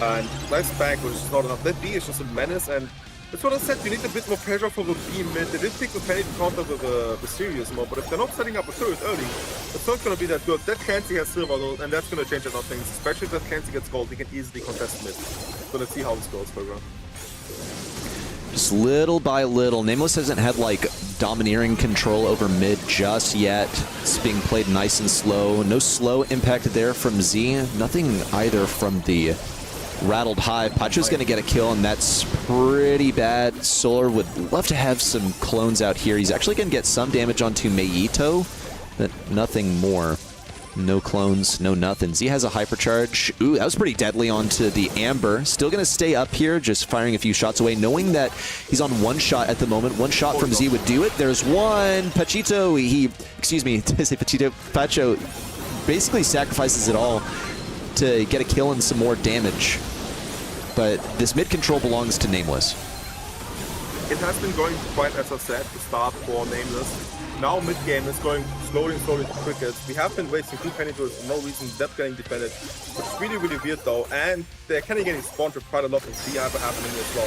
And nice back, which is not enough. That B is just a menace, and that's what I said. You need a bit more pressure for the B mid. They did pick the Penny to counter with the serious mode, but if they're not setting up a turret early, it's not going to be that good. That Clancy has silver though, and that's going to change a lot of things. Especially if that Clancy gets gold, he can easily contest mid. So let's see how this goes for everyone. Just little by little. Nameless hasn't had like domineering control over mid just yet. It's being played nice and slow. No slow impact there from Z. Nothing either from the rattled Hive. Pacho's going to get a kill, and that's pretty bad. Solar would love to have some clones out here. He's actually going to get some damage onto Meito, but nothing more. No clones, no nothing. Z has a hypercharge. Ooh, that was pretty deadly onto the Amber. Still going to stay up here, just firing a few shots away, knowing that he's on one shot at the moment. One shot from Z would do it. There's one. Pachito, excuse me, to say Pachito, Pacho basically sacrifices it all to get a kill and some more damage. But this mid control belongs to Nameless. It has been going quite, as I said, the start for Nameless. Now mid-game is going slowly and slowly to crickets. We have been wasting 2 penny turrets for no reason. That's getting defended. It's really, really weird though. And they're kind of getting spawned with quite a lot of Z hyper happening as well.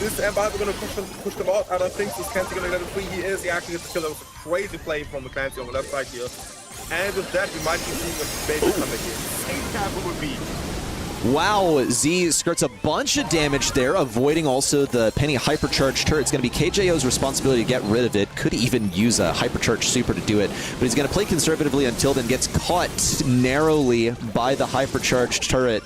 This Amber Hyper going to push them out. I don't think this Clancy going to let him free. He is. He actually gets the kill. That was a crazy play from the Clancy on the left side here. And with that, we might be seeing a base come again. Same camper would be. Wow, Z skirts a bunch of damage there, avoiding also the Penny hypercharged turret. It's going to be KJO's responsibility to get rid of it. Could even use a hypercharged super to do it, but he's going to play conservatively until then gets caught narrowly by the hypercharged turret.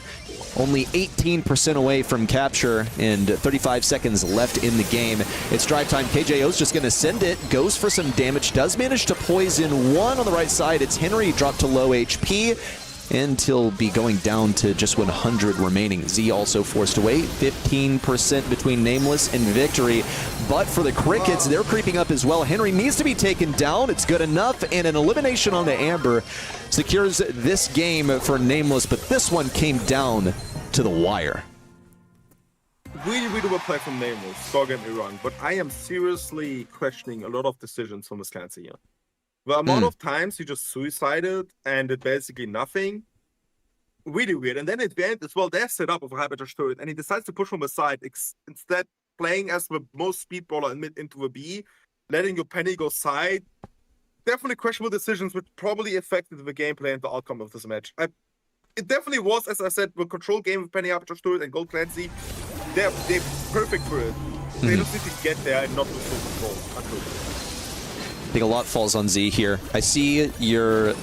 Only 18% away from capture and 35 seconds left in the game. It's drive time. KJO's just going to send it. Goes for some damage. Does manage to poison one on the right side. It's Henry dropped to low HP. And he'll be going down to just 100 remaining. Z also forced away. 15% between Nameless and Victory. But for the Crickets, they're creeping up as well. Henry needs to be taken down. It's good enough. And an elimination on the Amber secures this game for Nameless. But this one came down to the wire. Really, really well played from Nameless. Don't get me wrong. But I am seriously questioning a lot of decisions from this Clancy here. The amount of times he just suicided and did basically nothing, really weird. And then at the end as well, they're set up with a hypercharge turret, and he decides to push from the side, instead playing as the most speed brawler into a B, letting your Penny go side. Definitely questionable decisions, which probably affected the gameplay and the outcome of this match. It definitely was, as I said, the control game with Penny hypercharge turret and Gold Clancy. They're perfect for it. They just need to get there and not lose full control. I think a lot falls on Z here. I see your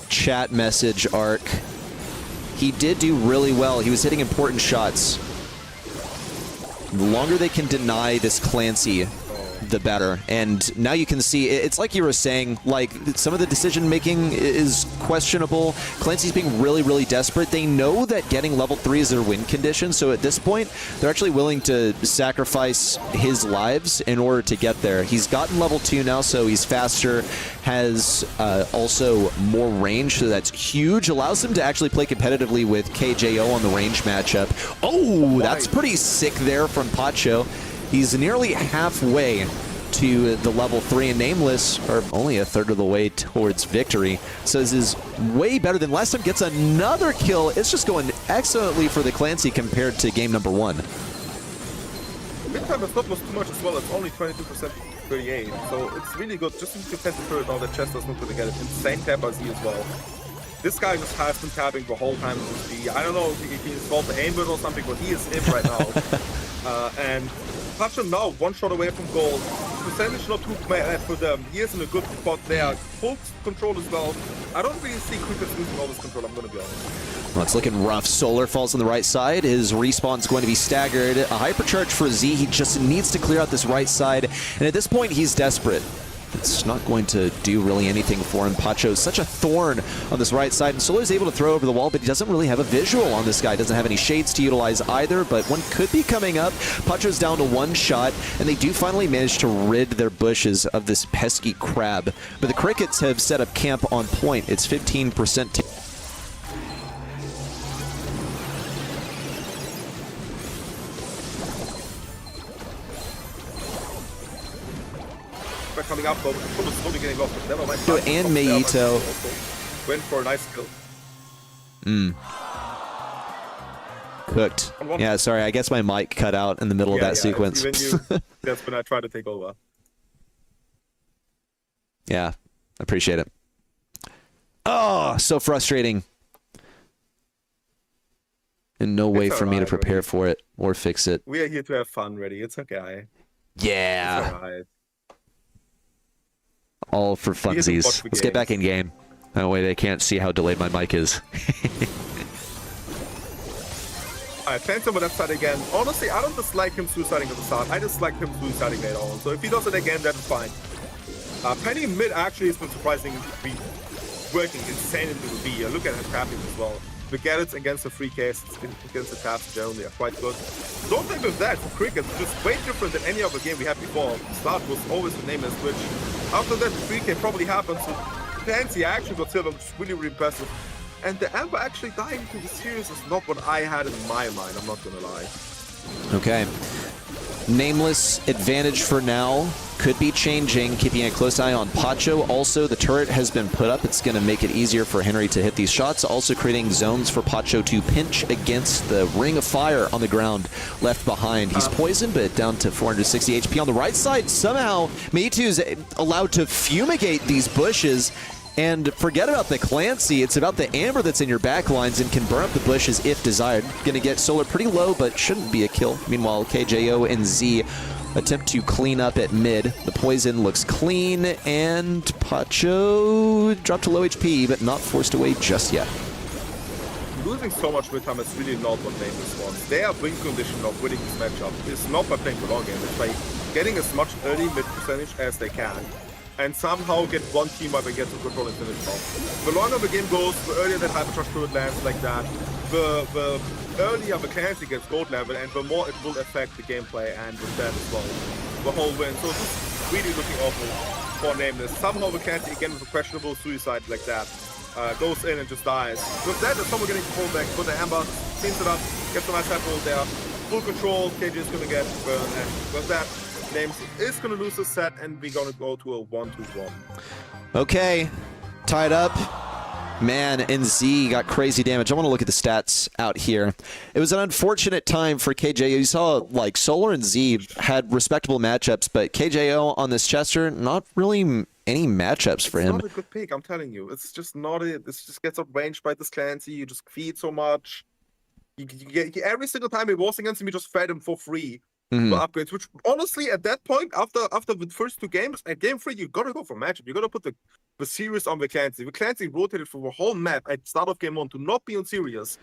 chat message, Arc. He did do really well. He was hitting important shots. The longer they can deny this Clancy, the better. And now you can see, it's like you were saying, like some of the decision making is questionable. Clancy's being really, really desperate. They know that getting level 3 is their win condition, so at this point, they're actually willing to sacrifice his lives in order to get there. He's gotten level 2 now, so he's faster, has also more range, so that's huge. Allows him to actually play competitively with KJO on the range matchup. Oh, that's pretty sick there from Pacho. He's nearly halfway to the level 3, and Nameless are only a third of the way towards victory. So this is way better than last time. Gets another kill. It's just going excellently for the Clancy compared to game number 1. Mid-time is not too much as well. It's only 22% 38. So it's really good. Just to defend the turret now that Chester's not going to get it. Insane tap by Z as well. This guy just has been tapping the whole time with Z. I don't know if he installed the aimbot or something, but he is in right now. And Pacho now 1 shot away from gold. Percentage not too bad for them. He is in a good spot there. Full control as well. I don't really see Crickets losing all this control, I'm going to be honest. Well, it's looking rough. Solar falls on the right side. His respawn's going to be staggered. A hypercharge for Z. He just needs to clear out this right side. And at this point, he's desperate. It's not going to do really anything for him. Pacho's such a thorn on this right side, and Solar's able to throw over the wall, but he doesn't really have a visual on this guy. Doesn't have any shades to utilize either, but one could be coming up. Pacho's down to 1 shot, and they do finally manage to rid their bushes of this pesky crab. But the Crickets have set up camp on point. It's 15%. by coming up, though. But the slowly getting lost, but never mind. So, and Meito. Went for a nice kill. Cooked. Yeah, sorry. I guess my mic cut out in the middle of that sequence. That's when I tried to take over. Yeah, appreciate it. Oh, so frustrating. And no way for me to prepare for it or fix it. We are here to have fun, ready. It's okay. Yeah. It's alright. All for funsies. Let's get back in game. That way they can't see how delayed my mic is. Alright, Phantom over that side again. Honestly, I don't dislike him suiciding at the start. I dislike him suiciding later on. So if he does it again, that's fine. Penny mid actually has been surprisingly working insane into the B. Look at him tapping as well. The gadgets against the free case, against the taps generally are quite good. Don't think of that for cricket, it's just way different than any other game we had before. The start was always the Nameless switch. After that, the 3K probably happened, so Fancy actually got silver, which is really, really impressive. And the Amber actually dying to the series is not what I had in my mind, I'm not gonna lie. Okay. Nameless advantage for now. Could be changing, keeping a close eye on Pacho. Also, the turret has been put up. It's going to make it easier for Henry to hit these shots. Also creating zones for Pacho to pinch against the ring of fire on the ground left behind. He's poisoned, but down to 460 HP. On the right side, somehow, Meitu's allowed to fumigate these bushes. And forget about the Clancy, it's about the Amber that's in your backlines and can burn up the bushes if desired. Gonna get Solar pretty low, but shouldn't be a kill. Meanwhile, KJO and Z attempt to clean up at mid. The poison looks clean, and Pacho dropped to low HP, but not forced away just yet. Losing so much mid time is really not what Nameless wants. Their win condition of winning this matchup is not by playing the long game, it's by getting as much early mid percentage as they can. And somehow get one team up and get to control and finish off. The longer the game goes, the earlier that Hypercharge Turret lands like that, the earlier the Clancy gets gold level, and the more it will affect the gameplay and with that as well, the whole win. So this is really looking awful for Nameless. Somehow the Clancy, again with a questionable suicide like that, goes in and just dies. With that, there's someone getting pulled back, put the Amber, cleans it up, gets a nice cycle there, full control, KJ is going to get burned, and with that, Names is going to lose the set, and we're going to go to a 1-2-1. Okay, tied up. Man, and Z got crazy damage. I want to look at the stats out here. It was an unfortunate time for KJO. You saw, like, Solar and Z had respectable matchups, but KJO on this Chester, not really any matchups for him. It's not a good pick, I'm telling you. It's just not it. This just gets outranged by this Clancy. You just feed so much. You get, every single time he was against him, you just fed him for free. For upgrades, which honestly at that point, after the first two games, at game 3, you gotta go for matchup. You gotta put the series on the Clancy. The Clancy rotated for the whole map at start of game 1 to not be on serious.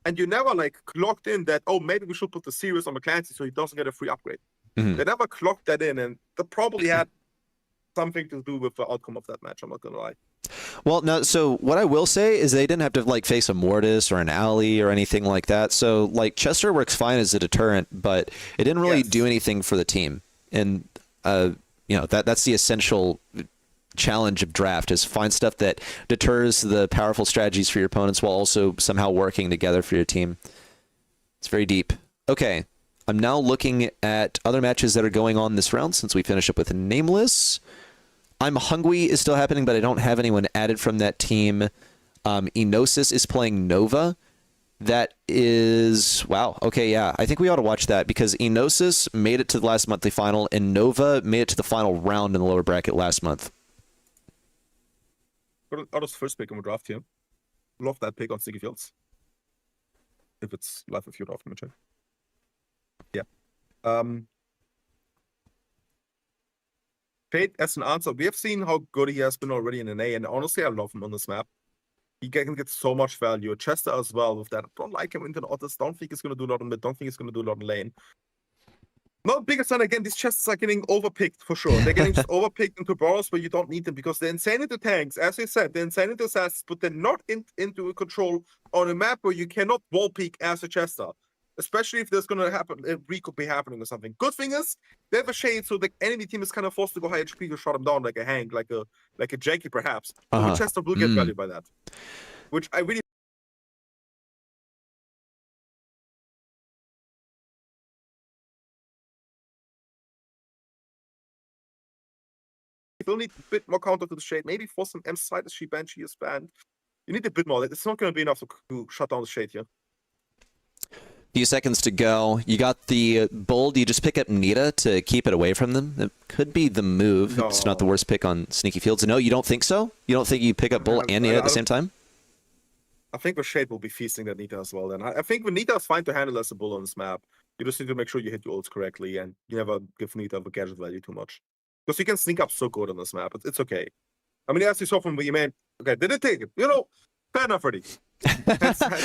And you never like clocked in that, oh, maybe we should put the series on the Clancy so he doesn't get a free upgrade. They never clocked that in, and that probably had something to do with the outcome of that match, I'm not gonna lie. Well, no, so what I will say is they didn't have to like face a Mortis or an Alley or anything like that. So like Chester works fine as a deterrent, but it didn't really do anything for the team. And you know, that's the essential challenge of draft, is find stuff that deters the powerful strategies for your opponents while also somehow working together for your team. It's very deep. Okay, I'm now looking at other matches that are going on this round since we finish up with Nameless. I'm Hungry is still happening, but I don't have anyone added from that team. Enosis is playing Nova. That is... Wow. Okay, yeah. I think we ought to watch that because Enosis made it to the last monthly final, and Nova made it to the final round in the lower bracket last month. Otto's first pick in the draft here. Love that pick on Sticky Fields. If it's live with you off, let me check. Yeah. Fate as an answer. We have seen how good he has been already in an A, and honestly, I love him on this map. He can get so much value. Chester as well with that. I don't like him into the Otters. Don't think he's going to do a lot in mid. Don't think he's going to do a lot in lane. Not biggest fan again. These Chesters are getting overpicked for sure. They're getting just overpicked into boros where you don't need them because they're insane into tanks. As I said, they're insane into assassins, but they're not into a control on a map where you cannot wall peek as a Chester. Especially if there's gonna happen, a recould be happening or something. Good thing is they have a shade, so the enemy team is kind of forced to go high HP to shut him down, like a Hank, like a Jakey perhaps. But Chester will get value by that, which I really You'll need a bit more counter to the Shade. Maybe for some M side as she banned, she is banned. You need a bit more. It's not going to be enough to shut down the Shade here. Few seconds to go. You got the Bull. Do you just pick up Nita to keep it away from them? It could be the move. No. It's not the worst pick on Sneaky Fields. No, you don't think so? You don't think you pick up Bull and Nita at the same time? I think the Shade will be feasting that Nita as well. Then I think the Nita is fine to handle as a Bull on this map. You just need to make sure you hit your ults correctly and you never give Nita the gadget value too much. Because you can sneak up so good on this map. It's okay. I mean, as you saw from the man, okay, did it take it? You know, fair enough, Freddy.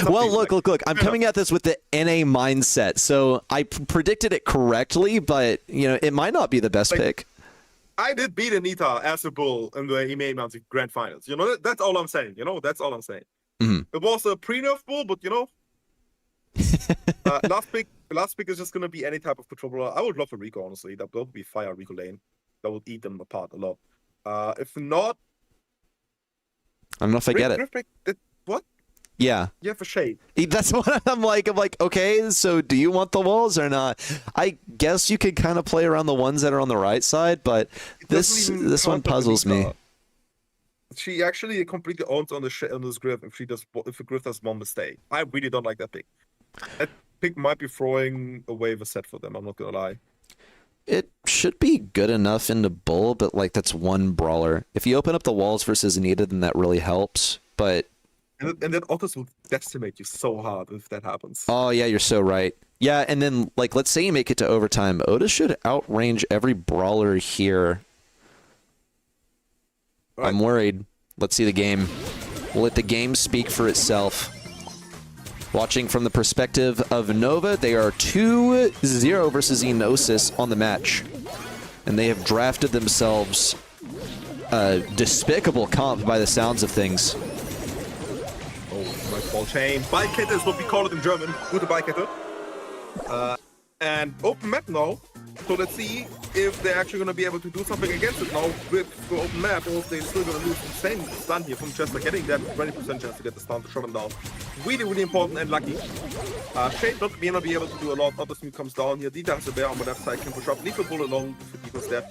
Well, look. I'm coming at this with the NA mindset, so I predicted it correctly, but you know it might not be the best pick. I did beat Anita as a Bull in the EMEA Mountain Grand Finals. You know, that's all I'm saying. You know, that's all I'm saying. It was a pre-nerf Bull, but you know, last pick is just gonna be any type of control brawler. I would love a Rico, honestly. That would be fire Rico lane. That would eat them apart a lot. If not, I don't know if I get it. What? Yeah. Yeah, for Shade. That's what I'm like. I'm like, okay, so do you want the walls or not? I guess you could kind of play around the ones that are on the right side, but this one puzzles me. She actually completely owns on this Griff if the Griff does one mistake. I really don't like that pick. That pick might be throwing away the set for them. I'm not gonna lie. It should be good enough into Bull, but like that's one brawler. If you open up the walls versus Anita, then that really helps. But and that Otis will decimate you so hard if that happens. Oh yeah, you're so right. Yeah, and then like let's say you make it to overtime, Otis should outrange every brawler here. Right. I'm worried. Let's see the game. We'll let the game speak for itself. Watching from the perspective of Nova, they are 2-0 versus Enosis on the match. And they have drafted themselves a despicable comp by the sounds of things. Oh, nice ball chain. Ballkette is what we call it in German. Gute Ballkette. And open map now. So let's see if they're actually going to be able to do something against it now with the open map, or if they're still going to lose the same stun here from Chester, getting that 20% chance to get the stun to shut him down. Really, really important and lucky. Shade may not be able to do a lot. Other team comes down here. Dita has a bear on the left side, can push up. Leave the Bull alone for Dita's dead.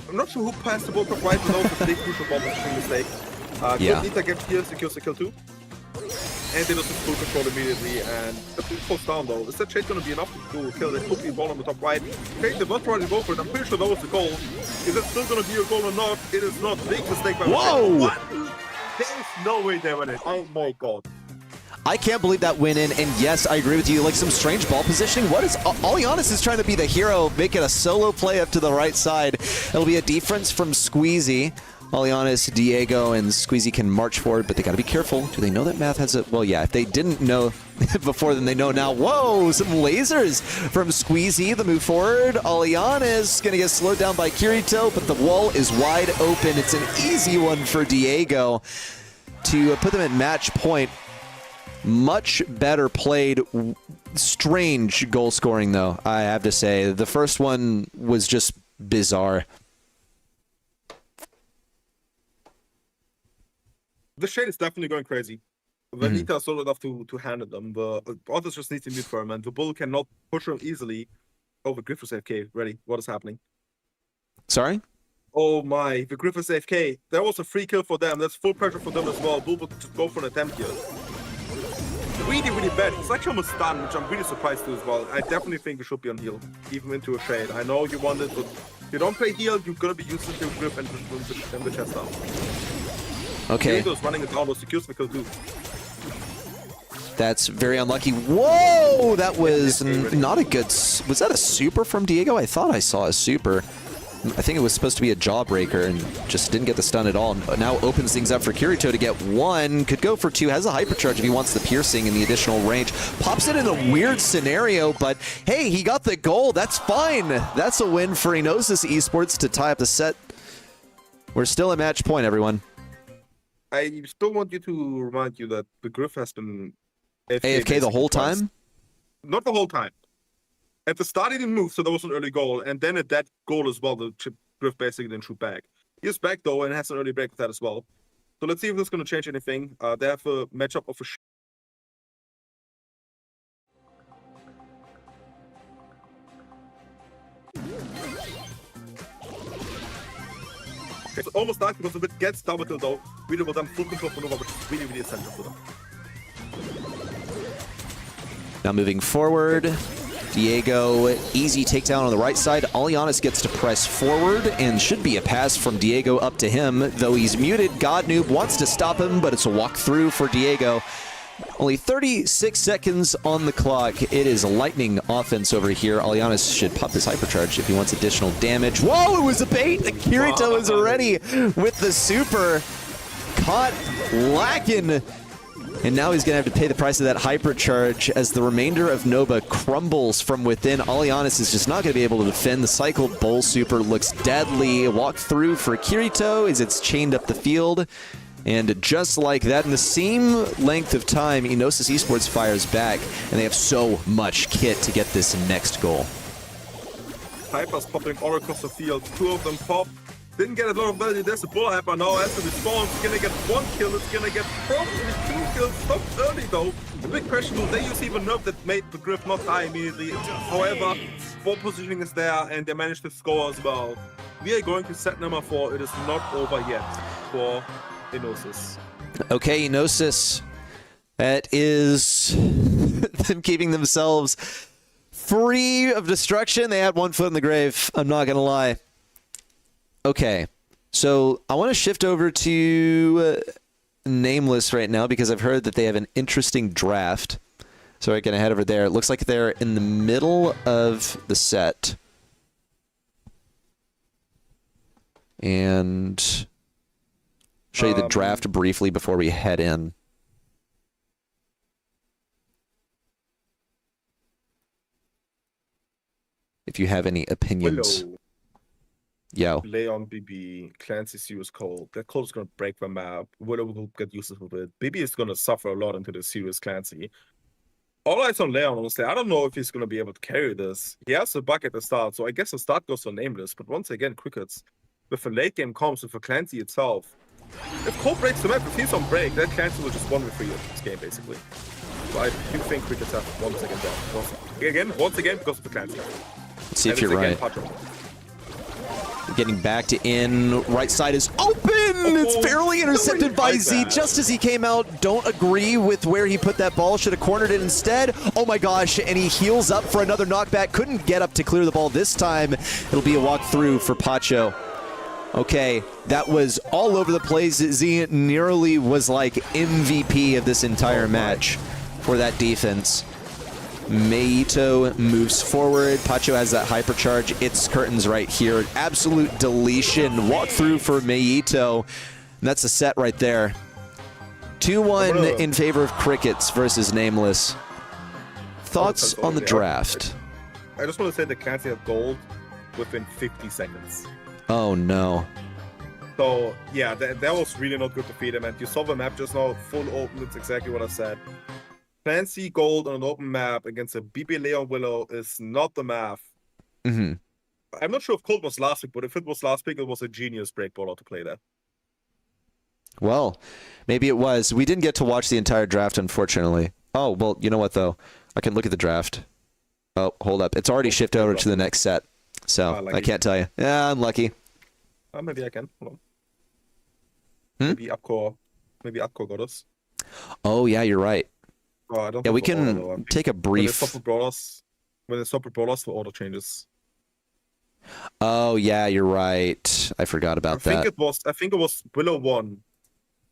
I'm not sure who passed the ball top right below the big crucial bomb mistake. Yeah. Dita gets here, secures the kill too. And they just full control immediately, and the thing falls down though. Is that Shade gonna be enough to kill that cookie ball on the top right? Shade did not try to go for it. I'm pretty sure that was the goal. Is it still gonna be a goal or not? It is not. Big mistake by Whoa! What? There's no way they win it. Oh my god. I can't believe that went in, and yes, I agree with you. Like some strange ball positioning. What is Enosis is trying to be the hero, making a solo play up to the right side. It'll be a defense from Squeezy. Enosis, Diego, and Squeezy can march forward, but they got to be careful. Do they know that Math has a... Well, yeah, if they didn't know before, then they know now. Whoa, some lasers from Squeezy. The move forward. Enosis going to get slowed down by Kirito, but the wall is wide open. It's an easy one for Diego to put them at match point. Much better played. Strange goal scoring, though, I have to say. The first one was just bizarre. The Shade is definitely going crazy. The Nita is solid enough to handle them. The others just need to be firm, and the Bull cannot push them easily. Oh, the Griff is AFK. Ready? What is happening? Sorry? Oh my, the Griff is AFK. That was a free kill for them. That's full pressure for them as well. Bull would just go for an attempt here. Really, really bad. It's actually almost done, which I'm really surprised to as well. I definitely think it should be on heal, even into a Shade. I know you want it, but if you don't play heal, you're gonna be using your Griff and the chest down. Okay. Diego's running it down, secures the kill too. That's very unlucky. Whoa! That was not a good... Was that a super from Diego? I thought I saw a super. I think it was supposed to be a jawbreaker and just didn't get the stun at all. Now opens things up for Kirito to get one. Could go for two. Has a hypercharge if he wants the piercing and the additional range. Pops it in a weird scenario, but hey, he got the goal. That's fine. That's a win for Enosis Esports to tie up the set. We're still at match point, everyone. I still want you to remind you that the Griff has been AFK the whole time? Not the whole time. At the start he didn't move, so that was an early goal. And then at that goal as well, the Griff basically didn't shoot back. He is back though and has an early break with that as well. So let's see if this is going to change anything. They have a matchup of a It's almost died because if it gets double kill though, Vito will then full control for Nova, which is really, really essential for them. Now moving forward, Diego, easy takedown on the right side. Enosis gets to press forward and should be a pass from Diego up to him, though he's muted. Godnoob wants to stop him, but it's a walkthrough for Diego. Only 36 seconds on the clock. It is a lightning offense over here. Enosis should pop this hypercharge if he wants additional damage. Whoa, it was a bait! Kirito is already with the super. Caught lacking. And now he's going to have to pay the price of that hypercharge as the remainder of Nova crumbles from within. Enosis is just not going to be able to defend. The cycle bull super looks deadly. Walk through for Kirito as it's chained up the field. And just like that, in the same length of time, Enosis Esports fires back, and they have so much kit to get this next goal. Hyper's popping all across the field. Two of them pop. Didn't get a lot of value. There's a bull hyper now. As it responds, it's gonna get one kill. It's gonna get probably two kills. Stopped early though. The big question is, they use even nerf that made the Griff not die immediately. However, ball positioning is there, and they managed to score as well. We are going to set number 4. It is not over yet for Enosis. Okay, Enosis. That is them keeping themselves free of destruction. They had one foot in the grave. I'm not gonna lie. Okay, so I want to shift over to Nameless right now because I've heard that they have an interesting draft. So we're going to head over there. It looks like they're in the middle of the set. And show you the draft briefly before we head in. If you have any opinions. Willow. Yo. Leon, BB, Clancy, Serious Cold. That Cold is going to break the map. Willow will get useful with it. BB is going to suffer a lot into the Serious Clancy. All eyes on Leon, honestly. I don't know if he's going to be able to carry this. He has a buck at the start, so I guess the start goes on Nameless. But once again, Crickets, with the late game comms, with the Clancy itself, if Cold breaks the map, if he's on break, that Clancy will just 1v3 in this game, basically. So I do think Crickets have 1 second down. Once again, because of the Clancy. Let's see if you're right. Getting back to in. Right side is open! It's barely intercepted by Z just as he came out. Don't agree with where he put that ball. Should have cornered it instead. Oh my gosh, and he heals up for another knockback. Couldn't get up to clear the ball this time. It'll be a walkthrough for Pacho. Okay, that was all over the place. Z nearly was like MVP of this entire match for that defense. Meito moves forward. Pacho has that hypercharge. It's curtains right here. Absolute deletion. Walk through for Meito. And that's a set right there. 2-1 in favor of Crickets versus Nameless. Thoughts on the draft? I just want to say that Clancy had gold within 50 seconds. Oh no. So yeah, that was really not good to feed him. And you saw the map just now, full open. It's exactly what I said. Fancy gold on an open map against a BB Leon Willow is not the math. Mm-hmm. I'm not sure if Cold was last week, but if it was last week, it was a genius break baller to play that. Well, maybe it was. We didn't get to watch the entire draft, unfortunately. Oh, well, you know what, though? I can look at the draft. Oh, hold up. It's already shifted over to the next set. So, I can't tell you. Yeah, I'm lucky. Maybe I can. Hold Hmm? on. Maybe Upcore got us. Oh, yeah, you're right. Oh, I don't Yeah, we can take a brief... When they stop with brawlers, the order changes. Oh, yeah, you're right. I forgot about that. I think it was Willow 1.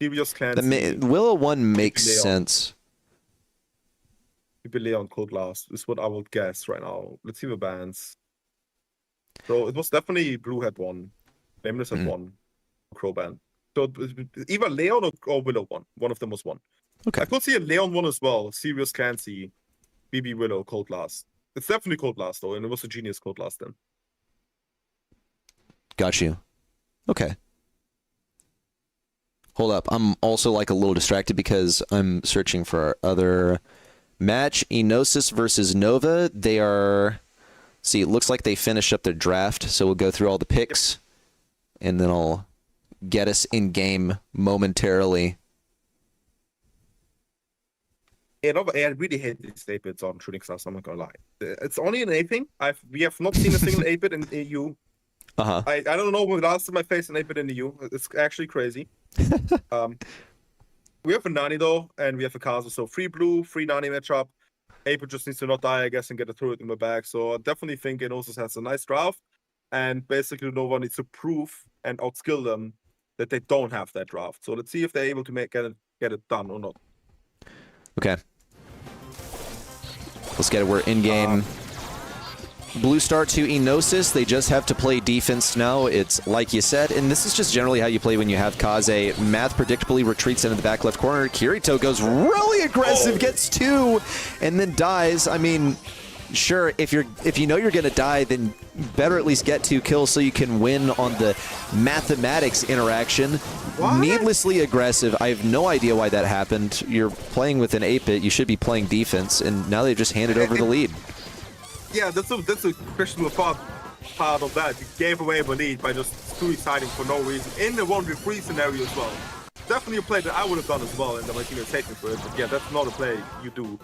Serious Clancy. Willow 1 makes sense. Maybe Leon Cold last is what I would guess right now. Let's see the bans. So it was definitely Blue had 1. Nameless had 1. Crow ban. So either Leon or Willow 1. One of them was 1. Okay. I could see a Leon 1 as well. Serious Clancy, BB Willow, Cold last. It's definitely Cold last though, and it was a genius Cold last then. Got you. Okay. Hold up. I'm also like a little distracted because I'm searching for our other match. Enosis versus Nova. They are... See, it looks like they finished up their draft, so we'll go through all the picks, and then I'll get us in game momentarily. Yeah, no, but I really hate these 8-bits on shooting stars, I'm not gonna lie. It's only an 8 thing. We have not seen a single 8-bit in EU. Uh-huh. I don't know when last time I faced an 8-bit in the U. It's actually crazy. We have a Nani though, and we have a Kazu. So free blue, free Nani matchup. 8-bit just needs to not die, I guess, and get a turret in the back. So I definitely think Enosis has a nice draft. And basically Nova needs to prove and outskill them that they don't have that draft. So let's see if they're able to get it done or not. Okay. Let's get it. We're in-game. Blue Star to Enosis. They just have to play defense now. It's like you said, and this is just generally how you play when you have Kaze. Math predictably retreats into the back left corner. Kirito goes really aggressive, gets 2, and then dies. I mean, sure, if you know you're gonna die, then better at least get 2 kills so you can win on the mathematics interaction. What? Needlessly aggressive. I have no idea why that happened. You're playing with an 8-bit. You should be playing defense, and now they've just handed over the lead. Yeah, that's a questionable part of that. You gave away the lead by just suiciding for no reason in the 1v3 scenario as well. Definitely a play that I would have done as well, and my team is taking for it. But yeah, that's not a play you do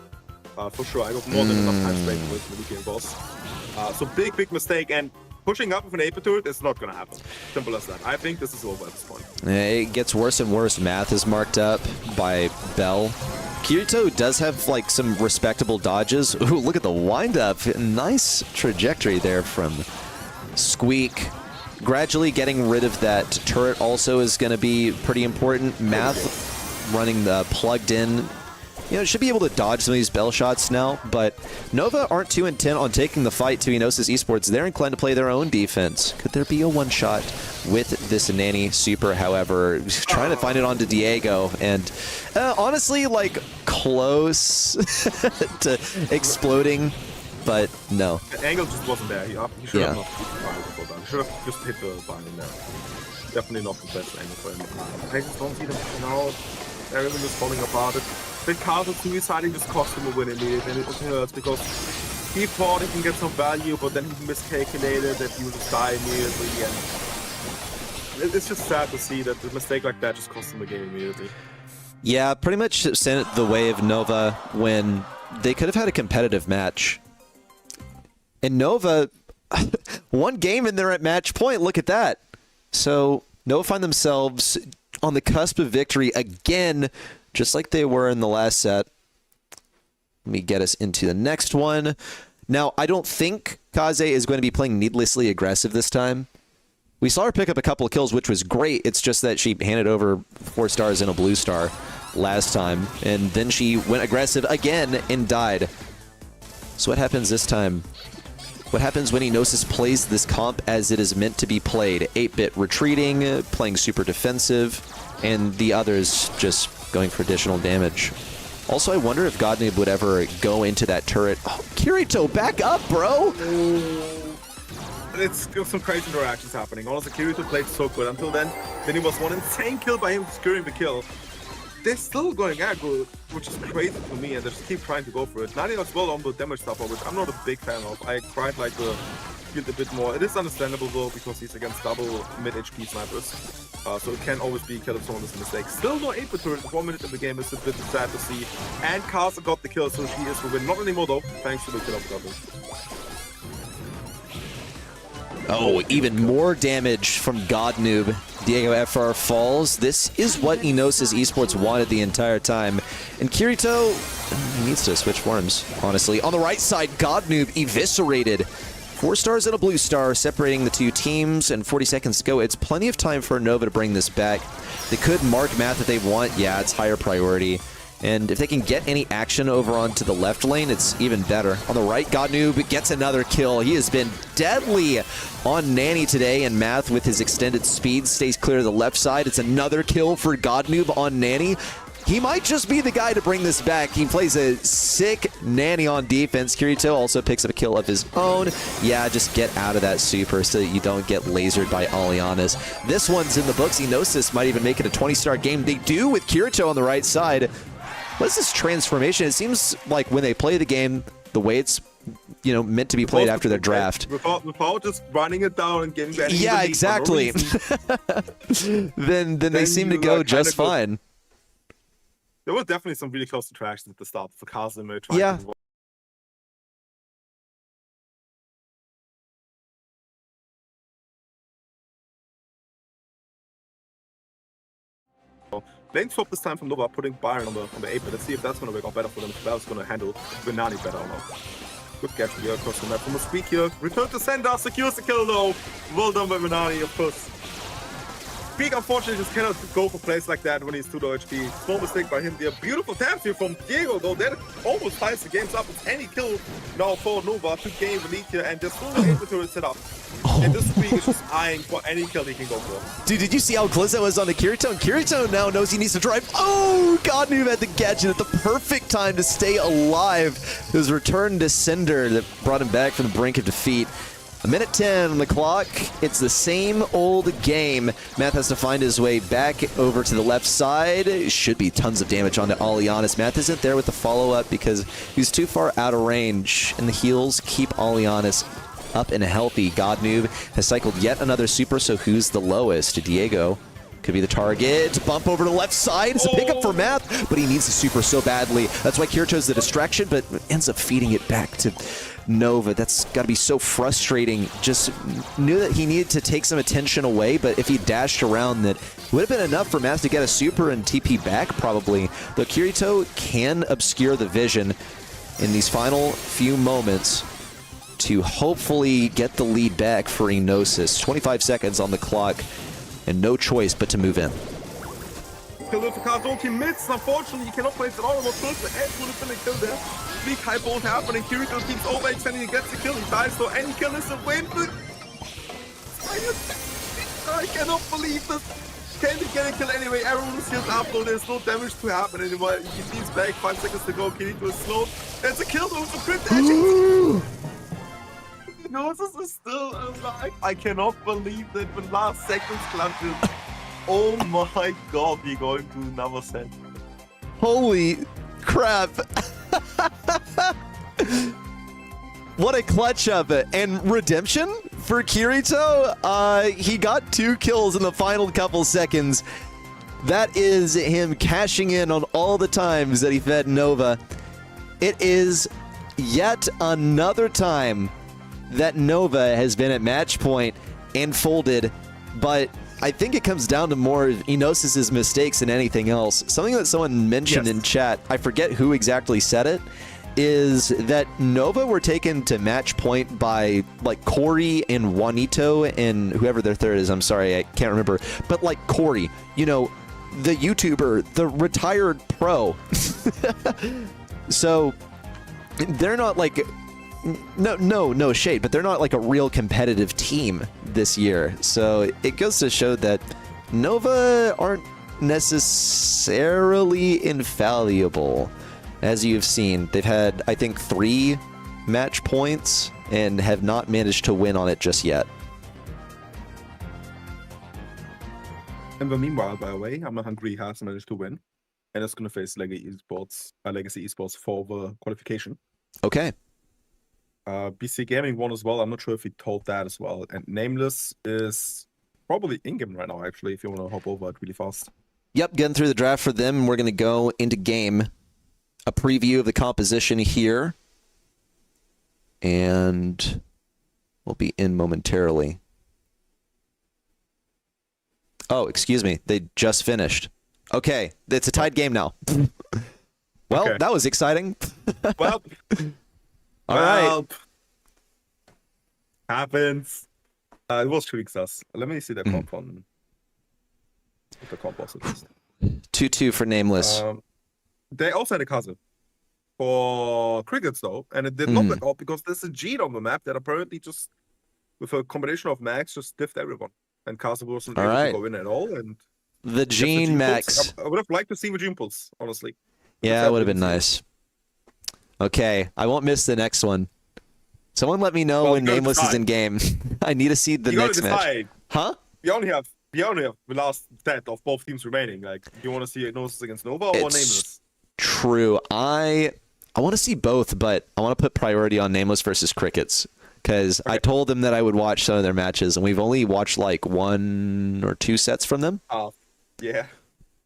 for sure. I got more than enough time spent with the weekend boss. So big mistake, and pushing up with an 8-bit turret is not gonna happen. Simple as that. I think this is over at this point. It gets worse and worse. Math is marked up by Bell. Kirito does have like some respectable dodges. Ooh, look at the windup. Nice trajectory there from Squeak. Gradually getting rid of that turret also is going to be pretty important. Math running the plugged in. You know, should be able to dodge some of these Bell shots now, but Nova aren't too intent on taking the fight to Enosis Esports. They're inclined to play their own defense. Could there be a one-shot with this Nanny Super, however? Trying to find it onto Diego, and honestly, like, close to exploding, but no. The angle just wasn't there. He should have not hit the He should have just hit the bind in there. Definitely not the best angle for him. I just don't see them now. Everything is falling apart. The Castle suiciding just cost him a win immediately, and it hurts because he thought he can get some value, but then he miscalculated that he would just die immediately, and it's just sad to see that a mistake like that just cost him the game immediately. Yeah, pretty much sent it the way of Nova when they could have had a competitive match. And Nova, one game and they're at match point. Look at that. So Nova find themselves on the cusp of victory again, just like they were in the last set. Let me get us into the next one. Now, I don't think Kaze is going to be playing needlessly aggressive this time. We saw her pick up a couple of kills, which was great. It's just that she handed over 4 stars and a blue star last time, and then she went aggressive again and died. So what happens this time? What happens when Enosis plays this comp as it is meant to be played? 8-bit retreating, playing super defensive, and the others just going for additional damage. Also, I wonder if Godnoob would ever go into that turret. Oh, Kirito, back up, bro! It's some crazy interactions happening. Honestly, Kirito played so good until then. Then it was one insane kill by him securing the kill. They're still going aggro, which is crazy for me, and they just keep trying to go for it. Nani as well on the damage stuff, which I'm not a big fan of. I quite like the field a bit more. It is understandable though, because he's against double mid-HP snipers. So it can always be killed if someone is a mistake. Still no 8-bit turret, 1 minute in the game is a bit sad to see. And Kasa got the kill, so she is the win. Not anymore though, thanks to the kill of double. Oh, even more damage from Godnoob. Diego FR falls. This is what Enosis Esports wanted the entire time. And Kirito, he needs to switch forms, honestly. On the right side, Godnoob eviscerated. 4 stars and a blue star separating the two teams, and 40 seconds to go. It's plenty of time for Nova to bring this back. They could mark Math if they want. Yeah, it's higher priority. And if they can get any action over onto the left lane, it's even better. On the right, Godnoob gets another kill. He has been deadly on Nanny today, and Math with his extended speed stays clear to the left side. It's another kill for Godnoob on Nanny. He might just be the guy to bring this back. He plays a sick Nanny on defense. Kirito also picks up a kill of his own. Yeah, just get out of that super so that you don't get lasered by Alianas. This one's in the books. Enosis might even make it a 20-star game. They do with Kirito on the right side. What is this transformation? It seems like when they play the game the way it's, you know, meant to be played after their draft. Without just running it down and getting back. Yeah, exactly. then they seem to go just fine. There were definitely some really close interactions at the start for Casimir. Yeah. Playing swap this time from Nova, putting Byron on the April. Let's see if that's going to work out better for them. If Val's going to handle Banani better or not. Good catch here across the map from a squeak here. Return to sender, secures the kill though. Well done by Banani, of course. Squeak unfortunately just cannot go for plays like that when he's 2 low HP. Small mistake by him there. Beautiful taps here from Diego though. That almost ties the games up with any kill now for Nova to gain the lead here, and they're still able to set up. And this Squeak is just eyeing for any kill he can go for. Dude, did you see how close that was on the Kirito? And Kirito now knows he needs to drive. Oh, Godnoob had the gadget at the perfect time to stay alive. It was return to sender that brought him back from the brink of defeat. A minute 10 on the clock. It's the same old game. Math has to find his way back over to the left side. Should be tons of damage onto Alianis. Math isn't there with the follow-up because he's too far out of range, and the heals keep Alianis up and healthy. Godnoob has cycled yet another super, so who's the lowest? Diego could be the target. Bump over to the left side. It's a pickup for Math, but he needs the super so badly. That's why Kirito's the distraction, but ends up feeding it back to Nova. That's got to be so frustrating. Just knew that he needed to take some attention away, but if he dashed around, that would have been enough for Math to get a super and TP back, probably. Though Kirito can obscure the vision in these final few moments to hopefully get the lead back for Enosis. 25 seconds on the clock, and no choice but to move in. Kill for Kazuki missed. Unfortunately, you cannot place it all almost close. The edge would have been a kill there. Big hype won't happen, and Kirito keeps overextending and gets the kill. He dies, so any kill is a win. But I cannot believe this. Can he get a kill anyway? Everyone is healed up, though there's no damage to happen anymore. He leads back, 5 seconds to go. Kirito is slow. There's a kill, though. It's a crypt edge. No, this is still alive. I cannot believe that the last seconds clutches. Oh my god, we're going to another set. Holy crap. What a clutch of it. And redemption for Kirito. He got 2 kills in the final couple seconds. That is him cashing in on all the times that he fed Nova. It is yet another time that Nova has been at match point and folded, but I think it comes down to more of Enosis' mistakes than anything else. Something that someone mentioned in chat, I forget who exactly said it, is that Nova were taken to match point by like Corey and Juanito and whoever their third is. I'm sorry, I can't remember. But like Corey, you know, the YouTuber, the retired pro. So they're not like... No shade, but they're not like a real competitive team this year. So it goes to show that Nova aren't necessarily infallible. As you've seen, they've had, I think, 3 match points and have not managed to win on it just yet. And meanwhile, by the way, I'm Hungry has managed to win, and it's going to face Legacy Esports for the qualification. Okay. BC Gaming won as well. I'm not sure if he told that as well. And Nameless is probably in-game right now, actually, if you want to hop over it really fast. Yep, getting through the draft for them. We're going to go into game. A preview of the composition here. And we'll be in momentarily. Oh, excuse me. They just finished. Okay, it's a tied game now. Well, okay. That was exciting. Well... All right. Happens. It was 2 weeks us. Let me see the comp on the comp was at least. 2-2 for Nameless. They also had a cousin for crickets though, and it did not work out because there's a G on the map that apparently just with a combination of max just stiffed everyone. And Kazu wasn't able to go in at all. And the Gene Max. I would have liked to see the Gene Pulse, honestly. Yeah, that would have been nice. Okay, I won't miss the next one. Someone let me know when Nameless is in game. I need to see the next match. Huh? We only have the last set of both teams remaining. Like, do you want to see Enosis against Nova or Nameless? True. I want to see both, but I want to put priority on Nameless versus Crickets. Because I told them that I would watch some of their matches, and we've only watched like 1 or 2 sets from them. Oh, yeah.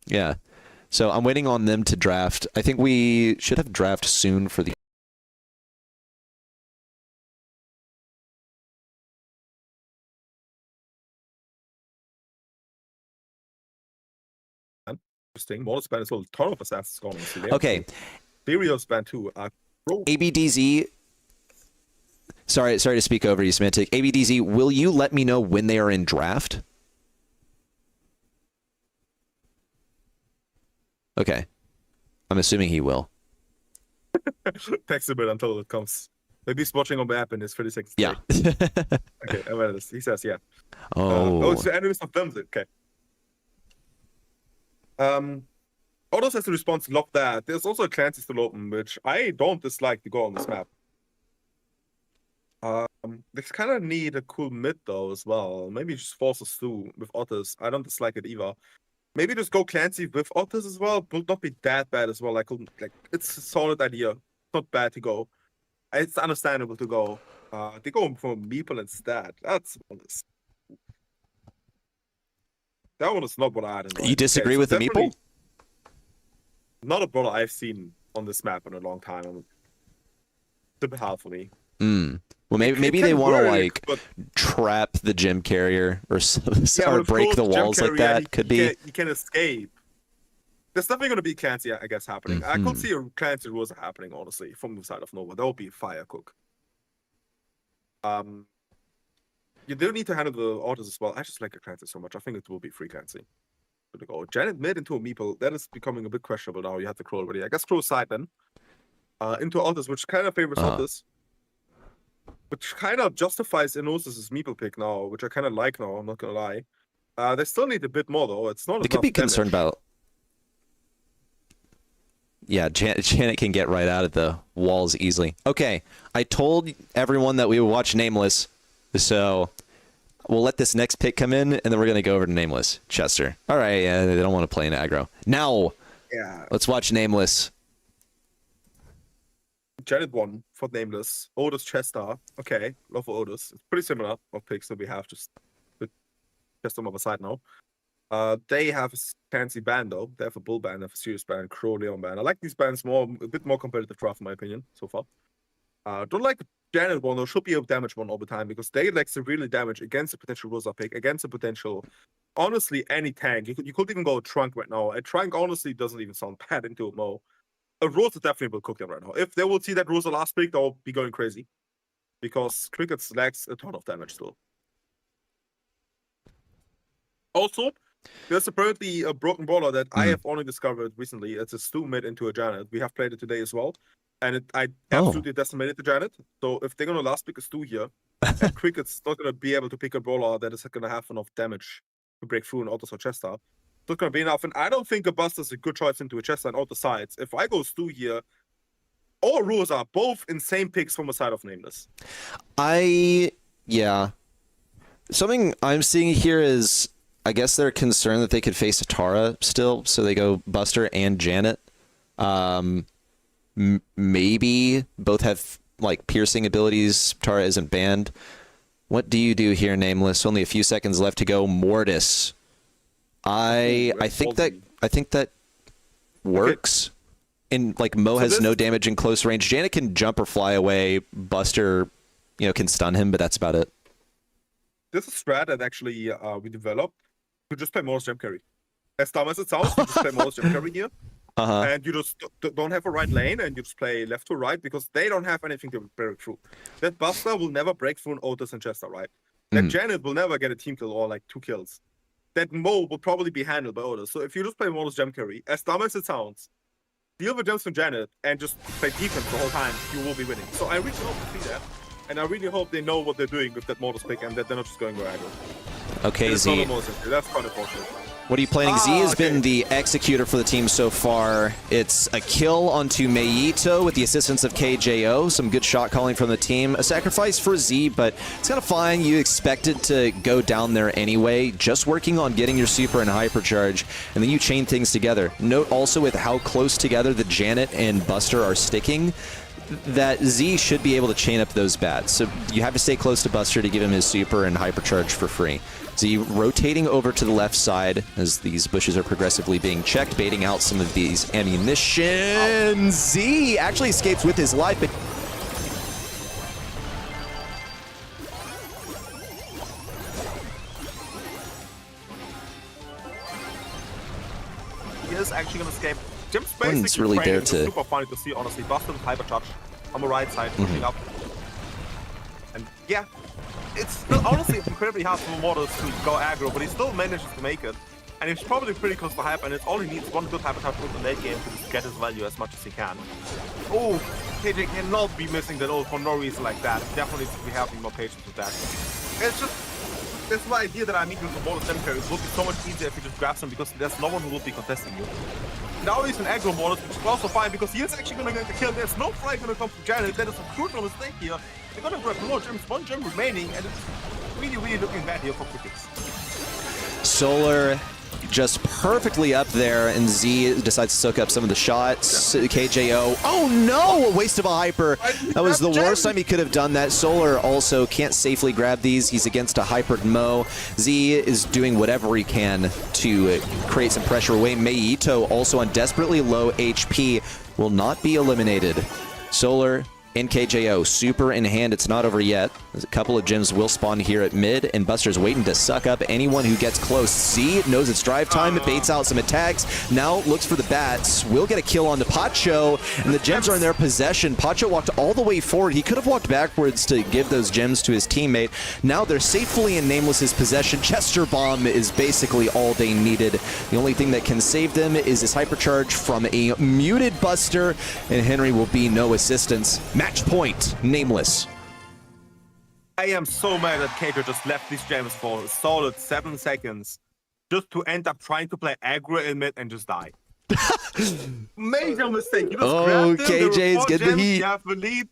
Yeah. So I'm waiting on them to draft. I think we should have draft soon for the Interesting. Mortis ban as well. Ton of assassins gone. Okay. Furious ban too. ABDZ. Sorry to speak over you, Semantic. ABDZ, will you let me know when they are in draft? Okay. I'm assuming he will. Text a bit until it comes. Maybe he's watching on the app and it's 30 seconds. Yeah. Okay, I read this. He says, yeah. Oh. So enemies of them. Okay. Autos has the response, love that. There's also a Clancy still open, which I don't dislike to go on this map. They kind of need a cool mid though as well. Maybe just force us through with Otters. I don't dislike it either. Maybe just go Clancy with Otters as well. Will not be that bad as well. Like it's a solid idea. It's not bad to go. It's understandable to go. They go for Meeple instead. That one is not what I had in mind. You disagree with the Meeple? Not a brawler I've seen on this map in a long time. It's a bit hard for me. Well, maybe they want to trap the gem carrier or break the walls like that. Could be. You can escape. There's definitely going to be Clancy, I guess, happening. I could see a Clancy rules happening, honestly, from the side of Nova. That would be a fire cook. You do need to handle the orders as well. I just like a Clancy so much. I think it will be free Clancy. To go. Janet mid into a Meeple. That is becoming a bit questionable now. You have the Crow already. I guess Crow side then. Into Alters, which kind of favors Alters. Which kind of justifies Enosis' Meeple pick now, which I kind of like now, I'm not going to lie. They still need a bit more, though. It's not They could be concerned about... Yeah, Janet can get right out of the walls easily. Okay, I told everyone that we would watch Nameless, so we'll let this next pick come in, and then we're going to go over to Nameless. Chester. All right, yeah, they don't want to play in aggro. Now, let's watch Nameless. Janet won for Nameless. Otis, Chester. Okay, love for Otis. It's pretty similar of picks that we have, just with Chester on the other side now. They have a fancy band though. They have a Bull band, they have a Serious band, Crow Leon band. I like these bands more, a bit more competitive draft in my opinion, so far. Don't like the Janet one though, should be a damage one all the time because they like severely damage against a potential Rosa pick, against a potential, honestly, any tank. You could even go a Trunk right now. A Trunk honestly doesn't even sound bad into a Mo. A Rosa definitely will cook them right now. If they will see that Rosa last pick, they'll be going crazy. Because Crickets lacks a ton of damage still. Also, there's apparently a broken brawler that I have only discovered recently. It's a Stu mid into a Janet. We have played it today as well. And I absolutely decimated the Janet. So if they're going to last pick a Stu here, and Cricket's not going to be able to pick a brawler that is going to have enough damage to break through an Autos or Chester, it's not going to be enough. And I don't think a Buster's a good choice into a Chester and Auto sides. If I go Stu here, all rules are both insane picks from the side of Nameless. Yeah. Something I'm seeing here is, I guess they're concerned that they could face a Tara still, so they go Buster and Janet. Maybe both have like piercing abilities. Tara isn't banned. What do you do here, Nameless? Only a few seconds left to go. Mortis. I think that works. And like Mo has no damage in close range. Janet can jump or fly away. Buster, can stun him, but that's about it. This is a strat that actually we developed to just play Mortis Gem Carry. As dumb as it sounds, you just play Mortis Gem Carry here. And you just don't have a right lane, and you just play left to right because they don't have anything to break through. That Buster will never break through an Otis and Chester, right? That Janet will never get a team kill or like 2 kills. That Mo will probably be handled by Otis. So if you just play Mortis Gem Carry, as dumb as it sounds, deal with gems from Janet and just play defense the whole time, you will be winning. So I really hope to see that. And I really hope they know what they're doing with that Mortis pick and that they're not just going where I go. Okay, Z. That's kind of fortunate. What are you planning? Z has been the executor for the team so far. It's a kill onto Mayito with the assistance of KJO. Some good shot calling from the team. A sacrifice for Z, but it's kind of fine. You expect it to go down there anyway. Just working on getting your super and hypercharge, and then you chain things together. Note also with how close together the Janet and Buster are sticking, that Z should be able to chain up those bats. So you have to stay close to Buster to give him his super and hypercharge for free. Z rotating over to the left side as these bushes are progressively being checked, baiting out some of these ammunition. Z actually escapes with his life, but is actually going to escape. Jim's Wouldn't basically really training, dare which is to. super funny to see, honestly. Buster with hypercharge on the right side, pushing up. And yeah, it's still, honestly, it's incredibly hard for Mortis to go aggro, but he still manages to make it. And he's probably pretty close to hyper, and it's all he needs one good hypercharge ult in the late game to just get his value as much as he can. Oh, KJ cannot be missing that ult for no reason like that. Definitely needs to be having more patience with that. It's just, it's the idea that I mean with the Mortis Cemetery. It would be so much easier if you just grab him because there's no one who will be contesting you. Now he's an aggro Mortis, which is also fine because he is actually going to get the kill. There's no fight going to come from Janet. That is a crucial mistake here. They're going to grab more gems, one gem remaining, and it's really, really looking bad here for Crickets. Solar just perfectly up there, and Z decides to soak up some of the shots. KJO, oh no, a waste of a hyper. That was the worst time he could have done that. Solar also can't safely grab these. He's against a hypered Mo. Z is doing whatever he can to create some pressure away. Meito, also on desperately low HP, will not be eliminated. Solar and KJO, super in hand. It's not over yet. There's a couple of gems will spawn here at mid, and Buster's waiting to suck up anyone who gets close. Z knows it's drive time. It baits out some attacks. Now looks for the bats. Will get a kill on the Pacho, and the gems are in their possession. Pacho walked all the way forward. He could have walked backwards to give those gems to his teammate. Now they're safely in Nameless's possession. Chester Bomb is basically all they needed. The only thing that can save them is this hypercharge from a muted Buster, and Henry will be no assistance. Match point, Nameless. I am so mad that KJ just left these gems for a solid 7 seconds just to end up trying to play aggro in mid and just die. Major mistake. You just grabbed them. KJ's getting the heat. You have the lead.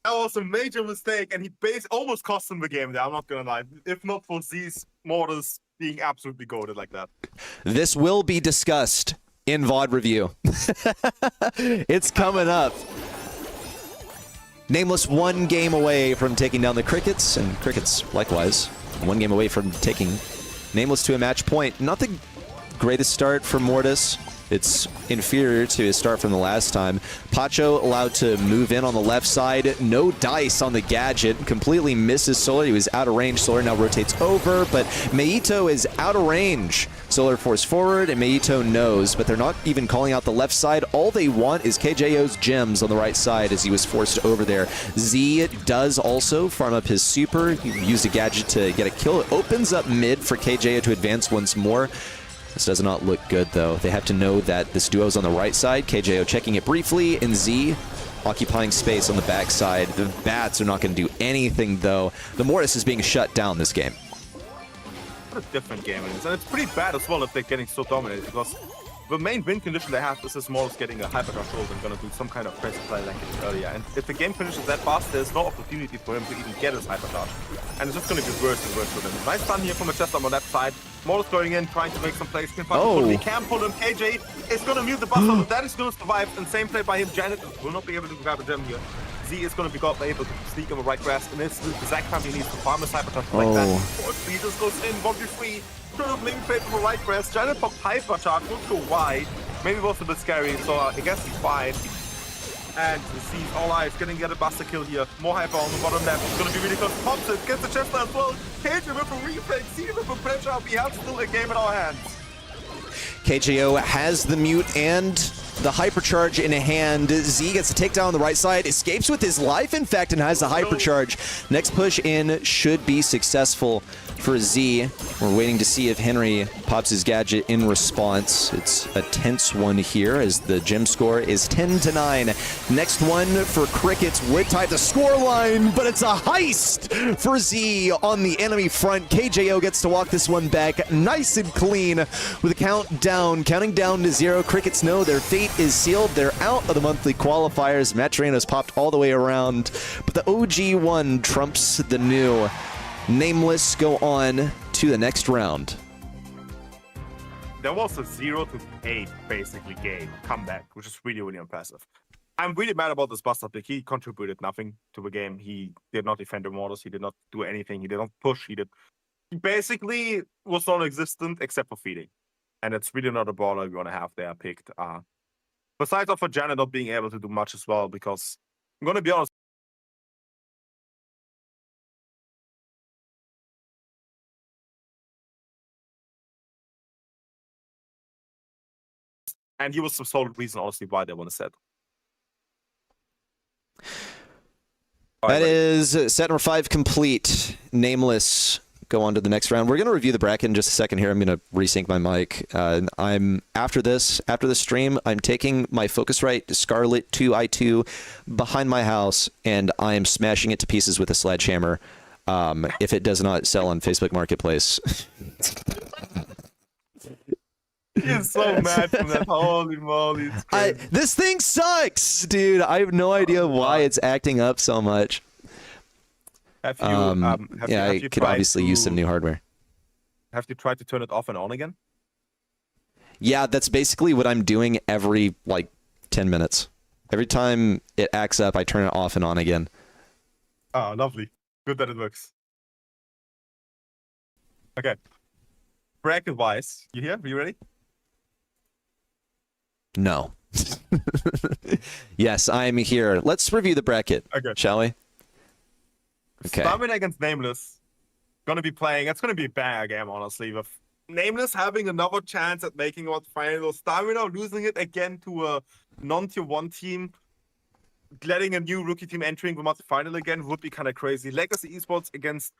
That was a major mistake, and he almost cost him the game there. I'm not gonna lie. If not for Z's Mortis being absolutely goated like that. This will be discussed in VOD review. It's coming up. Nameless 1 game away from taking down the Crickets, and Crickets likewise 1 game away from taking Nameless to a match point. Not the greatest start for Mortis. It's inferior to his start from the last time. Pacho allowed to move in on the left side. No dice on the gadget. Completely misses Solar. He was out of range. Solar now rotates over, but Meito is out of range. Solar forced forward, and Meito knows, but they're not even calling out the left side. All they want is KJO's gems on the right side as he was forced over there. Z does also farm up his super. He used a gadget to get a kill. It opens up mid for KJO to advance once more. This does not look good, though. They have to know that this duo's on the right side. KJO checking it briefly, and Z occupying space on the backside. The bats are not going to do anything, though. The Mortis is being shut down this game. What a different game it is. And it's pretty bad as well if they're getting so dominated, because the main win condition they have is this Mortis getting a hypercharge ult and going to do some kind of crazy play like it earlier. And if the game finishes that fast, there's no opportunity for him to even get his hypercharge. And it's just going to be worse and worse for them. Nice stun here from a chest on the left side. Mortis going in, trying to make some plays. He can pull him. KJ is going to mute the Buster, but that is going to survive. And same play by him. Janet will not be able to grab a gem here. Z is going to be able to sneak on the right grass, and it's the exact time he needs to farm his hypercharge like that. He just goes in 1v3. Should have maybe played for the right grass. Janet popped hypercharge, not sure why. Maybe it was a bit scary, so I guess he's fine. And Z's all eyes getting the other Buster kill here. More hyper on the bottom left. It's going to be really close. Pops it, gets the chest as well. KJ with a replay. Z with a pressure. We have still a game in our hands. KJO has the mute and the hypercharge in hand. Z gets the takedown on the right side, escapes with his life, in fact, and has the hypercharge. Next push in should be successful for Z. We're waiting to see if Henry pops his gadget in response. It's a tense one here as the gem score is 10-9. Next one for Crickets would tie the score line, but it's a heist for Z on the enemy front. KJO gets to walk this one back nice and clean with a countdown, counting down to 0. Crickets know their fate is sealed. They're out of the monthly qualifiers. Matrina's popped all the way around, but the OG one trumps the new. Nameless go on to the next round. There was a 0-8 basically game comeback, which is really, really impressive. I'm really mad about this Buster pick. He contributed nothing to the game. He did not defend the Mortis. He did not do anything. He did not push. He basically was non-existent except for feeding. And it's really not a baller you want to have there picked. Besides for Janet not being able to do much as well, because I'm going to be honest, And he was the sole reason, honestly, why they won the set. That is set number 5 complete. Nameless. Go on to the next round. We're going to review the bracket in just a second here. I'm going to resync my mic. I'm after this stream, I'm taking my Focusrite Scarlet 2i2 behind my house, and I am smashing it to pieces with a sledgehammer if it does not sell on Facebook Marketplace. He's so mad from that. Holy moly. This thing sucks, dude. I have no idea why it's acting up so much. Have you, I could obviously use some new hardware. Have you tried to turn it off and on again? Yeah, that's basically what I'm doing every, 10 minutes. Every time it acts up, I turn it off and on again. Oh, lovely. Good that it works. Okay. Bracket-wise, you here? Are you ready? No. Yes, I'm here. Let's review the bracket, shall we? Okay. Stamina against Nameless. Gonna be playing. It's gonna be a bad game, honestly. With Nameless having another chance at making out final. Stamina losing it again to a non-tier 1 team. Letting a new rookie team entering the final again would be kind of crazy. Legacy Esports against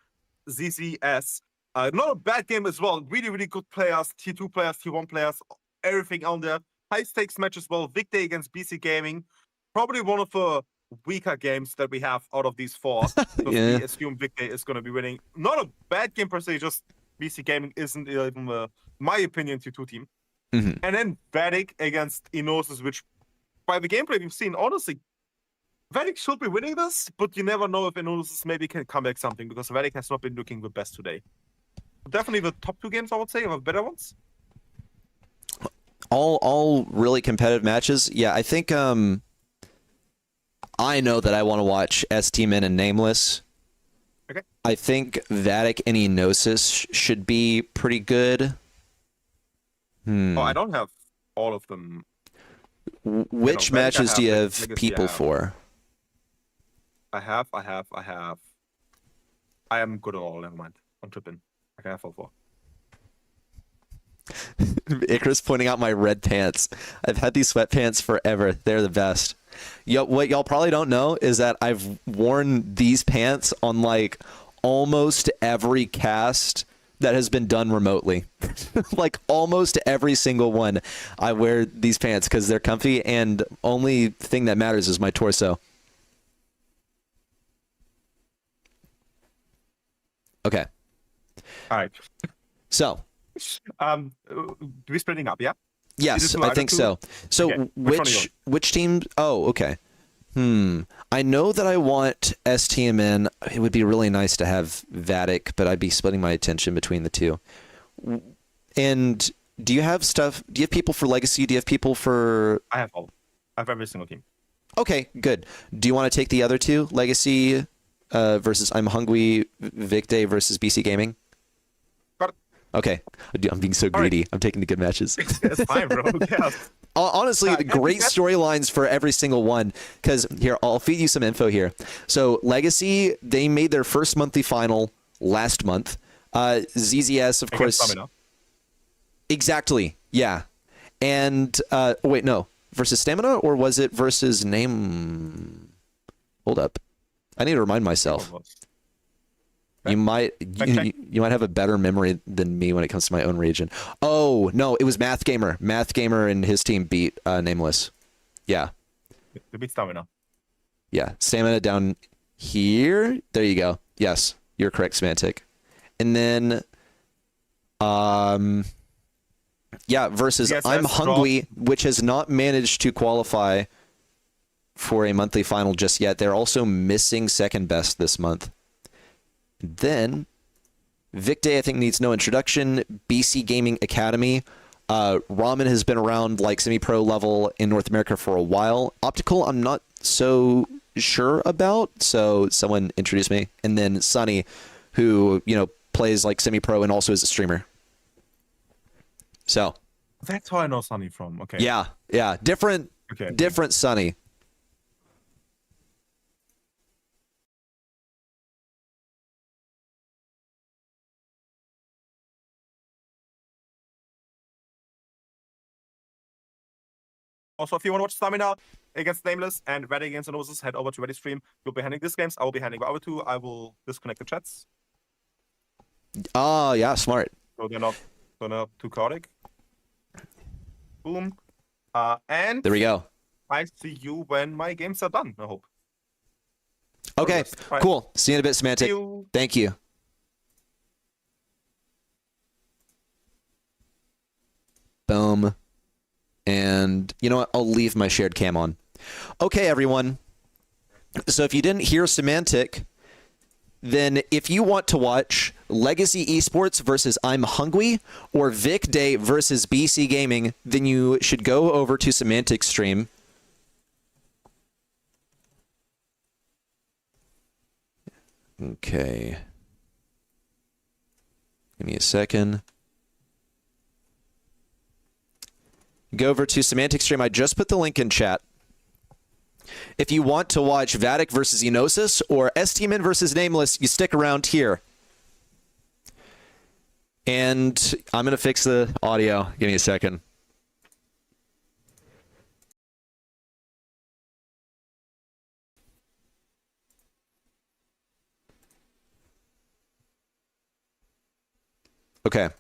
ZZS. Not a bad game as well. Really, really good players. Tier 2 players, Tier 1 players. Everything on there. High stakes match as well. Victor against BC Gaming. Probably one of the weaker games that we have out of these 4. We assume Victor is going to be winning. Not a bad game per se, just BC Gaming isn't even, my opinion, Tier 2 team. And then Vatic against Enosis, which by the gameplay we've seen, honestly, Vatic should be winning this, but you never know if Enosis maybe can come back something, because Vatic has not been looking the best today. Definitely the top 2 games, I would say, are the better ones. All really competitive matches. Yeah, I think I know that I want to watch ST-Min and Nameless. Okay. I think Vatic and Enosis should be pretty good. Oh, I don't have all of them. Which matches do you have people for? I am good at all, never mind. I'm tripping. I can have all 4. Icarus pointing out my red pants. I've had these sweatpants forever. They're the best. What y'all probably don't know is that I've worn these pants on almost every cast that has been done remotely. Almost every single one. I wear these pants because they're comfy, and only thing that matters is my torso. Okay. All right. So. We splitting up, yeah? Yes, I think so. So okay. which team? Oh, okay. I know that I want STMN. It would be really nice to have Vatic, but I'd be splitting my attention between the 2. And do you have stuff? Do you have people for Legacy? Do you have people for? I have all. I have every single team. Okay, good. Do you want to take the other 2? Legacy versus I'm Hungry, Vicday versus BC Gaming? Okay. I'm being so greedy. Right. I'm taking the good matches. It's fine, bro. Yeah. Honestly, great storylines for every single one. Because here, I'll feed you some info here. So Legacy, they made their first monthly final last month. ZZS, of course. Exactly. Yeah. And wait, no. Versus Stamina, or was it versus Name? Hold up. I need to remind myself. You might have a better memory than me when it comes to my own region. Oh, no, it was Math Gamer. Math Gamer and his team beat Nameless. Yeah. They beat Stamina. Yeah, Stamina down here. There you go. Yes, you're correct, Semantic. And then, versus I'm Hungry, which has not managed to qualify for a monthly final just yet. They're also missing second best this month. Then, Vicday, I think, needs no introduction. BC Gaming Academy. Ramen has been around semi-pro level in North America for a while. Optical, I'm not so sure about, so someone introduced me. And then Sunny, who, plays semi-pro and also is a streamer. So. That's how I know Sunny from. Okay. Yeah. Different Sunny. Also, if you want to watch Stamina against Nameless and Vatic against Enosis, head over to Ready Stream. You'll be handling these games. I will be handling the other two. I will disconnect the chats. Oh, yeah, smart. So they're not too chaotic. Boom. And There we go. I see you when my games are done, I hope. Okay, Right. cool. See you in a bit, Semantic. Thank you. Boom. And you know what? I'll leave my shared cam on. Okay, everyone. So if you didn't hear Semantic, then if you want to watch Legacy Esports versus I'm Hungry or Vic Day versus BC Gaming, then you should go over to Semantic's stream. Okay. Give me a second. Go over to Semantic Stream. I just put the link in chat. If you want to watch Vatic versus Enosis or STMin versus Nameless, you stick around here. And I'm going to fix the audio. Give me a second. Okay.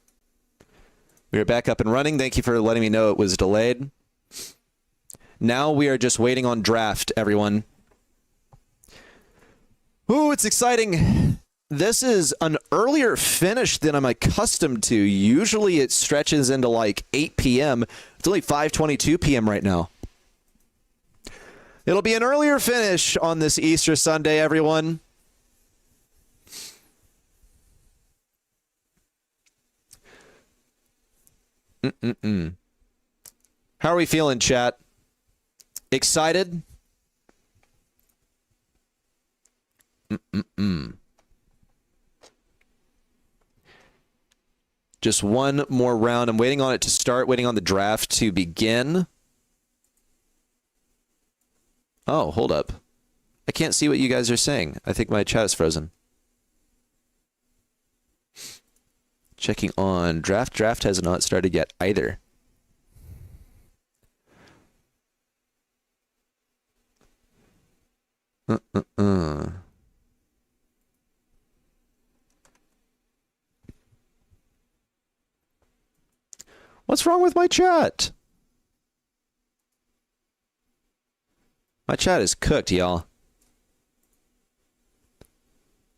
We are back up and running. Thank you for letting me know it was delayed. Now we are just waiting on draft, everyone. Ooh, it's exciting. This is an earlier finish than I'm accustomed to. Usually it stretches into like 8 p.m. It's only 5:22 p.m. right now. It'll be an earlier finish on this Easter Sunday, everyone. How are we feeling, chat? Excited? Just one more round. I'm waiting on it to start, waiting on the draft to begin. Oh, hold up. I can't see what you guys are saying. I think my chat is frozen. Checking on draft. Draft has not started yet either. What's wrong with my chat? My chat is cooked, y'all.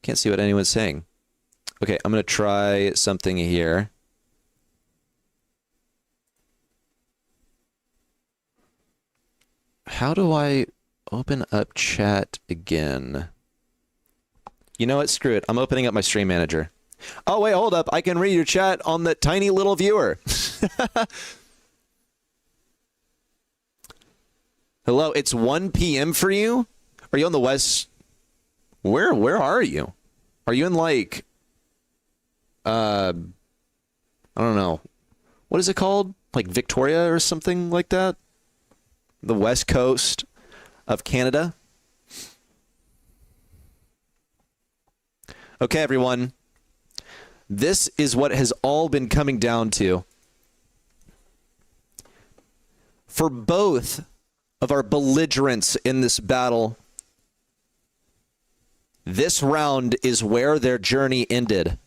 Can't see what anyone's saying. Okay, I'm going to try something here. How do I open up chat again? You know what? Screw it. I'm opening up my stream manager. Oh, wait, hold up. I can read your chat on the tiny little viewer. Hello, it's 1 p.m. for you? Are you on the west? Where are you? Are you in like I don't know. What is it called? Like Victoria or something like that? The west coast of Canada? Okay, everyone. This is what has all been coming down to. For both of our belligerents in this battle, this round is where their journey ended.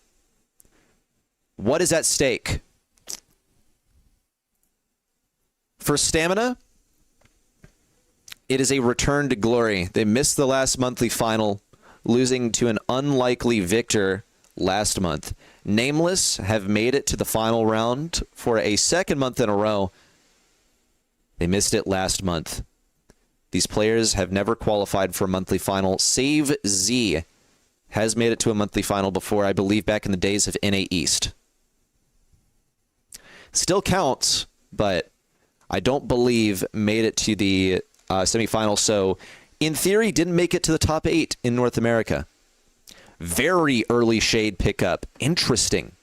What is at stake? For Stamina, it is a return to glory. They missed the last monthly final, losing to an unlikely victor last month. Nameless have made it to the final round for a second month in a row. They missed it last month. These players have never qualified for a monthly final. Save Z has made it to a monthly final before, I believe, back in the days of NA East. Still counts, but I don't believe made it to the semifinal. So, in theory, didn't make it to the top 8 in North America. Very early shade pickup. Interesting.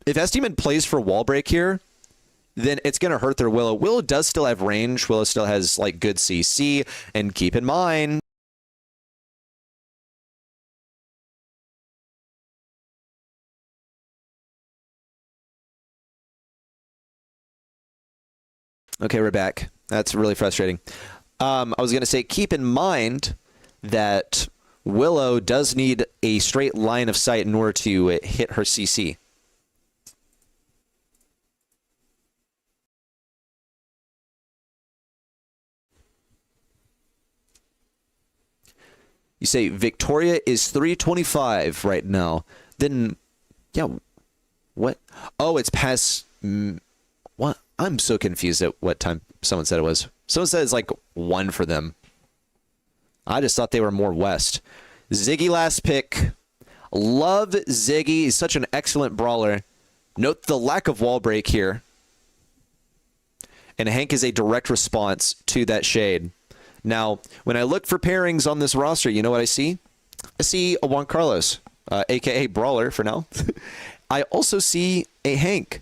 If STMin plays for wall break here, then it's going to hurt their Willow. Willow does still have range. Willow still has like good CC. And keep in mind, Okay, we're back. That's really frustrating. I was going to say, keep in mind that Willow does need a straight line of sight in order to hit her CC. You say Victoria is 325 right now. Then, yeah, what? Oh, it's past... what? I'm so confused at what time someone said it was. Someone said it's like 1 for them. I just thought they were more west. Ziggy last pick. Love Ziggy. He's such an excellent brawler. Note the lack of wall break here. And Hank is a direct response to that shade. Now, when I look for pairings on this roster, you know what I see? I see a Juan Carlos, a.k.a. Brawler for now. I also see a Hank.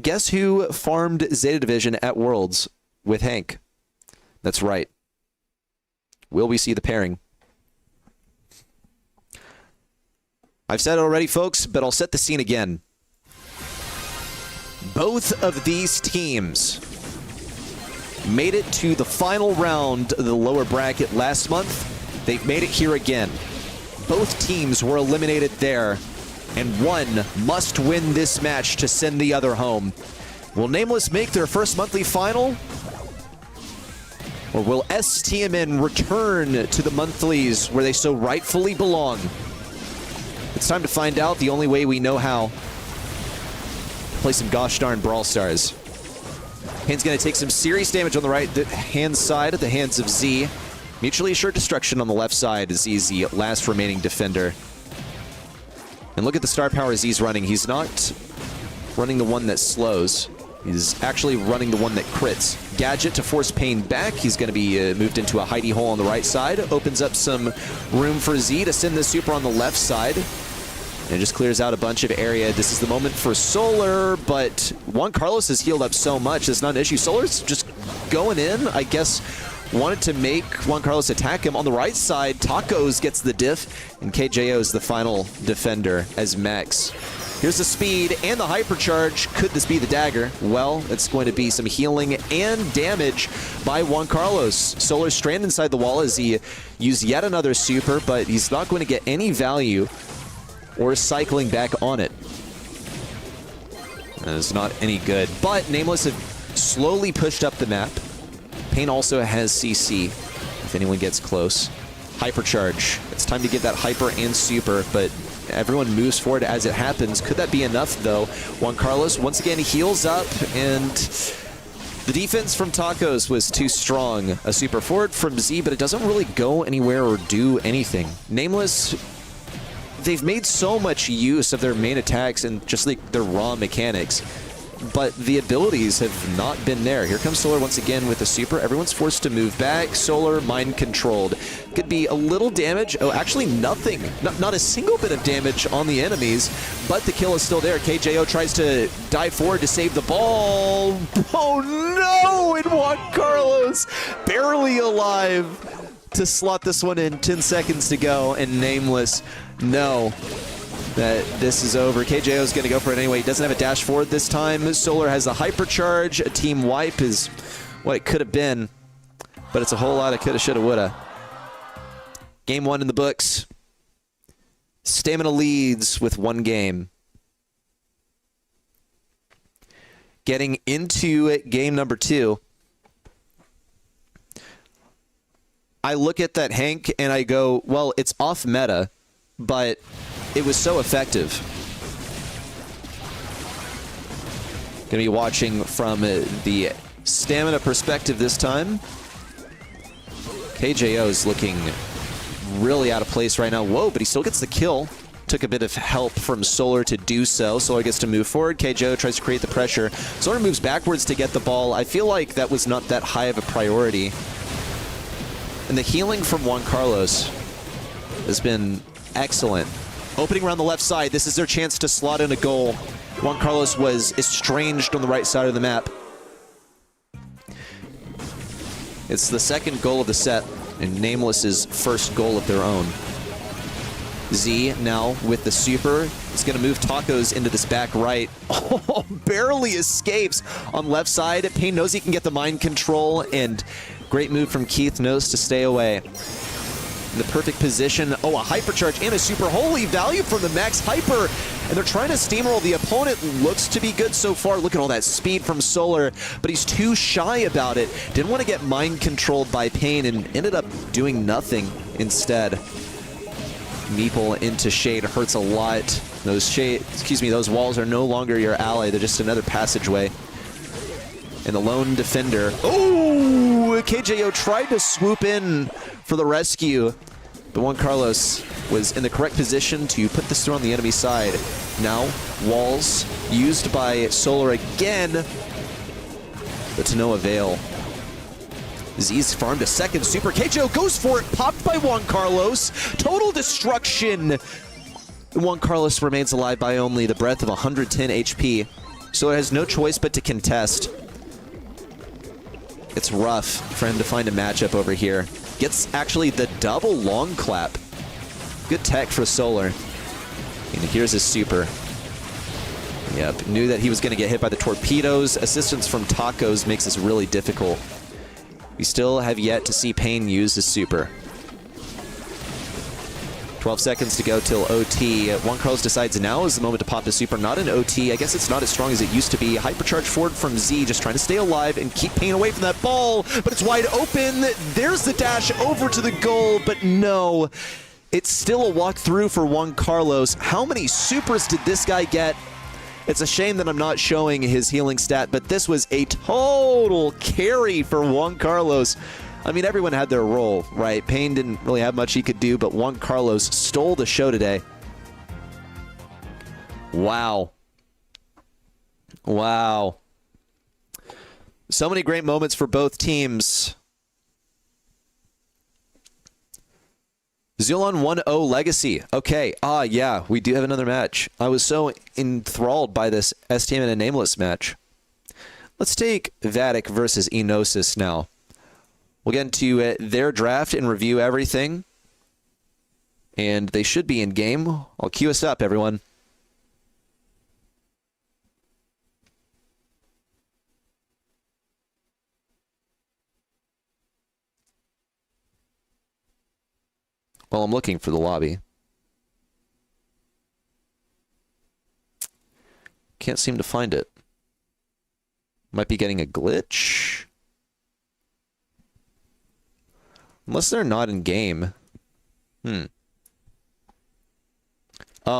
Guess who farmed Zeta Division at Worlds with Hank? That's right. Will we see the pairing? I've said it already, folks, but I'll set the scene again. Both of these teams made it to the final round of the lower bracket last month. They've made it here again. Both teams were eliminated there, and one must win this match to send the other home. Will Nameless make their first monthly final? Or will STMN return to the monthlies where they so rightfully belong? It's time to find out the only way we know how. Play some gosh darn Brawl Stars. Hand's going to take some serious damage on the right hand side at the hands of Z. Mutually assured destruction on the left side as Z's the last remaining defender. And look at the star power Z's running. He's not running the one that slows. He's actually running the one that crits. Gadget to force Pain back. He's going to be moved into a hidey hole on the right side. Opens up some room for Z to send the super on the left side. And it just clears out a bunch of area. This is the moment for Solar, but Juan Carlos has healed up so much. It's not an issue. Solar's just going in, I guess. Wanted to make Juan Carlos attack him. On the right side, Tacos gets the diff, and KJO is the final defender as Max. Here's the speed and the hypercharge. Could this be the dagger? Well, it's going to be some healing and damage by Juan Carlos. Solar stranded inside the wall as he used yet another super, but he's not going to get any value or cycling back on it. And it's not any good. But Nameless have slowly pushed up the map. Pain also has CC, if anyone gets close. Hypercharge. It's time to get that hyper and super, but everyone moves forward as it happens. Could that be enough, though? Juan Carlos, once again, heals up, and the defense from Tacos was too strong. A super forward from Z, but it doesn't really go anywhere or do anything. Nameless, they've made so much use of their main attacks and just like their raw mechanics, but the abilities have not been there. Here comes Solar once again with a super. Everyone's forced to move back. Solar mind controlled. Could be a little damage. Oh, actually nothing. Not a single bit of damage on the enemies, but the kill is still there. KJO tries to dive forward to save the ball. Oh no! And Juan Carlos barely alive to slot this one in. 10 seconds to go, and Nameless, no. That this is over. KJO is going to go for it anyway. He doesn't have a dash forward this time. Solar has a hypercharge. A team wipe is what it could have been, but it's a whole lot of coulda, shoulda, woulda. Game 1 in the books. Stamina leads with 1 game. Getting into game number 2. I look at that Hank and I go, well, it's off meta, but it was so effective. Gonna be watching from the stamina perspective this time. KJO is looking really out of place right now. Whoa, but he still gets the kill. Took a bit of help from Solar to do so. Solar gets to move forward. KJO tries to create the pressure. Solar moves backwards to get the ball. I feel like that was not that high of a priority. And the healing from Juan Carlos has been excellent. Opening around the left side, this is their chance to slot in a goal. Juan Carlos was estranged on the right side of the map. It's the second goal of the set, and Nameless's first goal of their own. Z now with the super, It's going to move Tacos into this back right. Oh, barely escapes on left side. Payne knows he can get the mind control, and great move from Keith knows to stay away. In the perfect position. Oh, a hypercharge and a super. Holy value from the max hyper. And they're trying to steamroll. The opponent looks to be good so far. Look at all that speed from Solar, but he's too shy about it. Didn't want to get mind controlled by Payne and ended up doing nothing instead. Meeple into shade hurts a lot. Those walls are no longer your ally. They're just another passageway. And the lone defender. Oh, KJO tried to swoop in for the rescue, but Juan Carlos was in the correct position to put this through on the enemy side. Now, walls used by Solar again, but to no avail. Z's farmed a second super. KJO goes for it, popped by Juan Carlos. Total destruction. Juan Carlos remains alive by only the breath of 110 HP. So it has no choice but to contest. It's rough for him to find a matchup over here. Gets actually the double long clap. Good tech for Solar. And here's his super. Yep, knew that he was going to get hit by the torpedoes. Assistance from Tacos makes this really difficult. We still have yet to see Payne use his super. 12 seconds to go till OT. Juan Carlos decides now is the moment to pop the super. Not an OT. I guess it's not as strong as it used to be. Hypercharge forward from Z, just trying to stay alive and keep Payne away from that ball. But it's wide open. There's the dash over to the goal, but no. It's still a walk through for Juan Carlos. How many supers did this guy get? It's a shame that I'm not showing his healing stat, but this was a total carry for Juan Carlos. I mean, everyone had their role, right? Payne didn't really have much he could do, but Juan Carlos stole the show today. Wow. Wow. So many great moments for both teams. Zulon 1-0 Legacy. Okay. Yeah, we do have another match. I was so enthralled by this STM and a Nameless match. Let's take Vatic versus Enosis now. We'll get into their draft and review everything. And they should be in game. I'll cue us up, everyone. Well, I'm looking for the lobby. Can't seem to find it. Might be getting a glitch. Unless they're not in game. Oh,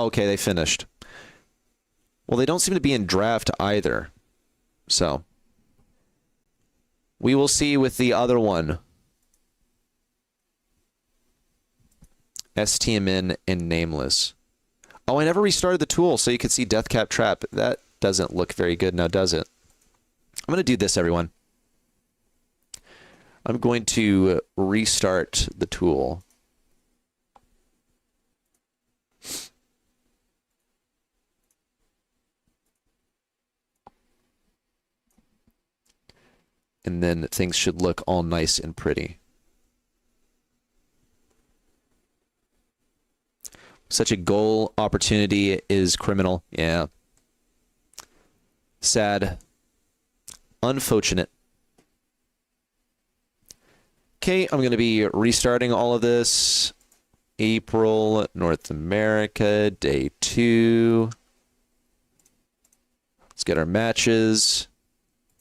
okay, they finished. Well, they don't seem to be in draft either. So, we will see with the other one. STMN and Nameless. Oh, I never restarted the tool so you could see Deathcap Trap. That doesn't look very good now, does it? I'm going to do this, everyone. I'm going to restart the tool. And then things should look all nice and pretty. Such a goal opportunity is criminal. Yeah. Sad. Unfortunate. Okay, I'm going to be restarting all of this. April, North America, day 2. Let's get our matches.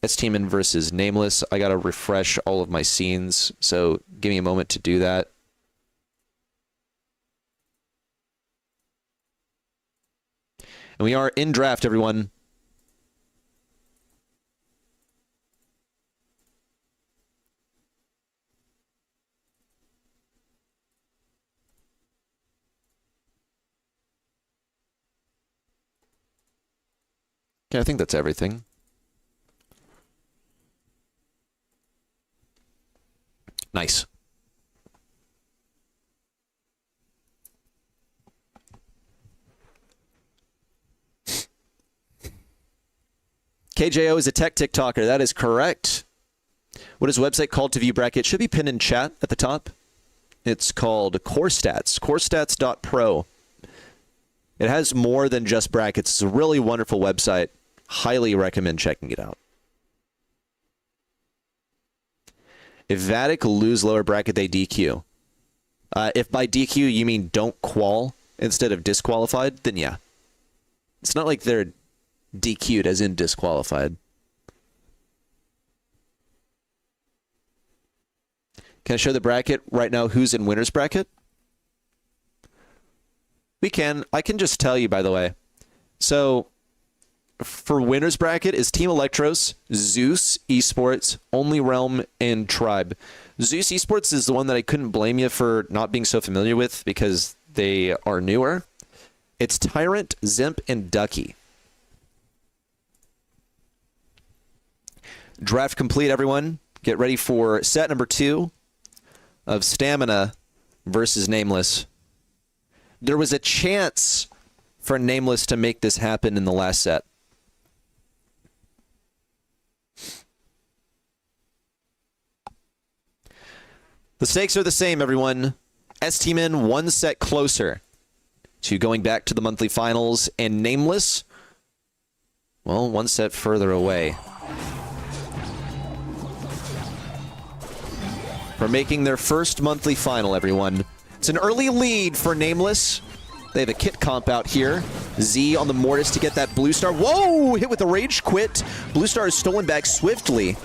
STMN versus Nameless. I got to refresh all of my scenes, so give me a moment to do that. And we are in draft, everyone. Okay, I think that's everything. Nice. KJO is a tech TikToker. That is correct. What is the website called to view bracket? Should be pinned in chat at the top. It's called Core Stats. CoreStats.pro. It has more than just brackets. It's a really wonderful website. Highly recommend checking it out. If Vatic lose lower bracket, they DQ. If by DQ you mean don't qual instead of disqualified, then yeah. It's not like they're DQ'd as in disqualified. Can I show the bracket right now? Who's in winner's bracket? We can. I can just tell you, by the way. So, for winner's bracket is Team Electros, Zeus Esports, Only Realm, and Tribe. Zeus Esports is the one that I couldn't blame you for not being so familiar with because they are newer. It's Tyrant, Zimp, and Ducky. Draft complete, everyone. Get ready for set number 2 of Stamina versus Nameless. There was a chance for Nameless to make this happen in the last set. The stakes are the same, everyone. S-Team one set closer to going back to the monthly finals, and Nameless, well, one set further away for making their first monthly final, everyone. It's an early lead for Nameless. They have a kit comp out here. Z on the Mortis to get that Blue Star. Whoa! Hit with the Rage Quit. Blue Star is stolen back swiftly.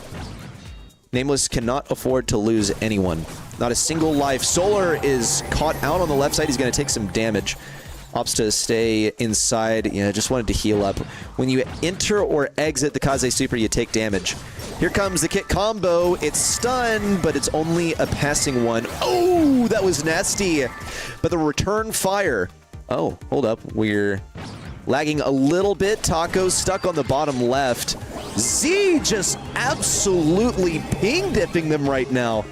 Nameless cannot afford to lose anyone. Not a single life. Solar is caught out on the left side. He's going to take some damage. Opts to stay inside. Yeah, just wanted to heal up. When you enter or exit the Kaze Super, you take damage. Here comes the kit combo. It's stunned, but it's only a passing one. Oh, that was nasty. But the return fire. Oh, hold up. We're lagging a little bit. Taco's stuck on the bottom left. Z just absolutely ping dipping them right now.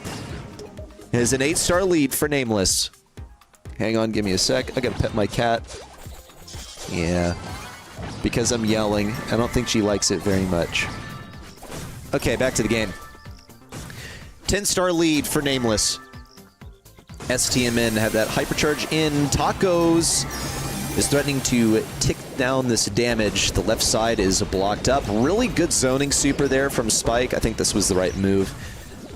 It is an 8-star lead for Nameless. Hang on, give me a sec. I gotta pet my cat. Yeah. Because I'm yelling. I don't think she likes it very much. Okay, back to the game. 10-star lead for Nameless. STMN have that hypercharge in. Tacos is threatening to tick down this damage. The left side is blocked up. Really good zoning super there from Spike. I think this was the right move.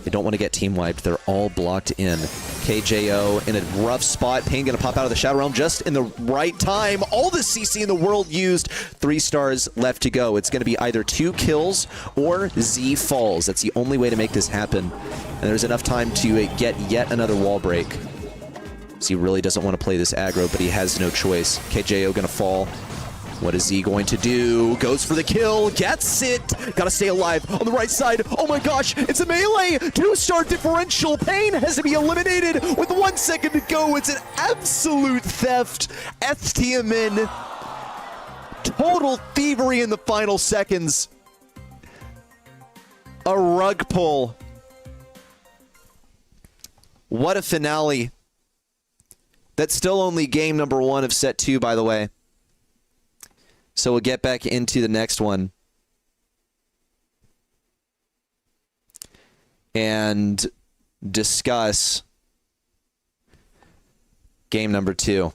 They don't want to get team wiped. They're all blocked in. KJO in a rough spot. Pain gonna pop out of the Shadow Realm just in the right time. All the CC in the world used. 3 stars left to go. It's gonna be either 2 kills or Z falls. That's the only way to make this happen. And there's enough time to get yet another wall break. Z really doesn't want to play this aggro, but he has no choice. KJO gonna fall. What is he going to do? Goes for the kill, gets it! Gotta stay alive on the right side. Oh my gosh, it's a melee! 2-star differential. Pain has to be eliminated with 1 second to go. It's an absolute theft. STMN. Total thievery in the final seconds. A rug pull. What a finale. That's still only game number 1 of set 2, by the way. So we'll get back into the next one. And discuss game number 2.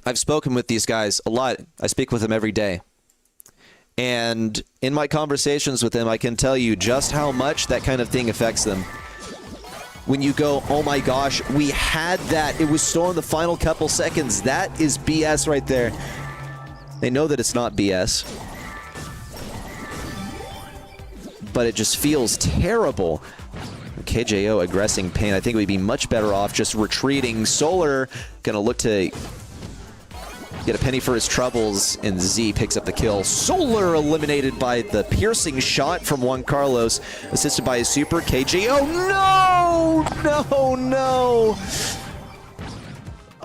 I've spoken with these guys a lot. I speak with them every day. And in my conversations with them, I can tell you just how much that kind of thing affects them. When you go, oh my gosh, we had that. It was still in the final couple seconds. That is BS right there. They know that it's not BS. But it just feels terrible. KJO aggressing Pain. I think we'd be much better off just retreating. Solar gonna look to get a penny for his troubles, and Z picks up the kill. Solar eliminated by the piercing shot from Juan Carlos, assisted by his super. KJO, no! No, no!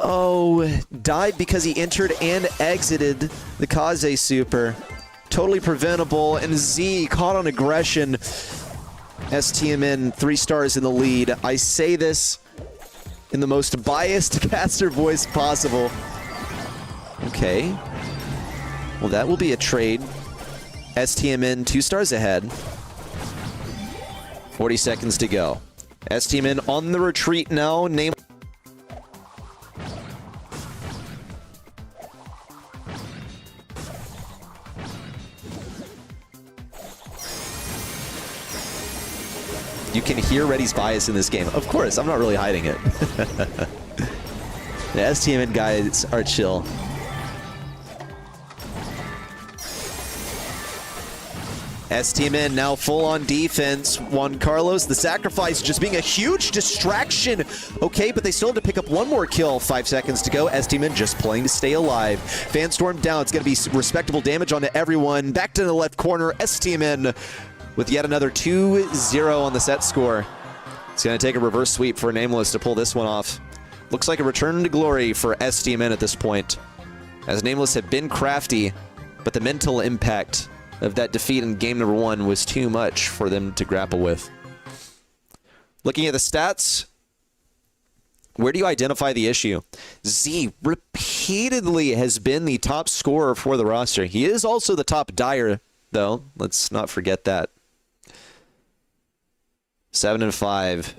Oh, died because he entered and exited the Kaze super. Totally preventable, and Z caught on aggression. STMN 3 stars in the lead. I say this in the most biased caster voice possible. Okay. Well, that will be a trade. STMN 2 stars ahead. 40 seconds to go. STMN on the retreat now. You can hear Reddy's bias in this game. Of course, I'm not really hiding it. The STMN guys are chill. STMN now full on defense. Juan Carlos, the sacrifice just being a huge distraction. Okay, but they still have to pick up one more kill. 5 seconds to go. STMN just playing to stay alive. Fanstorm down. It's going to be respectable damage onto everyone. Back to the left corner. STMN with yet another 2-0 on the set score. It's going to take a reverse sweep for Nameless to pull this one off. Looks like a return to glory for STMN at this point, as Nameless had been crafty, but the mental impact of that defeat in game number 1 was too much for them to grapple with. Looking at the stats, where do you identify the issue? Z repeatedly has been the top scorer for the roster. He is also the top dyer, though. Let's not forget that. 7-5.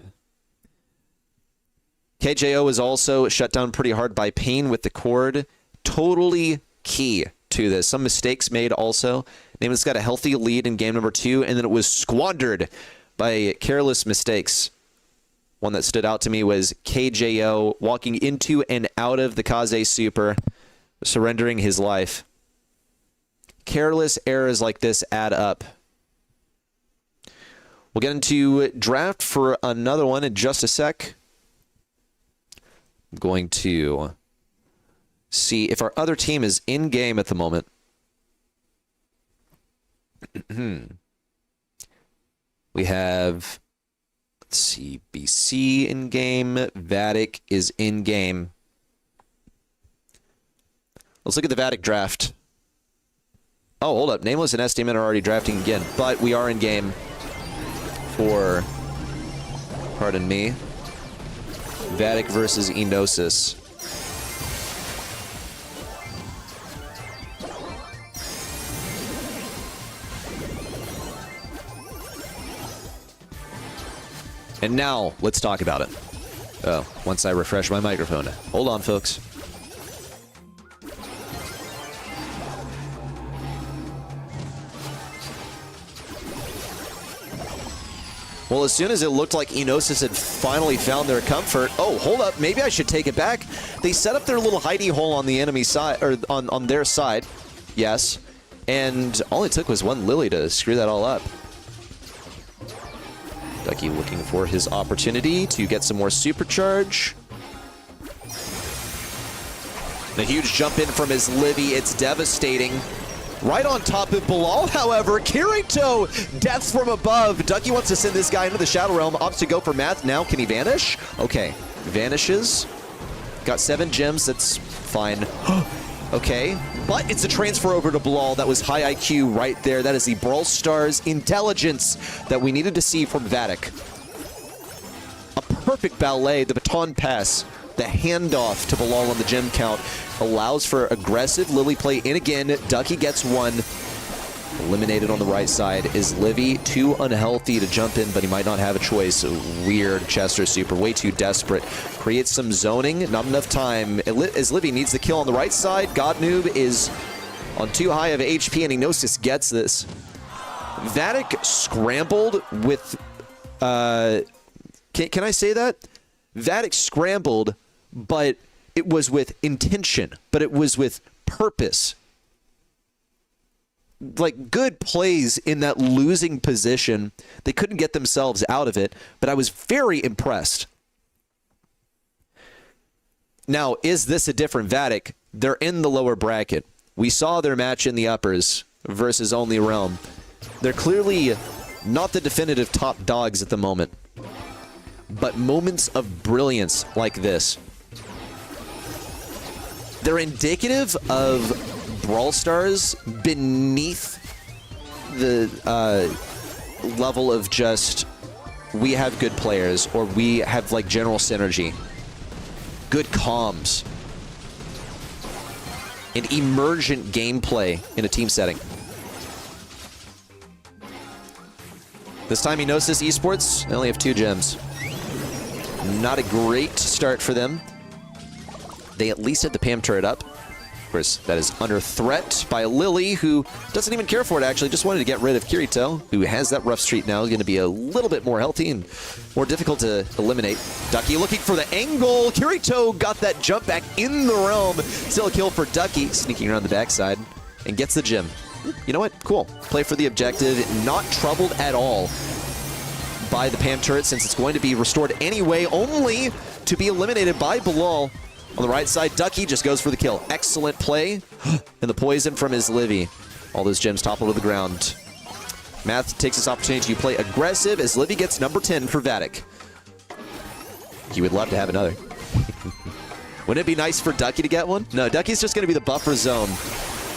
KJO is also shut down pretty hard by Pain with the cord. Totally key to this. Some mistakes made also. Nameless got a healthy lead in game number 2, and then it was squandered by careless mistakes. One that stood out to me was KJO walking into and out of the Kaze Super, surrendering his life. Careless errors like this add up. We'll get into draft for another one in just a sec. I'm going to see if our other team is in game at the moment. We have, let's see, BC in game. Vatic is in game. Let's look at the Vatic draft. Oh, hold up. Nameless and STMN are already drafting again, but we are in game for, pardon me, Vatic versus Enosis. And now, let's talk about it. Oh, once I refresh my microphone. Hold on, folks. Well, as soon as it looked like Enosis had finally found their comfort... Oh, hold up. Maybe I should take it back. They set up their little hidey hole on the enemy side, or on their side. Yes. And all it took was one Lily to screw that all up. Ducky looking for his opportunity to get some more supercharge. The huge jump in from his Livy. It's devastating. Right on top of Bilal, however, Kirito, death from above. Ducky wants to send this guy into the Shadow Realm, opts to go for math. Now, can he vanish? Okay, vanishes. Got 7 gems, that's fine. Okay, but it's a transfer over to Bilal. That was high IQ right there. That is the Brawl Stars intelligence that we needed to see from Vatic. A perfect ballet, the baton pass, the handoff to Bilal on the gem count allows for aggressive Lily play in again. Ducky gets one. Eliminated on the right side is Livy. Too unhealthy to jump in, but he might not have a choice. Weird Chester Super, way too desperate. Creates some zoning, not enough time. As Livy needs the kill on the right side, Godnoob is on too high of HP, and Enosis gets this. Vatic scrambled with... can I say that? Vatic scrambled, but it was with intention, but it was with purpose. Like, good plays in that losing position. They couldn't get themselves out of it, but I was very impressed. Now, is this a different Vatic? They're in the lower bracket. We saw their match in the uppers versus Only Realm. They're clearly not the definitive top dogs at the moment, but moments of brilliance like this, they're indicative of Brawl Stars beneath the level of just, we have good players, or we have like general synergy, good comms, and emergent gameplay in a team setting. This time Enosis Esports, they only have 2 gems. Not a great start for them. They at least had the Pam turret up. Of course, that is under threat by Lily, who doesn't even care for it, actually. Just wanted to get rid of Kirito, who has that rough streak now. Going to be a little bit more healthy and more difficult to eliminate. Ducky looking for the angle. Kirito got that jump back in the realm. Still a kill for Ducky, sneaking around the backside, and gets the gem. You know what? Cool. Play for the objective. Not troubled at all by the Pam turret, since it's going to be restored anyway, only to be eliminated by Bilal. On the right side, Ducky just goes for the kill. Excellent play. And the poison from his Livy. All those gems topple to the ground. Math takes this opportunity to play aggressive as Livy gets number 10 for Vatic. He would love to have another. Wouldn't it be nice for Ducky to get one? No, Ducky's just going to be the buffer zone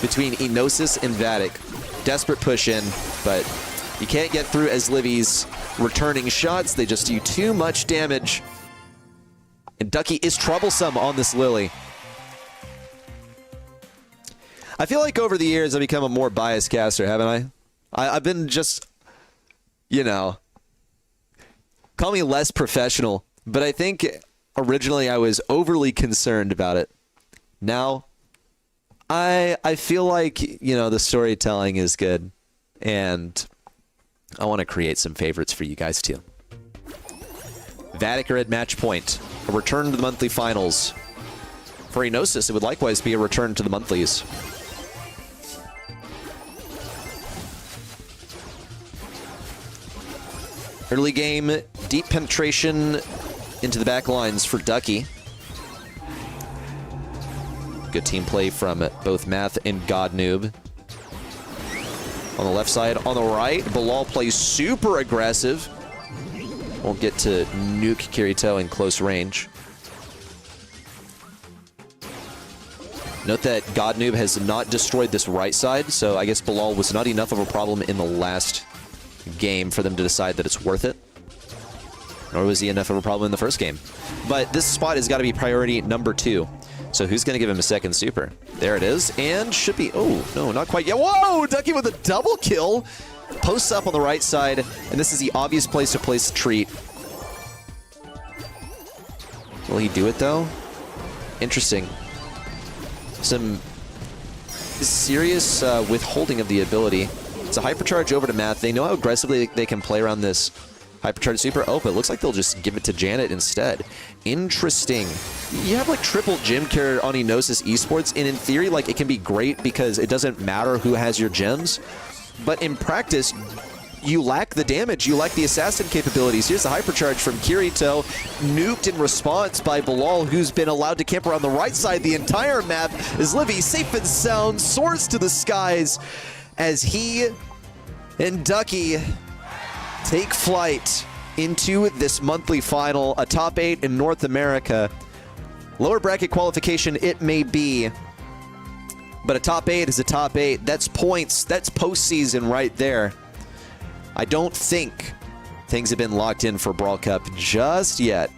between Enosis and Vatic. Desperate push in, but you can't get through as Livy's returning shots. They just do too much damage. And Ducky is troublesome on this Lily. I feel like over the years I've become a more biased caster, haven't I? I've been just, you know, call me less professional, but I think originally I was overly concerned about it. Now, I feel like, you know, the storytelling is good, and I want to create some favorites for you guys too. Vatic are at match point. A return to the monthly finals. For Enosis, it would likewise be a return to the monthlies. Early game, deep penetration into the back lines for Ducky. Good team play from both Math and Godnoob. On the left side, on the right, Bilal plays super aggressive. Won't get to nuke Kirito in close range. Note that Godnoob has not destroyed this right side, so I guess Bilal was not enough of a problem in the last game for them to decide that it's worth it. Nor was he enough of a problem in the first game. But this spot has got to be priority number 2. So who's going to give him a second super? There it is, and should be... Oh, no, not quite yet. Whoa! Ducky with a double kill! Posts up on the right side, and this is the obvious place to place the treat. Will he do it, though? Interesting. Some serious withholding of the ability. It's a hypercharge over to Math. They know how aggressively they can play around this hypercharge super. Oh, but it looks like they'll just give it to Janet instead. Interesting. You have like triple gem carrier on Enosis Esports, and in theory, like, it can be great because it doesn't matter who has your gems. But in practice, you lack the damage, you lack the assassin capabilities. Here's the hypercharge from Kirito, nuked in response by Bilal, who's been allowed to camp around the right side the entire map, as Livy, safe and sound, soars to the skies as he and Ducky take flight into this monthly final, a top 8 in North America. Lower bracket qualification it may be, but a top 8 is a top 8. That's points. That's postseason right there. I don't think things have been locked in for Brawl Cup just yet.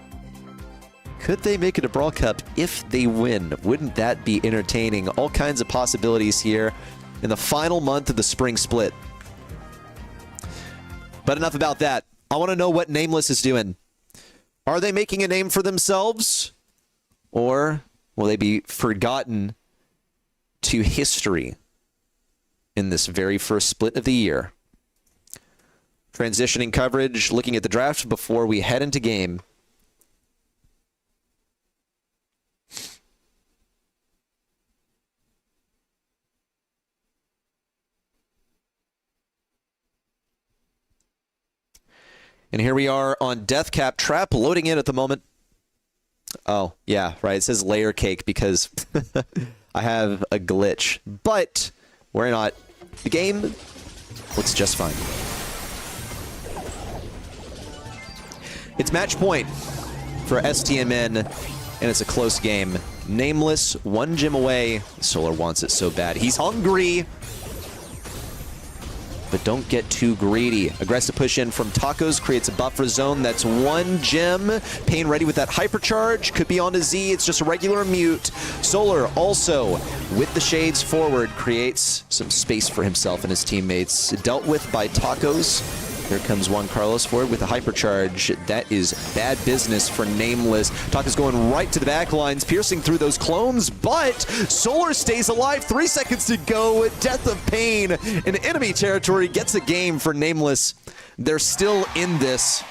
Could they make it a Brawl Cup if they win? Wouldn't that be entertaining? All kinds of possibilities here in the final month of the spring split. But enough about that. I want to know what Nameless is doing. Are they making a name for themselves? Or will they be forgotten to history in this very first split of the year? Transitioning coverage, looking at the draft before we head into game. And here we are on Deathcap Trap, loading in at the moment. Oh, yeah, right. It says layer cake because I have a glitch. But we're not. The game looks just fine. It's match point for STMN, and it's a close game. Nameless, 1 gem away. Solar wants it so bad. He's hungry. But don't get too greedy. Aggressive push in from Tacos creates a buffer zone. That's 1 gem. Pain ready with that hypercharge. Could be on a Z. It's just a regular mute. Solar also, with the shades forward, creates some space for himself and his teammates. Dealt with by Tacos. Here comes Juan Carlos forward with a hypercharge. That is bad business for Nameless. Taka's going right to the back lines, piercing through those clones, but Solar stays alive. 3 seconds to go. Death of Pain in enemy territory gets a game for Nameless. They're still in this.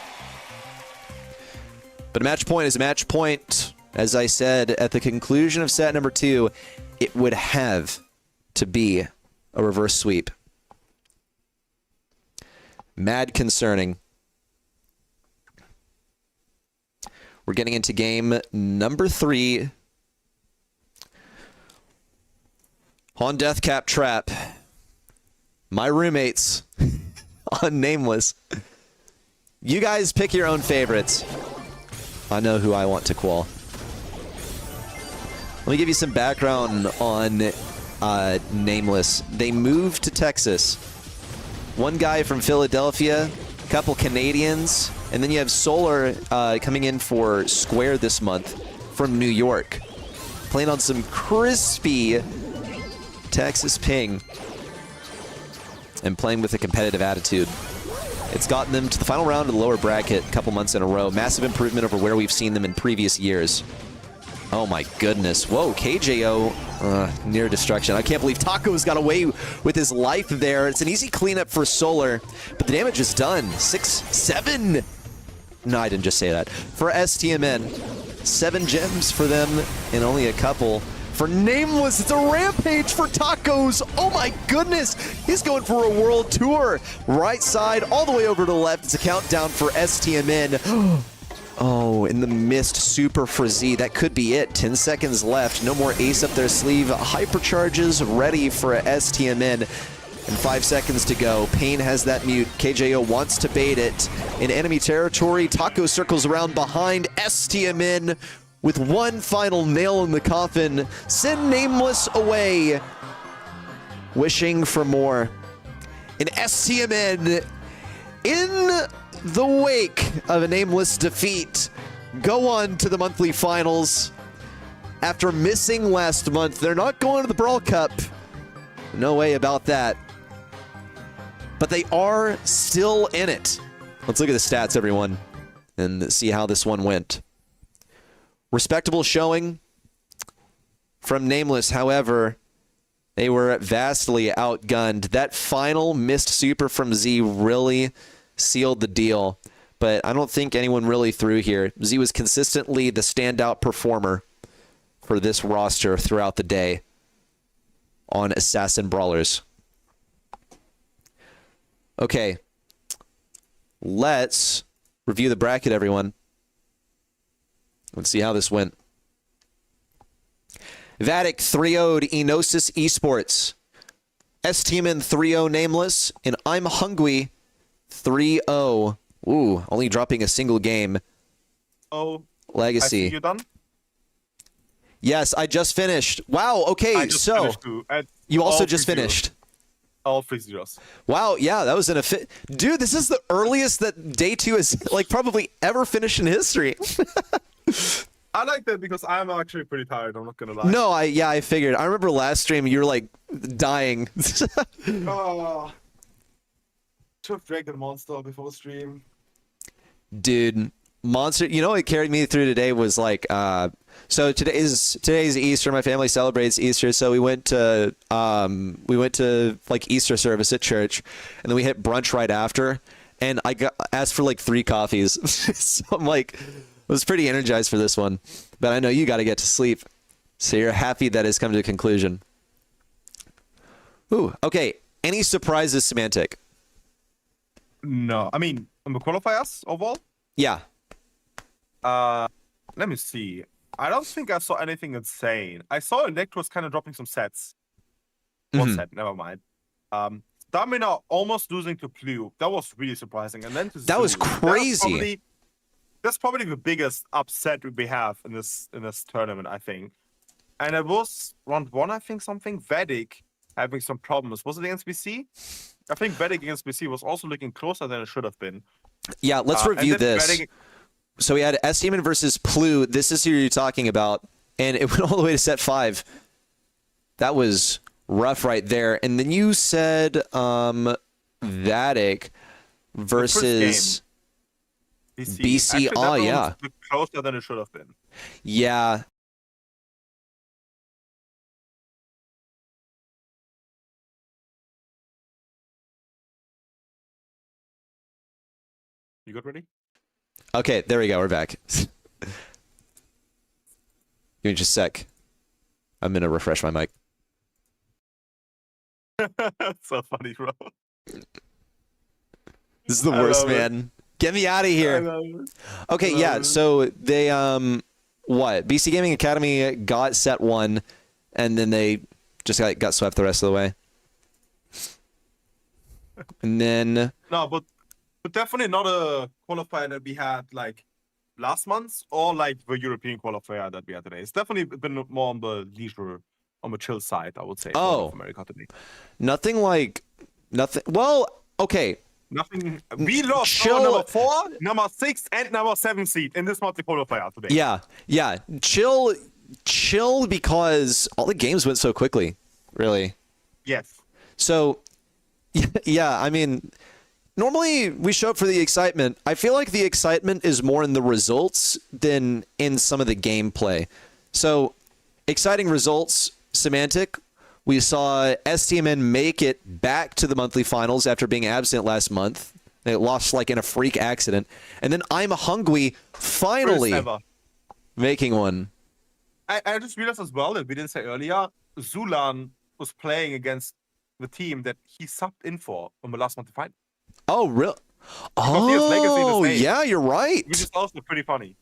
But a match point is a match point. As I said, at the conclusion of set number 2, it would have to be a reverse sweep. Mad concerning. We're getting into game number 3. On Deathcap Trap. My roommates on Nameless. You guys pick your own favorites. I know who I want to qual. Let me give you some background on Nameless. They moved to Texas. One guy from Philadelphia, a couple Canadians, and then you have Solar coming in for Square this month from New York. Playing on some crispy Texas ping and playing with a competitive attitude. It's gotten them to the final round of the lower bracket a couple months in a row. Massive improvement over where we've seen them in previous years. Oh my goodness. Whoa, KJO near destruction. I can't believe Taco's got away with his life there. It's an easy cleanup for Solar, but the damage is done. 6, 7. No, I didn't just say that. For STMN, 7 gems for them and only a couple. For Nameless, it's a rampage for Tacos. Oh my goodness. He's going for a world tour. Right side all the way over to the left. It's a countdown for STMN. Oh, in the mist, super for Z. That could be it. 10 seconds left. No more ace up their sleeve. Hypercharges ready for a STMN. And 5 seconds to go. Pain has that mute. KJO wants to bait it. In enemy territory, Taco circles around behind STMN with one final nail in the coffin. Send Nameless away. Wishing for more. And STMN in the wake of a Nameless defeat, go on to the monthly finals. After missing last month, they're not going to the Brawl Cup. No way about that. But they are still in it. Let's look at the stats, everyone, and see how this one went. Respectable showing from Nameless. However, they were vastly outgunned. That final missed super from Z really sealed the deal, but I don't think anyone really threw here. Z was consistently the standout performer for this roster throughout the day on Assassin Brawlers. Okay, let's review the bracket, everyone. Let's see how this went. Vatic 3-0'd Enosis Esports. STMN 3-0 Nameless, and I'm Hungry 3-0. Ooh, only dropping a single game. Oh, Legacy. You done? Yes, I just finished. Wow, okay, so you also just finished. All 3-0s. Wow, yeah, that was an dude, this is the earliest that day 2 is like probably ever finished in history. I like that because I'm actually pretty tired, I'm not gonna lie. No, I figured. I remember last stream you were like dying. Oh. Took Dragon Monster before stream. Dude, Monster, you know what carried me through today was like so today's Easter, my family celebrates Easter, so we went to like Easter service at church, and then we hit brunch right after, and I asked for like 3 coffees. So I'm like, I was pretty energized for this one, but I know you got to get to sleep, so you're happy that it's come to a conclusion. Ooh, okay, any surprises, Semantic? No, I mean, on the qualifiers overall? Yeah. Let me see. I don't think I saw anything insane. I saw Electros kind of dropping some sets. One set, never mind. Stamina almost losing to Plu. That was really surprising. And then to that was crazy. That's probably the biggest upset we have in this tournament, I think. And it was round 1, I think, something. Vatic having some problems. Was it against BC? I think Vatic against BC was also looking closer than it should have been. Yeah, let's review this. So we had STMN versus Plu. This is who you're talking about. And it went all the way to set 5. That was rough right there. And then you said Vatic. versus BC. Actually, that Oh, one yeah. was a bit closer than it should have been. Yeah. You good, ready? Okay, there we go. We're back. Give me just a sec. I'm going to refresh my mic. So funny, bro. This is the I worst, love it. man. Get me out of I here. love it. Okay, love yeah. it. So they what? BC Gaming Academy got set 1 and then they just got swept the rest of the way. And then No, but definitely not a qualifier that we had like last month or like the European qualifier that we had today. It's definitely been more on the leisure, on the chill side, I would say, for North America today. nothing. Well, okay. Nothing. We lost Chill. our number 4, number 6, and number 7 seed in this monthly qualifier today. Yeah. Chill because all the games went so quickly, really. Yes. So, yeah, I mean, normally we show up for the excitement. I feel like the excitement is more in the results than in some of the gameplay. So, exciting results, Semantic. We saw STMN make it back to the monthly finals after being absent last month. They lost like in a freak accident. And then I'm Hungry finally First ever. making one. I just realized as well that we didn't say earlier, Zulan was playing against the team that he subbed in for on the last monthly final. Oh, really? Because he has Legacy in his Oh, name. yeah, you're right. Which is also pretty funny.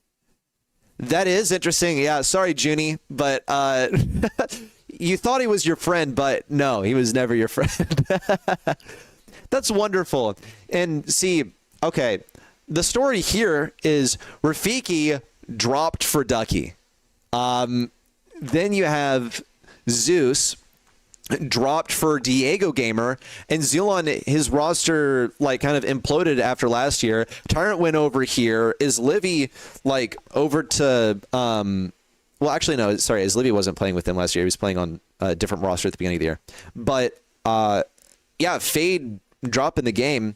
That is interesting. Yeah, sorry, Junie, but you thought he was your friend, but no, he was never your friend. That's wonderful. And see, okay, the story here is Rafiki dropped for Ducky. Then you have Zeus dropped for Diego Gamer, and Zulon, his roster like kind of imploded after last year. Tyrant went over here. Is Livy like over to well, actually no, sorry, Is Livy wasn't playing with them last year. He was playing on a different roster at the beginning of the year. But yeah, Fade drop in the game.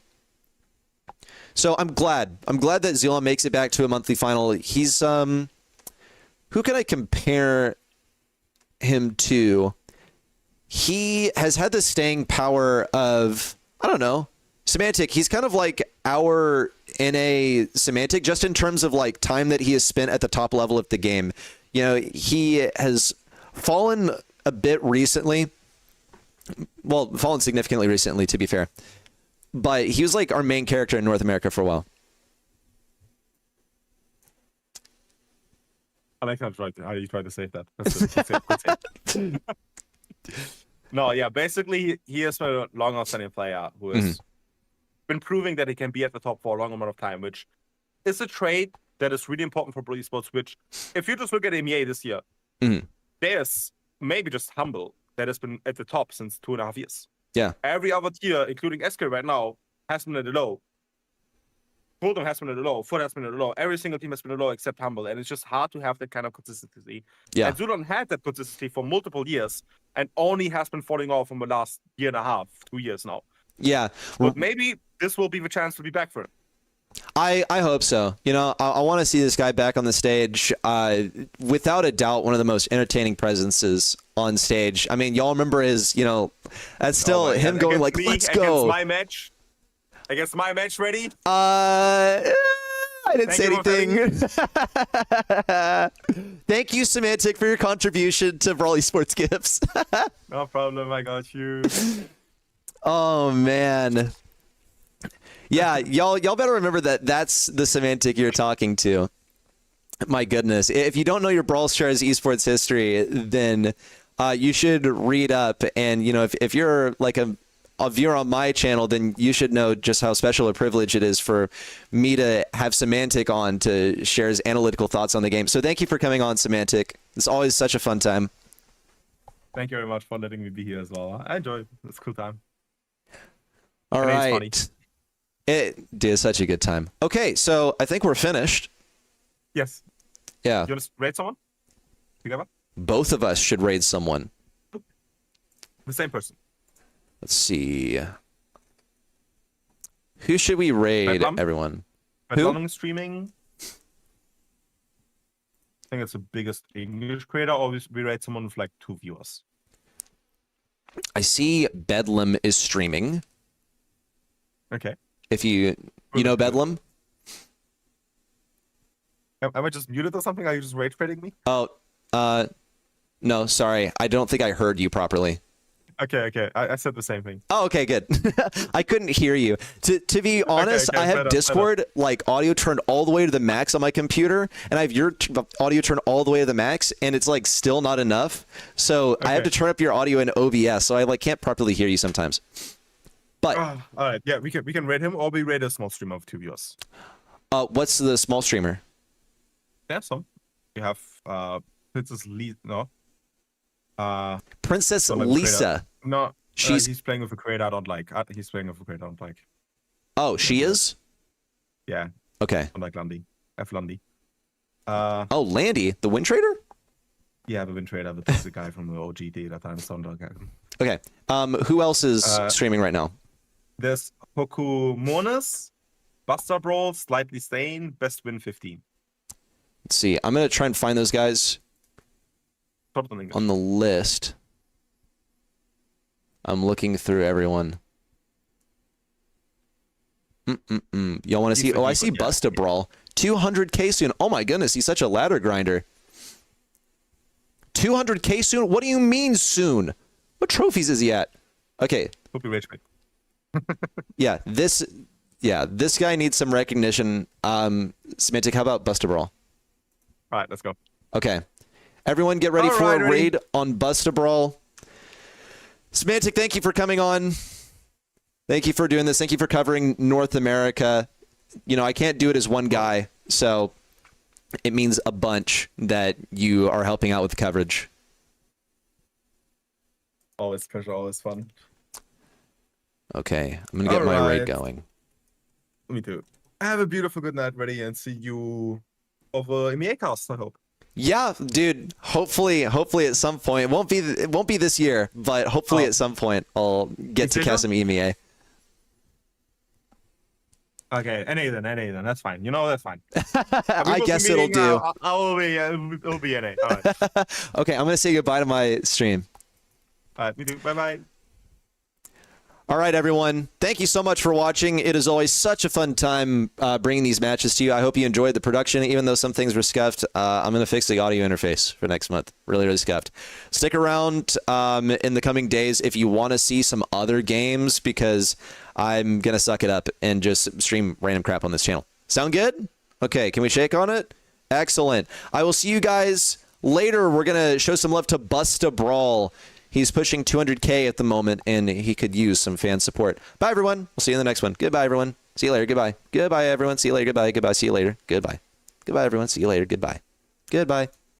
So I'm glad that Zulon makes it back to a monthly final. He's who can I compare him to? He has had the staying power of, I don't know, Semantic. He's kind of like our NA Semantic, just in terms of like time that he has spent at the top level of the game. You know, he has fallen a bit recently. Well, fallen significantly recently, to be fair. But he was like our main character in North America for a while. I like how you tried to say that. That's it. No, yeah, basically he has been a long outstanding player who has been proving that he can be at the top for a long amount of time, which is a trait that is really important for pro esports, which if you just look at MEA this year, there's maybe just Humble that has been at the top since 2.5 years. Yeah. Every other tier, including SK right now, has been at the low. Bulldog has been at the low, Foot has been at the low, every single team has been at the low except Humble, and it's just hard to have that kind of consistency. Yeah. And Zulon had that consistency for multiple years and only has been falling off in the last 1.5 years, 2 years now. Yeah. But maybe this will be the chance to be back for him. I hope so. You know, I want to see this guy back on the stage. Without a doubt, one of the most entertaining presences on stage. I mean, y'all remember his, you know, that's still him going like, let's go. Against my match, ready? I didn't say Thank anything. Thank you, Semantic, for your contribution to Brawl Esports Gifts. No problem, I got you. Oh, man. Yeah, y'all better remember that that's the Semantic you're talking to. My goodness. If you don't know your Brawl Stars esports history, then you should read up. And, you know, if you're like a viewer on my channel, then you should know just how special a privilege it is for me to have Semantic on to share his analytical thoughts on the game. So thank you for coming on, Semantic. It's always such a fun time. Thank you very much for letting me be here as well. I enjoy it. It's a cool time. All And it's right. funny. It did such a good time. Okay, so I think we're finished. Yes. Yeah. You want to rate someone? Together? Both of us should raid someone. The same person. Let's see. Who should we raid, Bedlam? everyone? Bedlam streaming. I think it's the biggest English creator, or we rate someone with like 2 viewers. I see Bedlam is streaming. Okay. If you know Bedlam? Am I just muted or something? Are you just rage baiting me? Oh, no, sorry. I don't think I heard you properly. Okay. I said the same thing. Oh, okay, good. I couldn't hear you. To be honest, okay, I have better. Discord like audio turned all the way to the max on my computer, and I have your audio turned all the way to the max, and it's like still not enough. So I have to turn up your audio in OBS, so I like can't properly hear you sometimes. But all right, yeah, we can rate him, or we rate a small streamer of 2 viewers. what's the small streamer? Yeah, some. We have Princess Lee. No. Princess Some Lisa. No, He's playing with a creator I don't like. He's playing with a creator I don't like. Oh, she is? Yeah, Okay. I don't like Lundy. F Lundy. Oh, Landy, the Wind Trader? Yeah, the Wind Trader, the guy from the OG data time. Okay. Who else is streaming right now? There's Hokumonas, Buster Brawl, Slightly Sane, Best Win 15. Let's see. I'm gonna try and find those guys on the list. I'm looking through everyone. Y'all want to see? Oh, I see Busta Brawl. 200k soon. Oh my goodness, he's such a ladder grinder. 200k soon? What do you mean soon? What trophies is he at? Okay. Hope you rage quit. Yeah, this guy needs some recognition. Semantic, how about Busta Brawl? All right, let's go. Okay. Everyone get ready for a raid on Busta Brawl. Semantic, thank you for coming on. Thank you for doing this. Thank you for covering North America. You know, I can't do it as one guy, so it means a bunch that you are helping out with the coverage. Always pleasure, always fun. Okay, I'm going to get my raid going. Me too. Have a beautiful good night, ready, and see you over EMEA cast, I hope. Yeah, dude. Hopefully at some point. It won't be this year, but hopefully at some point I'll get to cast some EMEA. Okay, NA then. That's fine. You know, that's fine. I guess it'll do. It'll be NA. All right. Okay, I'm going to say goodbye to my stream. All right, me too. Bye-bye. All right, everyone. Thank you so much for watching. It is always such a fun time bringing these matches to you. I hope you enjoyed the production, even though some things were scuffed. I'm going to fix the audio interface for next month. Really, really scuffed. Stick around in the coming days if you want to see some other games, because I'm going to suck it up and just stream random crap on this channel. Sound good? Okay, can we shake on it? Excellent. I will see you guys later. We're going to show some love to Busta Brawl. He's pushing 200k at the moment, and he could use some fan support. Bye, everyone. We'll see you in the next one. Goodbye, everyone. See you later. Goodbye. Goodbye, everyone. See you later. Goodbye. Goodbye. See you later. Goodbye. Goodbye, everyone. See you later. Goodbye. Goodbye.